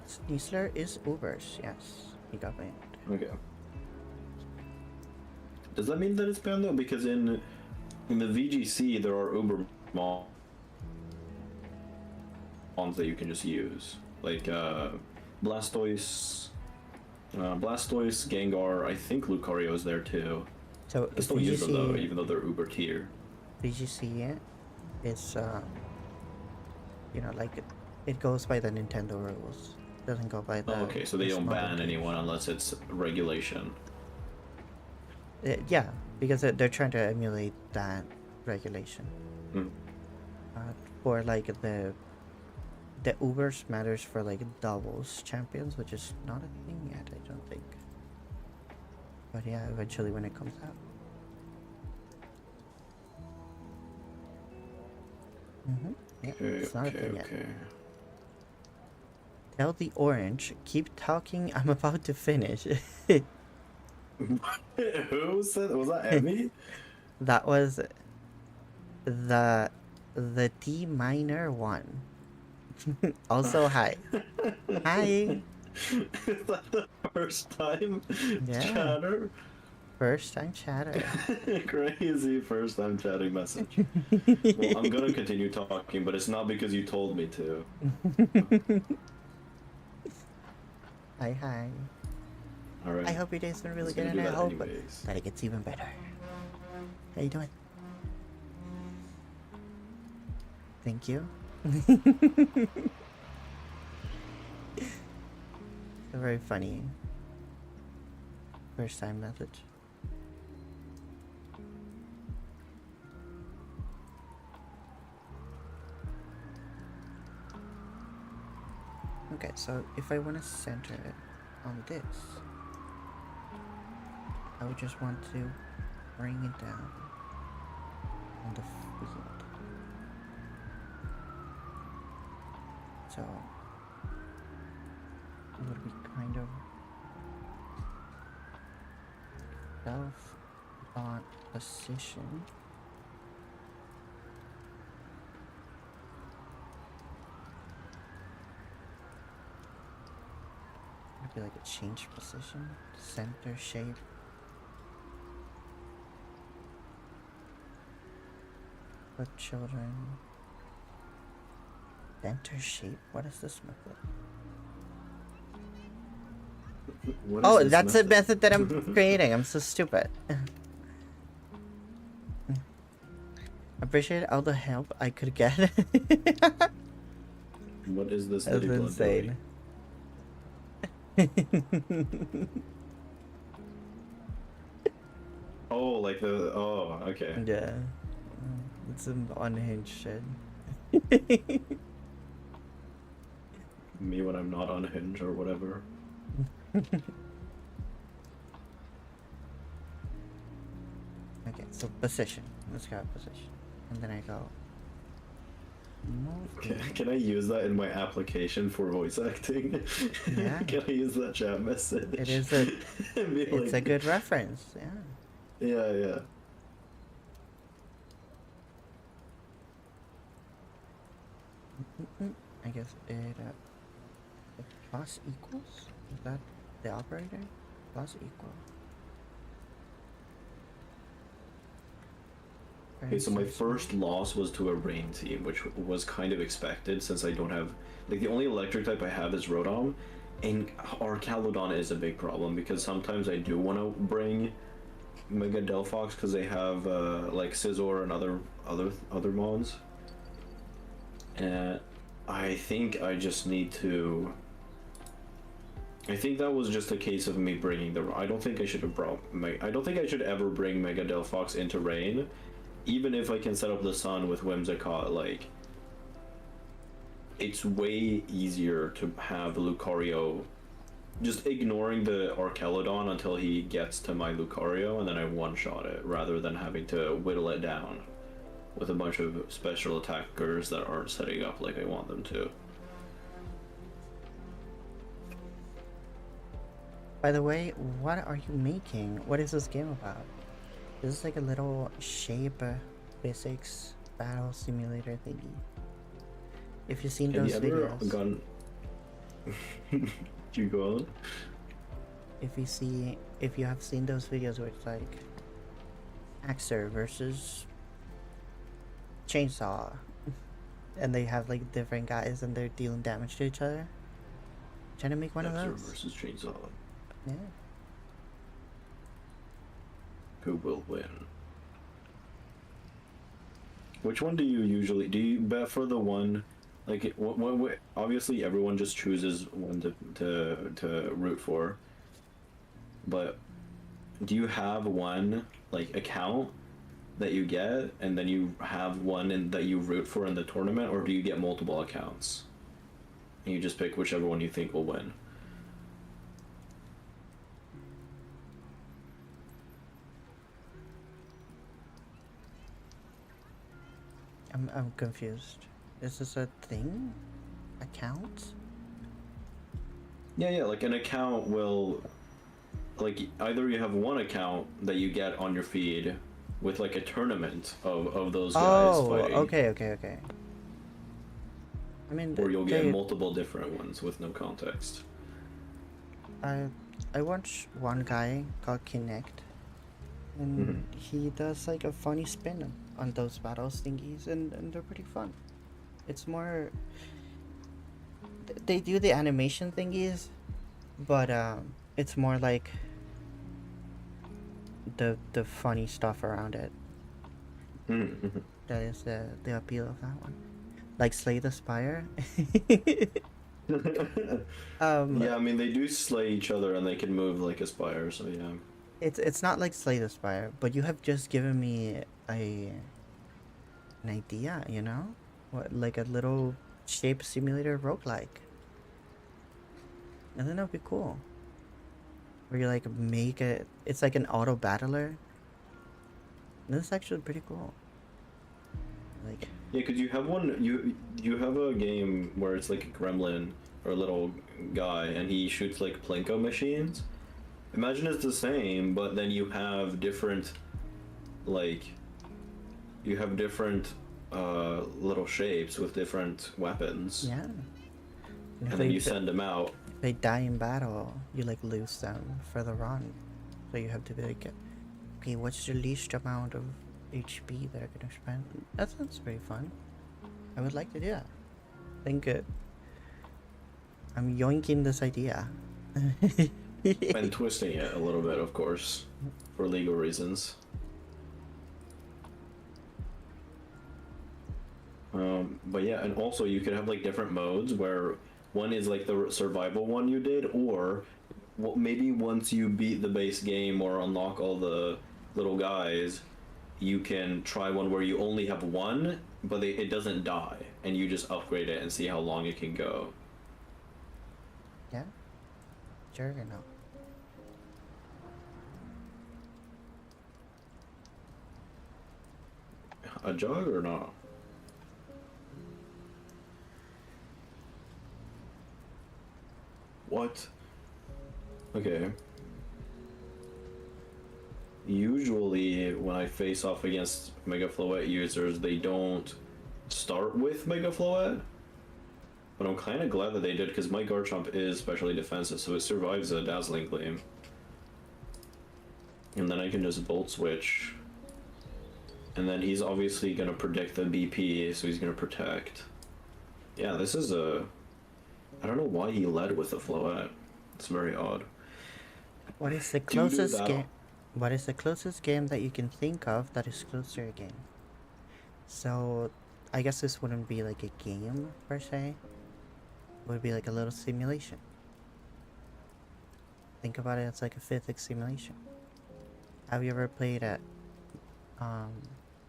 Sneasler is Ubers, yes. He got banned. Okay. Does that mean that it's banned though? Because in the VGC there are Uber mons that you can just use, like Blastoise, Gengar. I think Lucario is there too. So I still use them though, even though they're Uber tier. VGC, it's you know, like it goes by the Nintendo rules. It doesn't go by the. Oh, okay, so they the don't small ban games. anyone unless it's regulation. Yeah, because they're trying to emulate that regulation. For like the Ubers matters for like doubles champions, which is not a thing yet, I don't think. But yeah, eventually when it comes out. Yeah, it's not a thing yet. Tell the orange, keep talking, I'm about to finish. Who said? Was that Emmy? That was the D minor one. Also hi. Hi. Is that the first time Yeah. chatter? First time chatter. Crazy first time chatting message. Well, I'm gonna continue talking, but it's not because you told me to. Hi. Alright. I hope your day's been really It's good, gonna and I do that hope anyways. that it gets even better. How you doing? Thank you. A very funny first time message. Okay, so if I want to center it on this, I would just want to bring it down on the field. So it would be kind of self on position. be like a change position, center shape. For children. Center shape? What is this method? What is Oh, this that's a method? method that I'm creating. I'm so stupid. Appreciate all the help I could get. What is this That's Liddy blood insane. doing? Oh, like the okay. Yeah. It's some unhinged shit. Me when I'm not on Hinge or whatever. Okay, so position. Let's go position. And then I go. Move. Can I use that in my application for voice acting? Yeah. Can I use that chat message? It is a And be it's a like- good reference, yeah. Yeah, yeah. I guess it plus equals? Is that the operator? Plus equal. Okay, so my first loss was to a rain team, which was kind of expected since I don't have, like, the only electric type I have is Rotom, and our Calodon is a big problem because sometimes I do want to bring Mega Delphox because they have like Scizor and other mons, and I think I just need to. I think that was just a case of me bringing the. I don't think I should have brought. I don't think I should ever bring Mega Delphox into rain. Even if I can set up the sun with Whimsicott, like, it's way easier to have Lucario just ignoring the Archelodon until he gets to my Lucario, and then I one-shot it, rather than having to whittle it down with a bunch of special attackers that aren't setting up like I want them to. By the way, what are you making? What is this game about? This is like a little shape physics battle simulator thingy. If you've seen Have those you ever videos, gone... you go on? if you have seen those videos where it's like Axer versus Chainsaw, and they have like different guys and they're dealing damage to each other. Trying to make one of Axer those. versus Chainsaw. Yeah. Who will win? Which one do you usually bet for? The one, like, obviously everyone just chooses one to root for, but do you have one like account that you get and then you have one that you root for in the tournament, or do you get multiple accounts and you just pick whichever one you think will win? I'm confused. Is this a thing? Account? Yeah, like an account will, like, either you have one account that you get on your feed with like a tournament of those guys fighting. Okay. I mean, Or you'll get multiple different ones with no context. I watch one guy called Kinect, and he does like a funny spin on those battles thingies, and they're pretty fun. It's more, they do the animation thingies, but it's more like the funny stuff around it. That is the appeal of that one. Like Slay the Spire. Yeah, I mean, they do slay each other and they can move like a spire, so yeah. It's not like Slay the Spire, but you have just given me an idea, you know? What, like a little shape simulator roguelike. I think that would be cool. Where you like make it, it's like an auto battler. This is actually pretty cool. Like, Yeah, because you have one, you have a game where it's like a gremlin or a little guy and he shoots like Plinko machines. Imagine it's the same, but then you have different, like, you have different little shapes with different weapons. yeah. And then you send them out. they die in battle, you like lose them further on. So you have to be like, okay, what's the least amount of HP that I can spend? That sounds very fun. I would like to do that. I think I'm yoinking this idea. And twisting it a little bit, of course, for legal reasons. But yeah, and also you could have like different modes where one is like the survival one you did, or maybe once you beat the base game or unlock all the little guys, you can try one where you only have one, but it doesn't die, and you just upgrade it and see how long it can go. Yeah? Sure or no? A jug or not? What? Okay. Usually, when I face off against Mega Floette users, they don't start with Mega Floette. But I'm kind of glad that they did, because my Garchomp is specially defensive, so it survives a Dazzling Gleam. And then I can just Volt Switch. And then he's obviously going to predict the BP, so he's going to protect. Yeah, this is a... I don't know why he led with the Floette. It's very odd. What is the closest game? What is the closest game that you can think of that is close to a game? So, I guess this wouldn't be like a game per se. It would be like a little simulation. Think about it as like a physics simulation. Have you ever played at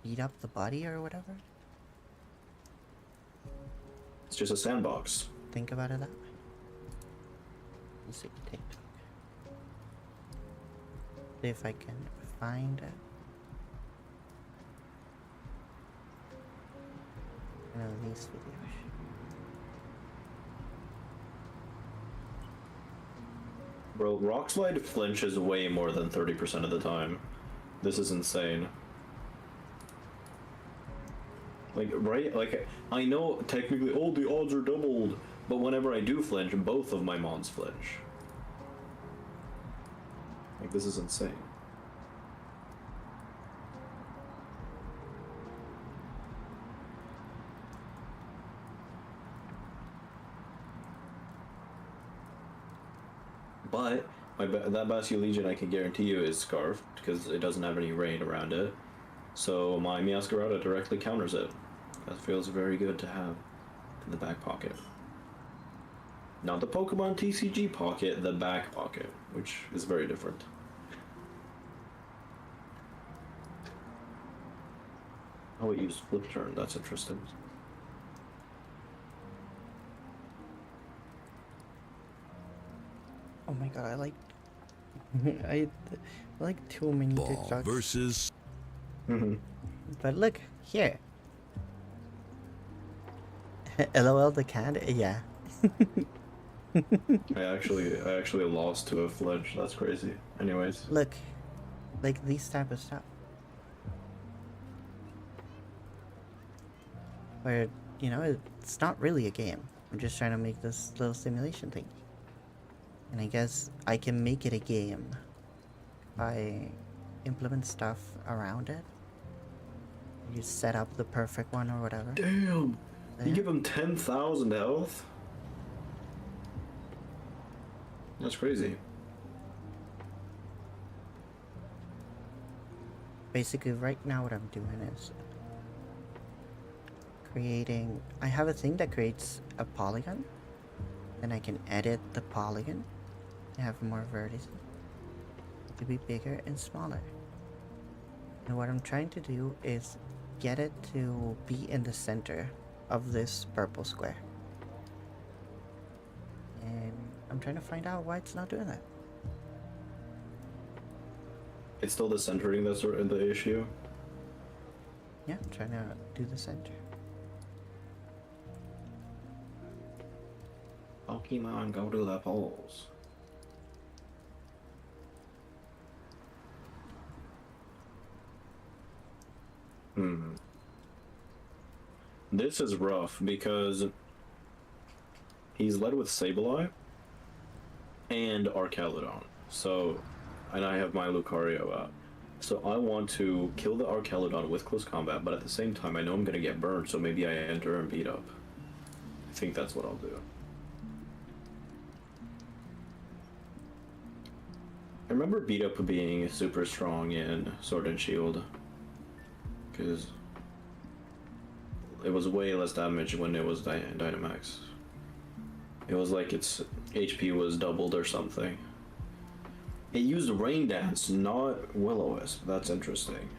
Beat Up the Body or whatever? It's just a sandbox. Think about it that way. Let's see, TikTok. See if I can find it. One of these videos. Bro, Rock Slide flinches way more than 30% of the time. This is insane. Like, right? Like, I know technically, oh, the odds are doubled, but whenever I do flinch, both of my mons flinch. Like, this is insane. But that Basio Legion, I can guarantee you, is scarfed because it doesn't have any rain around it. So my Meowscarada directly counters it. That feels very good to have in the back pocket. Not the Pokemon TCG pocket, the back pocket, which is very different. Oh, it used Flip Turn. That's interesting. Oh my god, I like I like too many Ball TikToks. versus. But look here. LOL the cat. Yeah. I actually lost to a flinch. That's crazy. Anyways. Look, like these type of stuff. Where, you know, it's not really a game. I'm just trying to make this little simulation thing. And I guess I can make it a game if I implement stuff around it. You set up the perfect one or whatever. Damn! There. You give him 10,000 health? That's crazy. Basically, right now what I'm doing is creating... I have a thing that creates a polygon. Then I can edit the polygon. Have more vertices to be bigger and smaller. And what I'm trying to do is get it to be in the center of this purple square. And I'm trying to find out why it's not doing that. It's still the centering that's sort of the issue. Yeah, I'm trying to do the center. Pokemon, go to the polls. This is rough because he's led with Sableye, and Archelodon. So, and I have my Lucario out. So I want to kill the Archelodon with close combat, but at the same time I know I'm gonna get burned, so maybe I enter and beat up. I think that's what I'll do. I remember beat up being super strong in Sword and Shield, because it was way less damage when it was Dynamax. It was like its HP was doubled or something. It used Rain Dance, not Will-O-Wisp. That's interesting.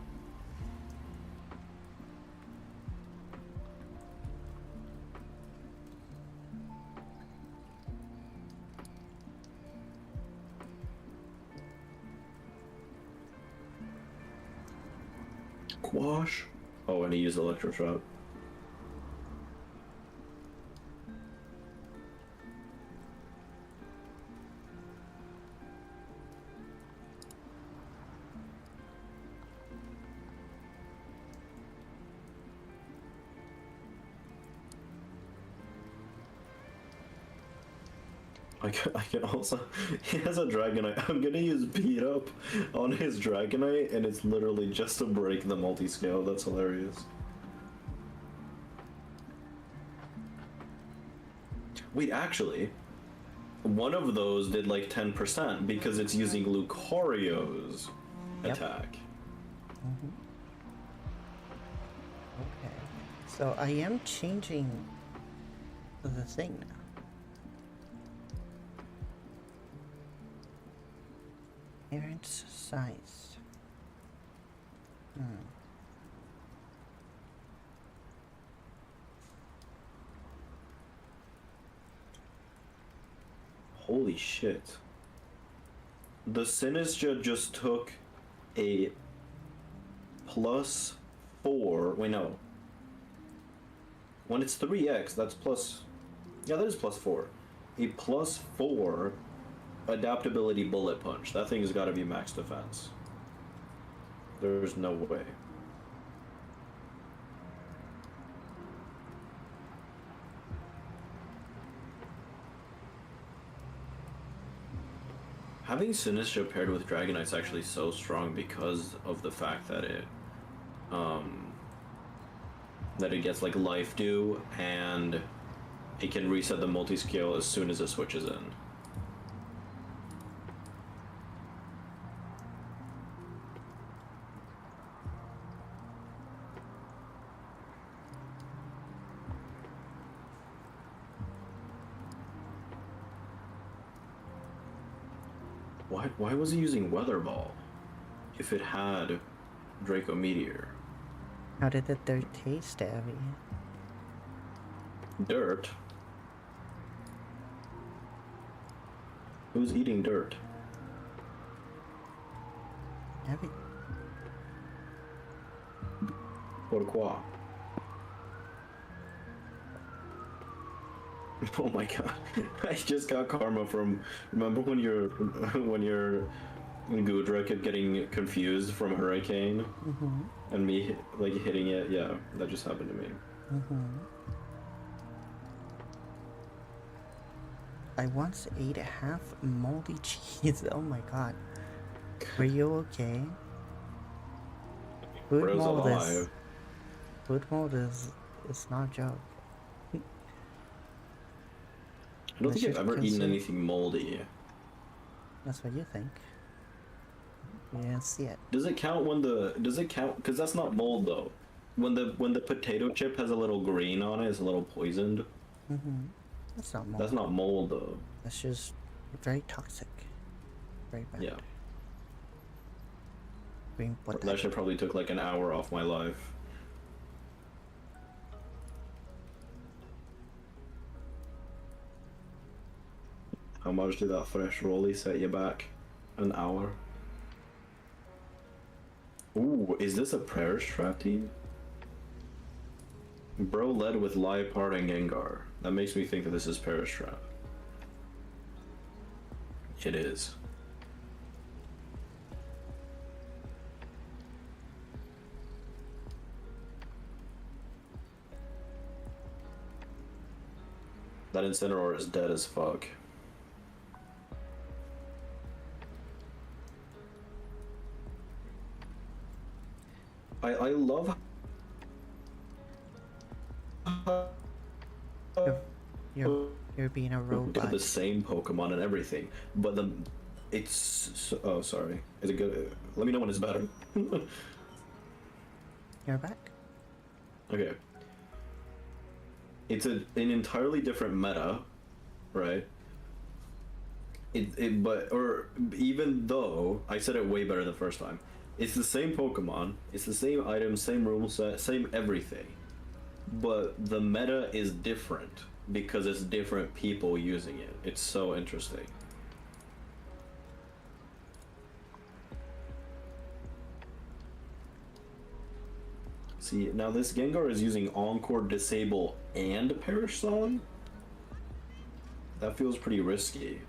Quash. Oh, and he used Electro Shot. I can also, he has a Dragonite. I'm gonna use Beat Up on his Dragonite, and it's literally just to break the multi-scale. That's hilarious. Wait, actually, one of those did like 10% because it's using Lucario's attack. Okay. So I am changing the thing now. Parent size. Holy shit. The Sinistra just took a +4. Wait, no. When it's 3x, that's plus. Yeah, that is +4. A +4 adaptability bullet punch. That thing has got to be max defense. There's no way. Having Sinistra paired with Dragonite's actually so strong because of the fact that it gets like life dew and it can reset the multi-scale as soon as it switches in. Why was he using Weather Ball if it had Draco Meteor? How did the dirt taste, Abby? Dirt? Who's eating dirt? Abby. Pourquoi? Oh my god. I just got karma from, remember when your Gudra kept getting confused from Hurricane? And me like hitting it? Yeah, that just happened to me. I once ate half moldy cheese. Oh my god. Were you okay? Bro's alive. Food mold is not a joke. I don't think I've ever eaten consume- anything moldy. That's what you think. You didn't see it. Does it count when does it count? Because that's not mold though. When the potato chip has a little green on it, it's a little poisoned. That's not mold. That's not mold though. That's just very toxic. Very bad. Yeah. Green That potato. shit probably took like an hour off my life. How much did that fresh rolly set you back? An hour? Ooh, is this a prayer strat team? Bro led with Liepard and Gengar. That makes me think that this is Perish Trap. It is. That Incineroar is dead as fuck. I love You're being a robot. the same Pokemon and everything, but oh, sorry. Is it good? Let me know when it's better. You're back? Okay. It's an entirely different meta, right? Or even though I said it way better the first time, it's the same Pokemon, it's the same items, same rule set, same everything, but the meta is different because it's different people using it. It's so interesting. See, now this Gengar is using Encore, Disable, and Perish Song? That feels pretty risky.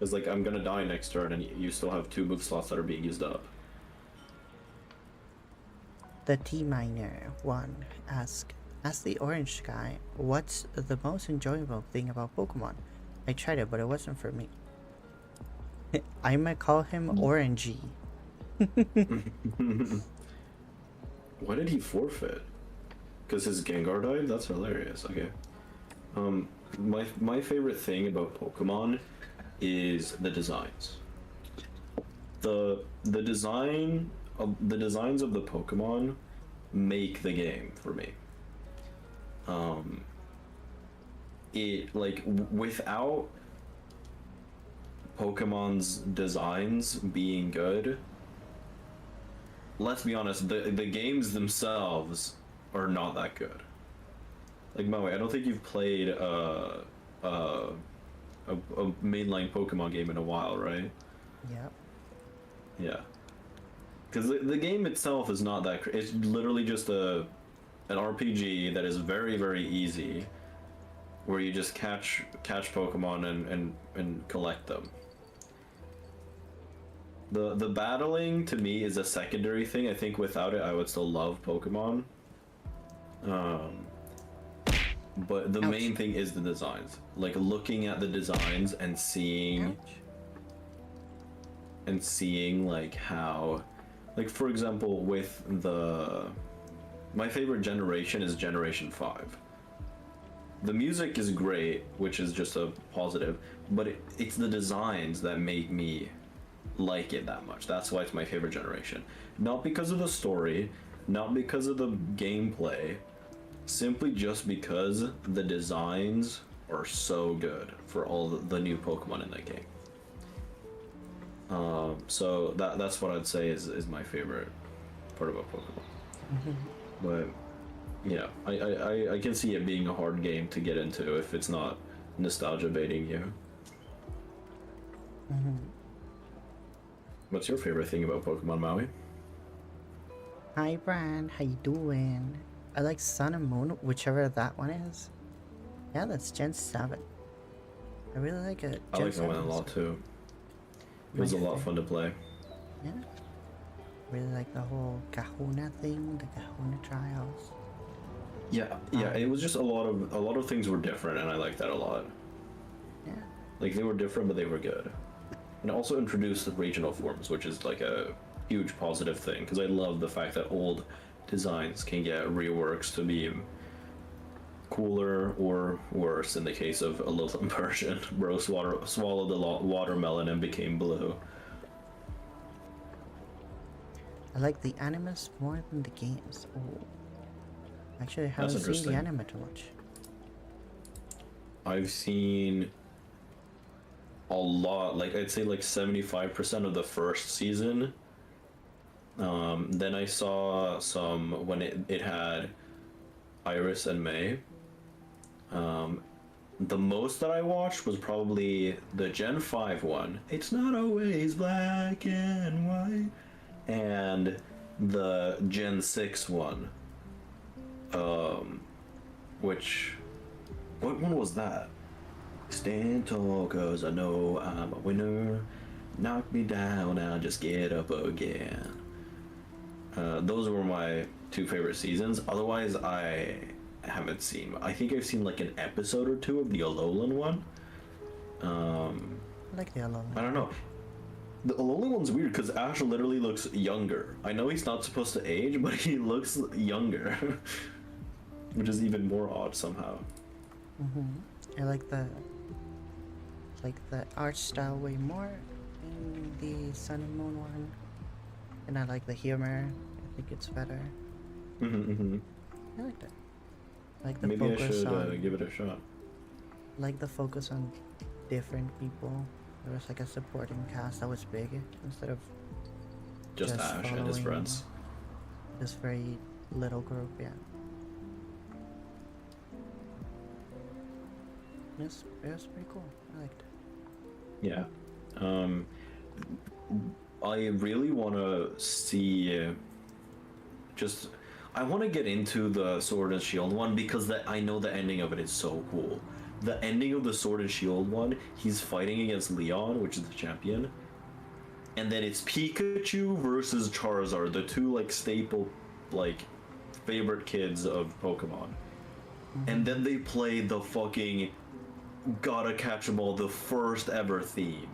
It's like, I'm gonna die next turn and you still have 2 move slots that are being used up. The T-Miner 1 asks, ask the orange guy, what's the most enjoyable thing about Pokemon? I tried it, but it wasn't for me. I might call him Orangey. Why did he forfeit? Because his Gengar died? That's hilarious. Okay. My favorite thing about Pokemon is the designs. The designs of the Pokemon make the game for me. Without Pokemon's designs being good, let's be honest, the games themselves are not that good. Like, Mawi, I don't think you've played a mainline Pokemon game in a while, right? Yep. Yeah. Because the game itself is not that it's literally just an RPG that is very, very easy, where you just catch Pokemon and collect them. The battling to me is a secondary thing. I think without it I would still love Pokemon. But the main thing is the designs. Like, looking at the designs and seeing like how, like, for example, with my favorite generation is Generation 5. The music is great, which is just a positive, but it's the designs that make me like it that much. That's why it's my favorite generation. Not because of the story, not because of the gameplay, simply just because the designs are so good for all the new Pokemon in that game. So that's what I'd say is my favorite part about Pokemon. But yeah, I can see it being a hard game to get into if it's not nostalgia baiting you. What's your favorite thing about Pokemon, Maui? Hi Brian, how you doing? I like Sun and Moon, whichever that one is. Yeah, that's Gen 7. I really like it. I like that one a lot too. It was a lot of fun to play. Yeah. Really like the whole Kahuna thing, the Kahuna trials. Yeah, it was just a lot of things were different, and I liked that a lot. Yeah. Like, they were different, but they were good. And also introduced the regional forms, which is like a huge positive thing, because I love the fact that old designs can get reworks to be cooler or worse in the case of a little Persian. Bro swallowed the watermelon and became blue. I like the animus more than the games. Oh. Actually, I haven't seen the anime too much. I've seen a lot, like I'd say like 75% of the first season. Then I saw some when it had Iris and May. The most that I watched was probably the Gen 5 one. It's not always black and white. And the Gen 6 one. What one was that? Stand tall, cause I know I'm a winner. Knock me down, I'll just get up again. Those were my 2 favorite seasons. Otherwise, I haven't seen. I think I've seen like an episode or 2 of the Alolan one. I like the Alolan. I don't know. The Alolan one's weird because Ash literally looks younger. I know he's not supposed to age, but he looks younger, which is even more odd somehow. I like the art style way more in the Sun and Moon one, and I like the humor. I think it's better. I like that. Like the Maybe I focus should on give it a shot. like the focus on different people. There was like a supporting cast that was big instead of Just Ash and his following friends. this very little group. Yeah. It was pretty cool. I liked it. Yeah. I really want to see just I want to get into the Sword and Shield one because I know the ending of it is so cool. The ending of the Sword and Shield one, he's fighting against Leon, which is the champion. And then it's Pikachu versus Charizard, the two like staple like favorite kids of Pokemon. And then they play the fucking Gotta Catch 'Em All, the first ever theme.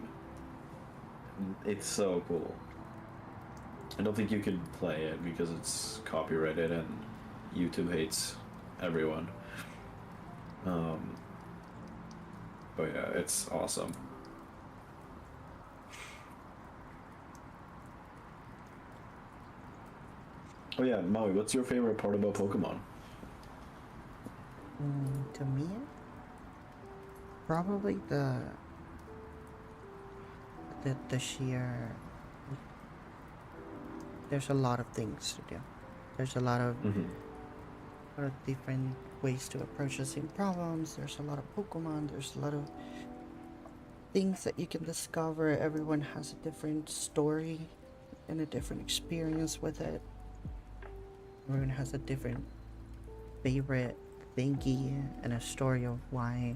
It's so cool. I don't think you could play it because it's copyrighted and YouTube hates everyone. But yeah, it's awesome. Oh yeah, Maui, what's your favorite part about Pokemon? To me, probably the sheer. There's a lot of things to do. There's a lot of different ways to approach the same problems. There's a lot of Pokemon. There's a lot of things that you can discover. Everyone has a different story and a different experience with it. Everyone has a different favorite thingy and a story of why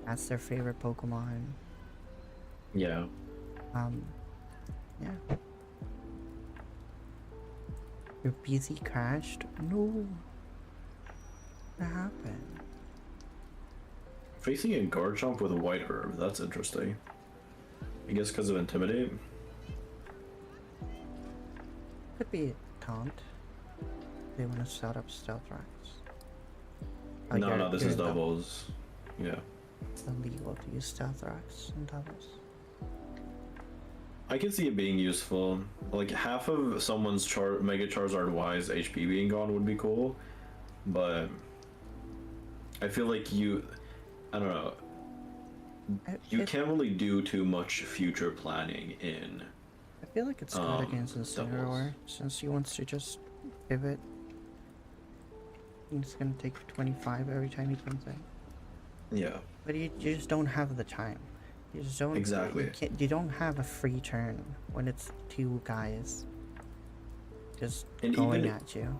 that's their favorite Pokemon. Yeah. Yeah. Your PC crashed? No. What happened? Facing a Garchomp with a white herb, that's interesting. I guess because of Intimidate? Could be a taunt. They want to set up Stealth Rocks. Oh, No, this is you're doubles. Yeah. It's illegal to use Stealth Rocks and doubles. I can see it being useful. Like, half of someone's Mega Charizard Y's HP being gone would be cool, but I feel like I don't know. You can't really do too much future planning in. I feel like it's good against Incineroar, since he wants to just pivot. It's gonna take 25 every time he comes in. Yeah. But you just don't have the time. You just don't. Exactly. You don't have a free turn when it's two guys just And going even- at you.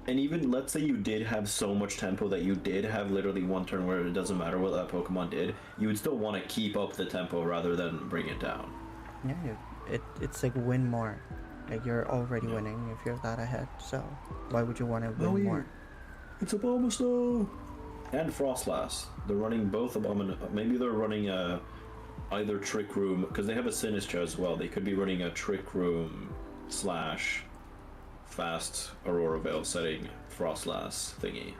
And even, let's say you did have so much tempo that you did have literally one turn where it doesn't matter what that Pokemon did, you would still want to keep up the tempo rather than bring it down. Yeah, it's like win more. Like you're already winning if you're that ahead. So why would you want to win more? It's a Bulbasaur! And Frostlass. They're running both maybe they're running either Trick Room, because they have a Sinistcha as well. They could be running a Trick Room / fast Aurora Veil setting Frostlass thingy.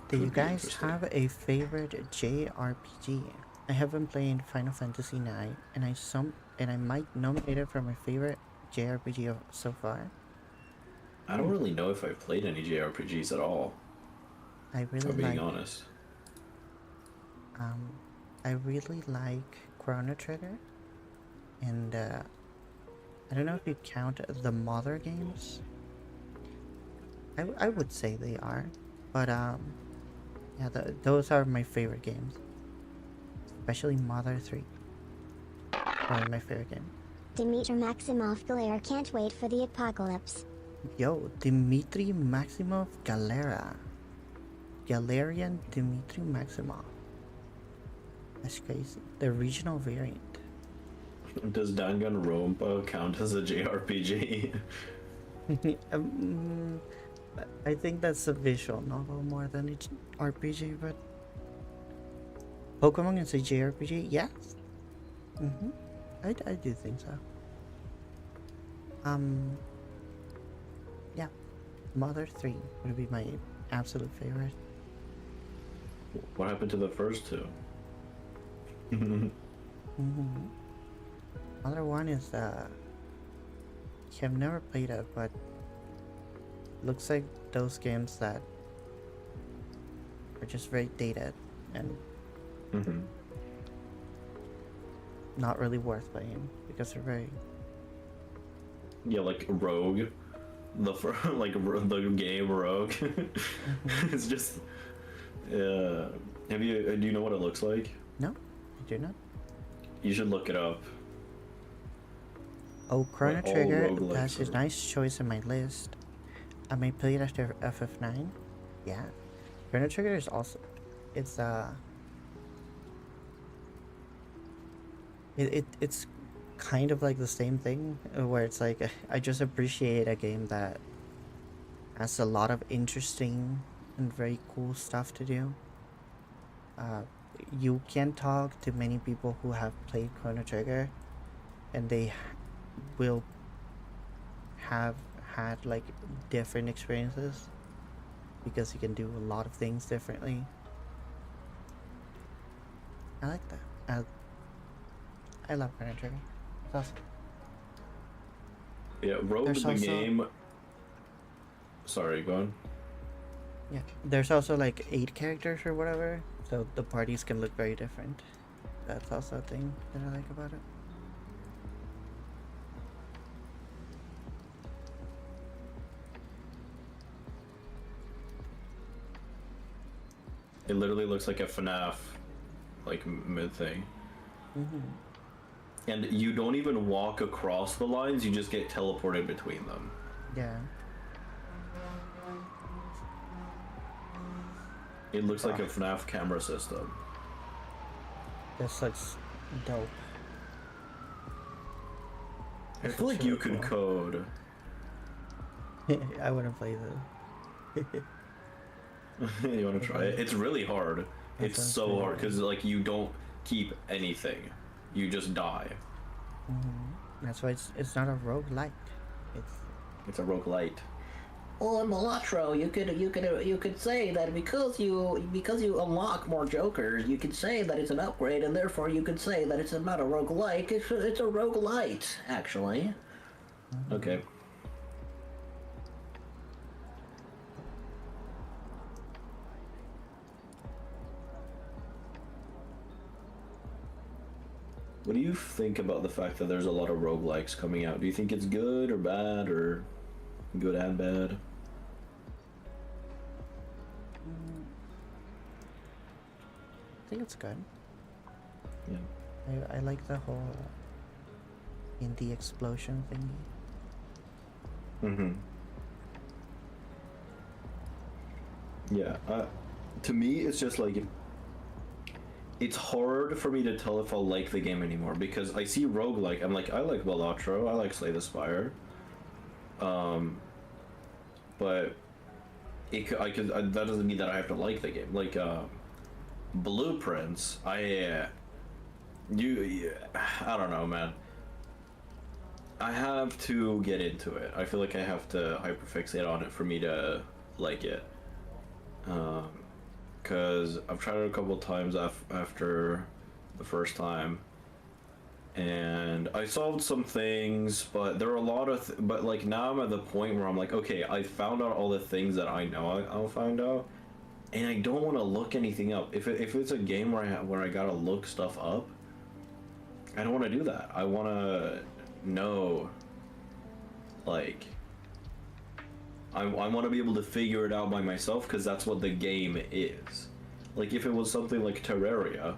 Do you Could be guys interesting. have a favorite JRPG? I haven't played Final Fantasy IX, and I might nominate it for my favorite JRPG so far. I don't really know if I've played any JRPGs at all, I if really I'm being like honest. I really like Chrono Trigger, and I don't know if you count the Mother games. I would say they are, but yeah, those are my favorite games, especially Mother 3. Probably my favorite game. Dmitry Maximov Galera can't wait for the apocalypse. Yo, Dmitry Maximov Galera. Galarian Dmitry Maximov. That's crazy. The regional variant. Does Danganronpa count as a JRPG? I think that's a visual novel more than it's RPG, but Pokemon is a JRPG, yes. Mm-hmm. I do think so. Yeah, Mother 3 would be my absolute favorite. What happened to the first two? Mm-hmm. Mother 1 is I've never played it, but looks like those games that are just very dated and not really worth playing because they're very Yeah, like Rogue, like the game Rogue. It's just. Do you know what it looks like? No, I do not. You should look it up. Oh, Chrono Like, all Trigger, roguelikes that's a are- nice choice in my list. I may play it after FF9. Yeah. Chrono Trigger is also, it's it's kind of like the same thing where it's like I just appreciate a game that has a lot of interesting and very cool stuff to do. You can talk to many people who have played Chrono Trigger and they will have had like different experiences because you can do a lot of things differently. I like that. I love Chrono Trigger. It's awesome. Yeah, Rogue There's the also- game. Sorry, go on. Yeah, there's also like 8 characters or whatever, so the parties can look very different. That's also a thing that I like about it. It literally looks like a FNAF, like mid thing. And you don't even walk across the lines; you just get teleported between them. Yeah. It looks like a FNAF camera system. This looks dope. I feel like you could code. I wouldn't play this. You want to try it? It's really hard. It's sounds so pretty hard hard. because like you don't keep anything. You just die. That's why it's not a roguelike. It's a roguelite. Well, in Malatro, you could say that because you unlock more jokers, you could say that it's an upgrade, and therefore you could say that it's not a roguelike. It's a roguelite, actually. Okay. What do you think about the fact that there's a lot of roguelikes coming out? Do you think it's good or bad or good and bad? I think it's good. Yeah. I like the whole indie explosion thingy. Yeah. To me, it's just like it's hard for me to tell if I'll like the game anymore because I see roguelike. I'm like, I like Balatro, I like Slay the Spire. But that doesn't mean that I have to like the game. Like Blueprints, I don't know, man. I have to get into it. I feel like I have to hyperfixate on it for me to like it. Because I've tried it a couple of times after the first time, and I solved some things, but there are a lot of but like now I'm at the point where I'm like, okay, I found out all the things that I know I'll find out, and I don't want to look anything up. If it's a game where I gotta look stuff up, I don't want to do that. I want to know, like, I want to be able to figure it out by myself because that's what the game is. Like if it was something like Terraria,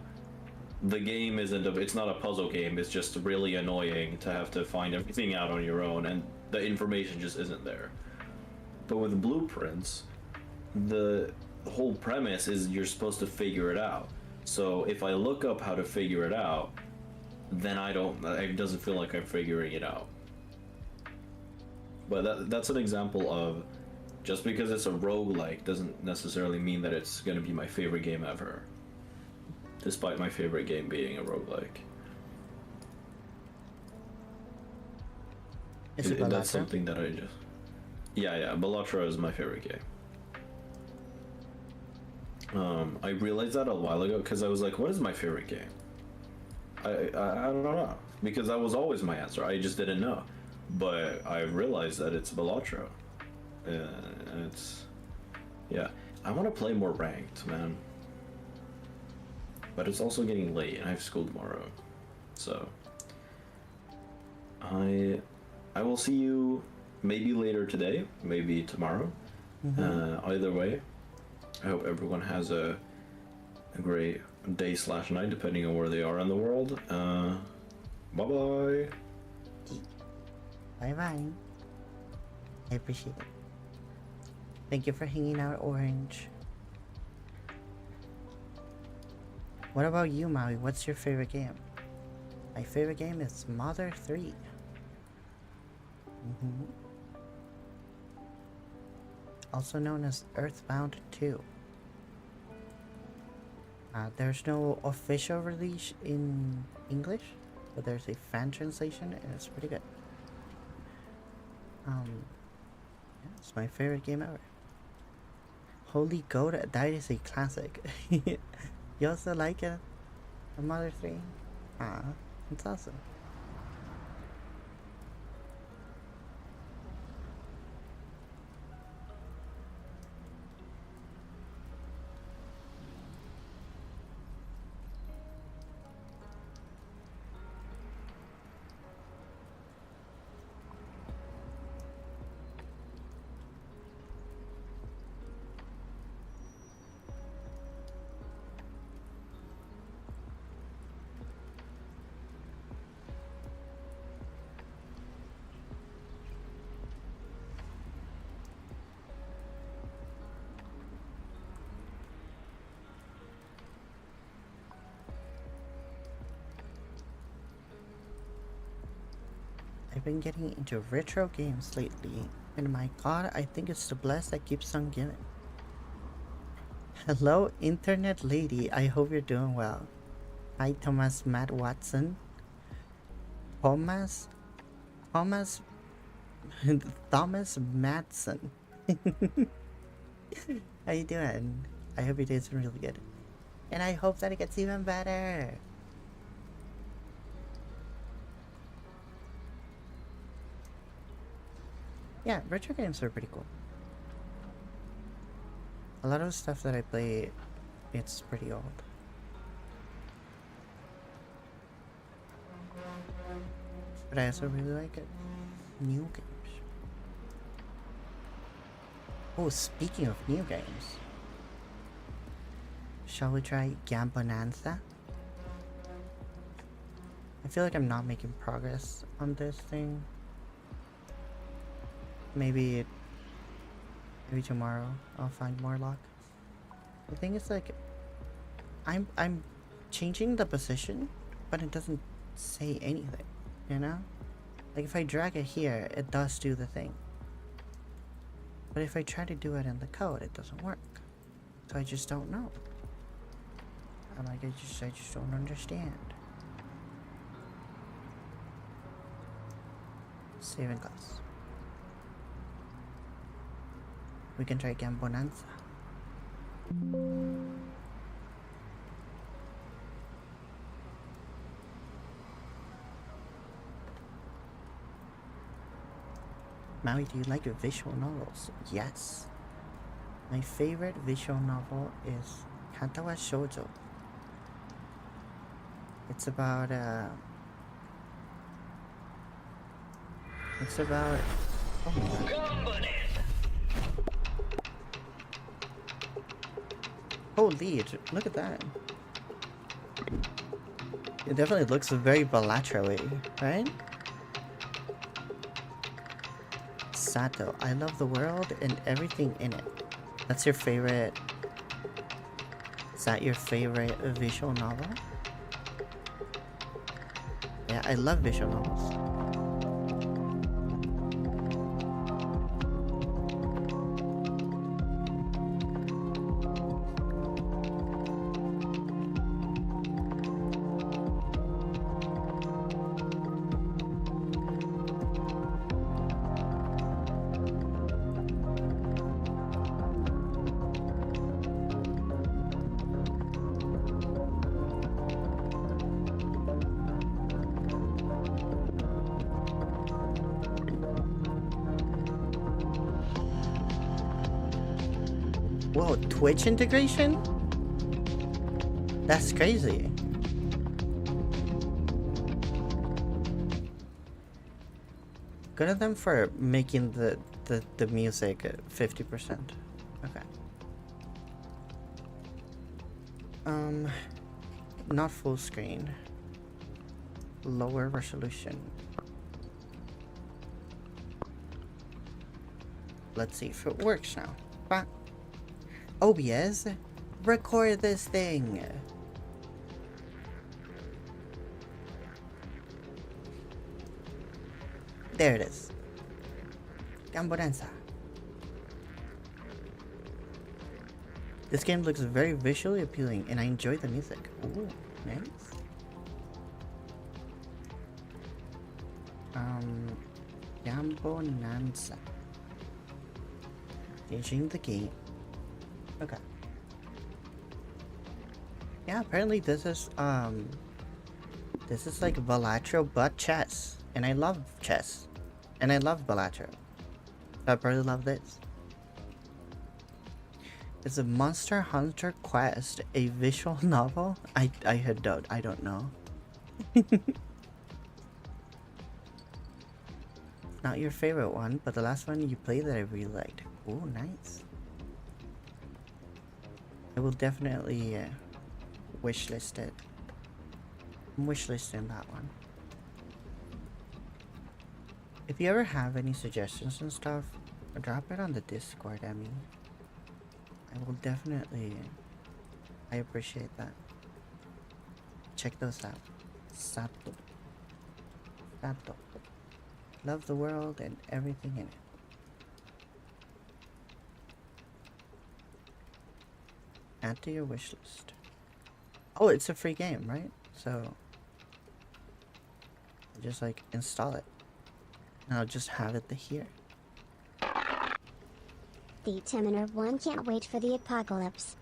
the game it's not a puzzle game, it's just really annoying to have to find everything out on your own and the information just isn't there. But with Blueprints, the whole premise is you're supposed to figure it out. So if I look up how to figure it out, then it doesn't feel like I'm figuring it out. But that's an example of just because it's a roguelike doesn't necessarily mean that it's going to be my favorite game ever. Despite my favorite game being a roguelike. Is it That's Balatro? something that I just. Yeah. Balatro is my favorite game. I realized that a while ago because I was like, "What is my favorite game?" I don't know, because that was always my answer. I just didn't know, but I realized that it's Balatro. And it's, yeah. I want to play more ranked, man. But it's also getting late, and I have school tomorrow, so I will see you maybe later today, maybe tomorrow. Either way, I hope everyone has a great day/night, depending on where they are in the world. Bye bye. Bye bye. I appreciate it. Thank you for hanging out, Orange. What about you, Maui? What's your favorite game? My favorite game is Mother 3. Also known as Earthbound 2. There's no official release in English, but there's a fan translation and it's pretty good. Yeah, it's my favorite game ever. Holy Godot, that is a classic. You also like it? A Mother 3? It's awesome. I've been getting into retro games lately, and my god, I think it's the bless that keeps on giving. Hello, internet lady, I hope you're doing well. Hi, Thomas Matt Watson. Thomas Madsen. How you doing? I hope your day's been really good. And I hope that it gets even better. Yeah, retro games are pretty cool. A lot of the stuff that I play, it's pretty old. But I also really like it. New games. Oh, speaking of new games. Shall we try Gambonanza? I feel like I'm not making progress on this thing. Maybe tomorrow I'll find more luck. The thing is, like, I'm changing the position, but it doesn't say anything, you know? Like, if I drag it here, it does do the thing. But if I try to do it in the code, it doesn't work. So I just don't know. I'm like, I just don't understand. Saving class. We can try again, Bonanza. Maui, do you like visual novels? Yes. My favorite visual novel is Kantawa Shoujo. It's about oh my god. Holy, look at that. It definitely looks very Balatro-y, right? Sato, I love the world and everything in it. That's your favorite... Is that your favorite visual novel? Yeah, I love visual novels. Whoa, Twitch integration? That's crazy. Good on them for making the music 50%. Okay. Not full screen. Lower resolution. Let's see if it works now. Bah. OBS, record this thing. There it is. Gamboranza. This game looks very visually appealing and I enjoy the music. Ooh, nice. Gambonanza. Changing the game. Okay. Yeah, apparently this is like Balatro but chess. And I love chess. And I love Balatro. I probably love this. Is a Monster Hunter Quest a visual novel? I don't know. Not your favorite one, but the last one you played that I really liked. Oh, nice. I will definitely wishlist it. I'm wishlisting that one. If you ever have any suggestions and stuff, drop it on the Discord, I mean. I will definitely... I appreciate that. Check those out. Sato. Sato. Love the world and everything in it. Add to your wish list. Oh, it's a free game, right? So... just like install it. And I'll just have it here. The Terminator 1 can't wait for the apocalypse.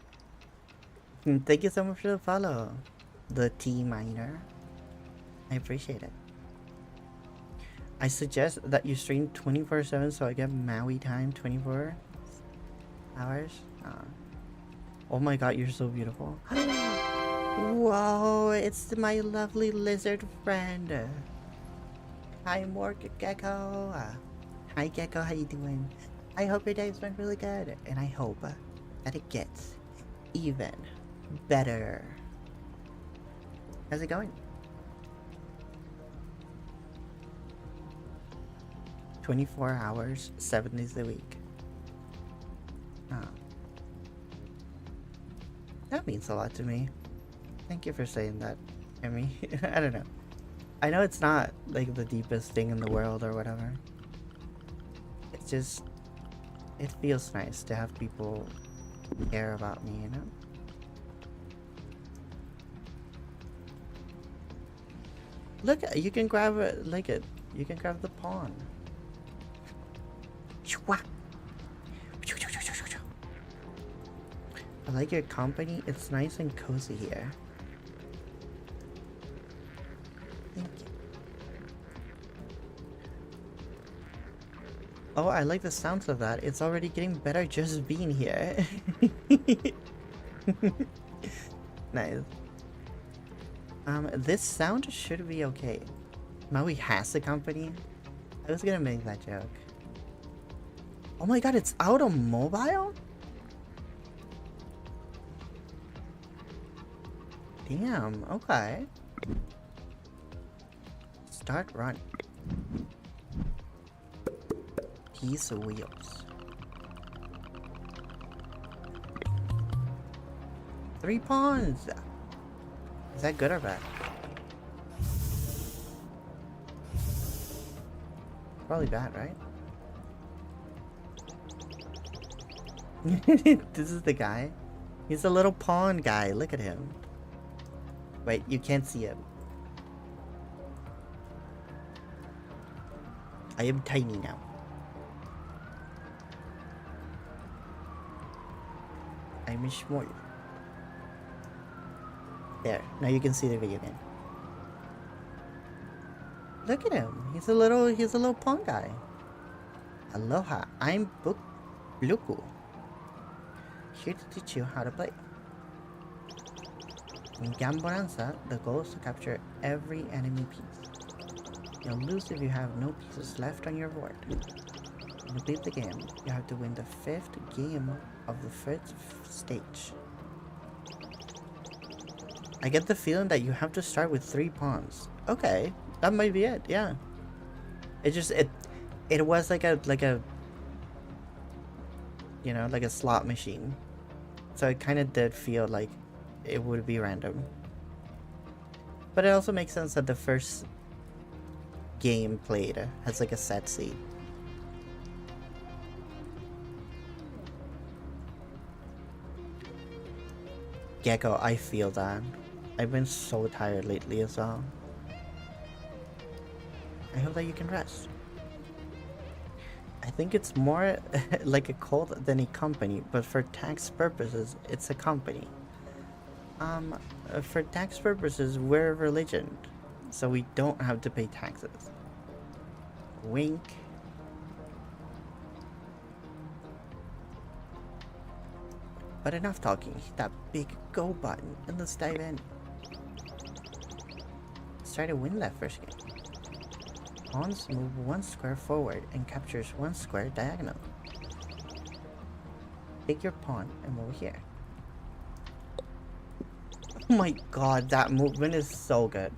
Thank you so much for the follow. The T-Miner. I appreciate it. I suggest that you stream 24/7 so I get Maui time 24 hours. Oh my god, you're so beautiful. Whoa, it's my lovely lizard friend. Hi, Gecko. Hi, Gecko, how you doing? I hope your day's been really good, and I hope that it gets even better. How's it going? 24 hours, 7 days a week. That means a lot to me. Thank you for saying that, Emmy. I don't know. I know it's not like the deepest thing in the world or whatever. It's just... it feels nice to have people care about me, you know? Look, you can grab it, like it. You can grab the pawn. I like your company. It's nice and cozy here. Thank you. Oh, I like the sounds of that. It's already getting better just being here. Nice. This sound should be okay. Maui has a company. I was gonna make that joke. Oh my god, it's out on mobile? Damn, okay. Start run. Piece of wheels. 3 pawns! Is that good or bad? Probably bad, right? This is the guy. He's a little pawn guy. Look at him. Wait, you can't see him. I am tiny now. I'm small. There. Now you can see the video game. Look at him. He's a little pawn guy. Aloha. I'm Luku. here to teach you how to play. In Gamboranza, the goal is to capture every enemy piece. You'll lose if you have no pieces left on your board. To complete the game, you have to win the 5th game of the 1st stage. I get the feeling that you have to start with 3 pawns. Okay, that might be it, yeah. It just, it was like a, you know, like a slot machine. So it kind of did feel like it would be random. But it also makes sense that the first game played has like a set seed. Gecko, I feel that. I've been so tired lately as well. I hope that you can rest. I think it's more like a cult than a company, but for tax purposes, it's a company. For tax purposes, we're a religion, so we don't have to pay taxes. Wink. But enough talking. Hit that big go button and let's dive in. Let's try to win that first game. Pawns move 1 square forward and captures 1 square diagonal. Take your pawn and move here. Oh my god, that movement is so good.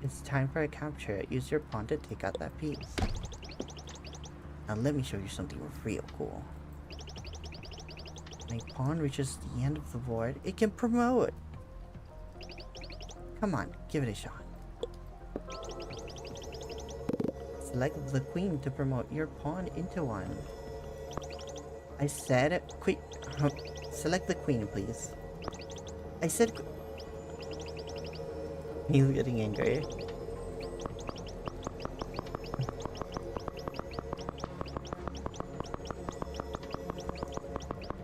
It's time for a capture. Use your pawn to take out that piece. Now let me show you something real cool. When a pawn reaches the end of the board, it can promote. Come on, give it a shot. Select the queen to promote your pawn into one. I said queen. Select the queen, please. I said. He's getting angry.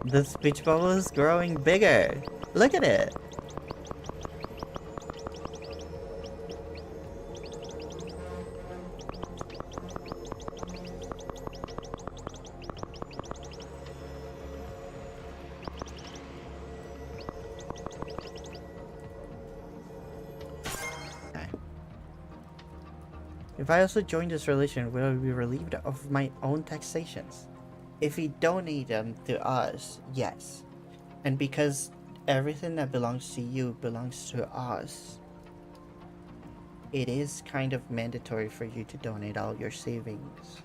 The speech bubble is growing bigger. Look at it. If I also join this religion, will I be relieved of my own taxations? If we donate them to us, yes. And because everything that belongs to you belongs to us, it is kind of mandatory for you to donate all your savings,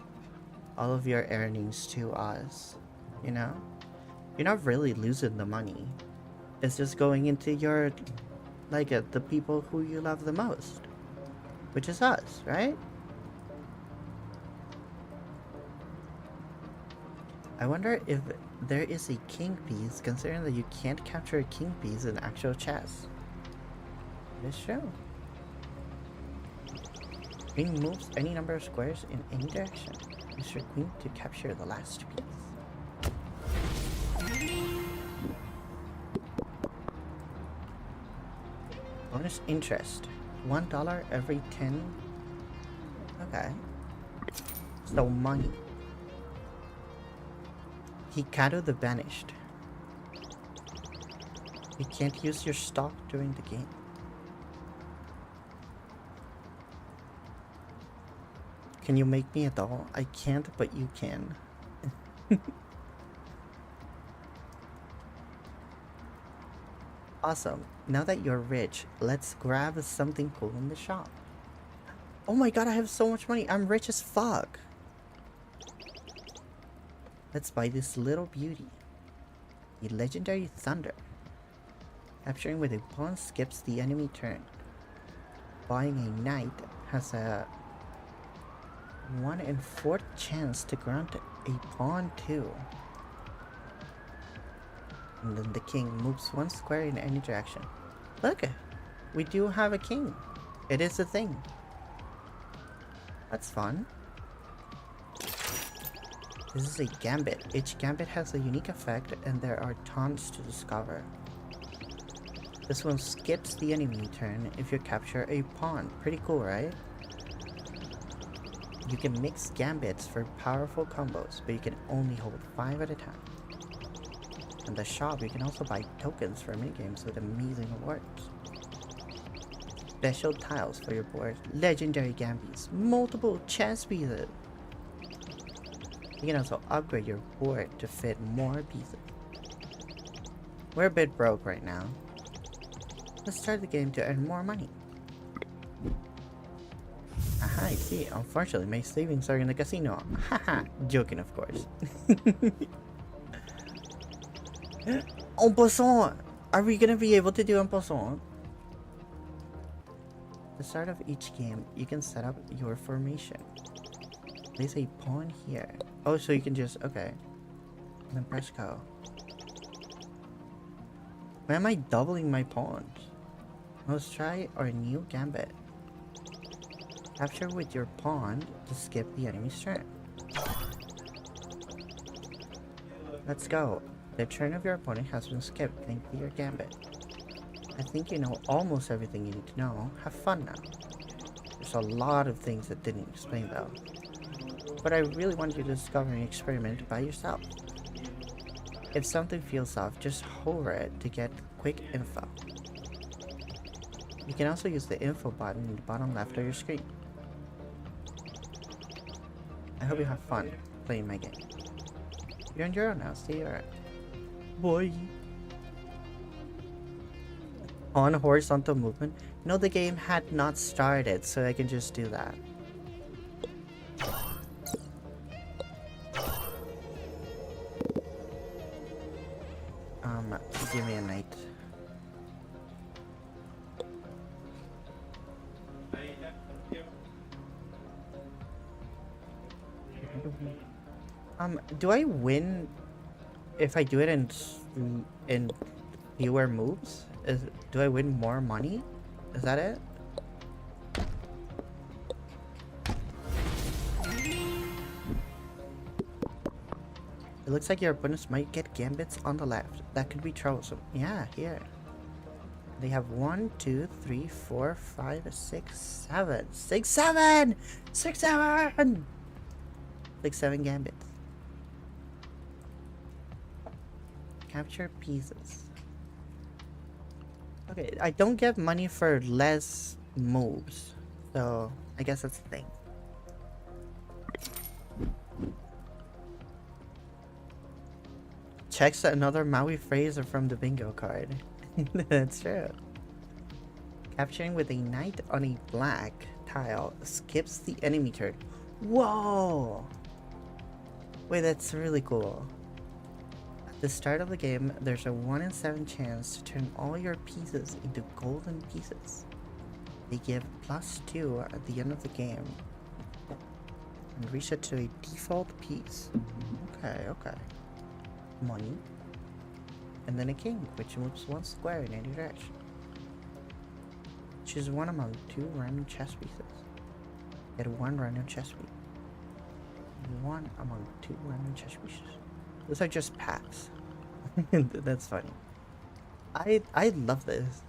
all of your earnings to us, you know? You're not really losing the money. It's just going into your, like, the people who you love the most, which is us, right? I wonder if there is a king piece, considering that you can't capture a king piece in actual chess. It is true. Queen moves any number of squares in any direction. Use your queen to capture the last piece. Bonus interest. $1 every 10. Okay. So money. Hikaru the Banished. You can't use your stock during the game. Can you make me a doll? I can't, but you can. Awesome. Now that you're rich, let's grab something cool in the shop. Oh my god, I have so much money. I'm rich as fuck. Let's buy this little beauty. The legendary thunder. Capturing with a pawn skips the enemy turn. Buying a knight has a 1 in 4 chance to grant a pawn too. And then the king moves 1 square in any direction. Look, we do have a king. It is a thing. That's fun. This is a gambit. Each gambit has a unique effect and there are taunts to discover. This one skips the enemy turn if you capture a pawn. Pretty cool, right? You can mix gambits for powerful combos, but you can only hold 5 at a time. In the shop, you can also buy tokens for minigames with amazing rewards. Special tiles for your board, legendary gambies, multiple chess pieces. You can also upgrade your board to fit more pieces. We're a bit broke right now. Let's start the game to earn more money. Aha, I see. Unfortunately, my savings are in the casino. Haha, joking of course. En passant! Are we gonna be able to do en passant? At the start of each game, you can set up your formation. Place a pawn here. Oh, so you can just, okay. And then press go. Why am I doubling my pawns? Let's try our new gambit. Capture with your pawn to skip the enemy's turn. Let's go. The turn of your opponent has been skipped thanks to your gambit. I think you know almost everything you need to know. Have fun now. There's a lot of things that didn't explain though. But I really want you to discover and experiment by yourself. If something feels off, just hover it to get quick info. You can also use the info button in the bottom left of your screen. I hope you have fun playing my game. You're on your own now, stay alright. Boy. On horizontal movement? No, the game had not started, so I can just do that. Give me a night. Do I win if I do it in fewer moves? Do I win more money? Is that it? It looks like your opponents might get gambits on the left. That could be troublesome. Yeah, here. They have 1, 2, 3, 4, 5, 6, 7. 6, 7! 6, 7! 6, 7 gambits. Capture pieces. Okay, I don't get money for less moves. So, I guess that's the thing. Checks another Mawi phrase from the bingo card. That's true. Capturing with a knight on a black tile skips the enemy turn. Whoa! Wait, that's really cool. At the start of the game, there's a 1 in 7 chance to turn all your pieces into golden pieces. They give +2 at the end of the game. And reset to a default piece. Okay, okay. Money, and then a king, which moves 1 square in any direction. Choose one among 2 random chess pieces. Get 1 random chess piece. 1 among 2 random chess pieces. Those are just packs. That's funny. I love this.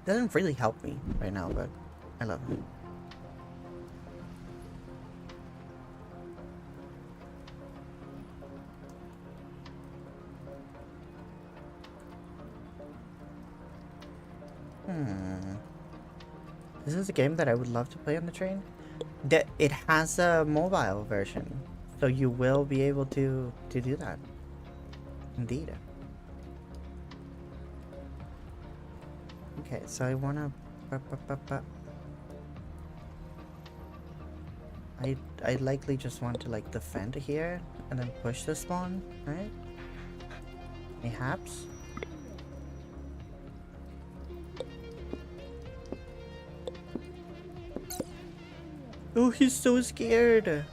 Doesn't really help me right now, but I love it. This is a game that I would love to play on the train. It has a mobile version, so you will be able to do that. Indeed. Okay, so I wanna. I likely just want to like defend here and then push the spawn, right? Perhaps. Oh, he's so scared.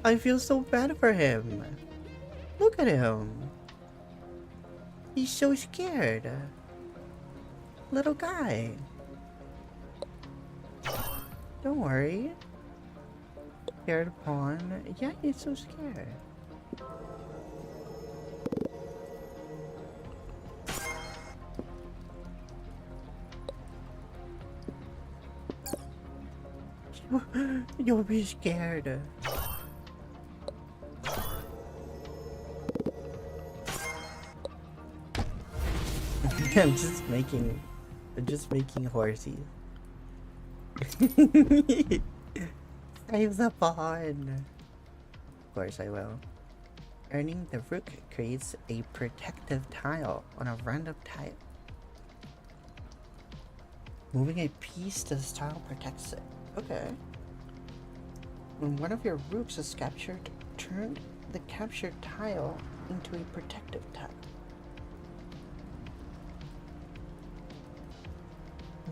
I feel so bad for him. Look at him. He's so scared. Little guy. Don't worry. Scared pawn. Yeah, he's so scared. You'll be scared. I'm just making horses. Save the pawn. Of course I will. Earning the rook creates a protective tile on a random tile. Moving a piece to this tile protects it. Okay. When one of your rooks is captured, turn the captured tile into a protective tile.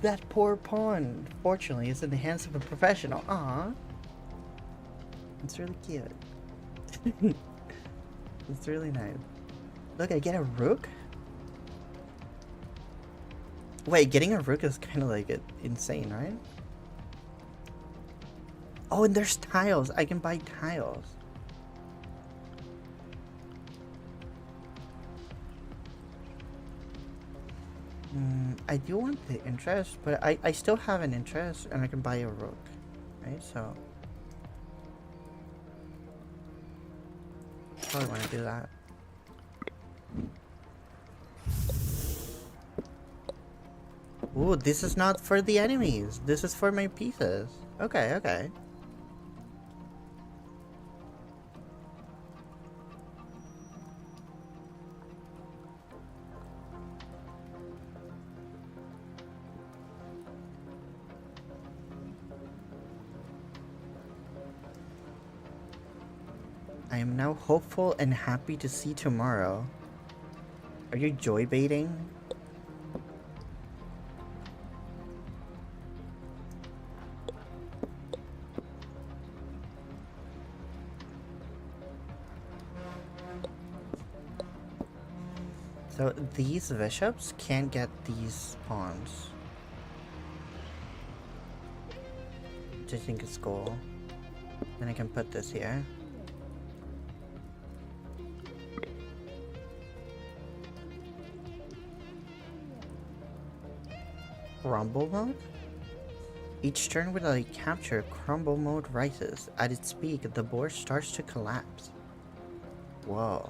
That poor pawn, fortunately, is in the hands of a professional. Aww. It's really cute. It's really nice. Look, I get a rook? Wait, getting a rook is kind of like insane, right? Oh, and there's tiles. I can buy tiles. I do want the interest, but I still have an interest and I can buy a rook, right? So probably want to do that. Ooh, this is not for the enemies. This is for my pieces. Okay, okay. I am now hopeful and happy to see tomorrow. Are you joy baiting? So these bishops can't get these pawns, which I think is cool. Then I can put this here. Crumble mode? Each turn with a capture, crumble mode rises. At its peak, the board starts to collapse. Whoa.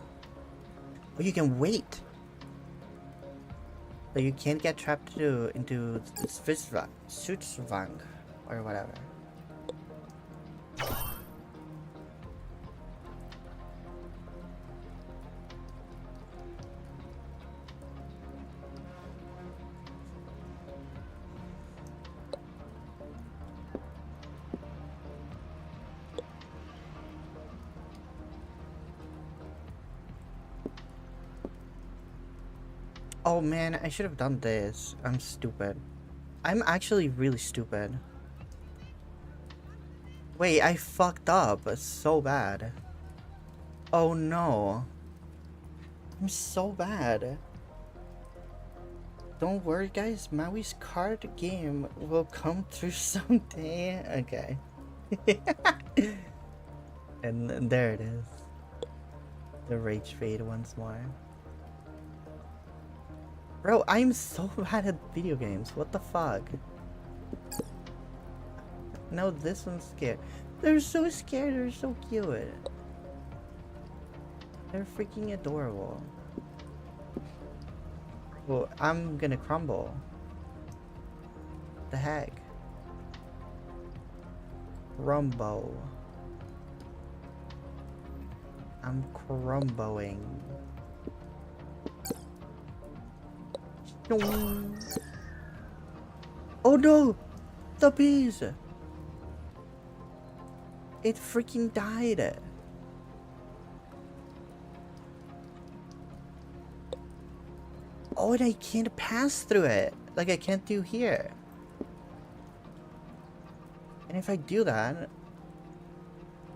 Oh, you can wait! But you can't get trapped into Suitsvang or whatever. Oh man, I should have done this. I'm stupid. I'm actually really stupid. Wait, I fucked up so bad. Oh no. I'm so bad. Don't worry guys, Mawi's card game will come through someday. Okay. And there it is. The rage fade once more. Bro, I'm so bad at video games. What the fuck? No, this one's scared. They're so scared. They're so cute. They're freaking adorable. Well, I'm gonna crumble. The heck? Crumble. I'm crumbling. Oh no! The bees! It freaking died! Oh, and I can't pass through it! Like I can't do here. And if I do that,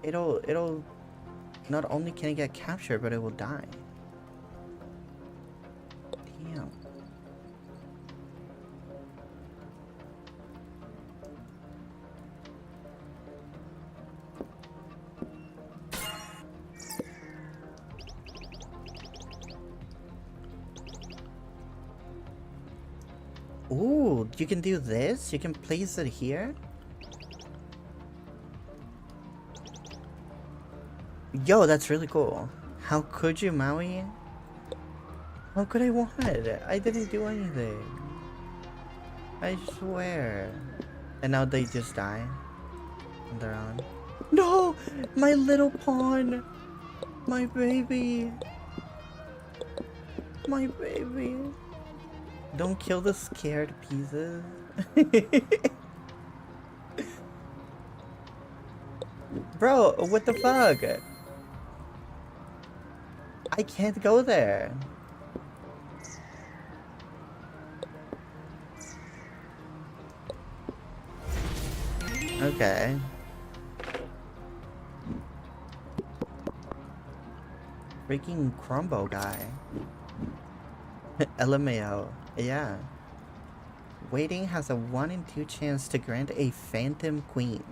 it'll not only can it get captured, but it will die. Damn. Ooh, you can do this? You can place it here? Yo, that's really cool. How could you, Maui? How could I want it? I didn't do anything. I swear. And now they just die on their own. No! My little pawn! My baby! My baby! Don't kill the scared pieces. Bro, what the fuck? I can't go there. Okay. Freaking Crumbo guy. LMAO. Yeah. Waiting has a 1 in 2 chance to grant a Phantom Queen.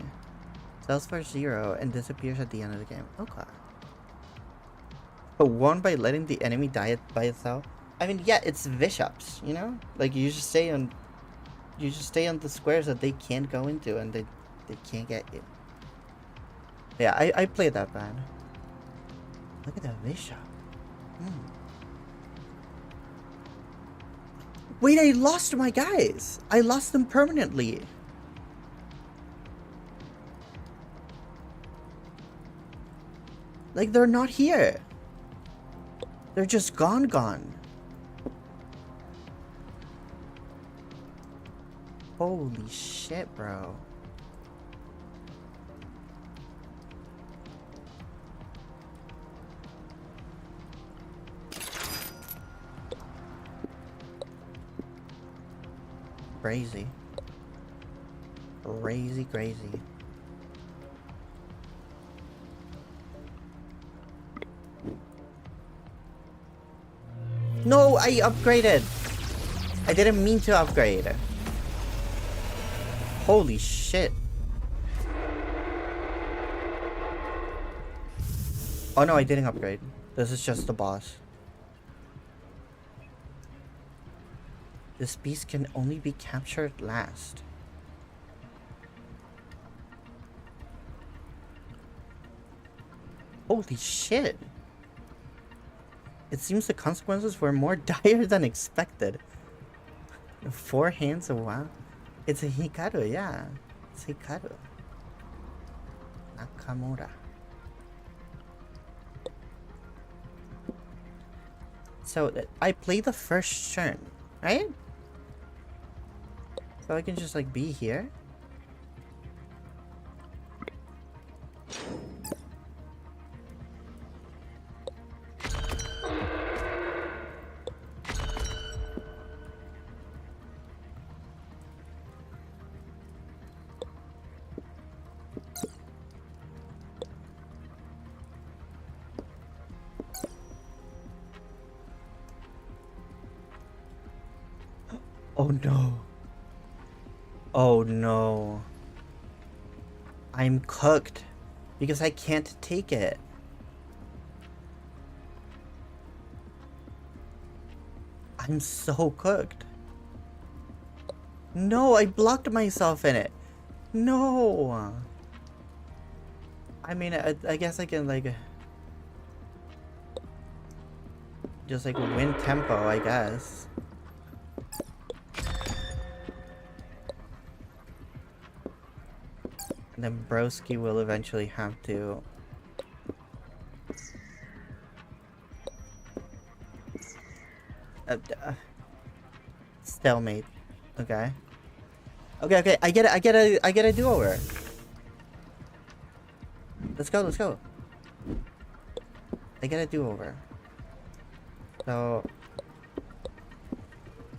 Sells for 0 and disappears at the end of the game. Okay. But won by letting the enemy die by itself? I mean, yeah, it's bishops, you know? Like, you just stay on the squares that they can't go into and they can't get you. Yeah, I played that bad. Look at that bishop. Wait, I lost my guys. I lost them permanently. Like, they're not here. They're just gone. Holy shit, bro. Crazy. Crazy. No, I upgraded. I didn't mean to upgrade. Holy shit. Oh no, I didn't upgrade. This is just the boss. This beast can only be captured last. Holy shit. It seems the consequences were more dire than expected. 4 hands, wow. It's a Hikaru, yeah. It's Hikaru. Nakamura. So, I play the first turn, right? So I can just, like, be here. Oh no. Oh no. I'm cooked because I can't take it. I'm so cooked. No, I blocked myself in it. No. I mean, I guess I can, like, just, like, win tempo, I guess. And then Broski will eventually have to stalemate. Okay. Okay. I get a do-over. Let's go. I get a do-over. So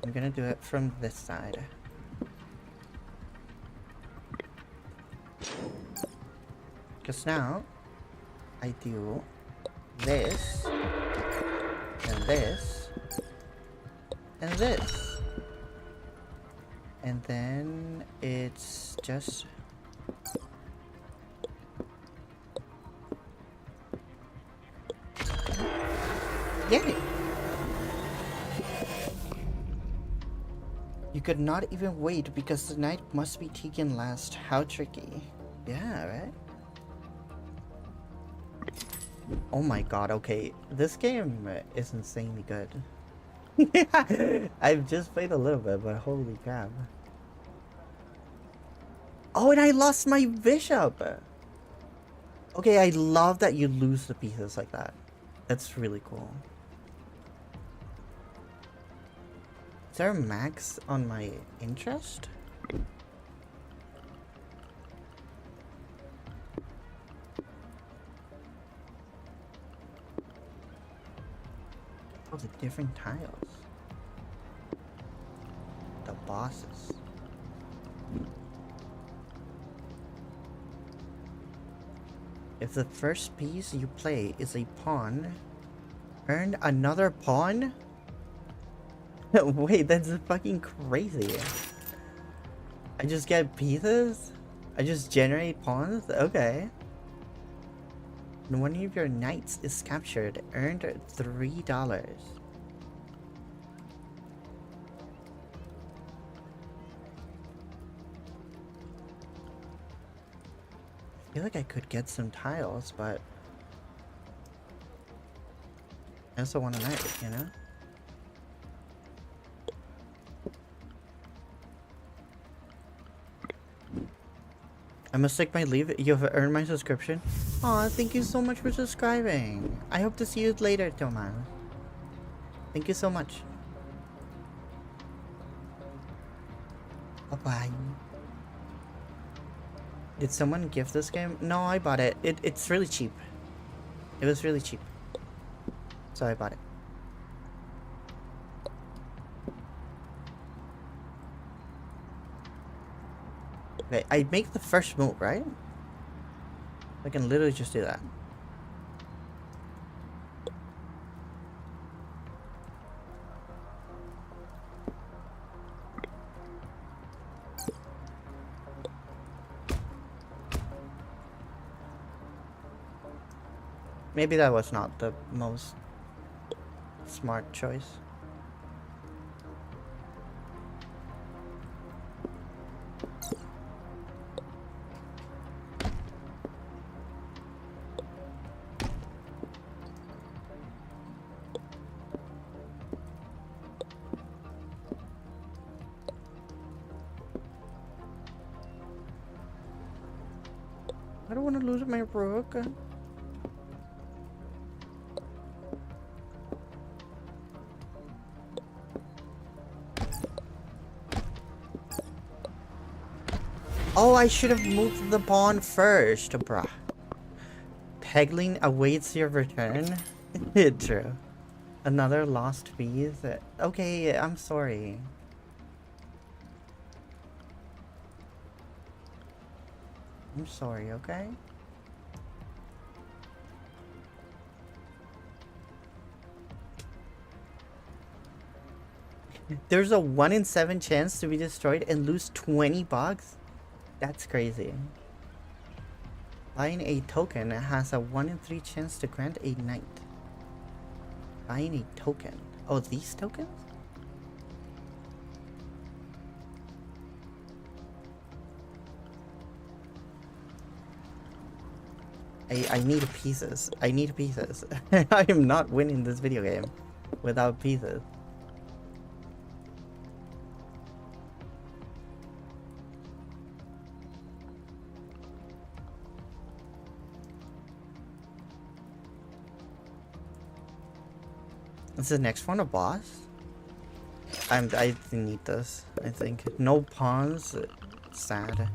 I'm gonna do it from this side. Because now I do this and this and this, and then it's just yay. You could not even wait because the knight must be taken last. How tricky. Yeah, right? Oh my god, okay. This game is insanely good. I've just played a little bit, but holy crap. Oh, and I lost my bishop! Okay, I love that you lose the pieces like that. That's really cool. Is there a max on my interest? Oh, the different tiles. The bosses. If the first piece you play is a pawn, earn another pawn? Wait, that's fucking crazy. I just get pieces? I just generate pawns? Okay. When one of your knights is captured, earned $3. I feel like I could get some tiles, but I also want a knight, you know? I must take my leave. You have earned my subscription. Aw, thank you so much for subscribing. I hope to see you later, Tomas. Thank you so much. Bye-bye. Did someone gift this game? No, I bought it. It's really cheap. It was really cheap. So I bought it. Okay, I make the first move, right? I can literally just do that. Maybe that was not the most smart choice. I don't want to lose my rook. Oh, I should have moved the pawn first, bruh. Peggling awaits your return. True. Another lost piece. Okay, I'm sorry. I'm sorry, okay? There's a 1 in 7 chance to be destroyed and lose 20 bucks? That's crazy. Buying a token has a 1 in 3 chance to grant a knight. Buying a token. Oh, these tokens? I need pieces. I need pieces. I am not winning this video game without pieces. Is the next one a boss? I need this, I think. No pawns. Sad.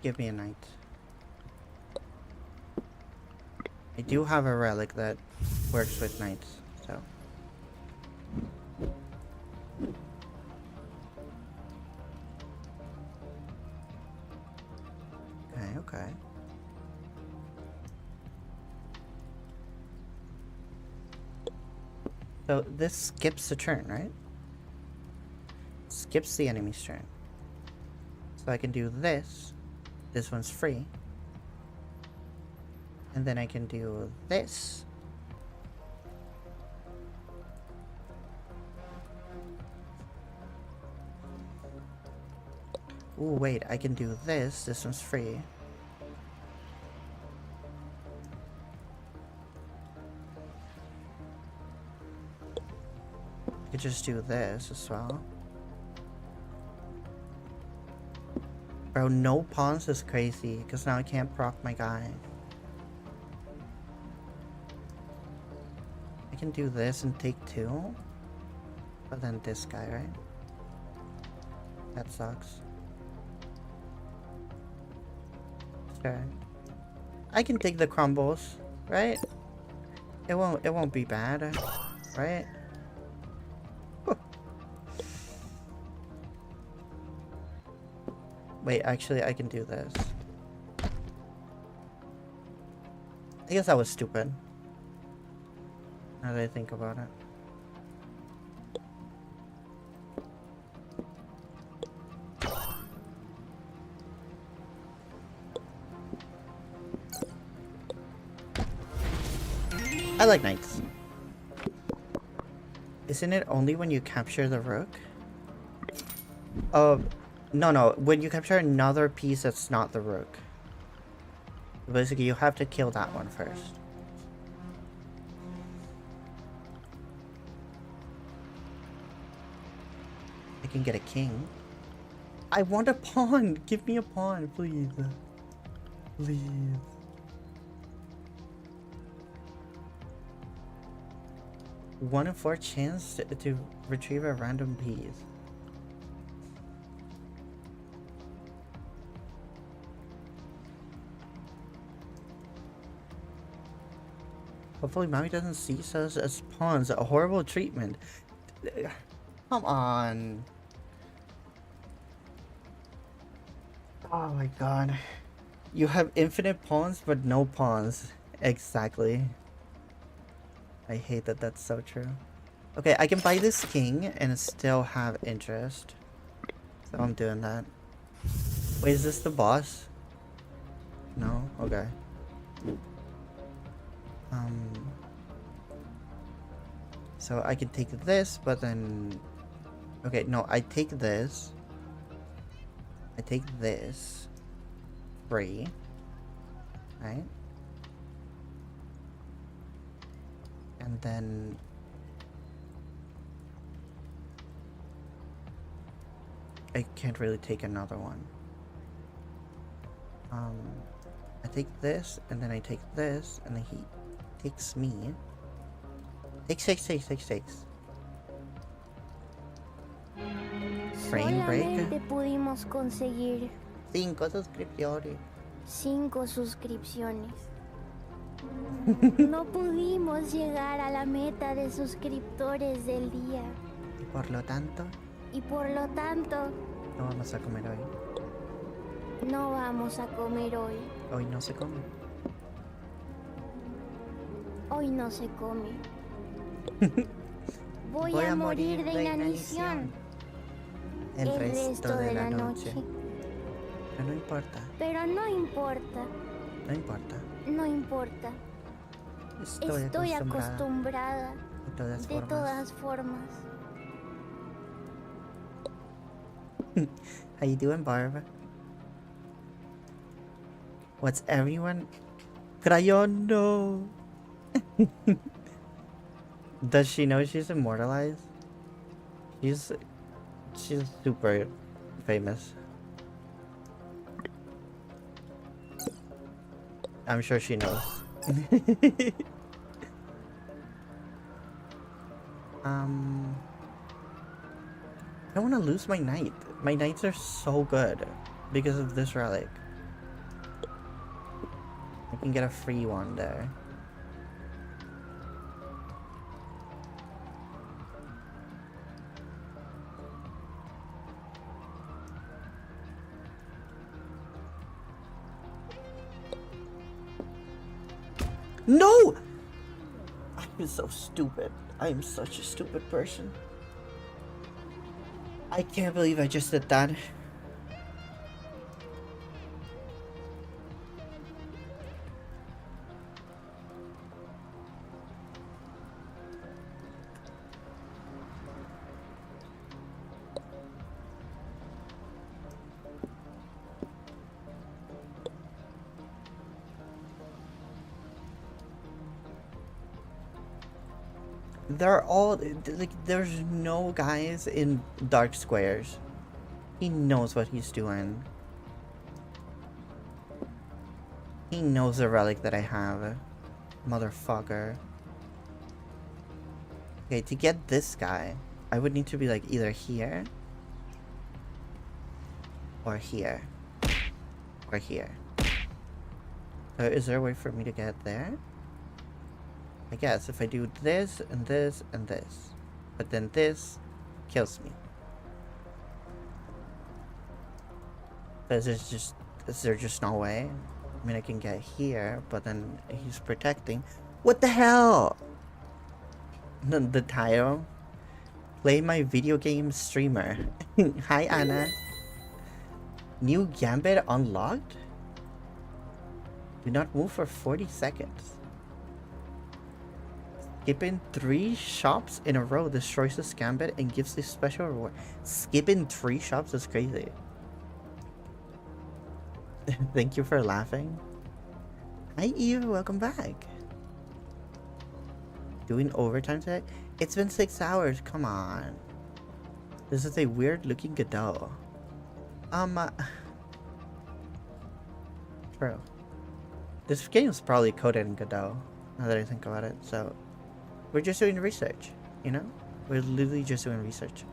Give me a knight. I do have a relic that works with knights, so. Okay. So this skips a turn, right? Skips the enemy's turn. So I can do this. This one's free. And then I can do this. Ooh, wait, I can do this. This one's free. I could just do this as well. Bro, no pawns is crazy, because now I can't proc my guy. I can do this and take 2. But then this guy, right? That sucks. Sure. I can take the crumbles, right? It won't be bad, right? Wait, actually, I can do this. I guess that was stupid. Now that I think about it. I like knights. Isn't it only when you capture the rook? No, when you capture another piece that's not the rook. Basically, you have to kill that one first. I can get a king. I want a pawn! Give me a pawn, please. Please. One in 4 chance to retrieve a random piece. Hopefully Mawi doesn't see us as pawns. A horrible treatment. Come on. Oh my god. You have infinite pawns but no pawns. Exactly. I hate that that's so true. Okay, I can buy this king and still have interest. So I'm doing that. Wait, is this the boss? No? Okay. So I can take this, but then... Okay, no, I take this. I take this. Free. Right? And then... I can't really take another one. I take this, and then I take this, and then he takes me. Takes. Frame break. Solamente pudimos conseguir 5 suscripciones. 5 suscripciones. No pudimos llegar a la meta de suscriptores del día. Y por lo tanto, no vamos a comer hoy. no vamos a comer hoy. Hoy no se come. Hoy no se come. Voy a morir de inanición El resto de la noche. Pero no importa. Pero no importa. No importa. No importa. Estoy acostumbrada. De todas formas. How you doing, Barb? What's everyone? Crayon, no. Does she know she's immortalized? She's super famous. I'm sure she knows. I don't want to lose my knight. My knights are so good because of this relic. I can get a free one there. No! I'm so stupid. I am such a stupid person. I can't believe I just did that. They're all like, there's no guys in dark squares. He knows what he's doing. He knows the relic that I have. Motherfucker. Okay, to get this guy, I would need to be like either here or here or here. Is there a way for me to get there? I guess if I do this and this and this, but then this kills me. Is there just no way? I mean, I can get here, but then he's protecting. What the hell? The title? Play my video game streamer. Hi, Anna. New gambit unlocked? Do not move for 40 seconds. Skipping 3 shops in a row destroys this gambit and gives a special reward. Skipping 3 shops is crazy. Thank you for laughing. Hi Eve, welcome back. Doing overtime today? It's been 6 hours, come on. This is a weird looking Godot. True. This game is probably coded in Godot, now that I think about it, so we're just doing research, you know? We're literally just doing research.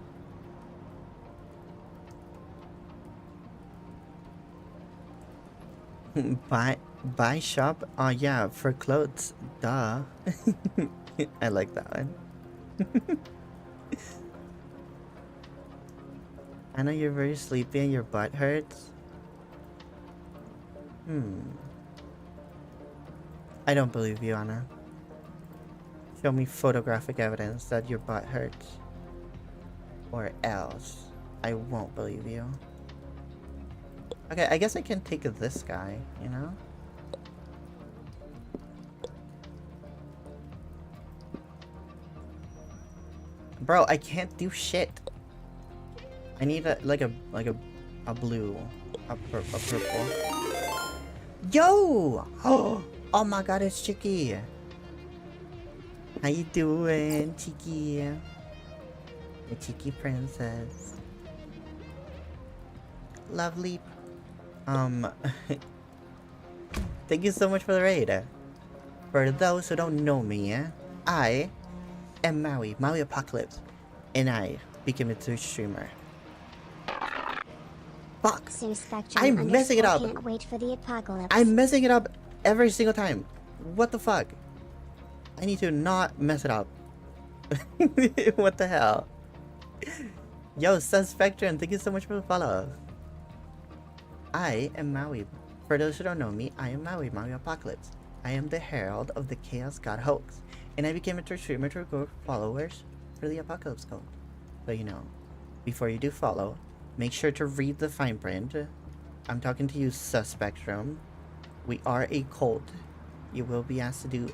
Buy shop? Oh yeah, for clothes. Duh. I like that one. I know you're very sleepy and your butt hurts. I don't believe you, Anna. Show me photographic evidence that your butt hurts. Or else I won't believe you. Okay, I guess I can take this guy, you know? Bro, I can't do shit. I need a blue, a purple. Yo! Oh my god, it's Chicky. How you doing, Chicky? The Chicky princess. Lovely. Thank you so much for the raid. For those who don't know me, I am Maui, Maui Apocalypse, and I became a Twitch streamer. Fuck! I'm messing it up! Can't wait for the apocalypse. I'm messing it up every single time. What the fuck? I need to not mess it up. What the hell? Yo, Spectrum, thank you so much for the follow. I am Maui. For those who don't know me, I am Maui, Maui Apocalypse. I am the herald of the Chaos God hoax, and I became a Twitch streamer to grow followers for the Apocalypse cult. So you know, before you do follow, make sure to read the fine print. I'm talking to you, Spectrum. We are a cult. You will be asked to do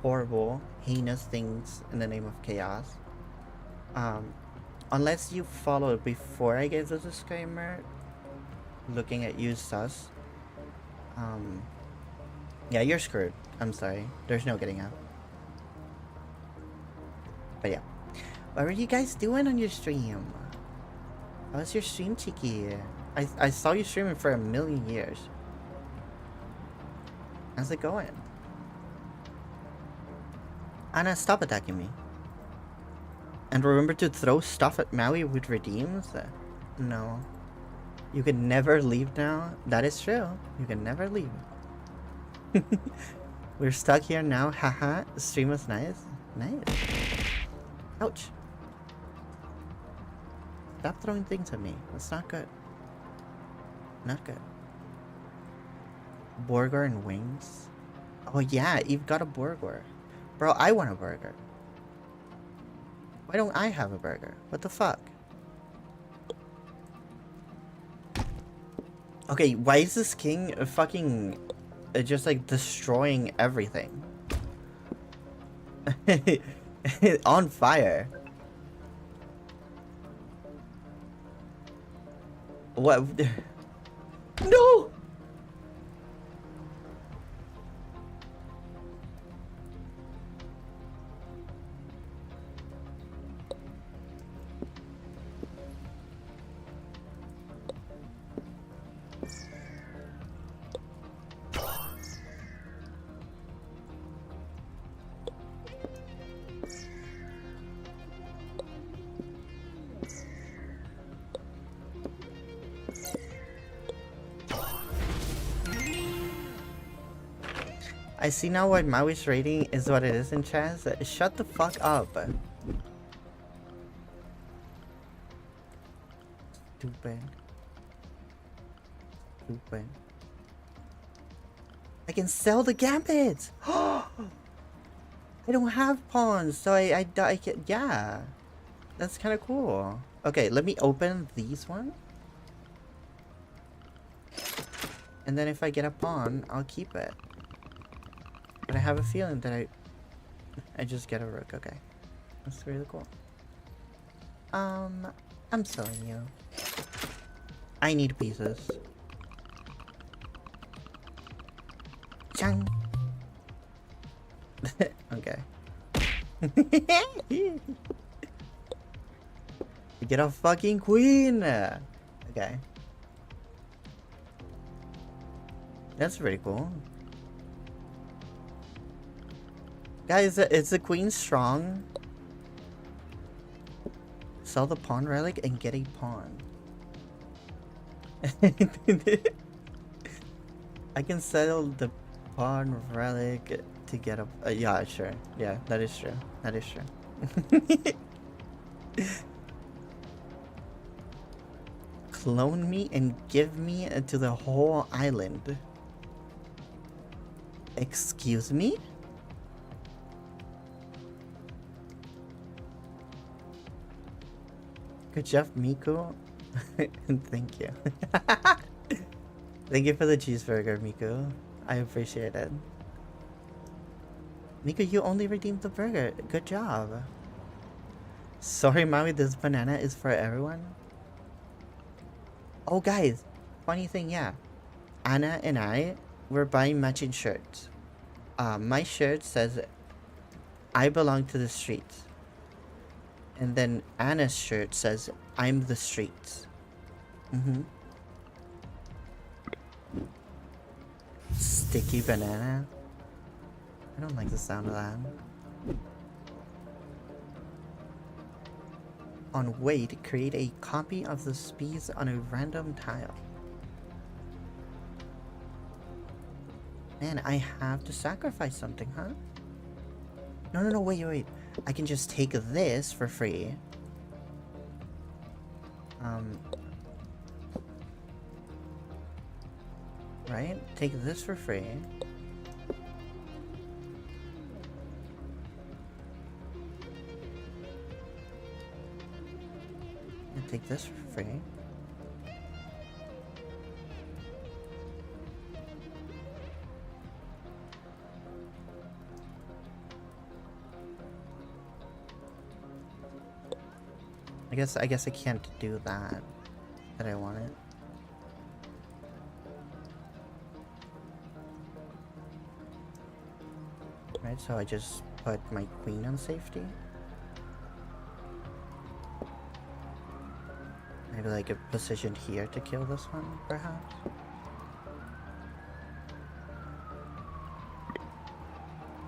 horrible, heinous things in the name of chaos. Unless you follow before I gave the disclaimer, looking at you, sus. Yeah, you're screwed. I'm sorry. There's no getting out. But yeah. What were you guys doing on your stream? How was your stream, Cheeky? I saw you streaming for 1,000,000 years. How's it going? Anna, stop attacking me. And remember to throw stuff at Maui with redeems? No. You can never leave now? That is true. You can never leave. We're stuck here now. Haha. The stream was nice. Nice. Ouch. Stop throwing things at me. That's not good. Not good. Burger and wings? Oh yeah, you've got a burger. Bro, I want a burger. Why don't I have a burger? What the fuck? Okay, why is this king fucking just like destroying everything? On fire. What? No! I see now why Mawi's rating is what it is in chess. Shut the fuck up. Stupid. Stupid. I can sell the gambits! I don't have pawns, so I can, yeah. That's kind of cool. Okay, let me open these one. And then if I get a pawn, I'll keep it. But I have a feeling that I just get a rook. Okay. That's really cool. I'm selling you. I need pieces. Chang. Okay. Get a fucking queen. Okay. That's pretty cool. Guys, is the queen strong? Sell the pawn relic and get a pawn. I can sell the pawn relic to get a... yeah, sure. Yeah, that is true. That is true. Clone me and give me to the whole island. Excuse me? Good job, Miku. Thank you. Thank you for the cheeseburger, Miku. I appreciate it. Miku, you only redeemed the burger. Good job. Sorry, Maui, this banana is for everyone. Oh, guys. Funny thing, yeah. Anna and I were buying matching shirts. My shirt says, I belong to the streets. And then Anna's shirt says, I'm the streets. Sticky banana. I don't like the sound of that. On wait, create a copy of the speeds on a random tile. Man, I have to sacrifice something, huh? No, wait. I can just take this for free. Right? Take this for free. And take this for free. I guess I can't do that I wanted. Right, so I just put my queen on safety. Maybe like a position here to kill this one, perhaps.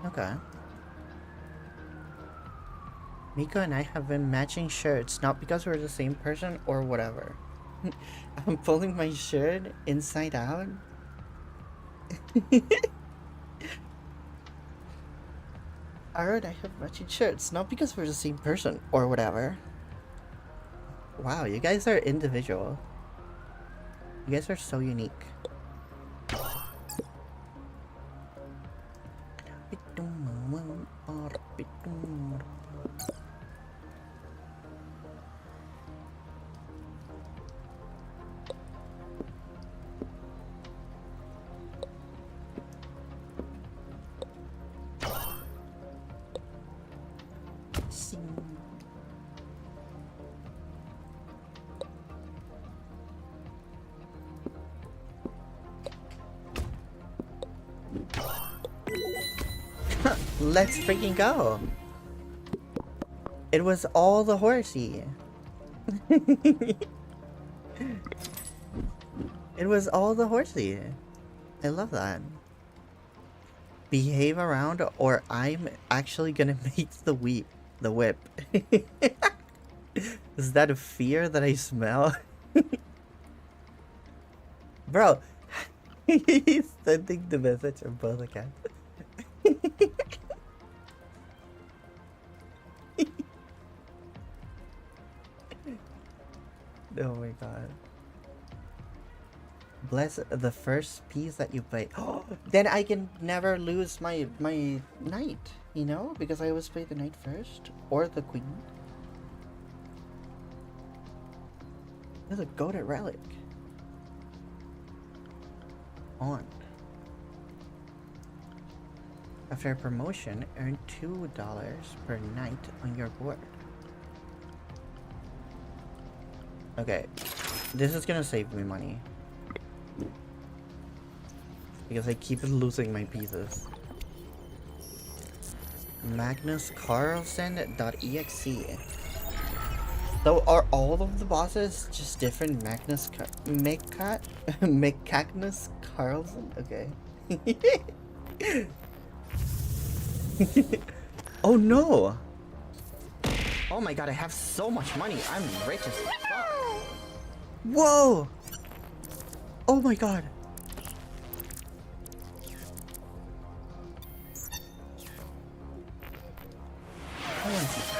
Okay. Miko and I have been matching shirts, not because we're the same person or whatever. I'm pulling my shirt inside out. Alright, I have matching shirts, not because we're the same person or whatever. Wow, you guys are individual. You guys are so unique. Let's freaking go. It was all the horsey. It was all the horsey. I love that. Behave around or I'm actually gonna make the whip. Is that a fear that I smell? Bro, he's sending the message on both accounts. Oh my god. Bless the first piece that you play. Then I can never lose my knight, you know? Because I always play the knight first. Or the queen. There's a Godot relic. On. After a promotion, earn $2 per night on your board. Okay. This is gonna save me money. Because I keep losing my pieces. MagnusCarlsen.exe. So are all of the bosses just different Magnus Carlsen? Okay. Oh no! Oh my god, I have so much money. I'm rich as fuck. Whoa! Oh my god.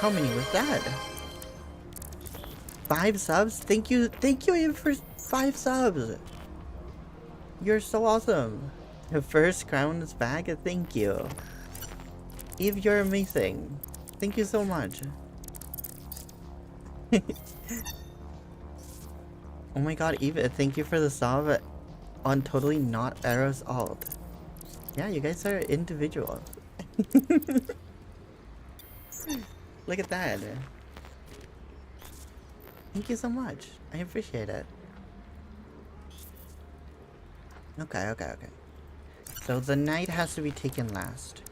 How many was that? 5 subs? Thank you Eve for 5 subs. You're so awesome. The first crown is back. Thank you. Eve, you're amazing. Thank you so much. Oh my god, Eve, thank you for the sub on Totally Not Eros Alt. Yeah, you guys are individuals. Look at that. Thank you so much. I appreciate it. Okay. So the knight has to be taken last.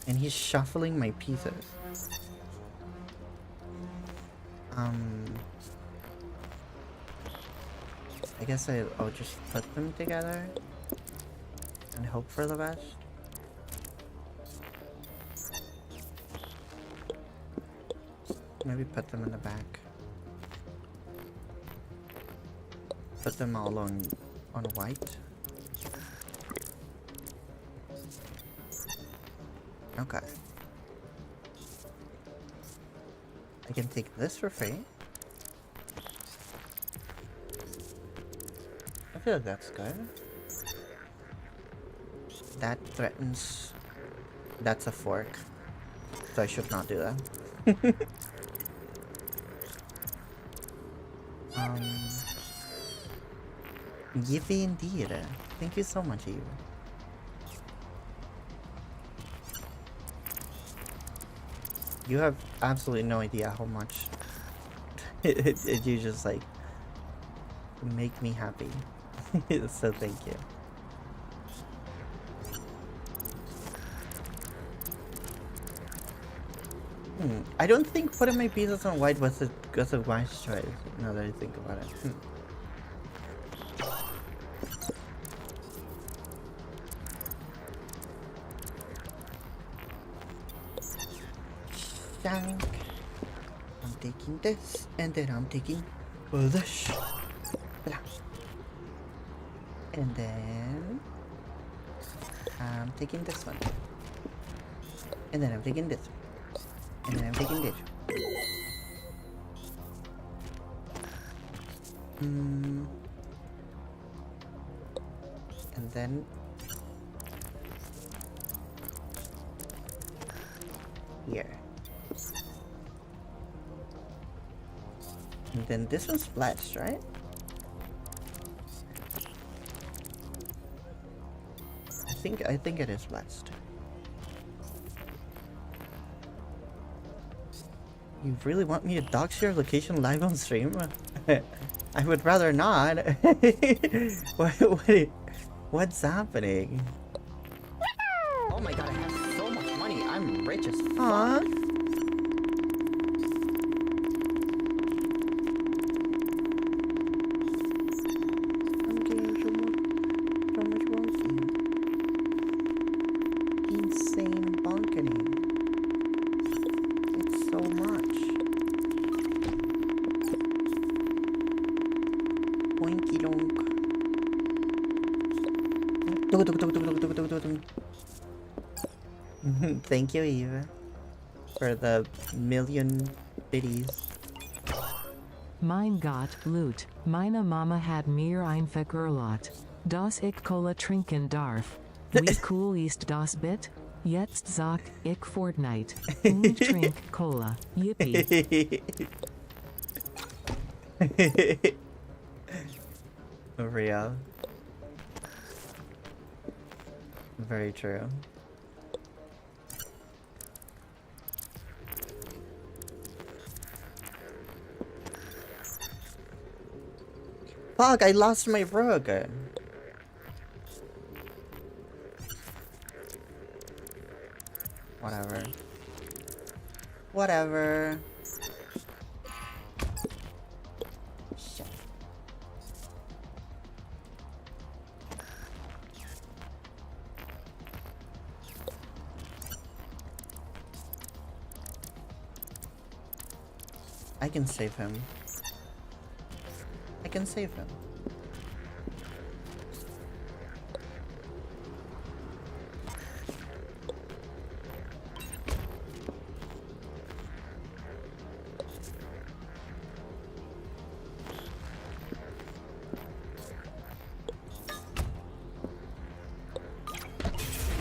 And he's shuffling my pieces. I guess I'll just put them together and hope for the best. Maybe put them in the back. Put them all on white. Okay. I can take this for free. I feel like that's good. That threatens... That's a fork. So I should not do that. Yiffy indeed. Thank you so much, Eve. You have absolutely no idea how much you just like make me happy. So thank you. I don't think putting my pieces on white was a wise choice, now that I think about it. Shank. I'm taking this, and then I'm taking this. Blah. And then I'm taking this one. And then I'm taking this one. And then I'm taking this. And then here. And then this one's splashed, right? I think it is splashed. You really want me to dox your location live on stream? I would rather not. What's happening? Oh my god, I have so much money. I'm rich as fuck. I'm getting so much bonking. Insane bonkening. It's so much. Boinky donk. Thank you, Eva, for the million biddies. Mein Gott, Loot. Meine Mama hat mir einfach Urlaut. Das ich Cola trinken darf. Wie cool ist das Bit? Jetzt sag ich Fortnite. Und trink Cola. Yippee. Real. Very true. Fuck, I lost my rug. Whatever. Whatever. Shit. I can save him. I can save him.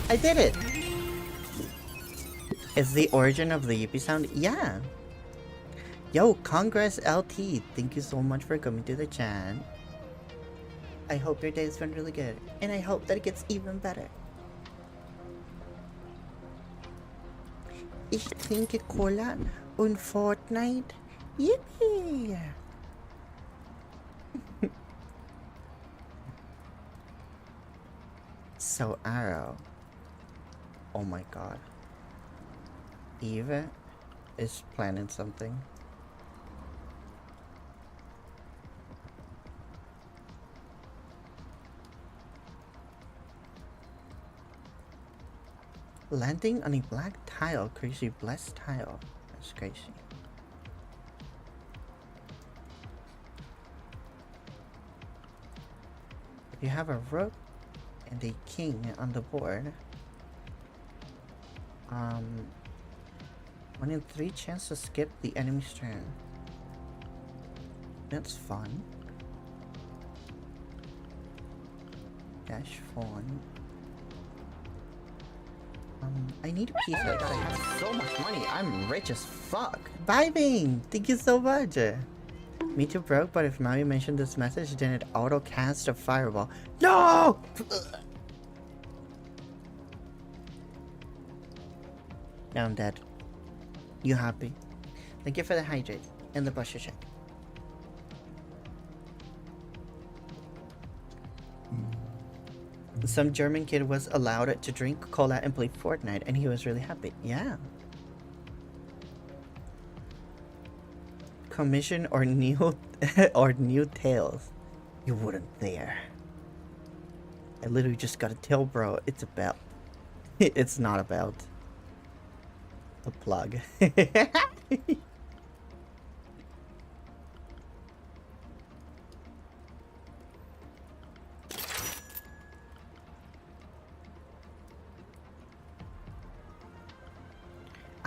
I did it! Is the origin of the yippee sound? Yeah! Yo, Congress LT, thank you so much for coming to the chat. I hope your day's been really good, and I hope that it gets even better. Ich trinke Cola und Fortnite. Yippee! So, Arrow. Oh my god. Eva is planning something. Landing on a black tile, crazy blessed tile. That's crazy. If you have a rook and a king on the board, 1 in 3 chance to skip the enemy's turn. That's fun. Dash fun. I need a piece. I gotta have so much money. I'm rich as fuck. Bye, Bing. Thank you so much. Me too broke, but if Mawi mentioned this message, then it auto cast a fireball. No! Now I'm dead. You happy? Thank you for the hydrate and the bus check. Some German kid was allowed to drink cola and play Fortnite, and he was really happy. Yeah. Commission or new or new tails. You wouldn't dare. I literally just got a tail, bro. It's a belt. It's not a belt. A plug.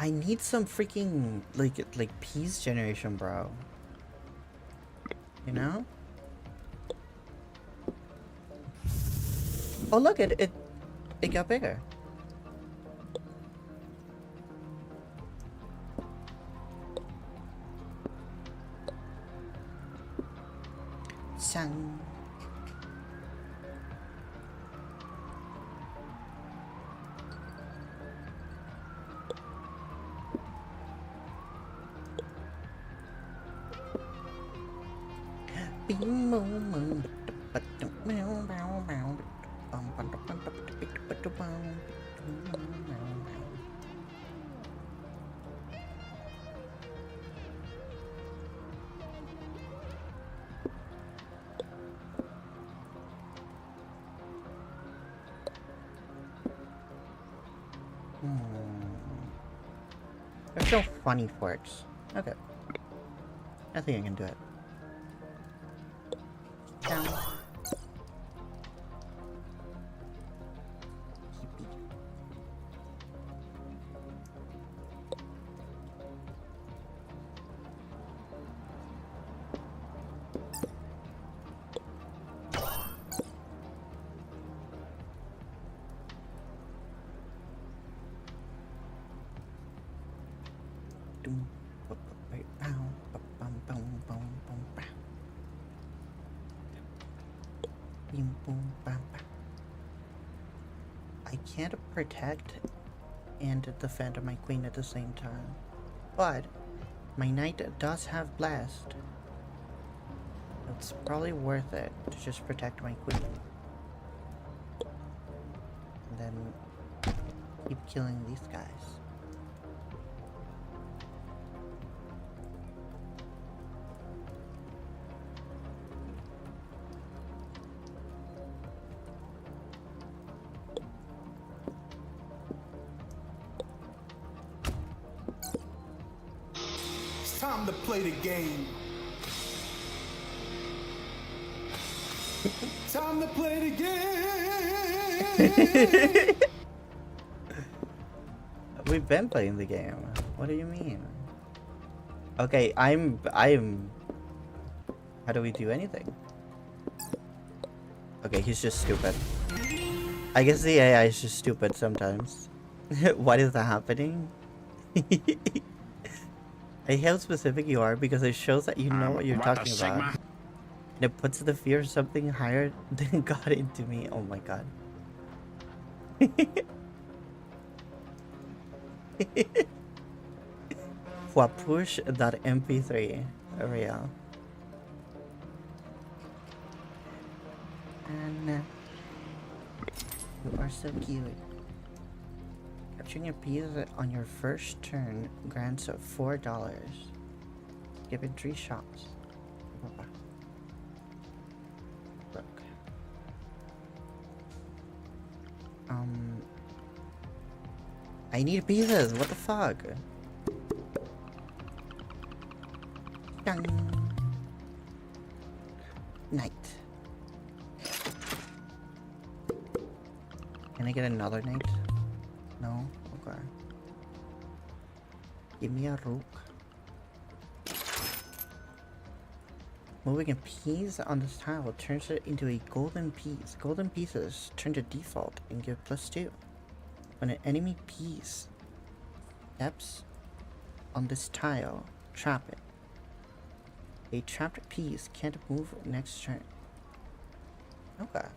I need some freaking like peas generation, bro. You know? Oh look, it got bigger. Sang. There's no funny forks. Okay. I think I can do it. Down. Bim, boom, bam, bam. I can't protect and defend my queen at the same time, but my knight does have blast. It's probably worth it to just protect my queen. And then keep killing these guys. It's time to play the game. Time to play the game. We've been playing the game. What do you mean? Okay, I'm. How do we do anything? Okay, he's just stupid. I guess the AI is just stupid sometimes. Why is that happening? I hate how specific you are because it shows that you know what you're talking about. And it puts the fear of something higher than God into me. Oh my god. Wapush.mp3 real. And you are so cute. Capturing a piece on your first turn grants $4. Give it 3 shots. Look. I need pieces. What the fuck? Dang. Knight. Can I get another knight? No? Okay. Give me a rook. Moving a piece on this tile turns it into a golden piece. Golden pieces turn to default and give +2. When an enemy piece steps on this tile, trap it. A trapped piece can't move next turn. Okay.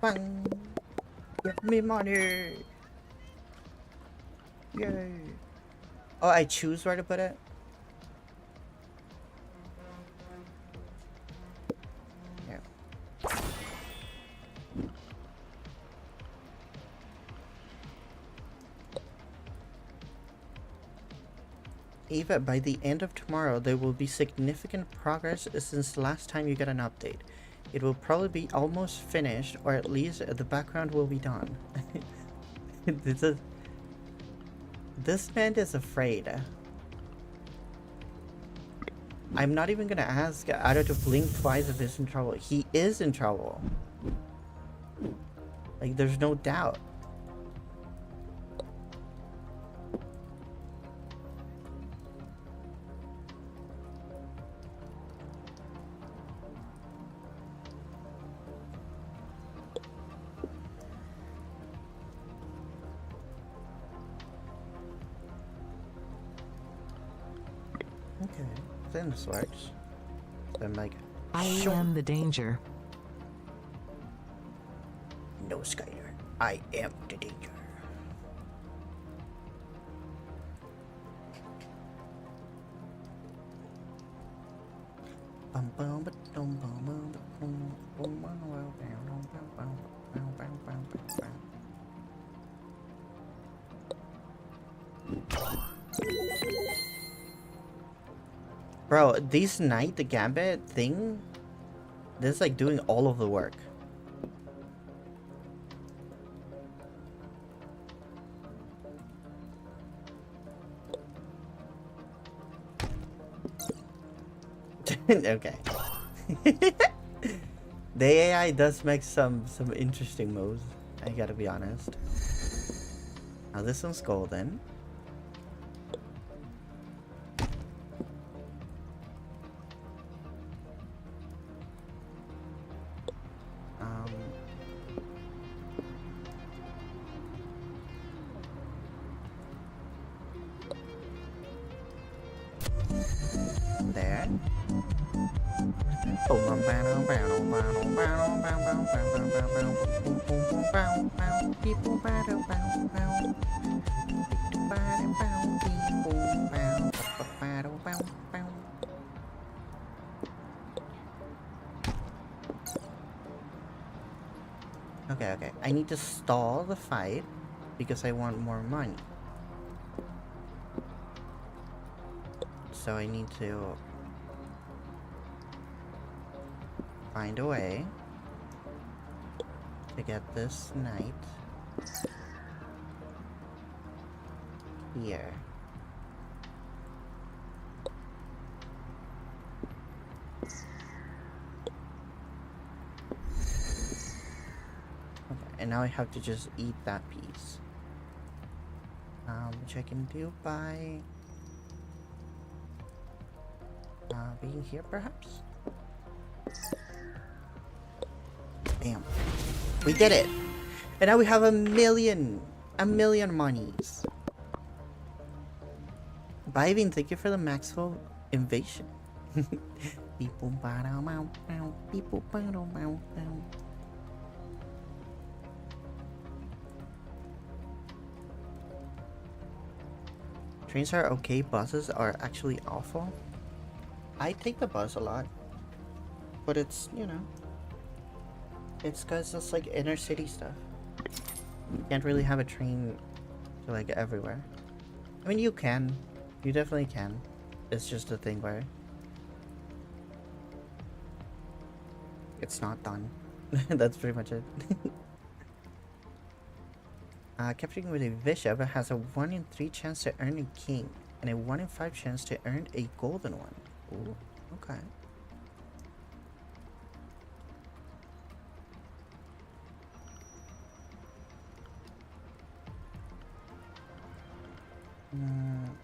Bang! Give me money! Yay! Oh, I choose where to put it? Yeah. Eva, by the end of tomorrow, there will be significant progress since the last time you got an update. It will probably be almost finished, or at least the background will be done. This man is afraid. I'm not even gonna ask Ada to blink twice if he's in trouble. He is in trouble. Like, there's no doubt. Okay, then this works. I'm like, I sure. am the danger. No, Skyler. I am the danger. Bro, these Knight the Gambit thing, this is like doing all of the work. Okay. The AI does make some interesting moves, I gotta be honest. Now this one's golden. There. Okay, okay. I need to stall the fight because I want more money. So I need to find a way to get this knight here. Okay, and now I have to just eat that piece. Which I can do by being here, perhaps? Damn. We did it! And now we have a million monies. Biving, thank you for the Maxwell invasion. Trains are okay, buses are actually awful. I take the bus a lot, but it's, you know, it's cause it's like inner city stuff. You can't really have a train to like everywhere. I mean, you can, you definitely can. It's just a thing where it's not done. That's pretty much it. Capturing with a bishop has a 1 in 3 chance to earn a king and a 1 in 5 chance to earn a golden one. Ooh, okay.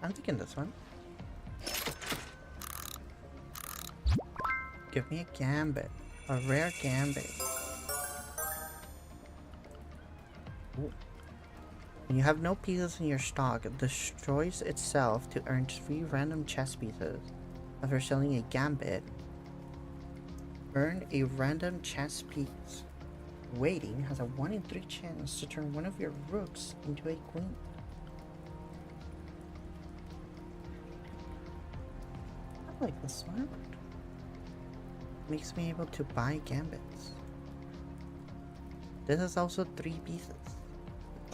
I'm thinking this one. Give me a gambit. A rare gambit. Ooh. When you have no pieces in your stock, it destroys itself to earn 3 random chess pieces. After selling a gambit, earn a random chess piece. Waiting has a 1 in 3 chance to turn one of your rooks into a queen. I like this one. Makes me able to buy gambits. This is also 3 pieces.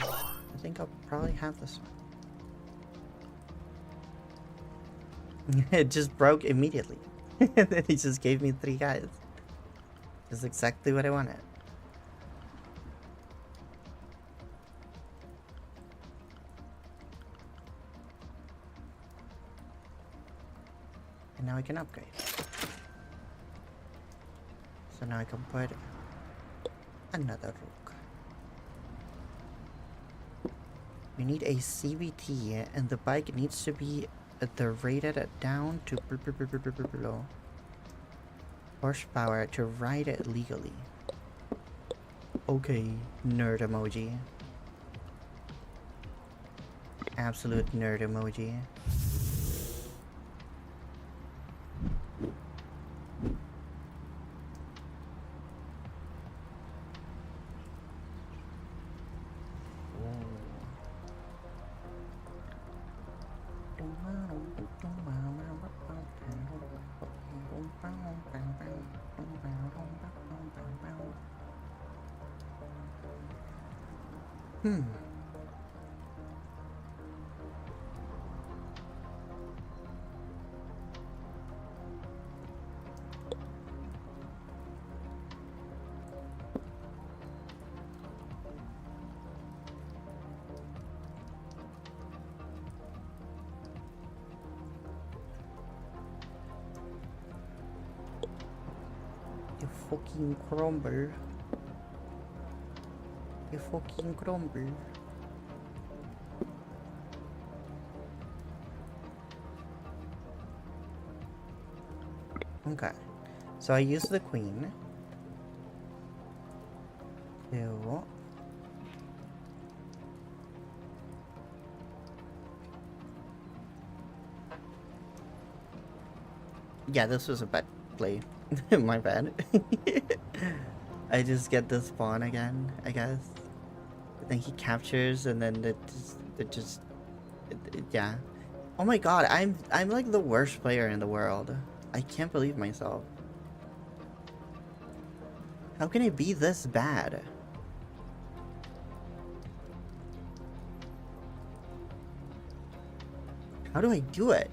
I think I'll probably have this one. It just broke immediately. Then he just gave me 3 guys. Just exactly what I wanted. And now I can upgrade. So now I can put another rook. We need a CVT and the bike needs to be rated down to below horsepower to ride it legally. Okay, nerd emoji. Absolute nerd emoji. You fucking crumble. You fucking crumble. Okay. So I use the queen to yeah, this was a bad play. My bad. I just get the spawn again, I guess. Then he captures, and then yeah. Oh my god, I'm like the worst player in the world. I can't believe myself. How can it be this bad? How do I do it?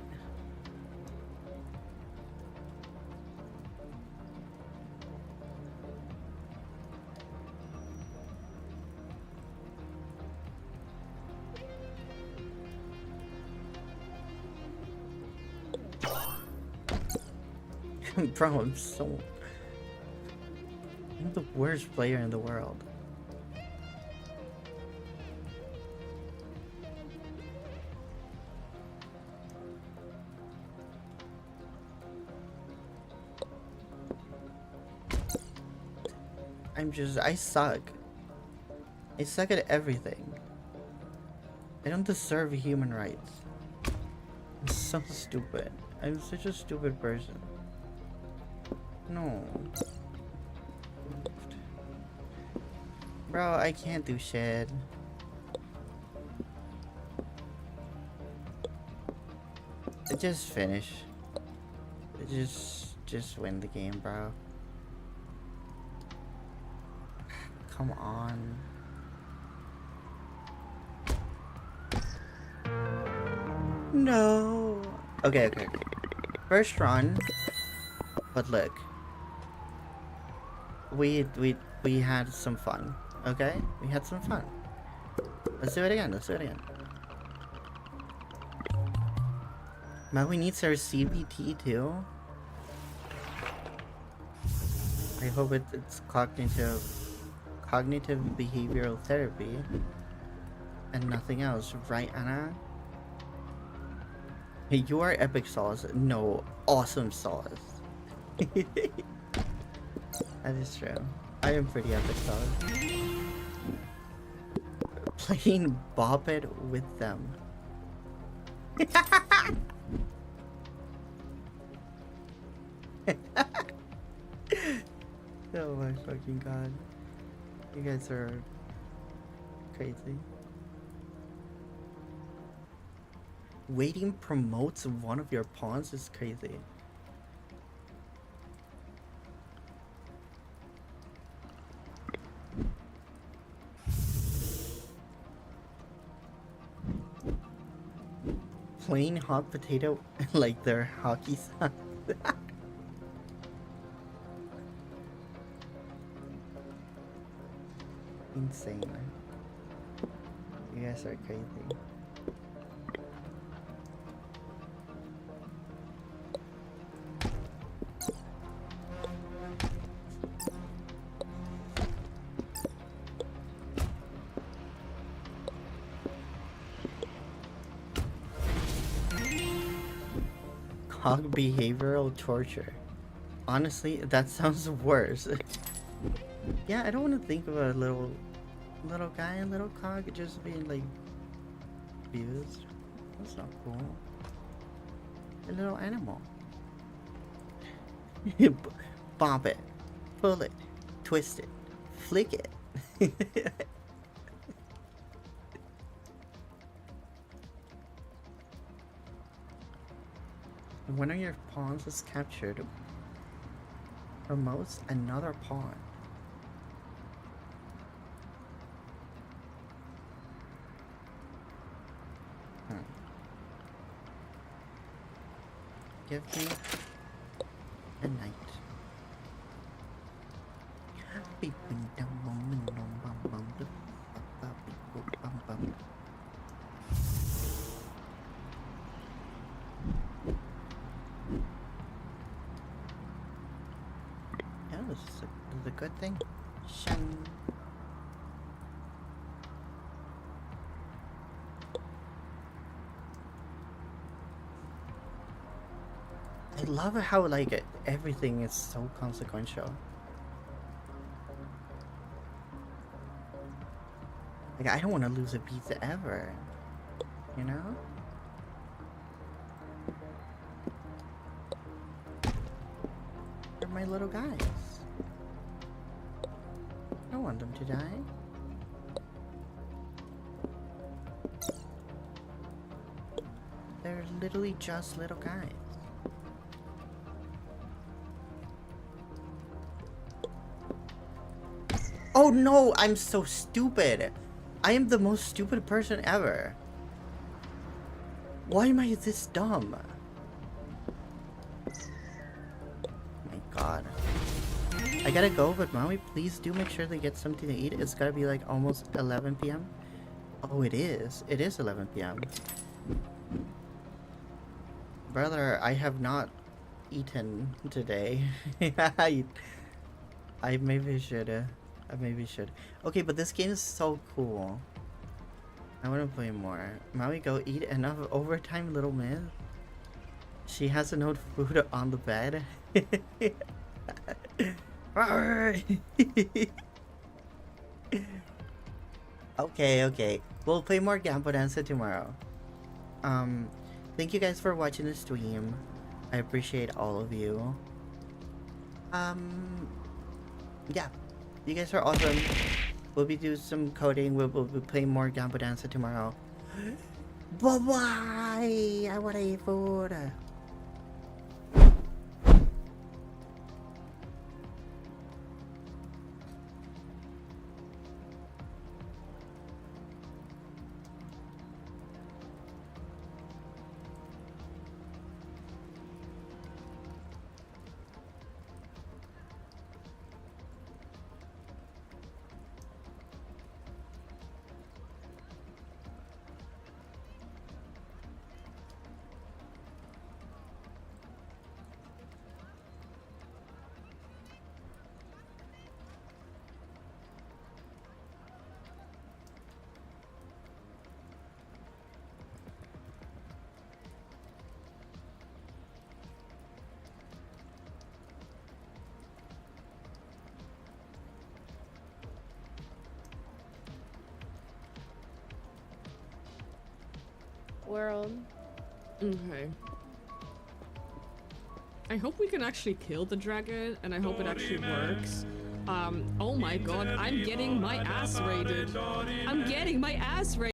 Bro, I'm the worst player in the world. I suck. I suck at everything. I don't deserve human rights. I'm so stupid. I'm such a stupid person. No. Bro, I can't do shit. Just finish. Just win the game, bro. Come on. No. Okay. First run. But look. We had some fun. Okay? We had some fun. Let's do it again. Maui needs our CBT too. I hope it's cognitive behavioral therapy and nothing else, right, Anna? Hey, you are epic sauce. No, awesome sauce. That is true. I am pretty epic sauce. Playing Bop It with them. Oh my fucking god. You guys are crazy. Waiting promotes one of your pawns is crazy. Plain hot potato like their hockey son. Insane. You guys are crazy. Hog behavioral torture. Honestly, that sounds worse. Yeah, I don't want to think of a little guy, a little cog just being like abused. That's not cool. A little animal. Bump it, pull it, twist it, flick it. One of your pawns is captured. Promotes another pawn. Give me a knight. Yeah, this is a good thing. Shang. I love how like everything is so consequential. Like I don't want to lose a pizza ever, you know? Where'd my little guys. I don't want them to die. They're literally just little guys. Oh no, I'm so stupid. I am the most stupid person ever. Why am I this dumb? My god. I gotta go, but Maui, please do make sure they get something to eat. It's gotta be like almost 11 p.m. Oh, it is. It is 11 p.m. Brother, I have not eaten today. I maybe should. I maybe should. Okay, but this game is so cool. I want to play more. Maui, go eat enough overtime, little man. She has enough food on the bed. Okay. We'll play more Gambo Dancer tomorrow. Thank you guys for watching the stream. I appreciate all of you. Yeah. You guys are awesome. We'll be doing some coding. We'll be playing more Gambo Dancer tomorrow. Bye-bye! I wanna eat food. World. Okay. I hope we can actually kill the dragon, and I hope it actually works. Oh my god, I'm getting my ass raided. I'm getting my ass raided.